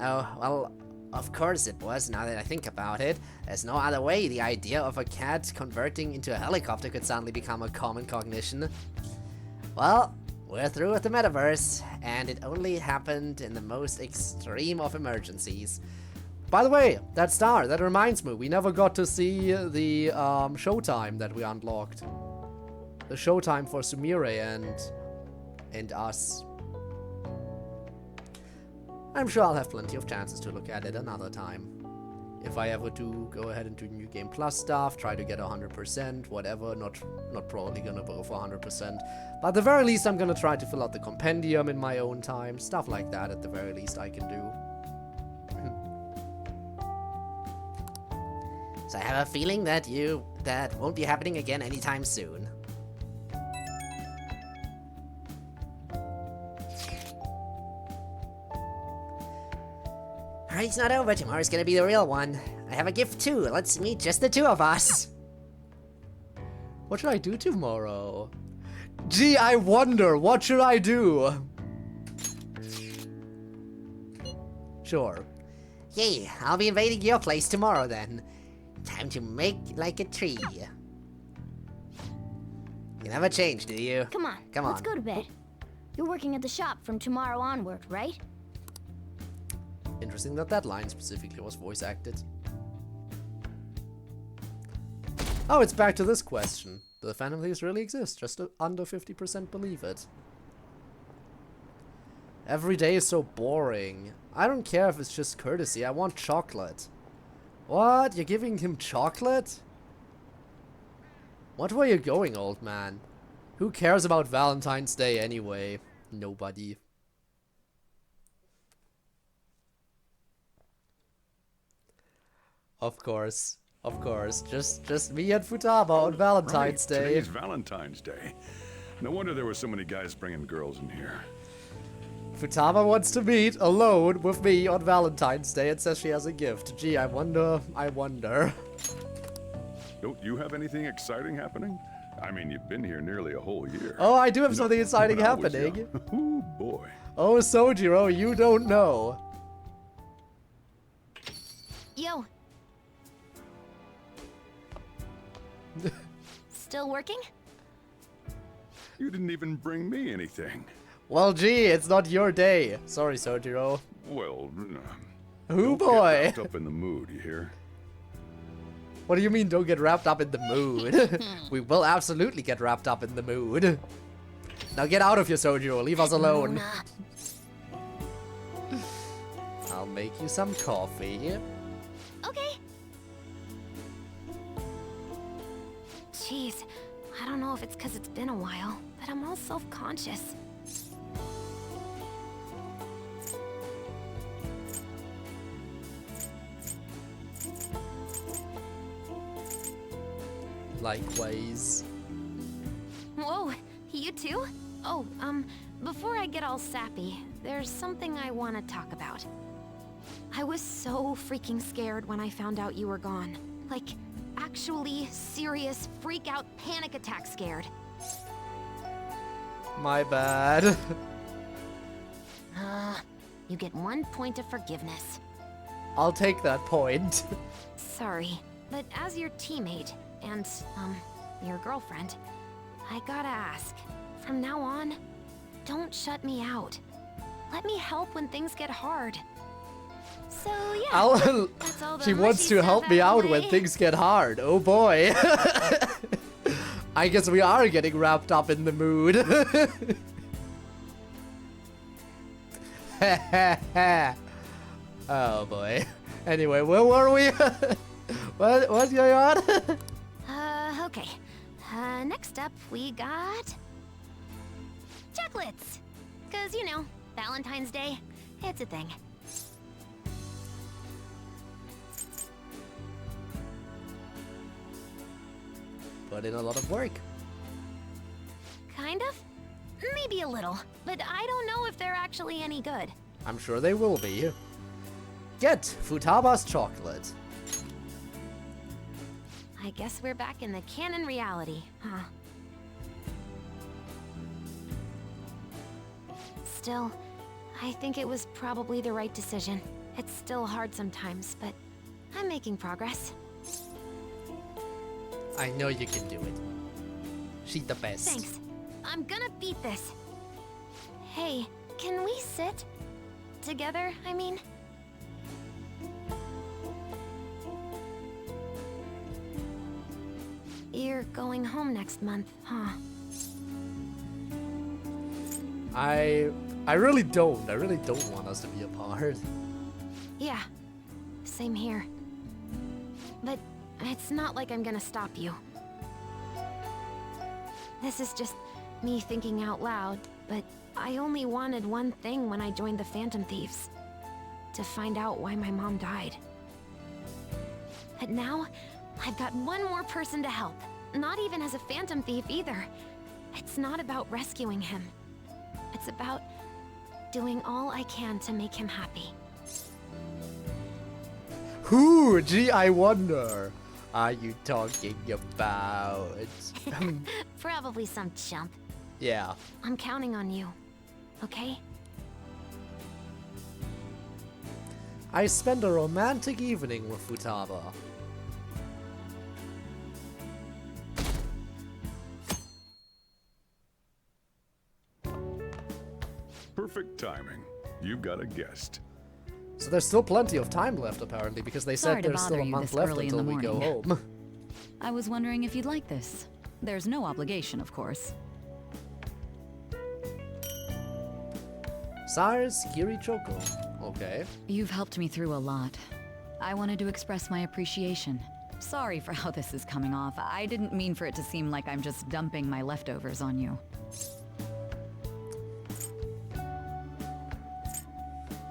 Oh, well, of course it was, now that I think about it. There's no other way the idea of a cat converting into a helicopter could suddenly become a common cognition. Well, we're through with the metaverse, and it only happened in the most extreme of emergencies. By the way, that star, that reminds me, we never got to see the showtime that we unlocked. The showtime for Sumire and us. I'm sure I'll have plenty of chances to look at it another time. If I ever do go ahead and do New Game Plus stuff, try to get 100%, whatever, not probably gonna go for 100%. But at the very least, I'm gonna try to fill out the compendium in my own time. Stuff like that, at the very least, I can do. So I have a feeling that that won't be happening again anytime soon. Party's not over, tomorrow's gonna be the real one. I have a gift too, let's meet just the two of us. What should I do tomorrow? Gee, I wonder, what should I do? Sure. Yeah, I'll be invading your place tomorrow then. Time to make like a tree. You never change, do you? Come on, let's go to bed. You're working at the shop from tomorrow onward, right? Interesting that that line specifically was voice acted. Oh, it's back to this question. Do the Phantom Thieves really exist? Just under 50% believe it. Every day is so boring. I don't care if it's just courtesy. I want chocolate. What? You're giving him chocolate? What way you going, old man? Who cares about Valentine's Day anyway? Nobody. Of course. Of course. Just me and Futaba on Valentine's Day. Today's Valentine's Day. No wonder there were so many guys bringing girls in here. Futaba wants to meet alone with me on Valentine's Day and says she has a gift. Gee, I wonder. Don't you have anything exciting happening? I mean, you've been here nearly a whole year. Oh, I do have something exciting happening. Oh, boy. Oh, Sojiro, you don't know. Yo. Still working? You didn't even bring me anything. Well, gee, it's not your day. Sorry, Sojiro. Well, Who don't boy? Get wrapped up in the mood, you hear? What do you mean, don't get wrapped up in the mood? We will absolutely get wrapped up in the mood. Now get out of here, Sojiro. Leave us alone. I'll make you some coffee. Okay. Jeez, I don't know if it's because it's been a while, but I'm all self-conscious. Likewise. Whoa, you too? Oh, before I get all sappy, there's something I want to talk about. I was so freaking scared when I found out you were gone. Like, actually serious freak-out panic attack scared. My bad. You get 1 point of forgiveness. I'll take that point. Sorry, but as your teammate, and, your girlfriend, I gotta ask, from now on, don't shut me out. Let me help when things get hard. So, yeah, that's all the She wants to help me out when things get hard. Oh boy. I guess we are getting wrapped up in the mood. Oh boy. Anyway, where were we? What's going on? Okay. Next up, we got... chocolates! 'Cause, you know, Valentine's Day, it's a thing. Put in a lot of work. Kind of? Maybe a little, but I don't know if they're actually any good. I'm sure they will be. Get Futaba's chocolate. I guess we're back in the canon reality, huh? Still, I think it was probably the right decision. It's still hard sometimes, but I'm making progress. I know you can do it. She's the best. Thanks. I'm gonna beat this. Hey, can we sit? Together, I mean? You're going home next month, huh? I really don't. I really don't want us to be apart. Yeah, same here. But it's not like I'm gonna stop you. This is just me thinking out loud, but I only wanted one thing when I joined the Phantom Thieves. To find out why my mom died. But now, I've got one more person to help. Not even as a Phantom Thief either. It's not about rescuing him. It's about doing all I can to make him happy. Who? Gee, I wonder. Are you talking about? Probably some chump. Yeah. I'm counting on you, okay? I spent a romantic evening with Futaba. Perfect timing. You've got a guest. So there's still plenty of time left, apparently, because they Sorry said to there's still bother a you month this left early in until the we go morning. home. I was wondering if you'd like this. There's no obligation, of course. Sires Kirichoko. Okay. You've helped me through a lot. I wanted to express my appreciation. Sorry for how this is coming off. I didn't mean for it to seem like I'm just dumping my leftovers on you.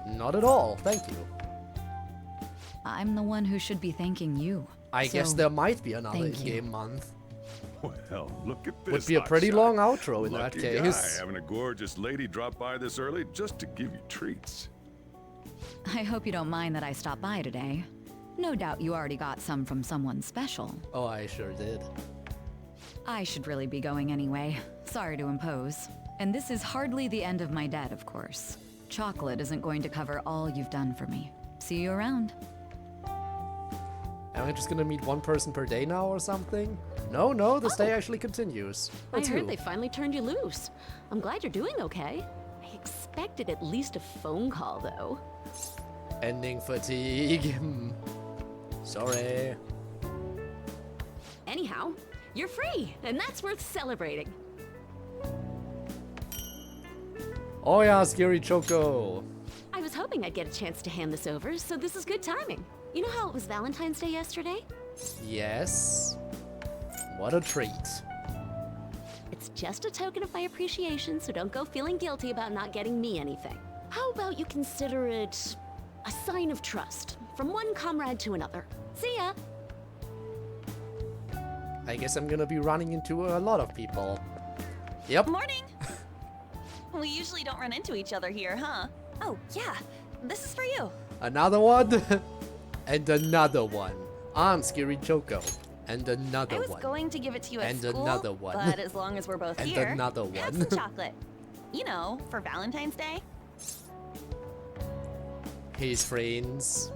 Not at all, thank you. I'm the one who should be thanking you. I guess So, there might be another thank you. in-game month. Well, look at this. Would be a pretty hotshot. long outro in Lucky that guy, case. having a gorgeous lady drop by this early just to give you treats. I hope you don't mind that I stopped by today. No doubt you already got some from someone special. Oh, I sure did. I should really be going anyway. Sorry to impose. And this is hardly the end of my debt, of course. Chocolate isn't going to cover all you've done for me. See you around. Am I just gonna meet one person per day now or something? No, this day actually continues. I Or heard two. they finally turned you loose. I'm glad you're doing okay. I expected at least a phone call, though. Ending fatigue. Sorry. Anyhow, you're free, and that's worth celebrating. Oh yeah, Scary Choco. I was hoping I'd get a chance to hand this over, so this is good timing. You know how it was Valentine's Day yesterday? Yes. What a treat. It's just a token of my appreciation, so don't go feeling guilty about not getting me anything. How about you consider it a sign of trust from one comrade to another? See ya! I guess I'm gonna be running into a lot of people. Yep. Morning! We usually don't run into each other here, huh? Oh, yeah. This is for you. Another one. And another one. I'm Scary Choco. And another I was one. going to give it to you at And school, another one. but as long as we're both And here, another have one. some chocolate. You know, for Valentine's Day. His friends.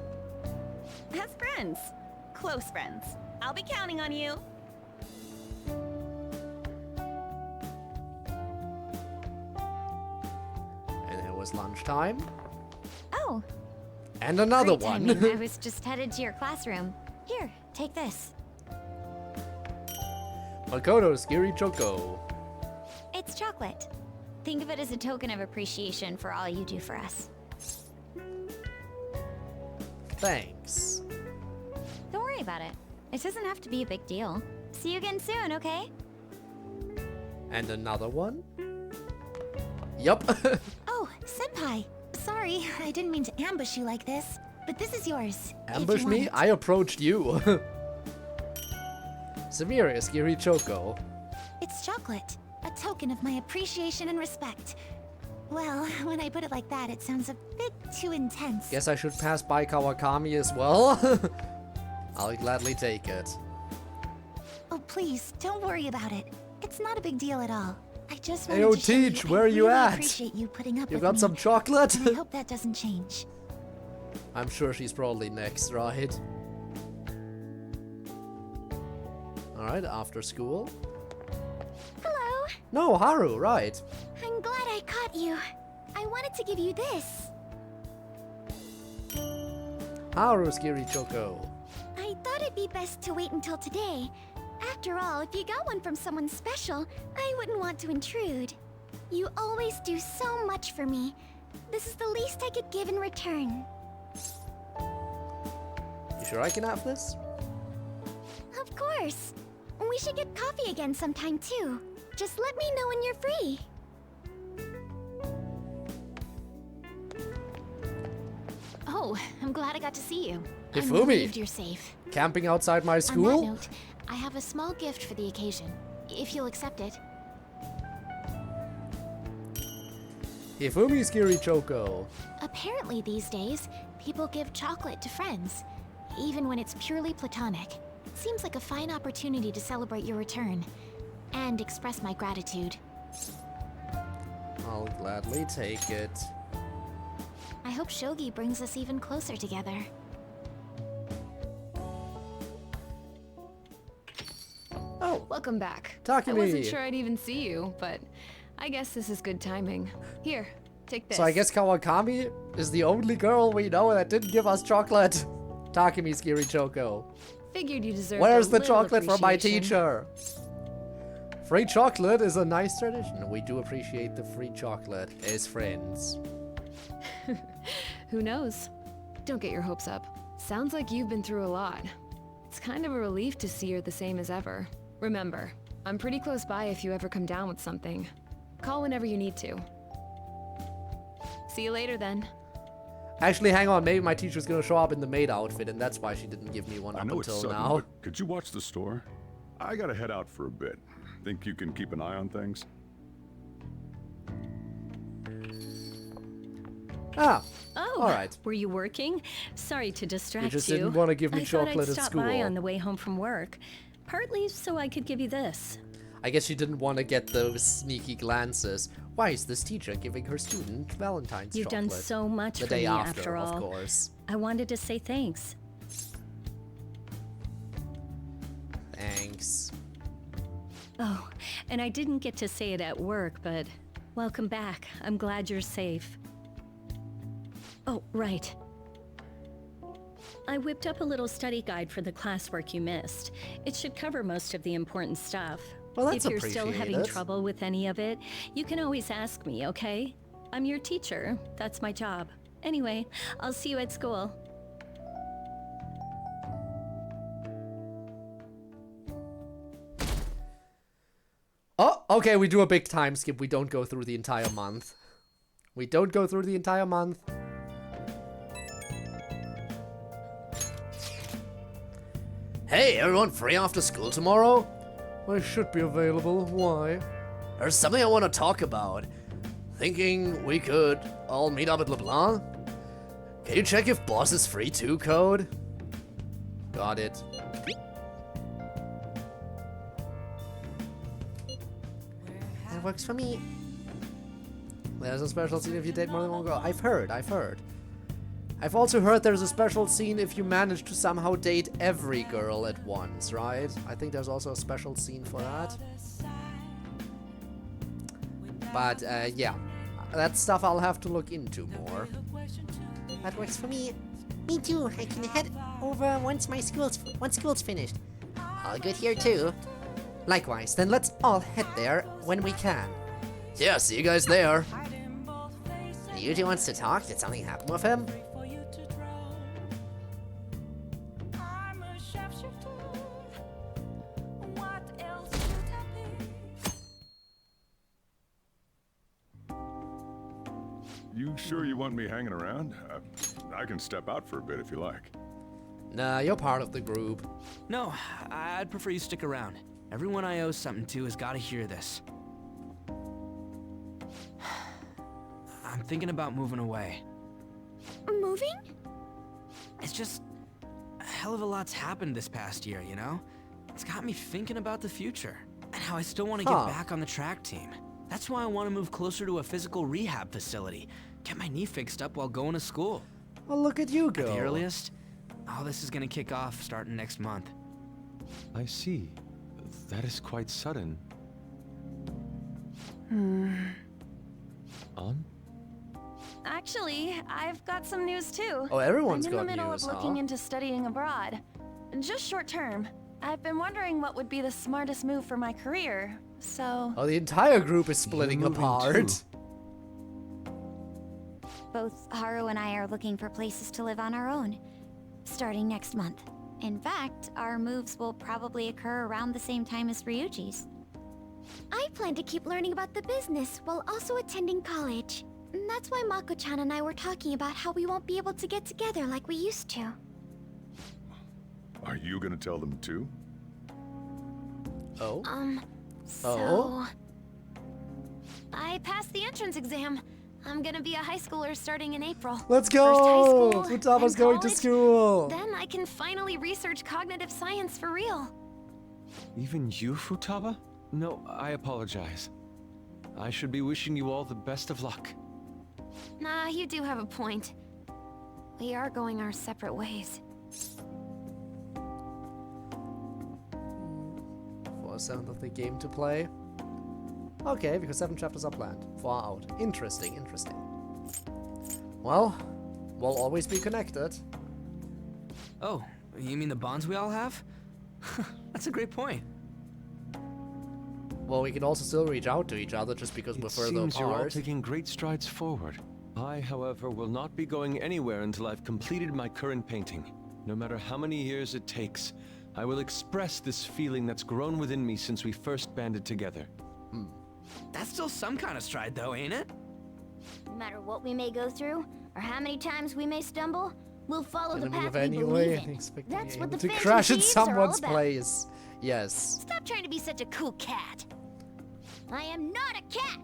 As friends. Close friends. I'll be counting on you. And it was lunchtime. Oh, And another great one. timing. I was just headed to your classroom. Here, take this. Makoto Scary Choco. It's chocolate. Think of it as a token of appreciation for all you do for us. Thanks. Don't worry about it. It doesn't have to be a big deal. See you again soon, okay? And another one. Yup. Oh, Senpai. Sorry, I didn't mean to ambush you like this, but this is yours. if Ambush you me? want it. I approached you. Samira Scary Choco. It's chocolate. A token of my appreciation and respect. Well, when I put it like that, it sounds a bit too intense. Guess I should pass by Kawakami as well. I'll gladly take it. Oh, please, don't worry about it. It's not a big deal at all. I just wanted Ayo, to show Teach, you where I are you really at? appreciate you putting up You with got me, some chocolate? and I hope that doesn't change. I'm sure she's probably next, right? Alright, after school. Hello. No, Haru, right. I'm glad I caught you. I wanted to give you this. Haru Scary Choco. I thought it'd be best to wait until today. After all, if you got one from someone special, I wouldn't want to intrude. You always do so much for me. This is the least I could give in return. You sure I can have this? Of course. We should get coffee again sometime too. Just let me know when you're free. Oh, I'm glad I got to see you. I'm Hifumi. relieved you're safe. Camping outside my On that school? note, I have a small gift for the occasion, if you'll accept it. Hifumi Scary Choco. Apparently these days, people give chocolate to friends, even when it's purely platonic. It seems like a fine opportunity to celebrate your return, and express my gratitude. I'll gladly take it. I hope Shogi brings us even closer together. Oh, welcome back. Takumi. I wasn't sure I'd even see you, but I guess this is good timing. Here, take this. So I guess Kawakami is the only girl we know that didn't give us chocolate. Takumi's Girichoko. Figured you deserved Where's a the little chocolate from my appreciation. teacher? Free chocolate is a nice tradition. We do appreciate the free chocolate as friends. Who knows? Don't get your hopes up. Sounds like you've been through a lot. It's kind of a relief to see you're the same as ever. Remember, I'm pretty close by if you ever come down with something. Call whenever you need to. See you later then. Actually, hang on. Maybe my teacher's gonna show up in the maid outfit, and that's why she didn't give me one I up know it's until sudden, now. but could you watch the store? I gotta head out for a bit. Think you can keep an eye on things? Ah. Oh, all right. Were you working? Sorry to distract you. You just didn't want to give me I chocolate thought I'd at stop school. by on the way home from work, partly so I could give you this. I guess she didn't want to get those sneaky glances. Why is this teacher giving her student Valentine's You've chocolate? done so much the for day me after, all. of course. I wanted to say thanks. Thanks. Oh, and I didn't get to say it at work, but welcome back. I'm glad you're safe. Oh, right. I whipped up a little study guide for the classwork you missed. It should cover most of the important stuff. Well, that's if you're still having appreciated. trouble with any of it, you can always ask me, okay? I'm your teacher. That's my job. Anyway, I'll see you at school. Oh, okay, we do a big time skip. We don't go through the entire month. We don't go through the entire month. Hey, everyone free after school tomorrow? I should be available. Why? There's something I want to talk about. Thinking we could all meet up at LeBlanc? Can you check if boss is free too, Code? Got it. That works for me. There's a special scene if you date more than one girl. I've heard. I've also heard there's a special scene if you manage to somehow date every girl at once, right? I think there's also a special scene for that. But, yeah. That's stuff I'll have to look into more. That works for me. Me too. I can head over once school's finished. All good here too. Likewise, then let's all head there when we can. Yeah, see you guys there. Yuji wants to talk. Did something happen with him? You sure you want me hanging around? I can step out for a bit if you like. Nah, you're part of the group. No, I'd prefer you stick around. Everyone I owe something to has got to hear this. I'm thinking about moving away. Moving? It's just a hell of a lot's happened this past year, you know? It's got me thinking about the future and how I still want to get back on the track team. That's why I want to move closer to a physical rehab facility. Get my knee fixed up while going to school. Well, look at you go. At the earliest, all this is going to kick off starting next month. I see. That is quite sudden. On? Actually, I've got some news too. Oh, everyone's I'm in got the middle news, of looking huh? into studying abroad. Just short term. I've been wondering what would be the smartest move for my career, so... Oh, the entire group is splitting apart. Both Haru and I are looking for places to live on our own, starting next month. In fact, our moves will probably occur around the same time as Ryuji's. I plan to keep learning about the business while also attending college. And that's why Mako-chan and I were talking about how we won't be able to get together like we used to. Are you gonna tell them too? Oh? So... I passed the entrance exam. I'm gonna be a high schooler starting in April. Let's First high go! school, Futama's then going to college, school! Then I can finally research cognitive science for real. Even you, Futaba? No, I apologize. I should be wishing you all the best of luck. Nah, you do have a point. We are going our separate ways. 4/7 of the game to play. Okay, because 7 chapters are planned. 4 out. Interesting, interesting. Well, we'll always be connected. Oh, you mean the bonds we all have? That's a great point. Well, we can also still reach out to each other just because we're further Seems you're all apart. taking great strides forward. I, however, will not be going anywhere until I've completed my current painting. No matter how many years it takes, I will express this feeling that's grown within me since we first banded together. That's still some kind of stride, though, ain't it? No matter what we may go through, or how many times we may stumble, we'll follow the Enemy path of we any believe way in. and expect That's me what the to Phantom crash in Thieves are all someone's about. place. Yes. Stop trying to be such a cool cat. I am not a cat.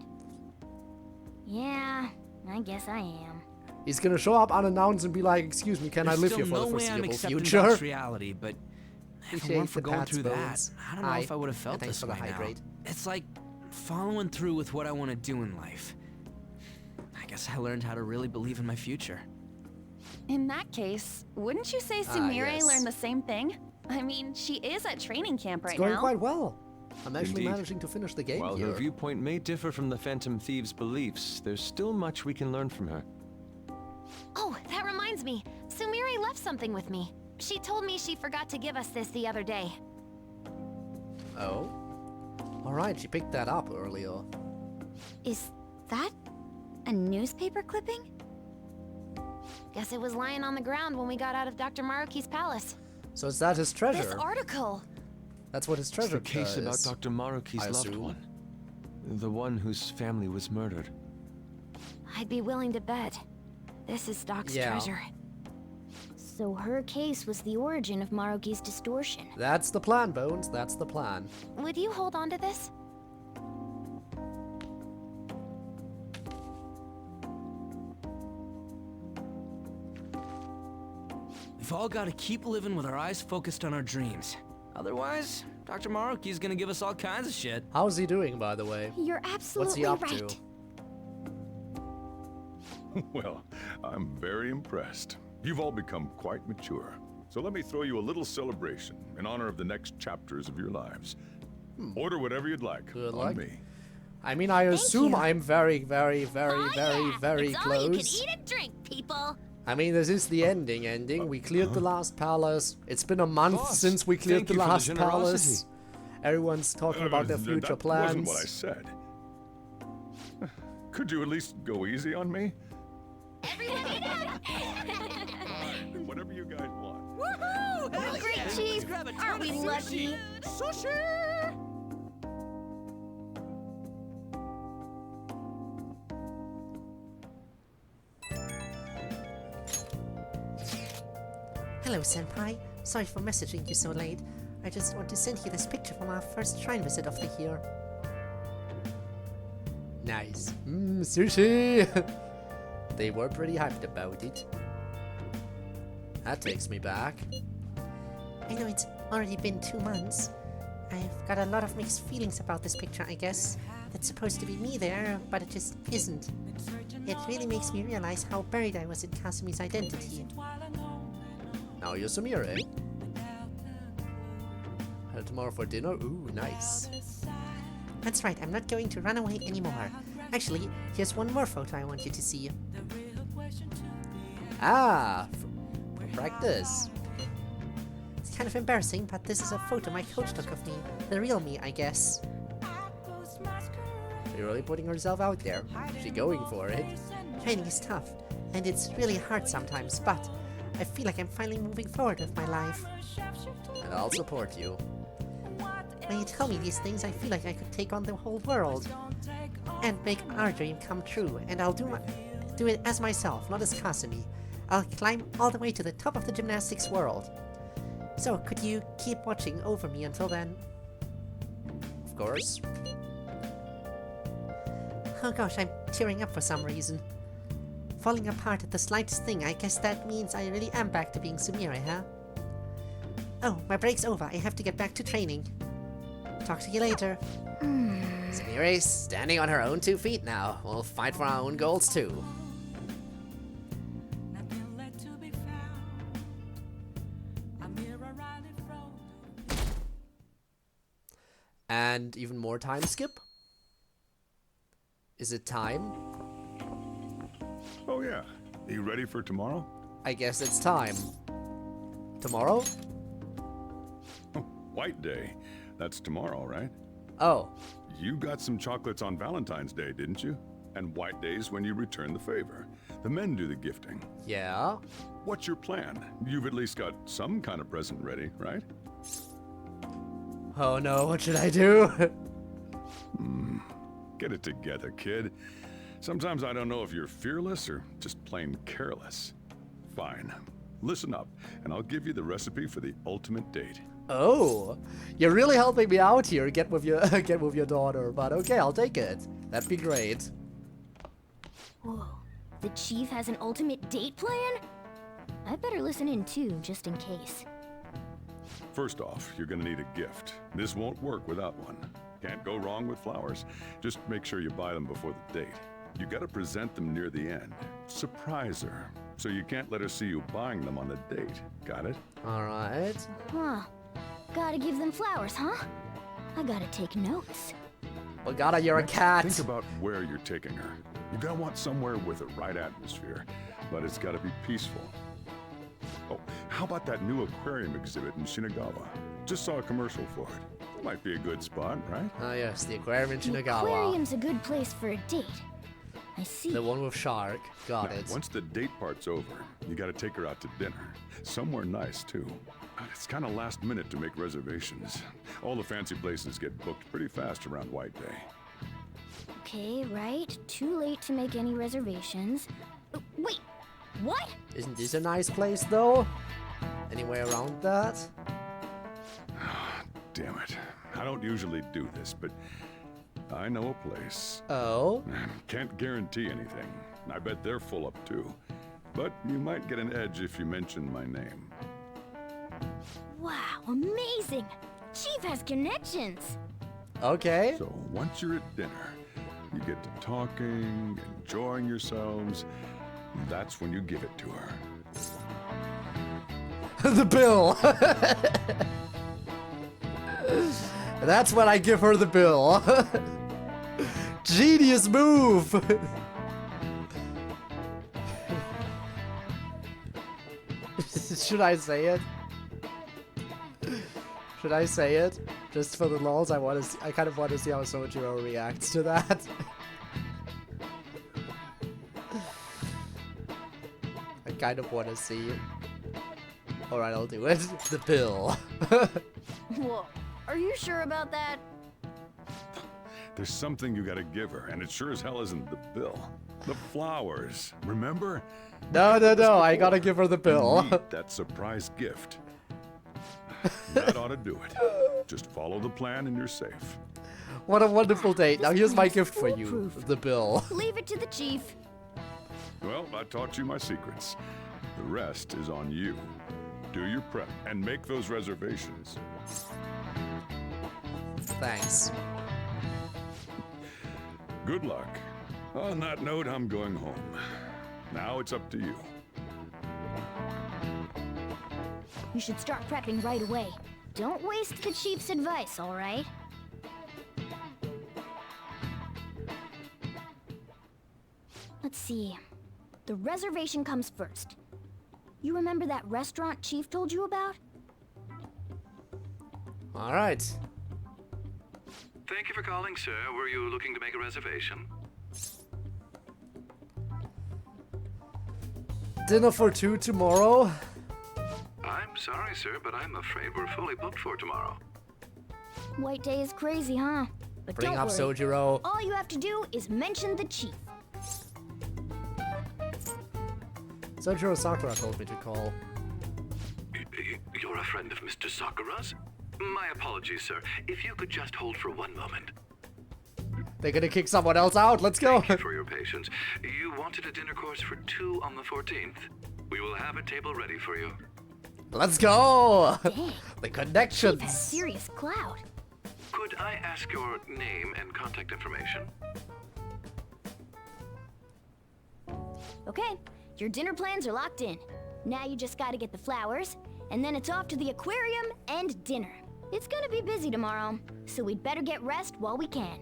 Yeah, I guess I am. He's gonna show up unannounced and be like, "Excuse me, can I live here for the foreseeable future?" That's reality, but if it weren't for going through that, I don't know if I would have felt thanks this for the way now. hydrate. It's like following through with what I want to do in life. I guess I learned how to really believe in my future. In that case, wouldn't you say Sumire yes. learned the same thing? I mean, she is at training camp right It's going now. quite well. I'm actually Indeed. managing to finish the game While here. her viewpoint may differ from the Phantom Thieves' beliefs, there's still much we can learn from her. Oh, that reminds me. Sumire left something with me. She told me she forgot to give us this the other day. Oh? Alright, she picked that up earlier. Is that a newspaper clipping? Guess it was lying on the ground when we got out of Dr. Maruki's palace. So is that his treasure? This article! That's what his It's treasure the case about is, Dr. Maruki's I loved assume. one. The one whose family was murdered. I'd be willing to bet. This is Doc's treasure. So her case was the origin of Maruki's distortion. That's the plan, Bones. That's the plan. Would you hold on to this? We've all got to keep living with our eyes focused on our dreams. Otherwise, Dr. Maruki's gonna give us all kinds of shit. How's he doing, by the way? You're What's absolutely he up right. to? Well, I'm very impressed. You've all become quite mature. So let me throw you a little celebration in honor of the next chapters of your lives. Order whatever you'd like. Good on luck. me. I mean, I assume I'm very, very, very, very It's close. all you can eat and drink, people. I mean, this is the ending. We cleared the last palace. It's been a month Boss, since we cleared thank the you for the last generosity. palace. Everyone's talking about their future That plans. wasn't what I said. Could you at least go easy on me? Everyone eat up! Whatever you guys want. Woohoo! Hell Great yeah. cheese! Grab a ton Aren't we of lucky? Sushi! Hello, Senpai. Sorry for messaging you so late. I just want to send you this picture from our first shrine visit of the year. Nice. Sushi! They were pretty hyped about it. That takes me back. I know it's already been 2 months. I've got a lot of mixed feelings about this picture, I guess. It's supposed to be me there, but it just isn't. It really makes me realize how buried I was in Kasumi's identity. Now you're Sumire. Headed tomorrow for dinner? Ooh, nice. That's right, I'm not going to run away anymore. Actually, here's one more photo I want you to see. Ah! For practice. It's kind of embarrassing, but this is a photo my coach took of me. The real me, I guess. You're really putting herself out there. She going for it. Training is tough, and it's really hard sometimes, but I feel like I'm finally moving forward with my life. And I'll support you. When you tell me these things, I feel like I could take on the whole world. And make our dream come true, and I'll do it as myself, not as Kasumi. I'll climb all the way to the top of the gymnastics world. So, could you keep watching over me until then? Of course. Oh gosh, I'm tearing up for some reason. Falling apart at the slightest thing, I guess that means I really am back to being Sumire, huh? Oh, my break's over. I have to get back to training. Talk to you later. Sumire standing on her own 2 feet now. We'll fight for our own goals too. And even more time skip? Is it time? Oh yeah. Are you ready for tomorrow? I guess it's time. Tomorrow? Oh, White Day. That's tomorrow, right? Oh. You got some chocolates on Valentine's Day, didn't you? And White Day's when you return the favor. The men do the gifting. Yeah? What's your plan? You've at least got some kind of present ready, right? Oh no, what should I do? Get it together, kid. Sometimes I don't know if you're fearless or just plain careless. Fine. Listen up, and I'll give you the recipe for the ultimate date. Oh, you're really helping me out here. Get with your daughter, but okay, I'll take it. That'd be great. Whoa, the chief has an ultimate date plan? I better listen in too, just in case. First off, you're gonna need a gift. This won't work without one. Can't go wrong with flowers. Just make sure you buy them before the date. You gotta present them near the end. Surprise her. So you can't let her see you buying them on the date. Got it? Alright. Huh. Gotta give them flowers, huh? I gotta take notes. Well, Gata, you're a cat. Think about where you're taking her. You gotta want somewhere with the right atmosphere, but it's gotta be peaceful. Oh, how about that new aquarium exhibit in Shinagawa? Just saw a commercial for it. Might be a good spot, right? Ah, yes, the aquarium in The Shinagawa. aquarium's a good place for a date. I see. The one with shark. Got Now, it. once the date part's over, you gotta take her out to dinner. Somewhere nice, too. But it's kinda last minute to make reservations. All the fancy places get booked pretty fast around White Day. Okay, right. Too late to make any reservations. Wait, what? Isn't this a nice place, though? Anywhere around that? Damn it. I don't usually do this, but I know a place. Oh? Can't guarantee anything. I bet they're full up too. But you might get an edge if you mention my name. Wow, amazing! Chief has connections! Okay. So once you're at dinner, you get to talking, enjoying yourselves. That's when you give it to her. The bill! That's when I give her the bill. Genius move! Should I say it? Should I say it? Just for the lulz, I kind of want to see how Sojiro reacts to that. I kind of want to see. Alright, I'll do it. The bill. Whoa, are you sure about that? There's something you gotta give her, and it sure as hell isn't the bill. The flowers, remember? No, I gotta give her the bill. You need that surprise gift. That ought to do it. Just follow the plan and you're safe. What a wonderful date. Now here's my gift for you. The bill. Leave it to the chief. Well, I taught you my secrets. The rest is on you. Do your prep and make those reservations. Thanks. Good luck. On that note, I'm going home. Now it's up to you. You should start prepping right away. Don't waste the chief's advice, alright? Let's see. The reservation comes first. You remember that restaurant Chief told you about? Alright. Thank you for calling, sir. Were you looking to make a reservation? Dinner for two tomorrow? I'm sorry, sir, but I'm afraid we're fully booked for tomorrow. White Day is crazy, huh? But Bring don't up worry. Sojiro. All you have to do is mention the chief. Sojiro Sakura told me to call. You're a friend of Mr. Sakura's? My apologies, sir. If you could just hold for one moment. They're gonna kick someone else out. Let's go. Thank you for your patience. You wanted a dinner course for 2 on the 14th. We will have a table ready for you. Let's go. Dang. The connections. Chief has serious clout. Could I ask your name and contact information? Okay, your dinner plans are locked in. Now you just gotta get the flowers, and then it's off to the aquarium and dinner. It's gonna be busy tomorrow, so we'd better get rest while we can.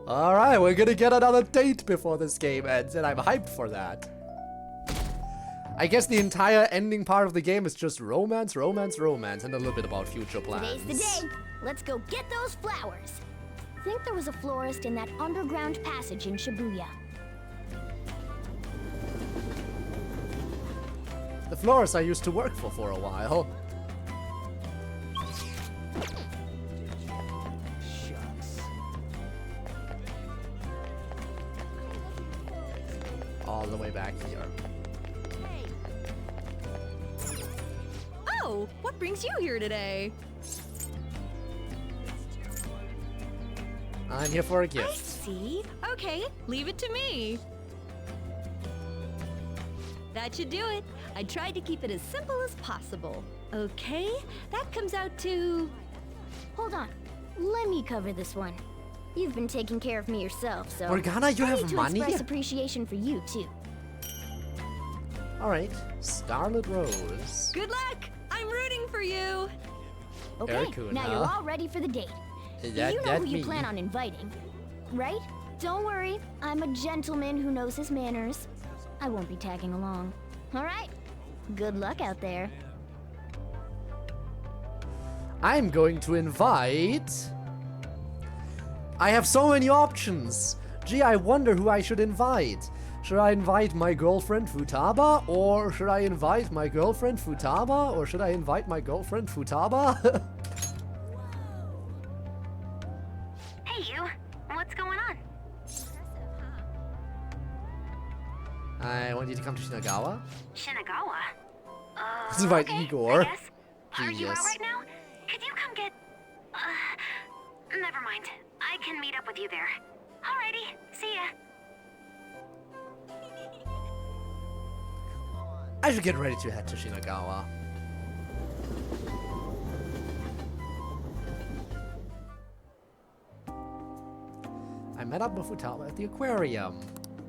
Alright, we're gonna get another date before this game ends, and I'm hyped for that. I guess the entire ending part of the game is just romance, romance, romance, and a little bit about future plans. Today's the day. Let's go get those flowers. Think there was a florist in that underground passage in Shibuya. The florist I used to work for a while. Shucks. All the way back here. Oh, what brings you here today? I'm here for a I gift. see. Okay, leave it to me. That should do it. I tried to keep it as simple as possible. Okay, that comes out to... Hold on. Let me cover this one. You've been taking care of me yourself, so... Morgana, you I have need to money? express appreciation for you, too. Alright, Scarlet Rose. Good luck! I'm rooting for you! Okay, Ericuna. now you're all ready for the date. You know who you plan on inviting, right? Don't worry, I'm a gentleman who knows his manners. I won't be tagging along. Alright, good luck out there. I'm going to invite... I have so many options! Gee, I wonder who I should invite. Should I invite my girlfriend Futaba? Or should I invite my girlfriend Futaba? Or should I invite my girlfriend Futaba? Hey, you. What's going on? I want you to come to Shinagawa. Shinagawa? Let's invite Igor. I guess. Are you out Genius. right now? Could you come get... never mind. I can meet up with you there. Alrighty. See ya. I should get ready to head to Shinagawa. I met up with Futaba at the aquarium.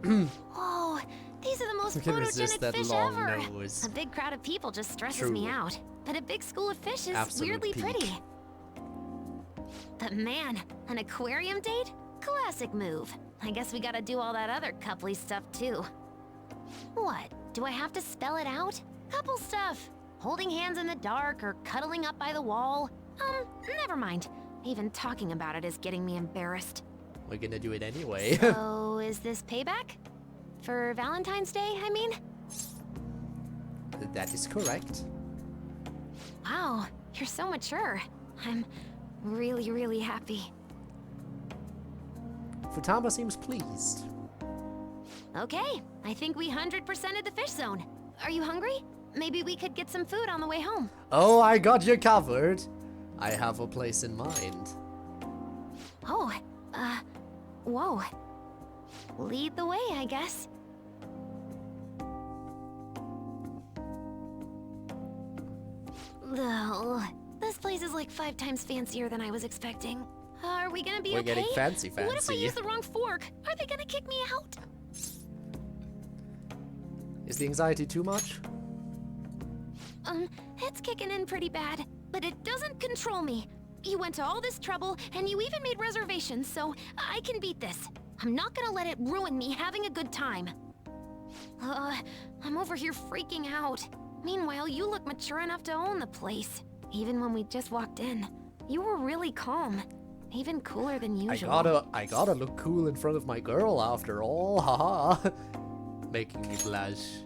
Whoa, these are the most Who can resist photogenic that fish long ever. nose? A big crowd of people just stresses True. me out. But a big school of fish is Absolute weirdly peak. pretty. But man, an aquarium date? Classic move. I guess we gotta do all that other coupley stuff too. What? Do I have to spell it out? Couple stuff. Holding hands in the dark or cuddling up by the wall. Never mind. Even talking about it is getting me embarrassed. We're gonna do it anyway. So, is this payback? For Valentine's Day, I mean? That is correct. Wow, you're so mature. I'm really, really happy. Futaba seems pleased. Okay, I think we 100%ed the fish zone. Are you hungry? Maybe we could get some food on the way home. Oh, I got you covered. I have a place in mind. Oh, whoa. Lead the way, I guess. Ugh, this place is like 5 times fancier than I was expecting. Are we gonna be We're okay? getting fancy, What if I fancy. use the wrong fork? Are they gonna kick me out? Is the anxiety too much? It's kicking in pretty bad, but it doesn't control me. You went to all this trouble, and you even made reservations, so I can beat this. I'm not gonna let it ruin me having a good time. I'm over here freaking out. Meanwhile, you look mature enough to own the place. Even when we just walked in, you were really calm. Even cooler than usual. I gotta look cool in front of my girl after all, haha. Making me blush.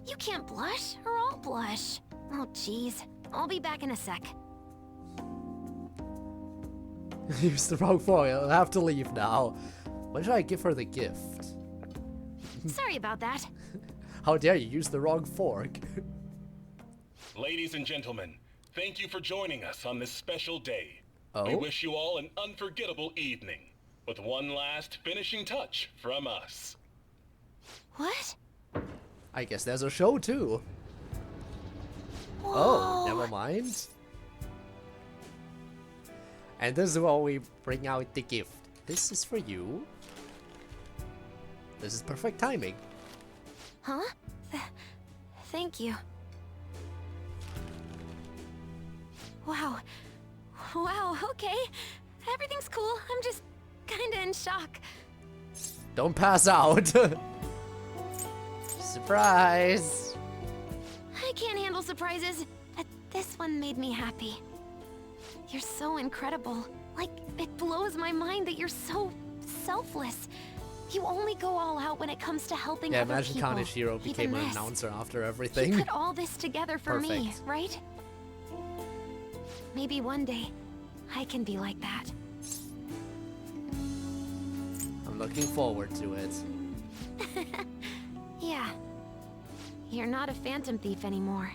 You can't blush, or I'll blush. Oh, jeez. I'll be back in a sec. Use the wrong fork, I'll have to leave now. When should I give her the gift? Sorry about that. How dare you use the wrong fork? Ladies and gentlemen, thank you for joining us on this special day. Oh? We wish you all an unforgettable evening, with one last finishing touch from us. What? I guess there's a show too. Oh, never mind. And this is where we bring out the gift. This is for you. This is perfect timing. Huh? Thank you. Wow. Wow, okay. Everything's cool. I'm just kinda in shock. Don't pass out. Surprise! I can't handle surprises, but this one made me happy. You're so incredible. Like, it blows my mind that you're so selfless. You only go all out when it comes to helping other imagine people. Kaneshiro became an announcer after everything. You put all this together for me, Perfect. right? Maybe one day, I can be like that. I'm looking forward to it. Yeah. You're not a phantom thief anymore.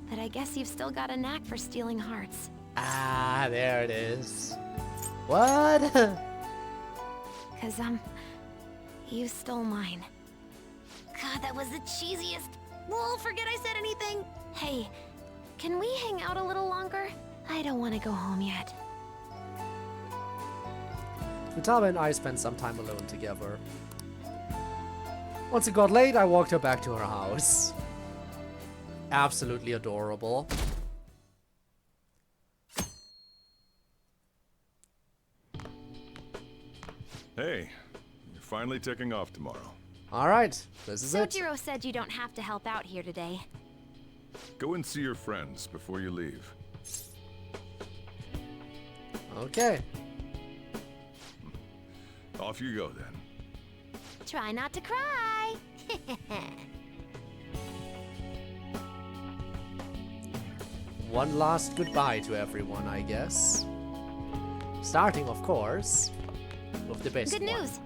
But I guess you've still got a knack for stealing hearts. Ah, there it is. What? Cause, you stole mine. God, that was the cheesiest. Whoa, forget I said anything. Hey, can we hang out a little longer? I don't want to go home yet. Futaba and I spent some time alone together. Once it got late, I walked her back to her house. Absolutely adorable. Hey, you're finally taking off tomorrow. Alright, this is it. Sojiro said you don't have to help out here today. Go and see your friends before you leave. Okay. Off you go then. Try not to cry. One last goodbye to everyone, I guess. Starting, of course, with the best Good one. news.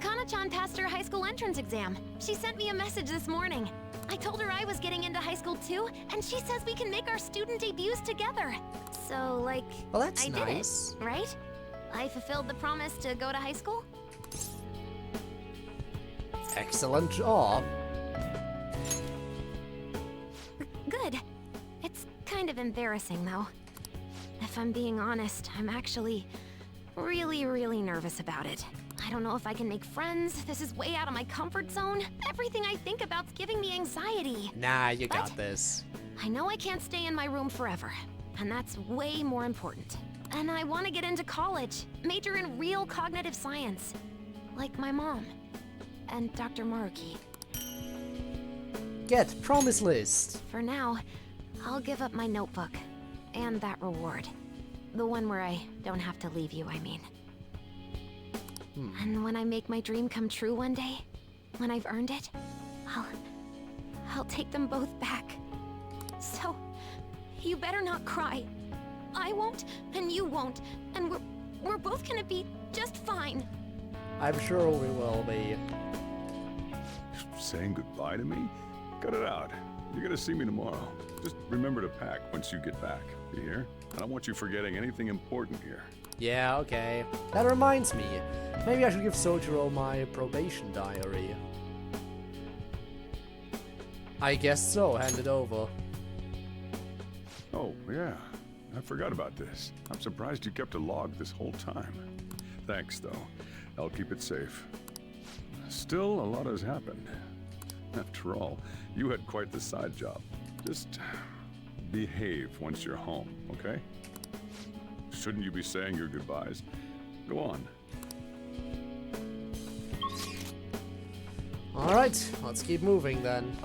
Kana-chan passed her high school entrance exam. She sent me a message this morning. I told her I was getting into high school too, and she says we can make our student debuts together. So, like, Well, that's I nice. did it, right? I fulfilled the promise to go to high school. Excellent job. Good. It's kind of embarrassing, though. If I'm being honest, I'm actually really nervous about it. I don't know if I can make friends. This is way out of my comfort zone. Everything I think about's giving me anxiety. Nah, you got this. I know I can't stay in my room forever, and that's way more important. And I want to get into college, major in real cognitive science, like my mom and Dr. Maruki. Get promise list. For now, I'll give up my notebook and that reward. The one where I don't have to leave you, I mean. And when I make my dream come true one day, when I've earned it, I'll take them both back. So, you better not cry. I won't, and you won't, and we're both gonna be just fine. I'm sure we will be. Saying goodbye to me? Cut it out. You're gonna see me tomorrow. Just remember to pack once you get back. You hear? I don't want you forgetting anything important here. Yeah, okay. That reminds me. Maybe I should give Sojiro my probation diary. I guess so. Hand it over. Oh, yeah. I forgot about this. I'm surprised you kept a log this whole time. Thanks, though. I'll keep it safe. Still, a lot has happened. After all, you had quite the side job. Just behave once you're home, okay? Shouldn't you be saying your goodbyes? Go on. Alright, let's keep moving then.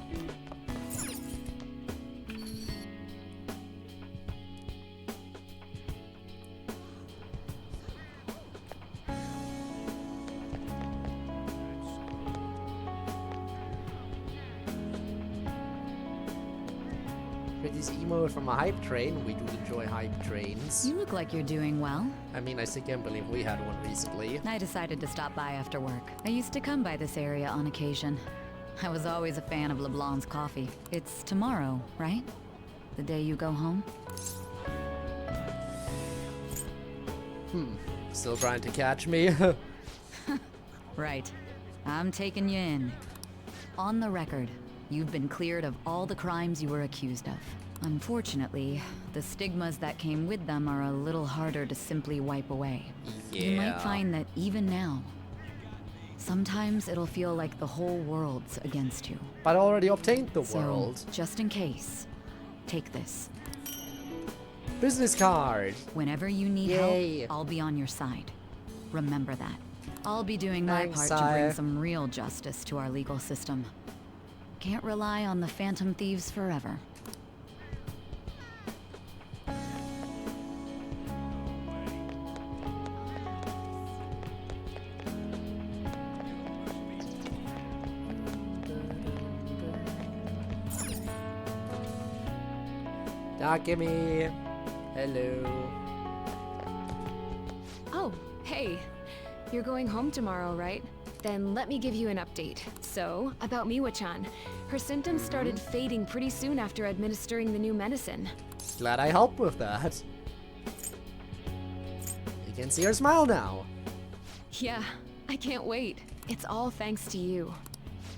Pretty's emo from a hype train. We do enjoy hype trains. You look like you're doing well. I mean, I still can't believe we had one recently. I decided to stop by after work. I used to come by this area on occasion. I was always a fan of LeBlanc's coffee. It's tomorrow, right? The day you go home? Still trying to catch me? Right. I'm taking you in. On the record, You've been cleared of all the crimes you were accused of. Unfortunately, the stigmas that came with them are a little harder to simply wipe away. You might find that even now, sometimes it'll feel like the whole world's against you. But I already obtained the world. So, just in case, take this. Business card. Whenever you need help, I'll be on your side. Remember that. I'll be doing my part to bring some real justice to our legal system. Can't rely on the Phantom Thieves forever. Gimme. Hello. Oh, hey. You're going home tomorrow, right? Then let me give you an update. So, about Miwa-chan. Her symptoms started fading pretty soon after administering the new medicine. Glad I helped with that. You can see her smile now. Yeah, I can't wait. It's all thanks to you.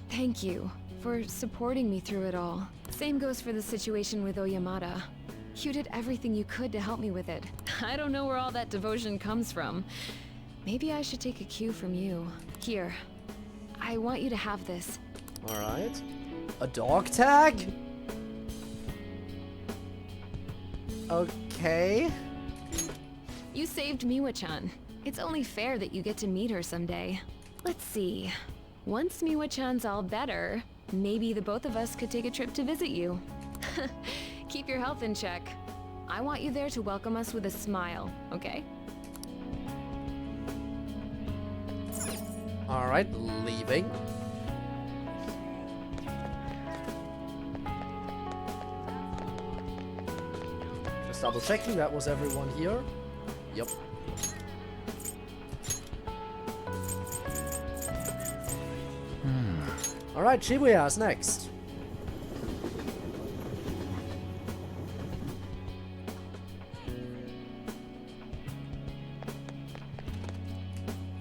Thank you for supporting me through it all. Same goes for the situation with Oyamada. You did everything you could to help me with it. I don't know where all that devotion comes from. Maybe I should take a cue from you. Here, I want you to have this. Alright. A dog tag? Okay. You saved Miwa-chan. It's only fair that you get to meet her someday. Let's see. Once Miwa-chan's all better, maybe the both of us could take a trip to visit you. Keep your health in check. I want you there to welcome us with a smile, okay? Alright, leaving. Just double checking that was everyone here. Yep. Alright, Shibuya's next.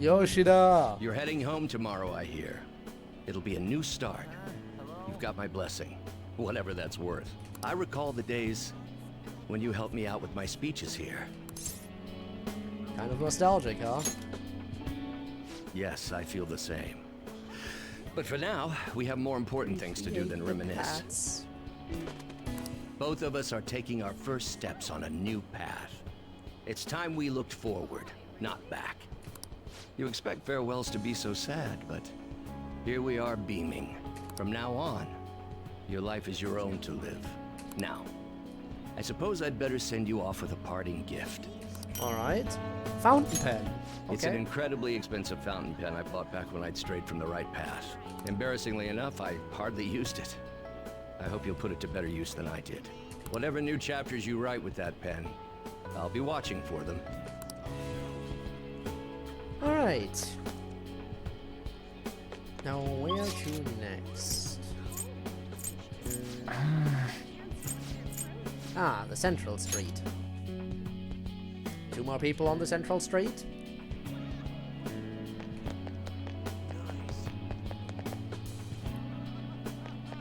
Yoshida! You're heading home tomorrow, I hear. It'll be a new start. You've got my blessing, whatever that's worth. I recall the days when you helped me out with my speeches here. Kind of nostalgic, huh? Yes, I feel the same. But for now, we have more important things to do than reminisce. Both of us are taking our first steps on a new path. It's time we looked forward, not back. You expect farewells to be so sad, but here we are beaming. From now on, your life is your own to live. Now, I suppose I'd better send you off with a parting gift. Alright. Fountain pen. Okay. It's an incredibly expensive fountain pen I bought back when I'd strayed from the right path. Embarrassingly enough, I hardly used it. I hope you'll put it to better use than I did. Whatever new chapters you write with that pen, I'll be watching for them. Alright. Now where to next? Ah, the Central Street. 2 more people on the Central Street?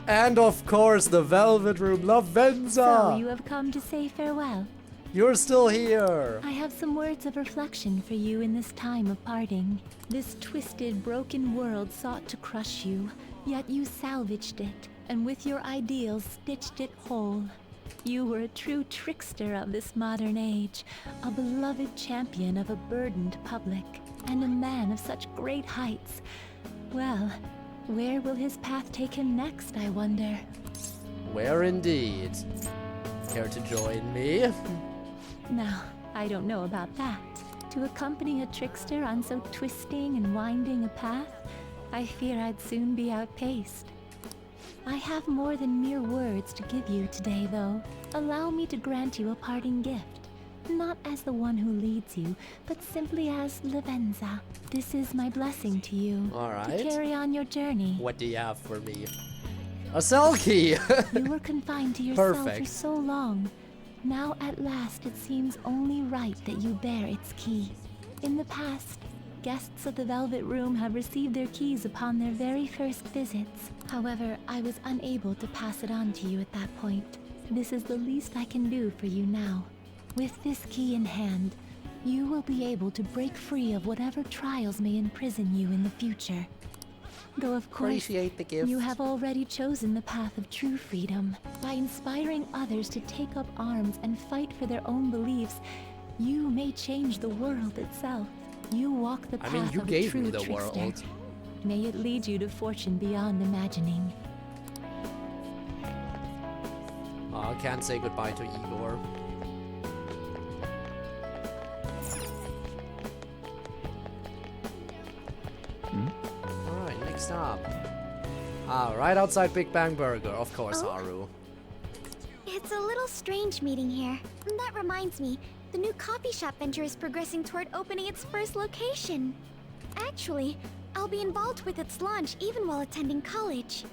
And of course the Velvet Room, Lavenza! So you have come to say farewell. You're still here! I have some words of reflection for you in this time of parting. This twisted, broken world sought to crush you, yet you salvaged it, and with your ideals stitched it whole. You were a true trickster of this modern age, a beloved champion of a burdened public, and a man of such great heights. Well, where will his path take him next, I wonder? Where indeed? Care to join me? Now, I don't know about that. To accompany a trickster on so twisting and winding a path, I fear I'd soon be outpaced. I have more than mere words to give you today, though. Allow me to grant you a parting gift. Not as the one who leads you, but simply as Lavenza. This is my blessing to you. Alright. To carry on your journey. What do you have for me? A cell key! You were confined to yourself for Perfect. so long. Now at last it seems only right that you bear its key. In the past, guests of the Velvet Room have received their keys upon their very first visits. However, I was unable to pass it on to you at that point. This is the least I can do for you now. With this key in hand, you will be able to break free of whatever trials may imprison you in the future. Though of course, Appreciate the gift. you have already chosen the path of true freedom. By inspiring others to take up arms and fight for their own beliefs, you may change the world itself. You walk the path you of a gave true me the trickster. world. May it lead you to fortune beyond imagining. I can't say goodbye to Igor. Alright, next up. Right outside Big Bang Burger, of course, Haru. It's a little strange meeting here. That reminds me, the new coffee shop venture is progressing toward opening its first location. Actually, I'll be involved with its launch even while attending college.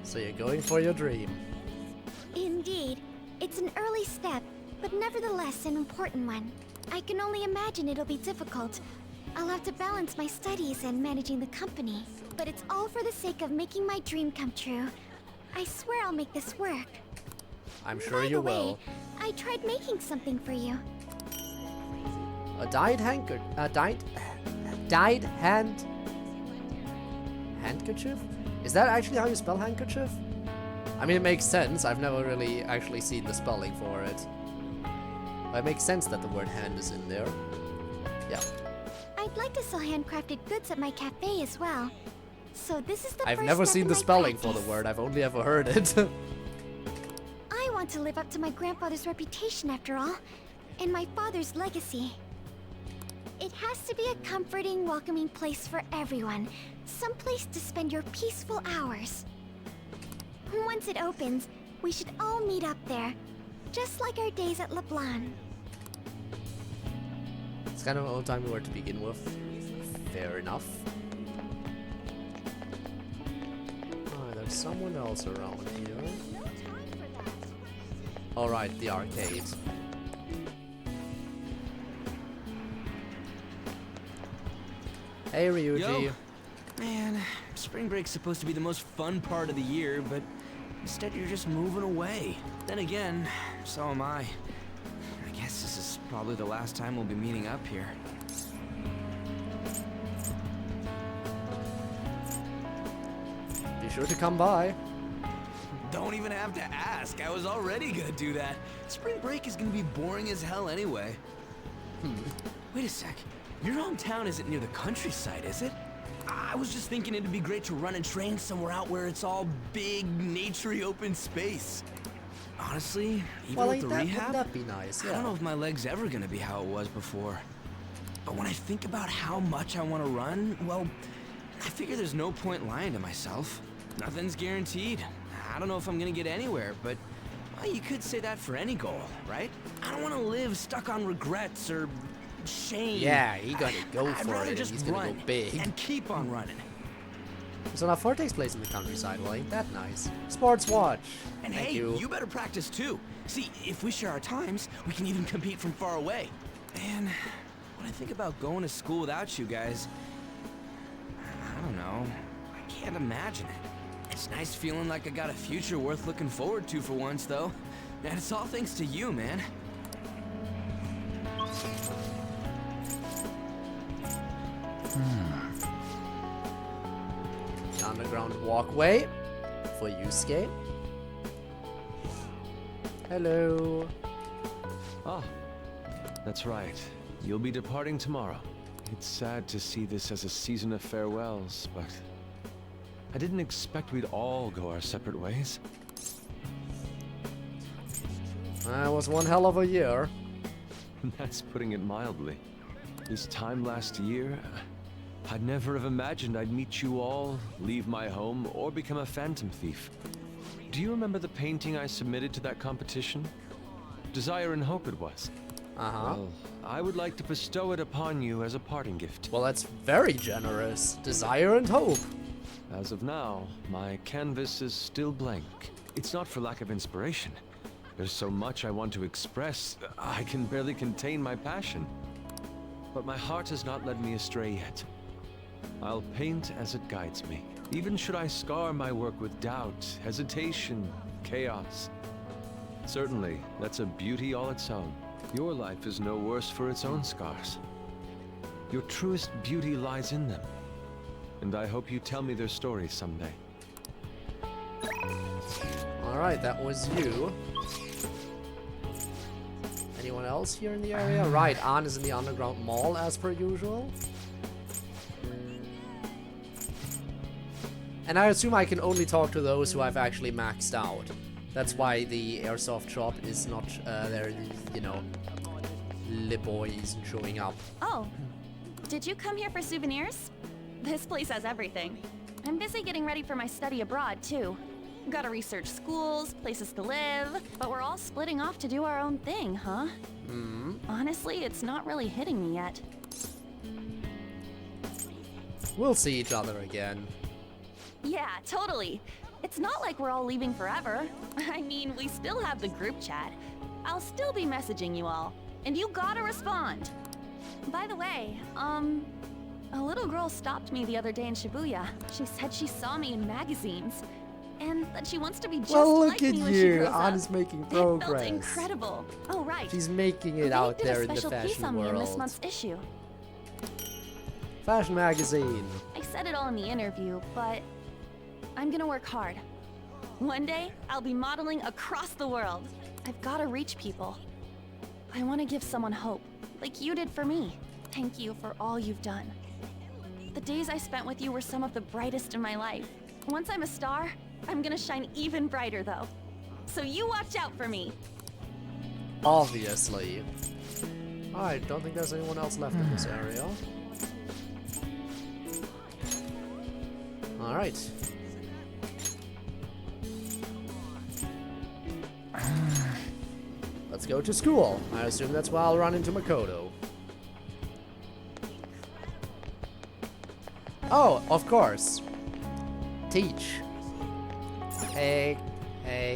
So you're going for your dream. Indeed. It's an early step, but nevertheless an important one. I can only imagine it'll be difficult. I'll have to balance my studies and managing the company. But it's all for the sake of making my dream come true. I swear I'll make this work. I'm sure you will. I tried making something for you. A dyed handkerchief? Is that actually how you spell handkerchief? I mean, it makes sense. I've never really actually seen the spelling for it. But it makes sense that the word hand is in there. Yeah. I'd like to sell handcrafted goods at my cafe as well. So this is the I've first never step seen in the my spelling for practice. the word. I've only ever heard it. I want to live up to my grandfather's reputation after all, and my father's legacy. It has to be a comforting, welcoming place for everyone. Some place to spend your peaceful hours. Once it opens, we should all meet up there, just like our days at LeBlanc. It's kind of an old-timey word to begin with. Fair enough. Alright, there's someone else around here. Alright, the arcade. Hey, Ryuji. Yo. Man, spring break's supposed to be the most fun part of the year, but instead you're just moving away. Then again, so am I. I guess this is probably the last time we'll be meeting up here. Be sure to come by. Don't even have to ask. I was already gonna do that. Spring break is gonna be boring as hell anyway. Wait a sec. Your hometown isn't near the countryside, is it? I was just thinking it'd be great to run and train somewhere out where it's all big, naturey open space. Honestly, even with the rehab, wouldn't that be nice? I don't know if my leg's ever gonna be how it was before. But when I think about how much I want to run, well, I figure there's no point lying to myself. Nothing's guaranteed. I don't know if I'm gonna get anywhere, but well, you could say that for any goal, right? I don't want to live stuck on regrets or shame. Yeah, you gotta go I'd for rather it, and just he's gonna run go big. and keep on running. So now 4 takes place in the countryside. Well, ain't that nice? Sports watch. And Thank hey, you. better practice too. See, if we share our times, we can even compete from far away. And when I think about going to school without you guys, I don't know. I can't imagine it. It's nice feeling like I got a future worth looking forward to for once, though. And it's all thanks to you, man. The underground walkway for Yusuke. Hello. Ah, that's right. You'll be departing tomorrow. It's sad to see this as a season of farewells, but I didn't expect we'd all go our separate ways. That was one hell of a year. That's putting it mildly. This time last year, I'd never have imagined I'd meet you all, leave my home, or become a Phantom Thief. Do you remember the painting I submitted to that competition? Desire and Hope it was. Well, I would like to bestow it upon you as a parting gift. Well, that's very generous. Desire and Hope. As of now, my canvas is still blank. It's not for lack of inspiration. There's so much I want to express, I can barely contain my passion. But my heart has not led me astray yet. I'll paint as it guides me, even should I scar my work with doubt, hesitation, chaos. Certainly, that's a beauty all its own. Your life is no worse for its own scars. Your truest beauty lies in them, and I hope you tell me their stories someday. Alright, that was you. Anyone else here in the area? Right, Ann is in the underground mall as per usual. And I assume I can only talk to those who I've actually maxed out. That's why the airsoft shop is not there, you know, Liboy isn't showing up. Oh, did you come here for souvenirs? This place has everything. I'm busy getting ready for my study abroad, too. Gotta research schools, places to live, but we're all splitting off to do our own thing, huh? Honestly, it's not really hitting me yet. We'll see each other again. Yeah, totally. It's not like we're all leaving forever. I mean, we still have the group chat. I'll still be messaging you all, and you gotta respond. By the way, a little girl stopped me the other day in Shibuya. She said she saw me in magazines, and that she wants to be just like me when she grows up. Anna's making progress. It felt incredible. Oh, right. She's making it out there in the fashion world. They did a special piece on me in this month's issue. Fashion magazine. I said it all in the interview, but I'm gonna work hard. One day, I'll be modeling across the world. I've gotta reach people. I want to give someone hope, like you did for me. Thank you for all you've done. The days I spent with you were some of the brightest in my life. Once I'm a star, I'm gonna shine even brighter though. So you watch out for me. Obviously. I don't think there's anyone else left in this area. Alright. Let's go to school. I assume that's why I'll run into Makoto. Oh, of course. Teach. Hey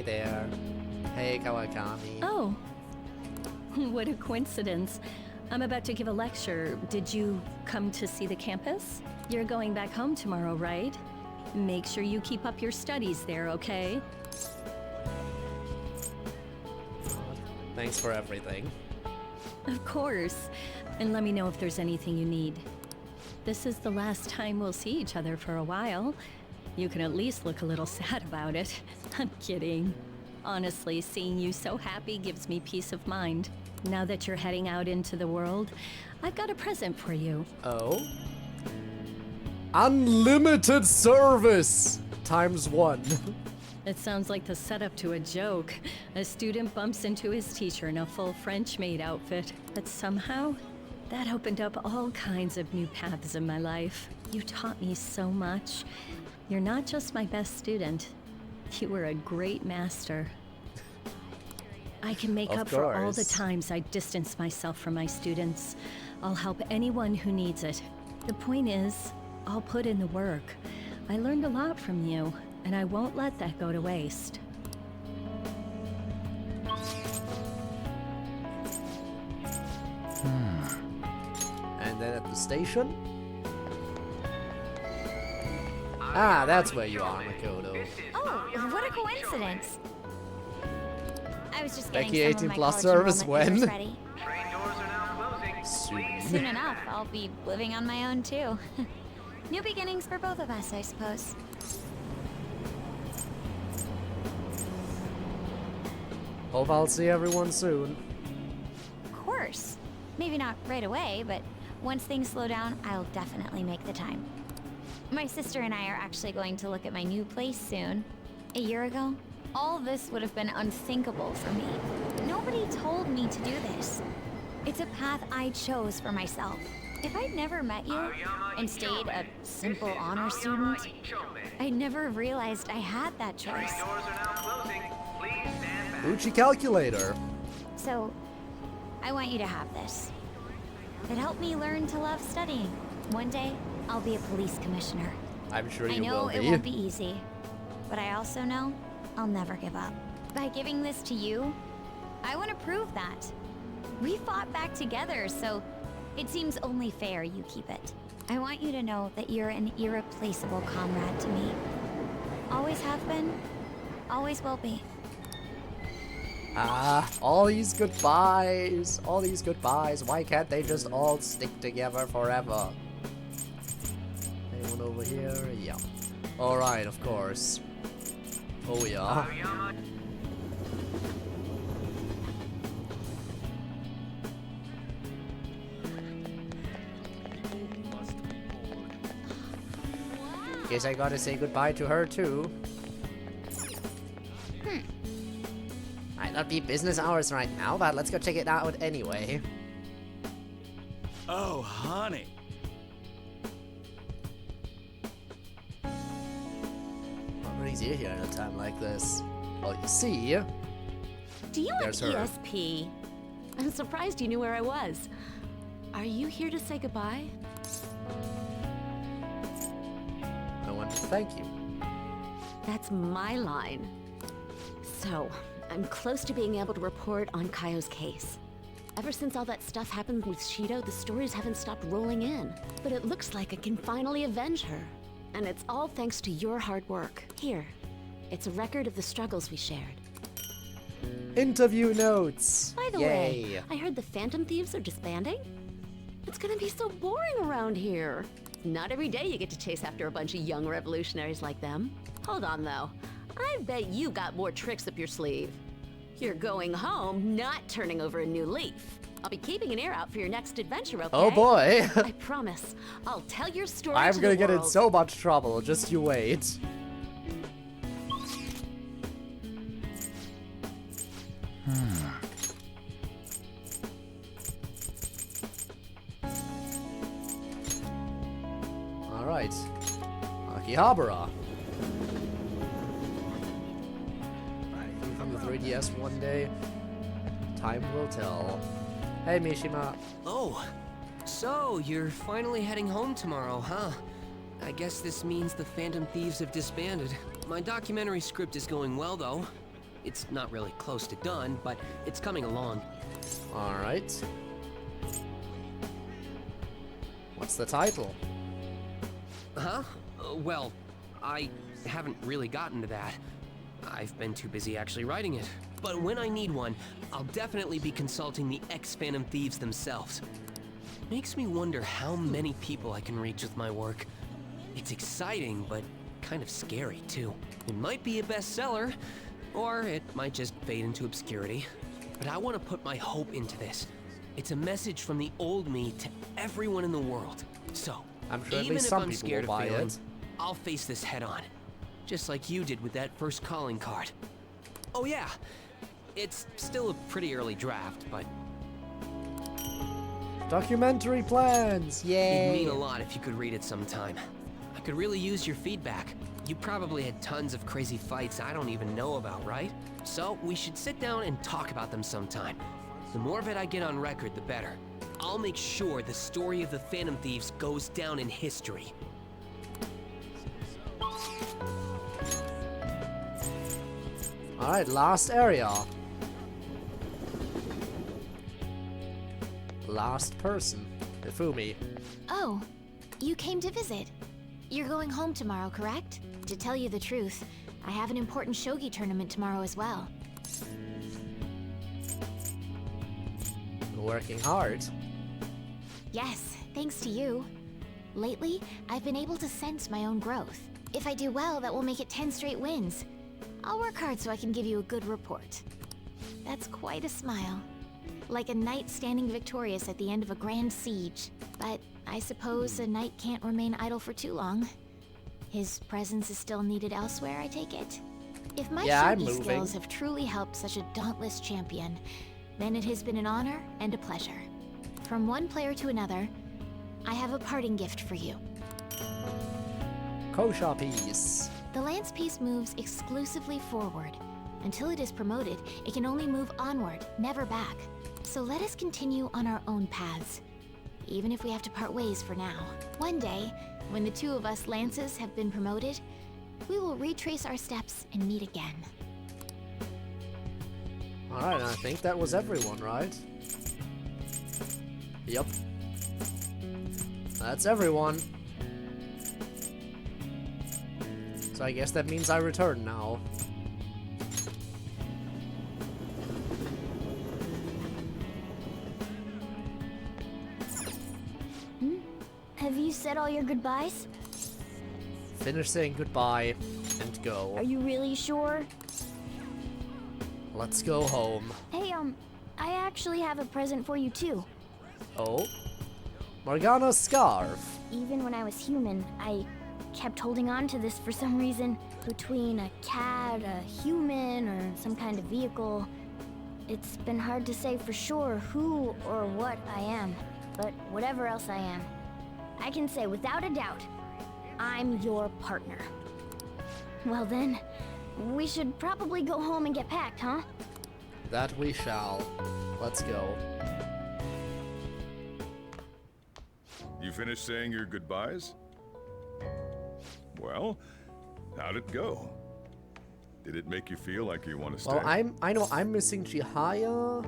there. Hey, Kawakami. Oh, what a coincidence. I'm about to give a lecture. Did you come to see the campus? You're going back home tomorrow, right? Make sure you keep up your studies there, okay? Thanks for everything. Of course. And let me know if there's anything you need. This is the last time we'll see each other for a while. You can at least look a little sad about it. I'm kidding. Honestly, seeing you so happy gives me peace of mind. Now that you're heading out into the world, I've got a present for you. Oh? Unlimited service! ×1. It sounds like the setup to a joke. A student bumps into his teacher in a full French maid outfit. But somehow, that opened up all kinds of new paths in my life. You taught me so much. You're not just my best student. You were a great master. I can make up for all the times I distance myself from my students. I'll help anyone who needs it. The point is, I'll put in the work. I learned a lot from you, and I won't let that go to waste. And then at the station? Ah, that's where you are, Makoto. Oh, what a coincidence. I was just getting Becky some 18 of my plus college service enrollment when? papers ready. Soon. Soon enough, I'll be living on my own too. New beginnings for both of us, I suppose. Hope I'll see everyone soon. Of course. Maybe not right away, but once things slow down, I'll definitely make the time. My sister and I are actually going to look at my new place soon. A year ago, all this would have been unthinkable for me. Nobody told me to do this. It's a path I chose for myself. If I'd never met you and stayed a simple honor student, I never realized I had that choice. Uchi calculator. So, I want you to have this. It helped me learn to love studying. One day, I'll be a police commissioner. I'm sure I you know will be. it won't be easy, but I also know I'll never give up. By giving this to you, I want to prove that. We fought back together, so it seems only fair you keep it. I want you to know that you're an irreplaceable comrade to me. Always have been, always will be. All these goodbyes. All these goodbyes. Why can't they just all stick together forever? Anyone over here? Yeah. Alright, of course. Oh, yeah. Guess I gotta say goodbye to her too. Might not be business hours right now, but let's go check it out anyway. Oh, honey. What brings you here at a time like this? Well, you see, Do you have there's her. ESP? I'm surprised you knew where I was. Are you here to say goodbye? I want to thank you. That's my line. So, I'm close to being able to report on Kaio's case. Ever since all that stuff happened with Shido, the stories haven't stopped rolling in. But it looks like I can finally avenge her. And it's all thanks to your hard work. Here, it's a record of the struggles we shared. Interview notes. By the way, I heard the Phantom Thieves are disbanding? It's gonna be so boring around here. Not every day you get to chase after a bunch of young revolutionaries like them. Hold on, though. I bet you got more tricks up your sleeve. You're going home, not turning over a new leaf. I'll be keeping an ear out for your next adventure, okay? Oh boy. I promise. I'll tell your story I'm to gonna the get in world. so much trouble. Just you wait. Alright. Akihabara. From the 3DS one day. Time will tell. Hey Mishima. Oh, so you're finally heading home tomorrow, huh? I guess this means the Phantom Thieves have disbanded. My documentary script is going well, though. It's not really close to done, but it's coming along. Alright. What's the title? Huh? Well, I haven't really gotten to that. I've been too busy actually writing it. But when I need one, I'll definitely be consulting the ex-Phantom Thieves themselves. Makes me wonder how many people I can reach with my work. It's exciting, but kind of scary, too. It might be a bestseller, or it might just fade into obscurity. But I want to put my hope into this. It's a message from the old me to everyone in the world. So, I'm sure at even least if some I'm people scared will of buy failing, it. I'll face this head on. Just like you did with that first calling card. Oh yeah, it's still a pretty early draft, but Documentary plans! Yay! it'd mean a lot if you could read it sometime. I could really use your feedback. You probably had tons of crazy fights I don't even know about, right? So we should sit down and talk about them sometime. The more of it I get on record, the better. I'll make sure the story of the Phantom Thieves goes down in history. Alright, last area. Last person. Ifumi. Oh, you came to visit. You're going home tomorrow, correct? To tell you the truth, I have an important shogi tournament tomorrow as well. Working hard. Yes, thanks to you. Lately, I've been able to sense my own growth. If I do well, that will make it 10 straight wins. I'll work hard so I can give you a good report. That's quite a smile. Like a knight standing victorious at the end of a grand siege. But I suppose a knight can't remain idle for too long. His presence is still needed elsewhere, I take it? If my shogi skills have truly helped such a dauntless champion, then it has been an honor and a pleasure. From one player to another, I have a parting gift for you. Kosha piece. The lance piece moves exclusively forward. Until it is promoted, it can only move onward, never back. So let us continue on our own paths. even if we have to part ways for now. One day, when the two of us Lances have been promoted, we will retrace our steps and meet again. Alright, I think that was everyone, right? Yep. That's everyone. So I guess that means I return now. Have you said all your goodbyes? Finish saying goodbye and go. Are you really sure? Let's go home. Hey, I actually have a present for you too. Oh? Morgana's scarf. Even when I was human, I kept holding on to this for some reason. Between a cat, a human, or some kind of vehicle, it's been hard to say for sure who or what I am. But whatever else I am, I can say without a doubt, I'm your partner. Well then, we should probably go home and get packed, huh? That we shall. Let's go. You finished saying your goodbyes? Well, how'd it go? Did it make you feel like you want to stay? Well, I know I'm missing Chihaya,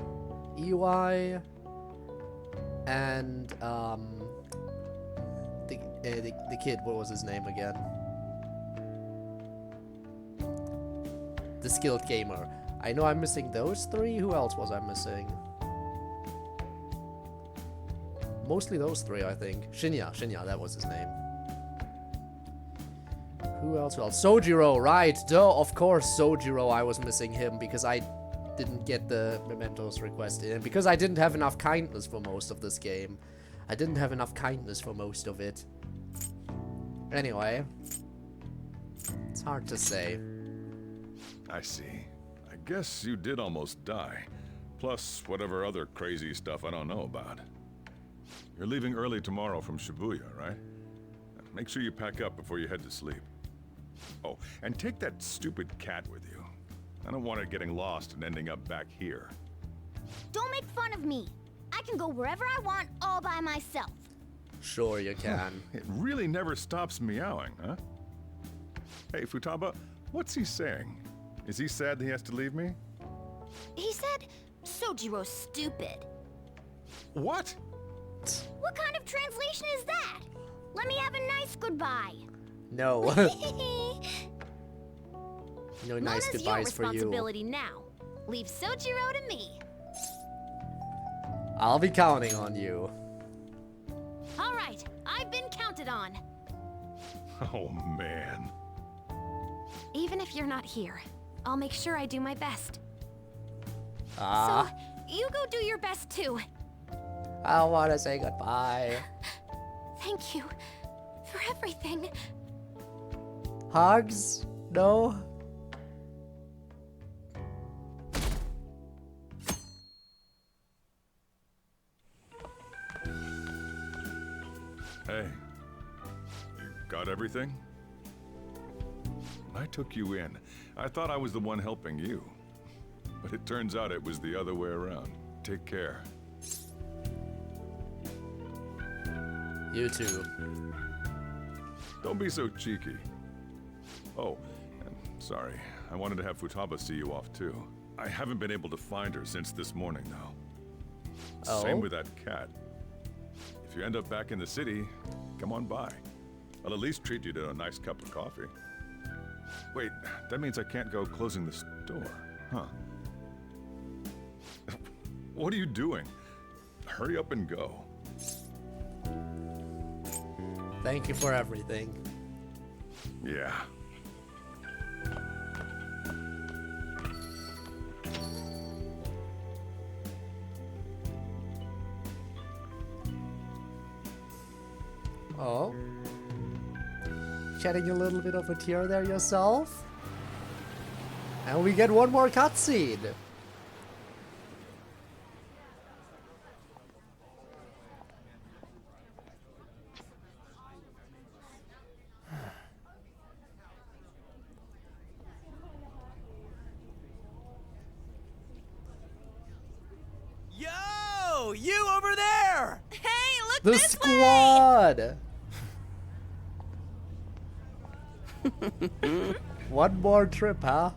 EY, and the kid. What was his name again? The skilled gamer. I know I'm missing those three. Who else was I missing? Mostly those three, I think. Shinya, that was his name. Who else? Sojiro, right. Duh, of course, Sojiro, I was missing him because I didn't get the mementos requested. And because I didn't have enough kindness for most of this game. I didn't have enough kindness for most of it. Anyway. It's hard to say. I see. I guess you did almost die. Plus, whatever other crazy stuff I don't know about. You're leaving early tomorrow from Shibuya, right? Make sure you pack up before you head to sleep. Oh, and take that stupid cat with you. I don't want it getting lost and ending up back here. Don't make fun of me. I can go wherever I want all by myself. Sure you can. It really never stops meowing, huh? Hey, Futaba, what's he saying? Is he sad that he has to leave me? He said, Sojiro's stupid. What? What kind of translation is that? Let me have a nice goodbye. No. No nice goodbyes for you. Responsibility now. Leave Sojiro to me. I'll be counting on you. All right, I've been counted on. Oh, man. Even if you're not here, I'll make sure I do my best. Ah. So, you go do your best too. I want to say goodbye. Thank you for everything. Hugs? No? Hey, you got everything? When I took you in, I thought I was the one helping you. But it turns out it was the other way around. Take care. You too. Don't be so cheeky. Oh, and sorry. I wanted to have Futaba see you off too. I haven't been able to find her since this morning, though. Oh? Same with that cat. If you end up back in the city, come on by. I'll at least treat you to a nice cup of coffee. Wait, that means I can't go closing the store, huh? What are you doing? Hurry up and go. Thank you for everything. Yeah. Oh. Shedding a little bit of a tear there yourself. And we get one more cutscene. Yo! You over there! Hey, look The squad! One more trip, huh?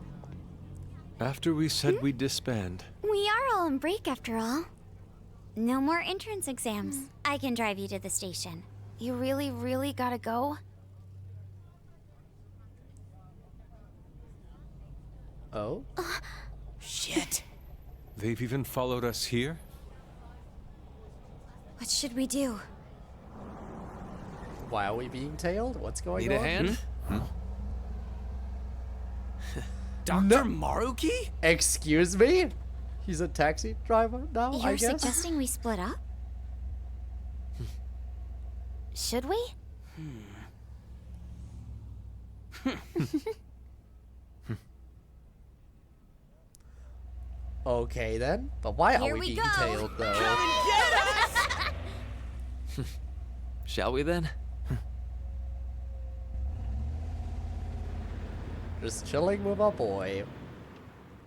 After we said we'd disband. We are all on break after all. No more entrance exams. I can drive you to the station. You really, really gotta go? Oh? Shit. They've even followed us here? What should we do? Why are we being tailed? What's going Need on? a hand? Dr. Maruki? Excuse me? He's a taxi driver now, I You're guess? suggesting we split up? Should we? Okay then, but why Here are we we being go. tailed though? Shall we then? Just chilling with our boy,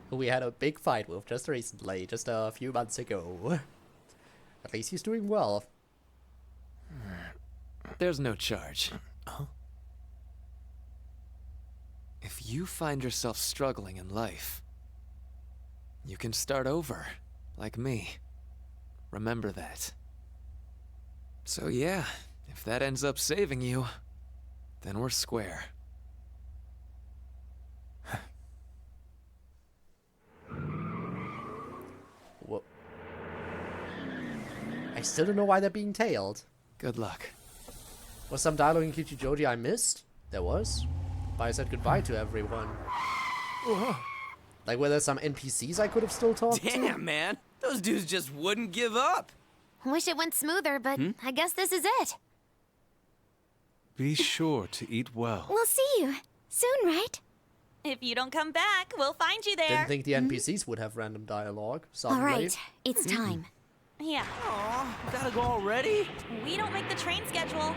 who we had a big fight with just recently, just a few months ago. At least he's doing well. There's no charge. If you find yourself struggling in life, you can start over, like me. Remember that. So yeah, if that ends up saving you, then we're square. Whoa. I still don't know why they're being tailed. Good luck. Was some dialogue in Kichijoji I missed? There was. But I said goodbye to everyone. Like, were there some NPCs I could have still talked to? Damn, man. Those dudes just wouldn't give up. Wish it went smoother, but I guess this is it. Be sure to eat well. We'll see you soon, right? If you don't come back, we'll find you there. Didn't think the NPCs would have random dialogue. Suddenly. All right, it's time. Yeah. Aw, gotta go already? We don't make the train schedule.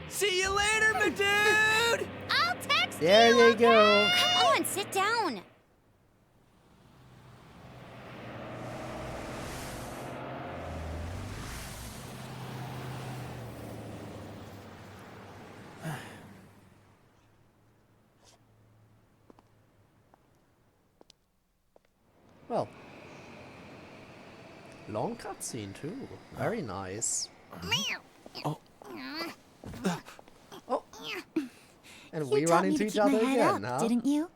See you later, my dude! I'll text There you, they go. Come on, sit down. Well. Long cutscene too. Very nice. Oh. Oh. And You we taught run me into to each keep other my head again, up, huh? didn't you?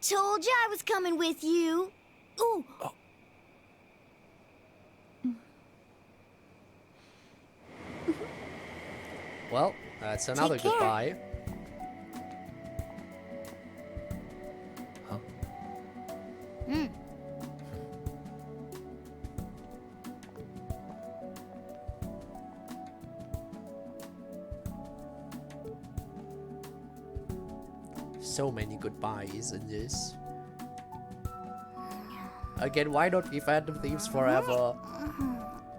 Told you I was coming with you. Ooh. Well, that's another Take care. goodbye. So many goodbyes in this. Again, why not be Phantom Thieves forever?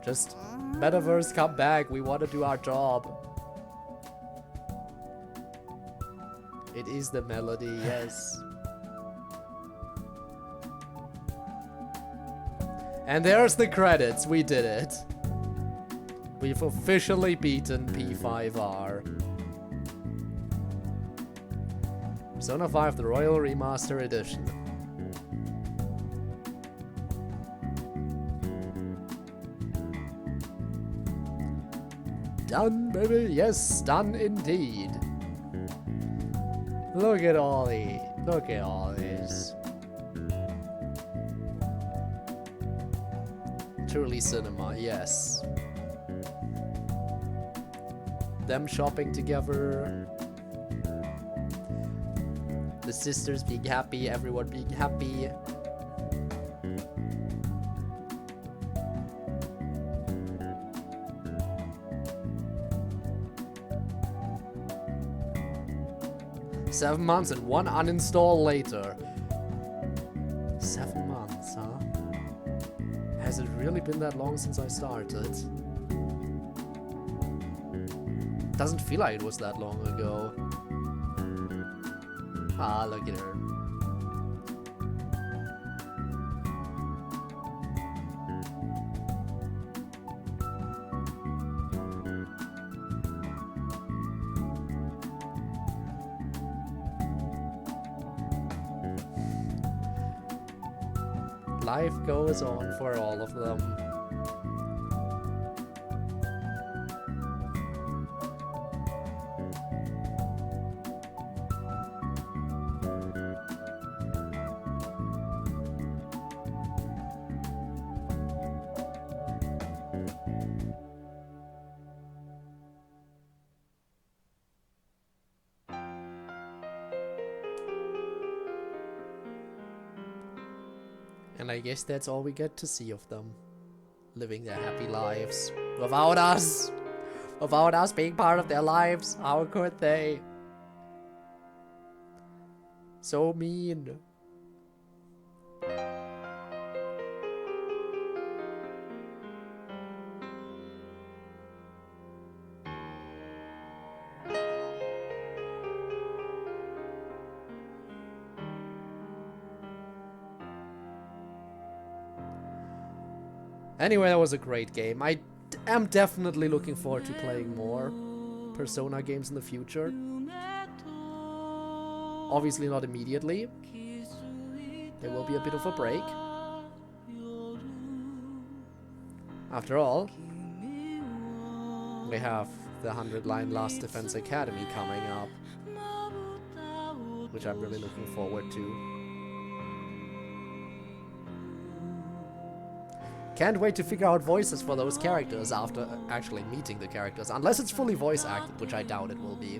Just Metaverse, come back. We want to do our job. It is the melody, yes. And there's the credits. We did it. We've officially beaten P5R. Persona 5, the Royal Remaster Edition. Done, baby. Yes, done indeed. Look at all this. Truly cinema, yes. Them shopping together. The sisters being happy, everyone being happy. Seven months and one uninstall later. 7 months, huh? Has it really been that long since I started? Doesn't feel like it was that long ago. Ah, look at her. life goes on for all of them. And I guess that's all we get to see of them. Living their happy lives. Without us! Without us being part of their lives. How could they? So mean. Anyway, that was a great game. I am definitely looking forward to playing more Persona games in the future. Obviously not immediately. There will be a bit of a break. After all, we have the 100-line Last Defense Academy coming up, which I'm really looking forward to. Can't wait to figure out voices for those characters after actually meeting the characters. Unless it's fully voice acted, which I doubt it will be.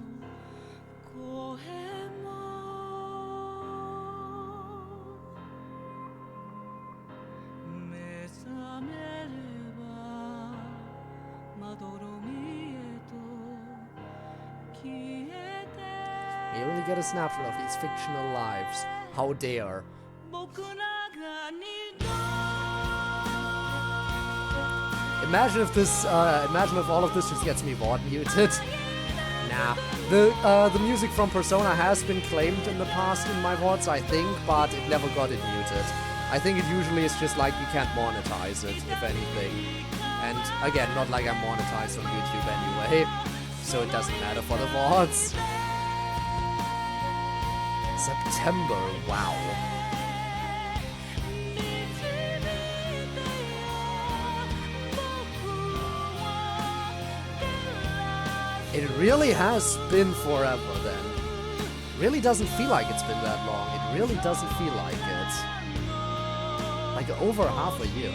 You only get a snapshot of these fictional lives. How dare. Imagine if all of this just gets me VOD muted. Nah. The music from Persona has been claimed in the past in my VODs, I think, but it never got it muted. I think it usually is just like you can't monetize it, if anything. And again, not like I'm monetized on YouTube anyway, so it doesn't matter for the VODs. September, wow. It really has been forever then. Really doesn't feel like it's been that long. It really doesn't feel like it. Like over half a year.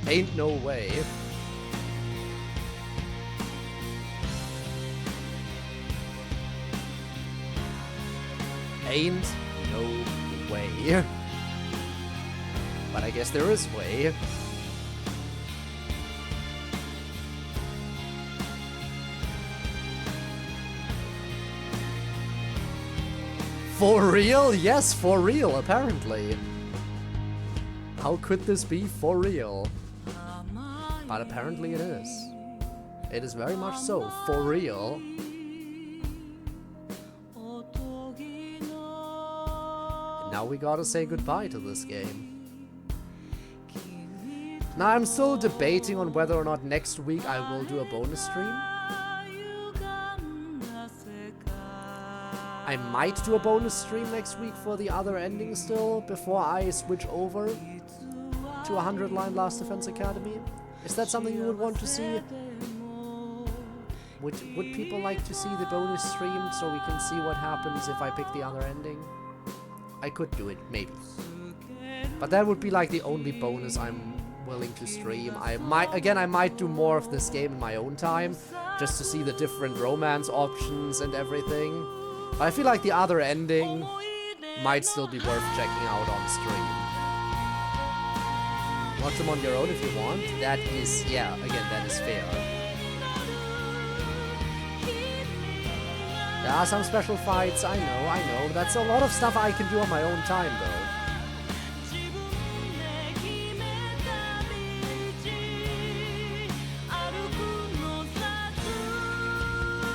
Ain't no way. Ain't no way. But I guess there is way. For real? Yes, for real, apparently. How could this be for real? But apparently it is. It is very much so, for real. And now we gotta say goodbye to this game. Now, I'm still debating on whether or not next week I will do a bonus stream. I might do a bonus stream next week for the other ending still, before I switch over to 100-line Last Defense Academy. Is that something you would want to see? Would people like to see the bonus stream so we can see what happens if I pick the other ending? I could do it, maybe. But that would be like the only bonus I'm willing to stream. I might do more of this game in my own time, just to see the different romance options and everything. But I feel like the other ending might still be worth checking out on stream. Watch them on your own if you want. That is, yeah, again, that is fair. There are some special fights, I know. That's a lot of stuff I can do on my own time, though.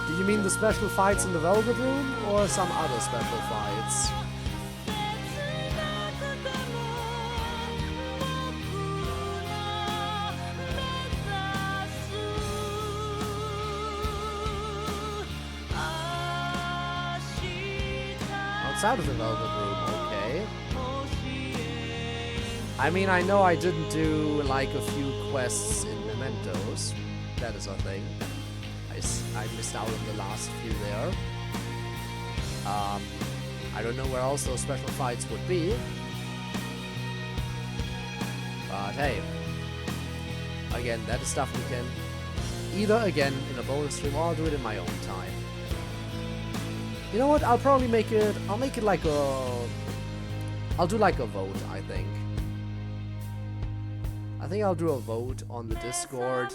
Do you mean the special fights in the Velvet Room, or some other special fights? outside of the Velvet Room, okay. I mean, I know I didn't do like a few quests in Mementos. That is a thing. I missed out on the last few there. I don't know where else those special fights would be. But hey, again, that is stuff we can either again in a bonus stream or I'll do it in my own time. You know what? I'll probably make it. I'll make it like a. I'll do like a vote. I think. I think I'll do a vote on the Discord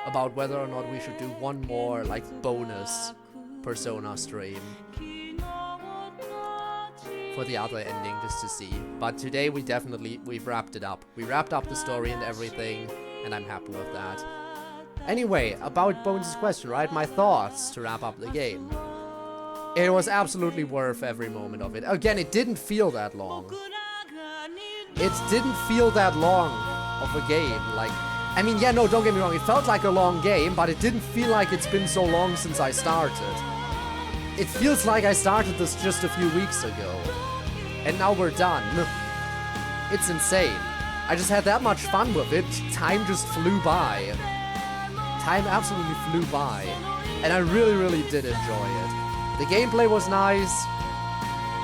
about whether or not we should do one more like bonus Persona stream for the other ending just to see. But today we've wrapped it up. We wrapped up the story and everything, and I'm happy with that. Anyway, about Bones' question, right? My thoughts to wrap up the game. It was absolutely worth every moment of it. Again, it didn't feel that long. It didn't feel that long of a game. Like, I mean, yeah, no, don't get me wrong. It felt like a long game, but it didn't feel like it's been so long since I started. It feels like I started this just a few weeks ago. And now we're done. It's insane. I just had that much fun with it. Time just flew by. Time absolutely flew by. And I really, really did enjoy it. The gameplay was nice.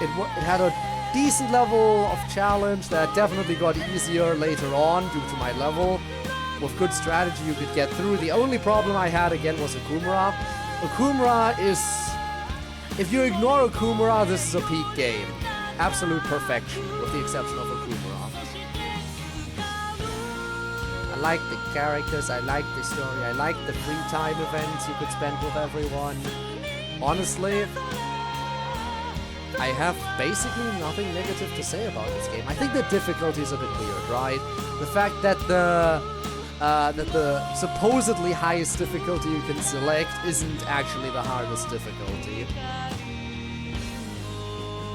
It had a decent level of challenge that definitely got easier later on due to my level. With good strategy you could get through. The only problem I had again was Okumura. Okumura is... If you ignore Okumura, this is a peak game. Absolute perfection, with the exception of Okumura. I like the characters, I like the story, I like the free time events you could spend with everyone. Honestly, I have basically nothing negative to say about this game. I think the difficulty is a bit weird, right? The fact that the supposedly highest difficulty you can select isn't actually the hardest difficulty.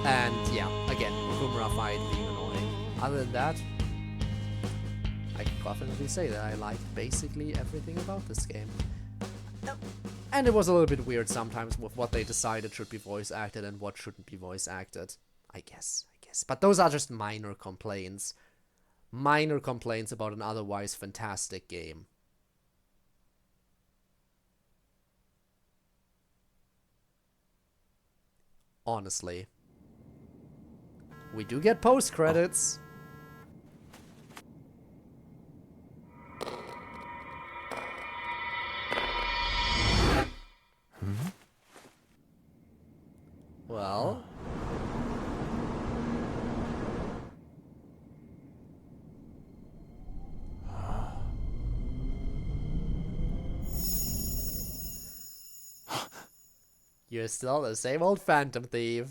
And yeah, again, Okumura fight being annoying. Other than that, I can confidently say that I liked basically everything about this game. And it was a little bit weird sometimes with what they decided should be voice acted and what shouldn't be voice acted. I guess. But those are just minor complaints. Minor complaints about an otherwise fantastic game. Honestly. We do get post-credits. Well... You're still the same old Phantom Thief.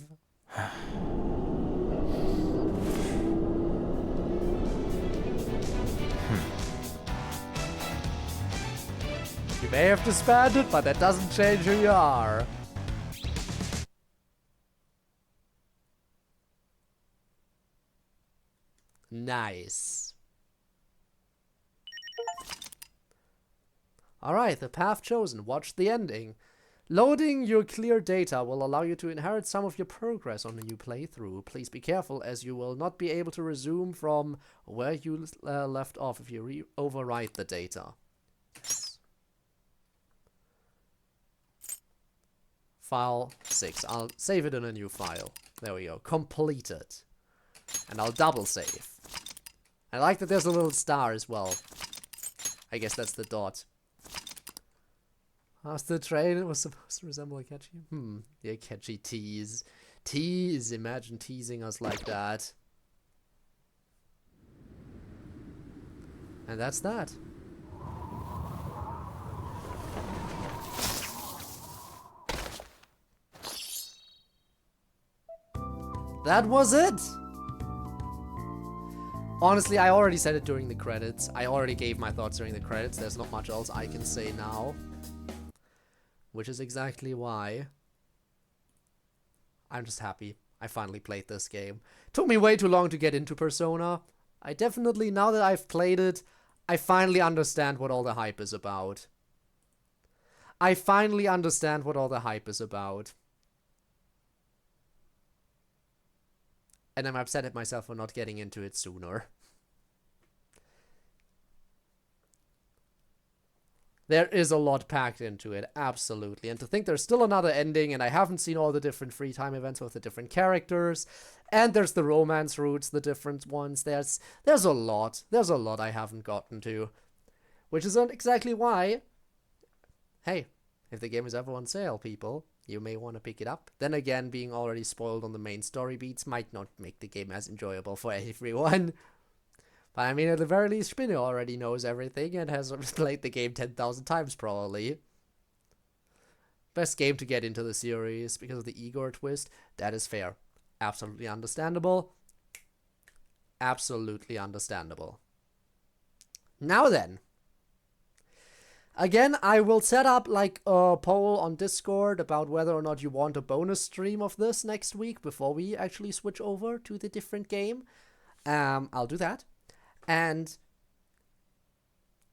You may have disbanded, but that doesn't change who you are. Nice. Alright, the path chosen. Watch the ending. Loading your clear data will allow you to inherit some of your progress on a new playthrough. Please be careful, as you will not be able to resume from where you left off if you overwrite the data. Yes. File 6. I'll save it in a new file. There we go. Completed. And I'll double save. I like that there's a little star as well. I guess that's the dot. How's the train? It was supposed to resemble a catchy. Yeah, catchy tease. Tease. Imagine teasing us like that. And that's that. That was it! Honestly, I already said it during the credits. I already gave my thoughts during the credits. There's not much else I can say now. Which is exactly why I'm just happy I finally played this game. Took me way too long to get into Persona. I definitely, now that I've played it, I finally understand what all the hype is about. I finally understand what all the hype is about. And I'm upset at myself for not getting into it sooner. There is a lot packed into it, absolutely. And to think there's still another ending, and I haven't seen all the different free time events with the different characters, and there's the romance routes, the different ones. There's a lot. There's a lot I haven't gotten to. Which is exactly why, hey, if the game is ever on sale, people, you may want to pick it up. Then again, being already spoiled on the main story beats might not make the game as enjoyable for everyone. But I mean, at the very least, Spinne already knows everything and has played the game 10,000 times, probably. Best game to get into the series because of the Igor twist. That is fair. Absolutely understandable. Absolutely understandable. Now then. Again, I will set up like a poll on Discord about whether or not you want a bonus stream of this next week before we actually switch over to the different game. I'll do that. And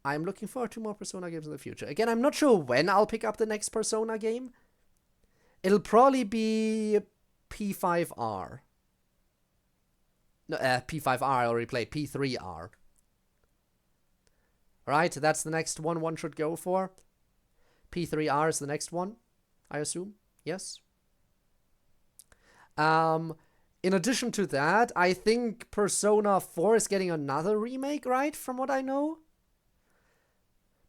I'm looking forward to more Persona games in the future. Again, I'm not sure when I'll pick up the next Persona game. It'll probably be P5R. No, P5R, I already played. P3R. Right, that's the next one should go for. P3R is the next one, I assume. Yes. In addition to that, I think Persona 4 is getting another remake, right? From what I know.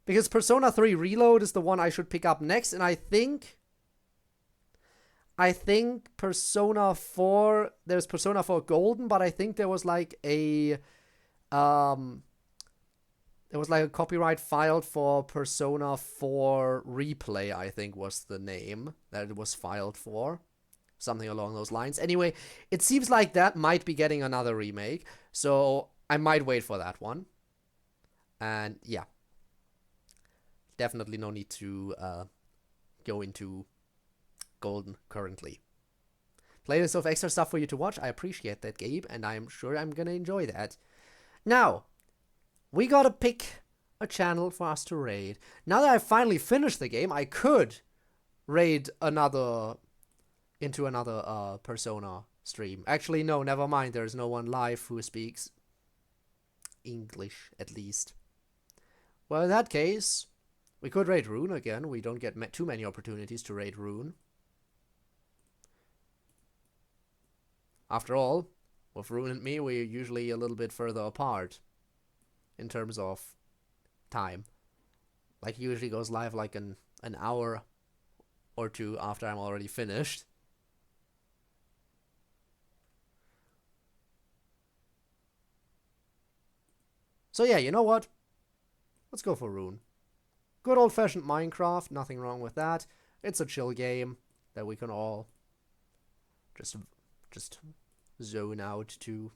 Because Persona 3 Reload is the one I should pick up next, and I think Persona 4, there's Persona 4 Golden, but I think there was like a copyright filed for Persona 4 Replay, I think was the name that it was filed for. Something along those lines. Anyway, it seems like that might be getting another remake, so I might wait for that one. And yeah. Definitely no need to go into Golden currently. Playlist of extra stuff for you to watch. I appreciate that, Gabe, and I'm sure I'm gonna enjoy that. Now, we gotta pick a channel for us to raid. Now that I've finally finished the game, I could raid into another Persona stream. Actually, no, never mind. There's no one live who speaks English, at least. Well, in that case, we could raid Rune again. We don't get too many opportunities to raid Rune. After all, with Rune and me, we're usually a little bit further apart in terms of time. Like, he usually goes live like an hour or two after I'm already finished. So yeah, you know what? Let's go for Rune. Good old-fashioned Minecraft, nothing wrong with that. It's a chill game that we can all just zone out to.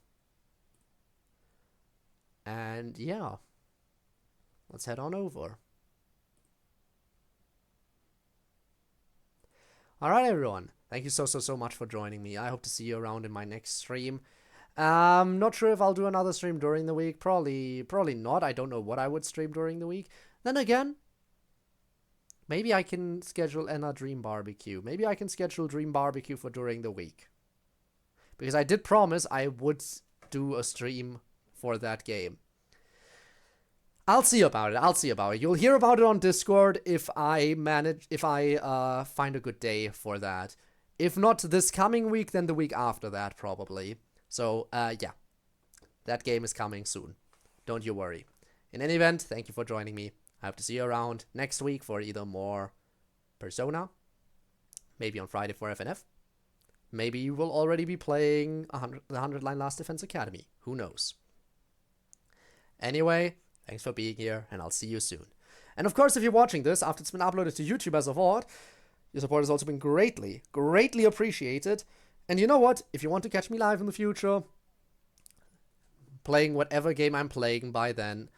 And yeah, let's head on over. Alright everyone, thank you so much for joining me. I hope to see you around in my next stream. Not sure if I'll do another stream during the week. Probably not. I don't know what I would stream during the week. Then again, maybe I can schedule a Dream Barbecue. Maybe I can schedule Dream Barbecue for during the week. Because I did promise I would do a stream for that game. I'll see about it. You'll hear about it on Discord if I find a good day for that. If not this coming week, then the week after that, probably. So, yeah. That game is coming soon. Don't you worry. In any event, thank you for joining me. I hope to see you around next week for either more Persona. Maybe on Friday for FNF. Maybe you will already be playing the 100-line Last Defense Academy. Who knows? Anyway, thanks for being here, and I'll see you soon. And of course, if you're watching this after it's been uploaded to YouTube as a VOD, your support has also been greatly appreciated. And you know what? If you want to catch me live in the future, playing whatever game I'm playing by then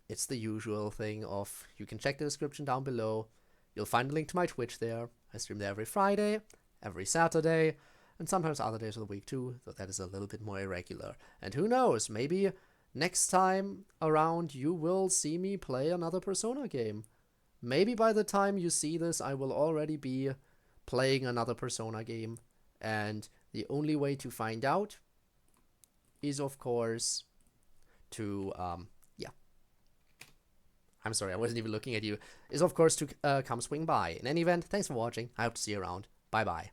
it's the usual thing of you can check the description down below. You'll find a link to my Twitch there. I stream there every Friday, every Saturday, and sometimes other days of the week too, though that is a little bit more irregular. And who knows, maybe next time around you will see me play another Persona game. Maybe by the time you see this, I will already be playing another Persona game. And the only way to find out is, of course, to, yeah. I'm sorry, I wasn't even looking at you. Is, of course, to come swing by. In any event, thanks for watching. I hope to see you around. Bye-bye.